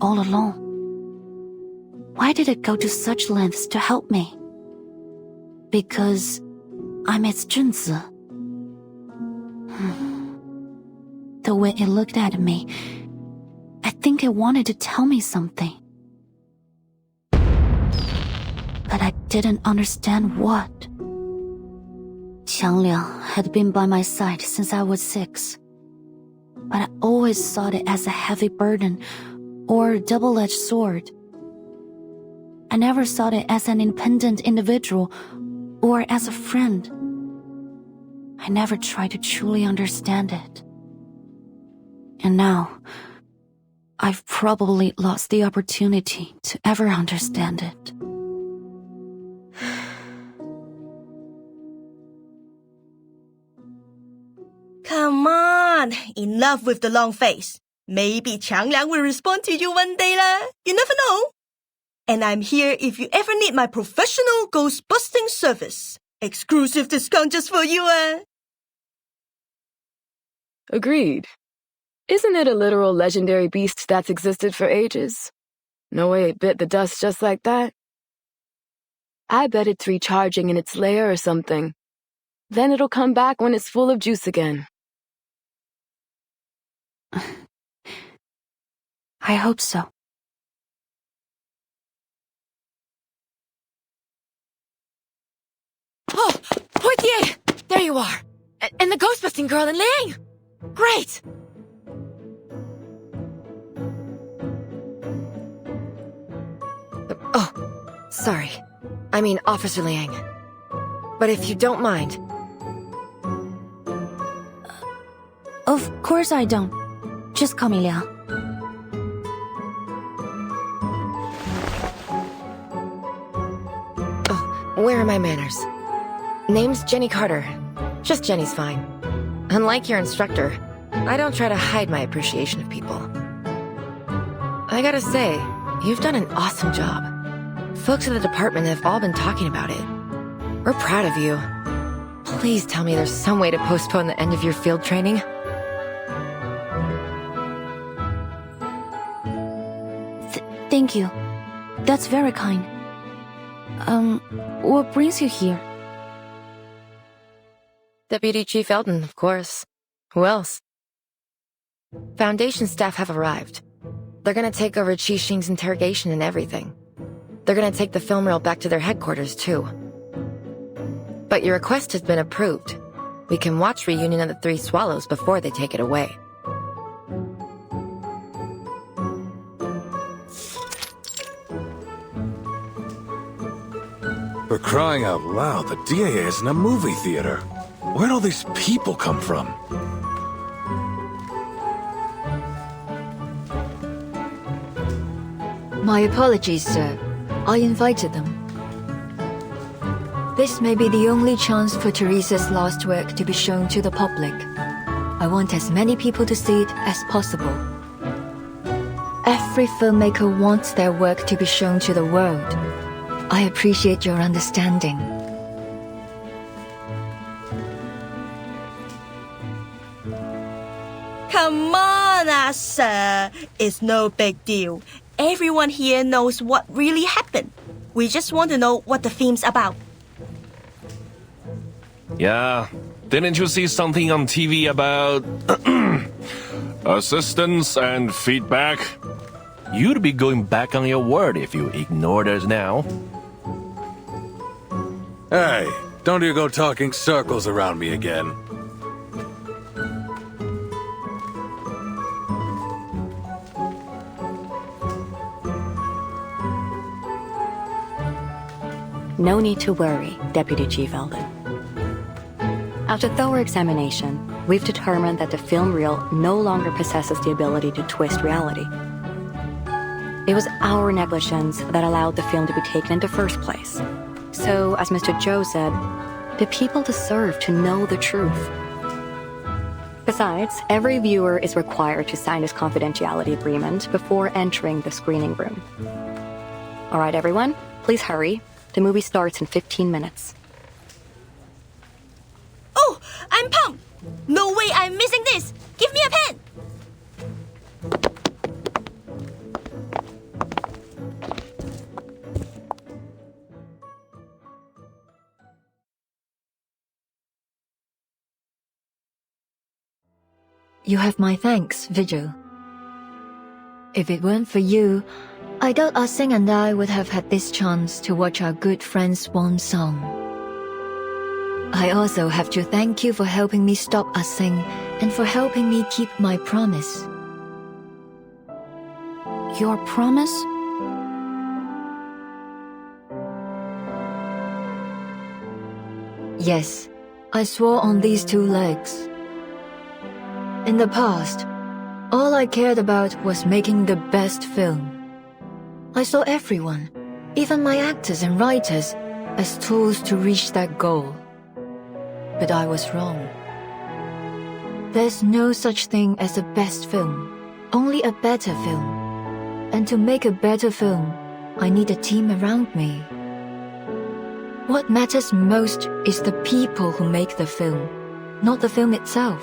E: all alone. Why did it go to such lengths to help me? Because I'm its Junzi. The way it looked at me, I think it wanted to tell me something. But I didn't understand what. Qiang Liang had been by my side since I was 6. But I always saw it as a heavy burden or a double-edged sword. I never saw it as an independent individual or as a friend. I never tried to truly understand it. And now, I've probably lost the opportunity to ever understand it.
G: Come on, enough with the long face. Maybe Qiang Liang will respond to you one day lah. You never know. And I'm here if you ever need my professional ghost-busting service. Exclusive discount just for you,
S: Agreed. Isn't it a literal legendary beast that's existed for ages? No way it bit the dust just like that. I bet it's recharging in its lair or something. Then it'll come back when it's full of juice again.
E: I hope so.
H: Oh, Portier! There you are! And the ghost-busting girl in Liang! Great! Oh, sorry. I mean Officer Liang. But if you don't mind...
E: Of course I don't. Just call me Liang.
H: Oh, where are my manners? Name's Jenny Carter. Just Jenny's fine. Unlike your instructor, I don't try to hide my appreciation of people. I gotta say, you've done an awesome job. Folks at the department have all been talking about it. We're proud of you. Please tell me there's some way to postpone the end of your field training.
D: Thank you. That's very kind. What brings you here?
H: Deputy Chief Eldon, of course. Who else? Foundation staff have arrived. They're gonna take over Qi Xing's interrogation and everything. They're gonna take the film reel back to their headquarters, too. But your request has been approved. We can watch Reunion of the Three Swallows before they take it away.
C: For crying out loud, the DAA is in a movie theater. Where'd all these people come from?
O: My apologies, sir. I invited them. This may be the only chance for Teresa's last work to be shown to the public. I want as many people to see it as possible. Every filmmaker wants their work to be shown to the world. I appreciate your understanding.
G: Come on, sir. It's no big deal. Everyone here knows what really happened. We just want to know what the film's about.
F: Yeah, didn't you see something on TV about assistance and feedback? You'd be going back on your word if you ignored us now.
C: Hey, don't you go talking circles around me again.
I: No need to worry, Deputy Chief Eldon. After thorough examination, we've determined that the film reel no longer possesses the ability to twist reality. It was our negligence that allowed the film to be taken in the first place. So, as Mr. Zhou said, the people deserve to know the truth. Besides, every viewer is required to sign this confidentiality agreement before entering the screening room. All right, everyone, please hurry. The movie starts in 15 minutes.
G: Oh, I'm pumped! No way I'm missing this! Give me a pen!
O: You have my thanks, Vigil. If it weren't for you, I doubt Ah Sing and I would have had this chance to watch our good friend's swan song. I also have to thank you for helping me stop Ah Sing and for helping me keep my promise.
D: Your promise?
O: Yes, I swore on these two legs. In the past, all I cared about was making the best film. I saw everyone, even my actors and writers, as tools to reach that goal. But I was wrong. There's no such thing as a best film, only a better film. And to make a better film, I need a team around me. What matters most is the people who make the film, not the film itself.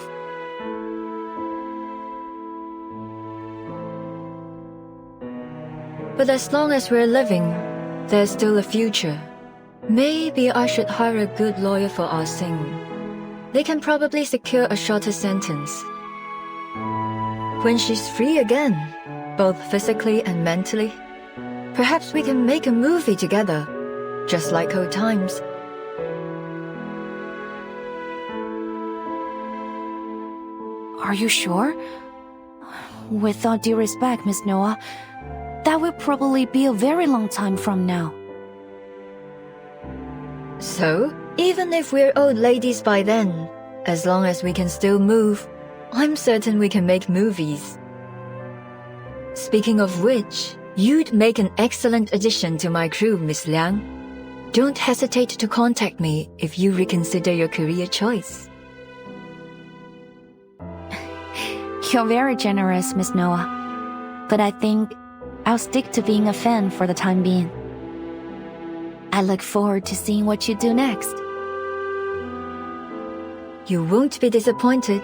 O: But as long as we're living, there's still a future. Maybe I should hire a good lawyer for Ah Sing. They can probably secure a shorter sentence. When she's free again, both physically and mentally, perhaps we can make a movie together, just like old times.
D: Are you sure? With all due respect, Miss Noah, that will probably be a very long time from now.
O: So, even if we're old ladies by then, as long as we can still move, I'm certain we can make movies. Speaking of which, you'd make an excellent addition to my crew, Miss Liang. Don't hesitate to contact me if you reconsider your career choice.
D: You're very generous, Miss Noah. But I think I'll stick to being a fan for the time being. I look forward to seeing what you do next.
O: You won't be disappointed.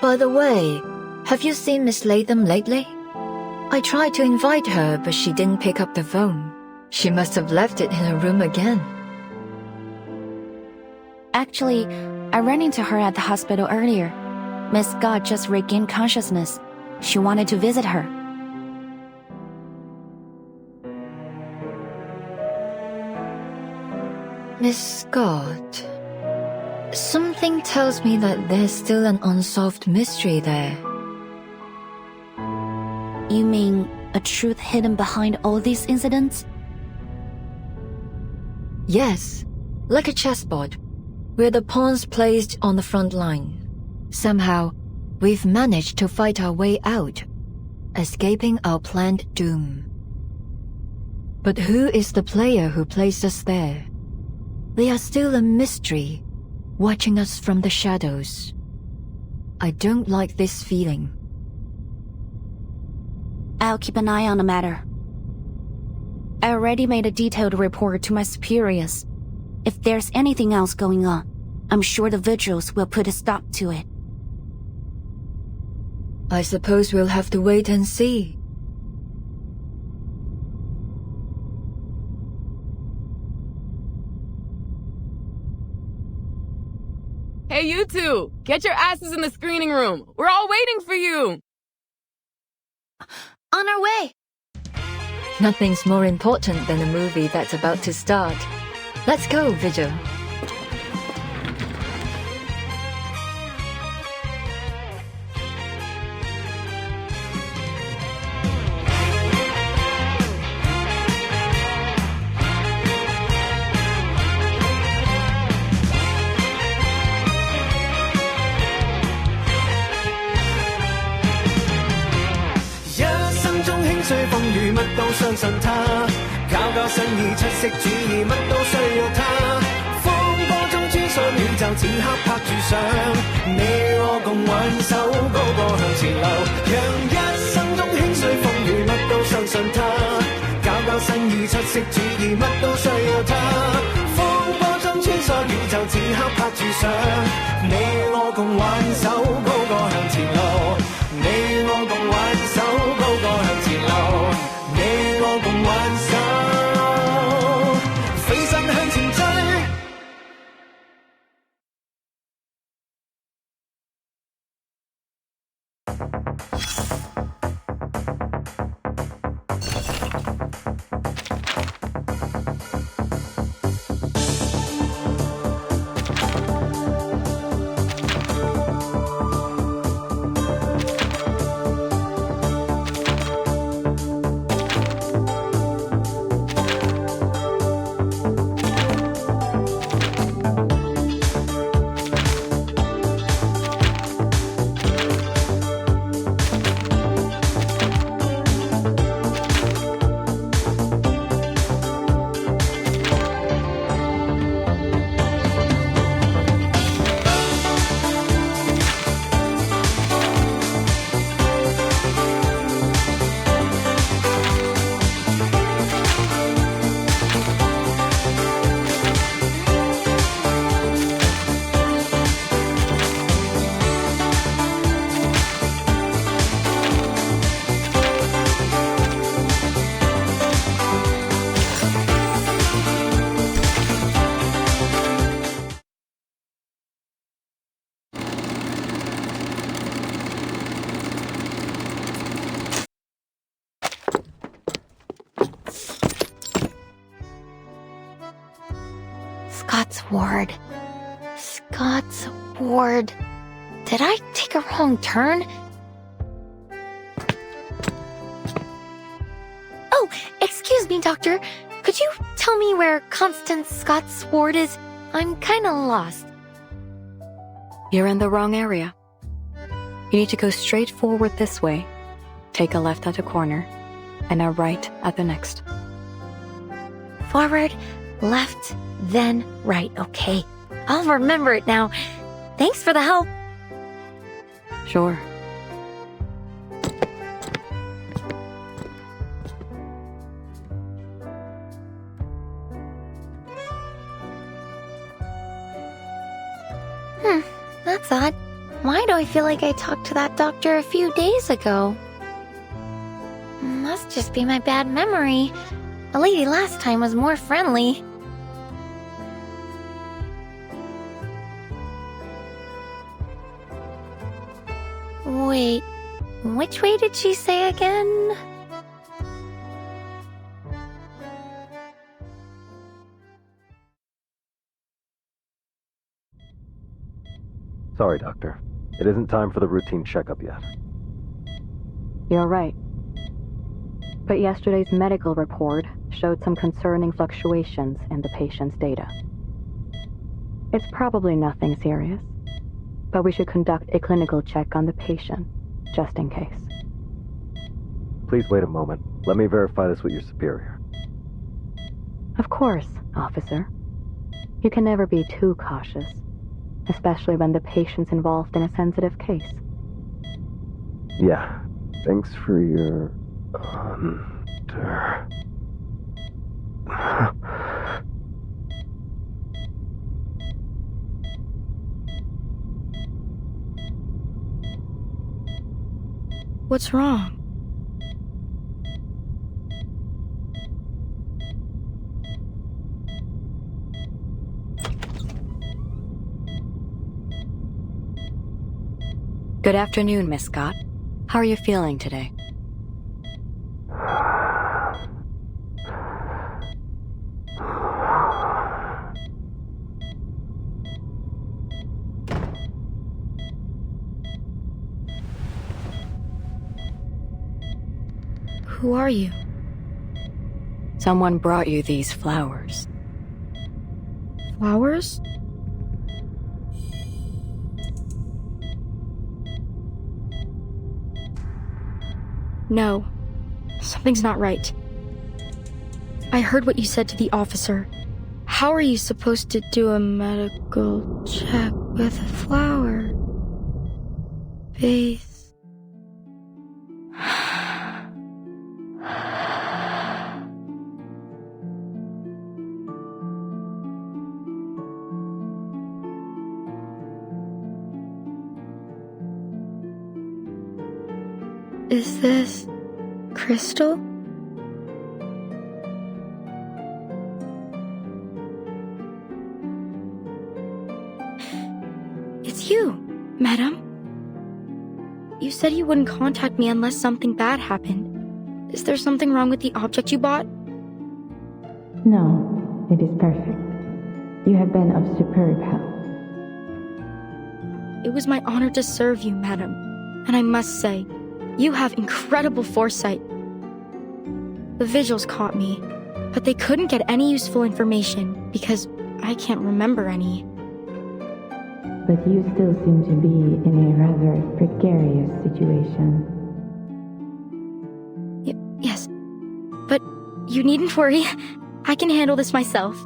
O: By the way, have you seen Miss Latham lately? I tried to invite her, but she didn't pick up the phone. She must have left it in her room again.
D: Actually, I ran into her at the hospital earlier. Miss Scott just regained consciousness. She wanted to visit her.
O: Miss Scott. Something tells me that there's still an unsolved mystery there.
D: You mean a truth hidden behind all these incidents?
O: Yes, like a chessboard, with the pawns placed on the front line. Somehow, we've managed to fight our way out, escaping our planned doom. But who is the player who placed us there? They are still a mystery, watching us from the shadows. I don't like this feeling.
D: I'll keep an eye on the matter. I already made a detailed report to my superiors. If there's anything else going on, I'm sure the vigils will put a stop to it.
O: I suppose we'll have to wait and see.
S: Hey, you two! Get your asses in the screening room! We're all waiting for you!
K: On our way!
O: Nothing's more important than a movie that's about to start. Let's go, Vigil.
J: 相信他，搞新意出色主意，乜都需要他。風波中穿梭宇宙，此刻拍住上，你我共挽手，高歌向前流。讓一生中輕碎風雨，乜都相信他，搞新意出色主意，乜都需要他。風波中穿梭宇宙，此刻拍住上，你我共挽手，高歌向前流。你我共挽手，高歌向前流。你我共挽手，飛身向前追。
K: Scott's ward. Scott's ward. Did I take a wrong turn? Oh, excuse me, Doctor. Could you tell me where Constance Scott's ward is? I'm kinda lost.
I: You're in the wrong area. You need to go straight forward this way, take a left at a corner, and a right at the next.
K: Forward, left, then right. Okay. I'll remember it now. Thanks for the help.
I: Sure.
K: That's odd. Why do I feel like I talked to that doctor a few days ago? Must just be my bad memory. The lady last time was more friendly. Wait, which way did she say again?
L: Sorry, Doctor. It isn't time for the routine checkup yet.
I: You're right. But yesterday's medical report showed some concerning fluctuations in the patient's data. It's probably nothing serious, but we should conduct a clinical check on the patient, just in case.
L: Please wait a moment. Let me verify this with your superior.
I: Of course, officer. You can never be too cautious, especially when the patient's involved in a sensitive case.
L: Yeah. Thanks for your...
K: What's wrong?
I: Good afternoon, Miss Scott. How are you feeling today?
K: Who are you?
I: Someone brought you these flowers.
K: Flowers? No. Something's not right. I heard what you said to the officer. How are you supposed to do a medical check with a flower vase? Is this crystal? It's you, madam. You said you wouldn't contact me unless something bad happened. Is there something wrong with the object you bought?
P: No, it is perfect. You have been of superb help.
K: It was my honor to serve you, madam. And I must say, you have incredible foresight. The vigils caught me, but they couldn't get any useful information because I can't remember any.
P: But you still seem to be in a rather precarious situation.
K: Yes, but you needn't worry. I can handle this myself.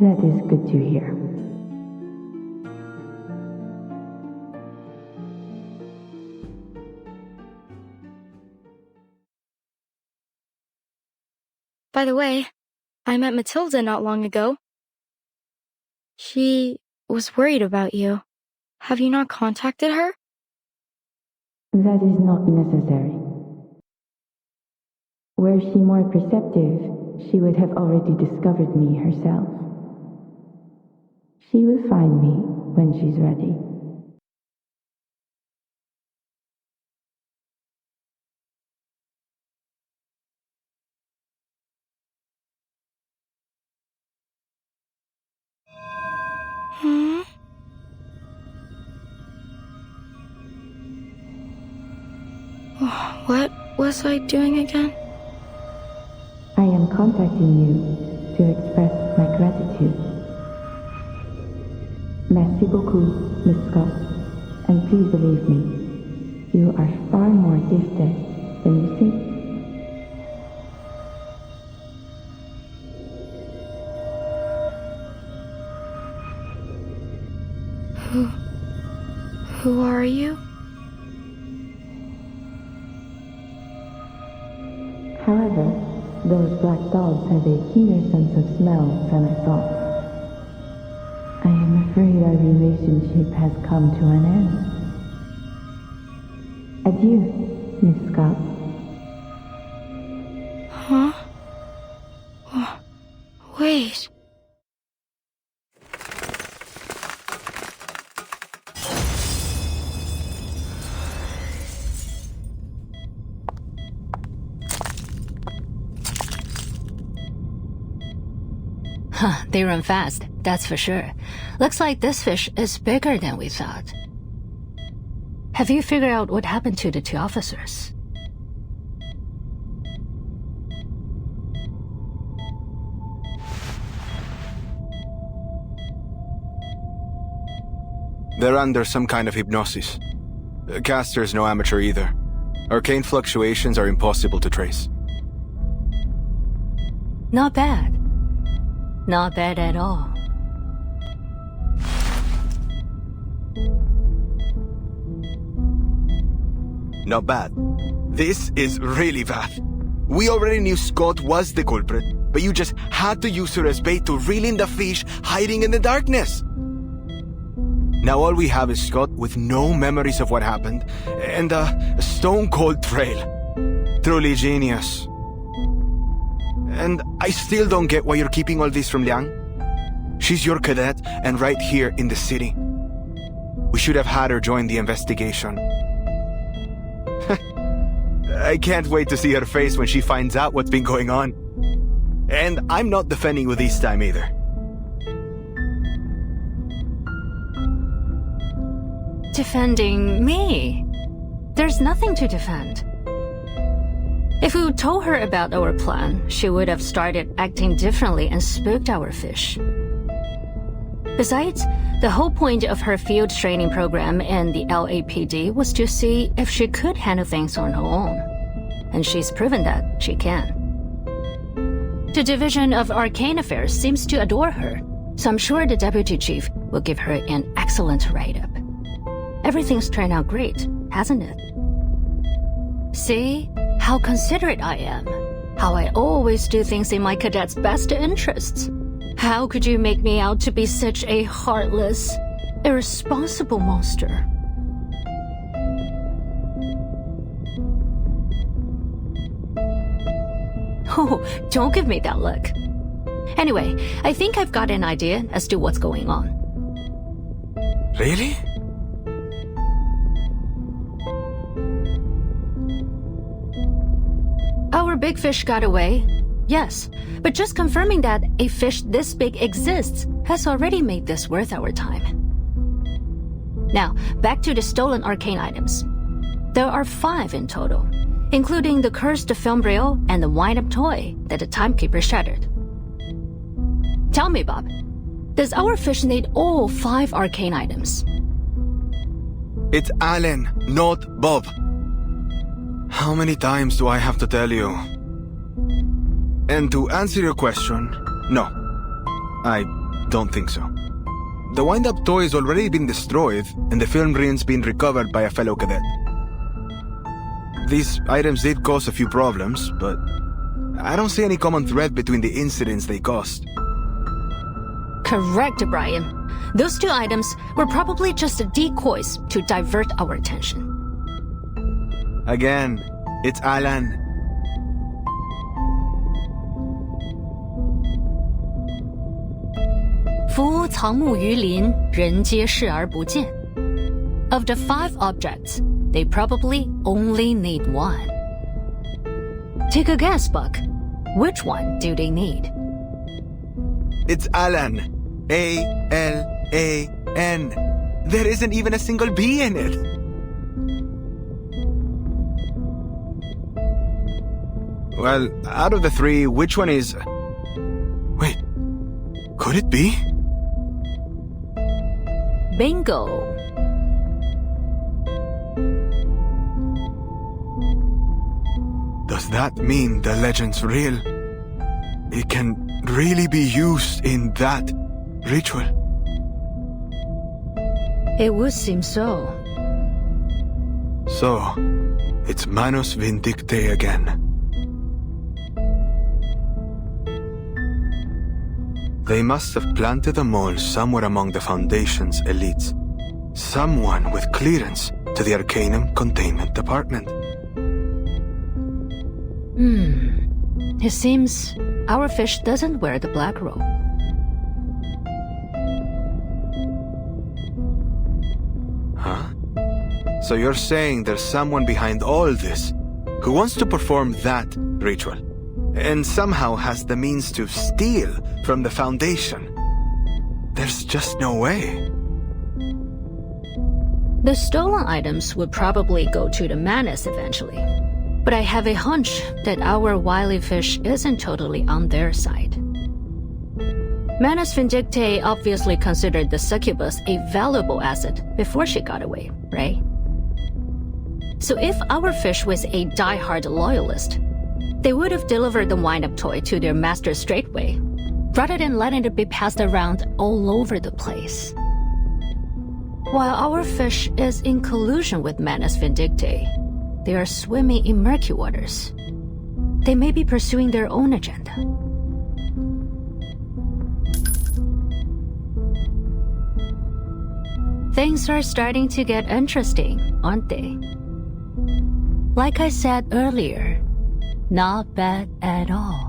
P: That is good to hear.
K: By the way, I met Matilda not long ago. She was worried about you. Have you not contacted her?
P: That is not necessary. Were she more perceptive, she would have already discovered me herself. She will find me when she's ready.
K: What was I doing again?
P: I am contacting you to express my gratitude. Merci beaucoup, Miss Scott. And please believe me, you are far more gifted than you think.
K: Who are you?
P: However, those black dogs have a keener sense of smell than I thought. I am afraid our relationship has come to an end. Adieu, Miss Scott.
K: Huh? Wait.
N: Huh, they run fast, that's for sure. Looks like this fish is bigger than we thought. Have you figured out what happened to the two officers?
A: They're under some kind of hypnosis. Caster's no amateur either. Arcane fluctuations are impossible to trace.
N: Not bad. Not bad at all.
A: Not bad. This is really bad. We already knew Scott was the culprit, but you just had to use her as bait to reel in the fish hiding in the darkness. Now all we have is Scott with no memories of what happened, and a stone-cold trail. Truly genius. And I still don't get why you're keeping all this from Liang. She's your cadet, and right here in the city. We should have had her join the investigation. I can't wait to see her face when she finds out what's been going on. And I'm not defending you this time either.
N: Defending me? There's nothing to defend. If we told her about our plan, she would have started acting differently and spooked our fish. Besides, the whole point of her field training program in the LAPD was to see if she could handle things on her own. And she's proven that she can. The Division of Arcane Affairs seems to adore her, so I'm sure the Deputy Chief will give her an excellent write-up. Everything's turned out great, hasn't it? See how considerate I am, how I always do things in my cadet's best interests. How could you make me out to be such a heartless, irresponsible monster? Oh, don't give me that look. Anyway, I think I've got an idea as to what's going on.
A: Really?
N: Our big fish got away, yes, but just confirming that a fish this big exists has already made this worth our time. Now, back to the stolen arcane items. There are 5 in total, including the cursed film reel and the wind-up toy that the timekeeper shattered. Tell me, Bob, does our fish need all 5 arcane items?
A: It's Alan, not Bob. How many times do I have to tell you? And to answer your question, no. I don't think so. The wind-up toy has already been destroyed, and the film reel's been recovered by a fellow cadet. These items did cause a few problems, but I don't see any common thread between the incidents they caused.
N: Correct, Brian. Those 2 items were probably just decoys to divert our attention.
A: Again, it's Alan.
N: Fu藏木于林，人皆视而不见. Of the 5 objects, they probably only need 1. Take a guess, Buck. Which one do they need?
A: It's Alan. A-L-A-N. There isn't even a single B in it. Well, out of the 3, which one is... Wait, could it be?
N: Bingo!
A: Does that mean the legend's real? It can really be used in that ritual?
N: It would seem so.
A: So, it's Manus Vindicte again. They must have planted a mole somewhere among the Foundation's elites. Someone with clearance to the Arcanum Containment Department.
E: It seems our fish doesn't wear the black robe.
A: Huh? So you're saying there's someone behind all this who wants to perform that ritual and somehow has the means to steal from the Foundation? There's just no way.
E: The stolen items would probably go to the Manus eventually. But I have a hunch that our wily fish isn't totally on their side. Manus Vindictae obviously considered the succubus a valuable asset before she got away, right? So if our fish was a die-hard loyalist, they would have delivered the wind-up toy to their master straightway, rather than letting it be passed around all over the place. While our fish is in collusion with Manus Vindictae, they are swimming in murky waters. They may be pursuing their own agenda. Things are starting to get interesting, aren't they? Like I said earlier, not bad at all.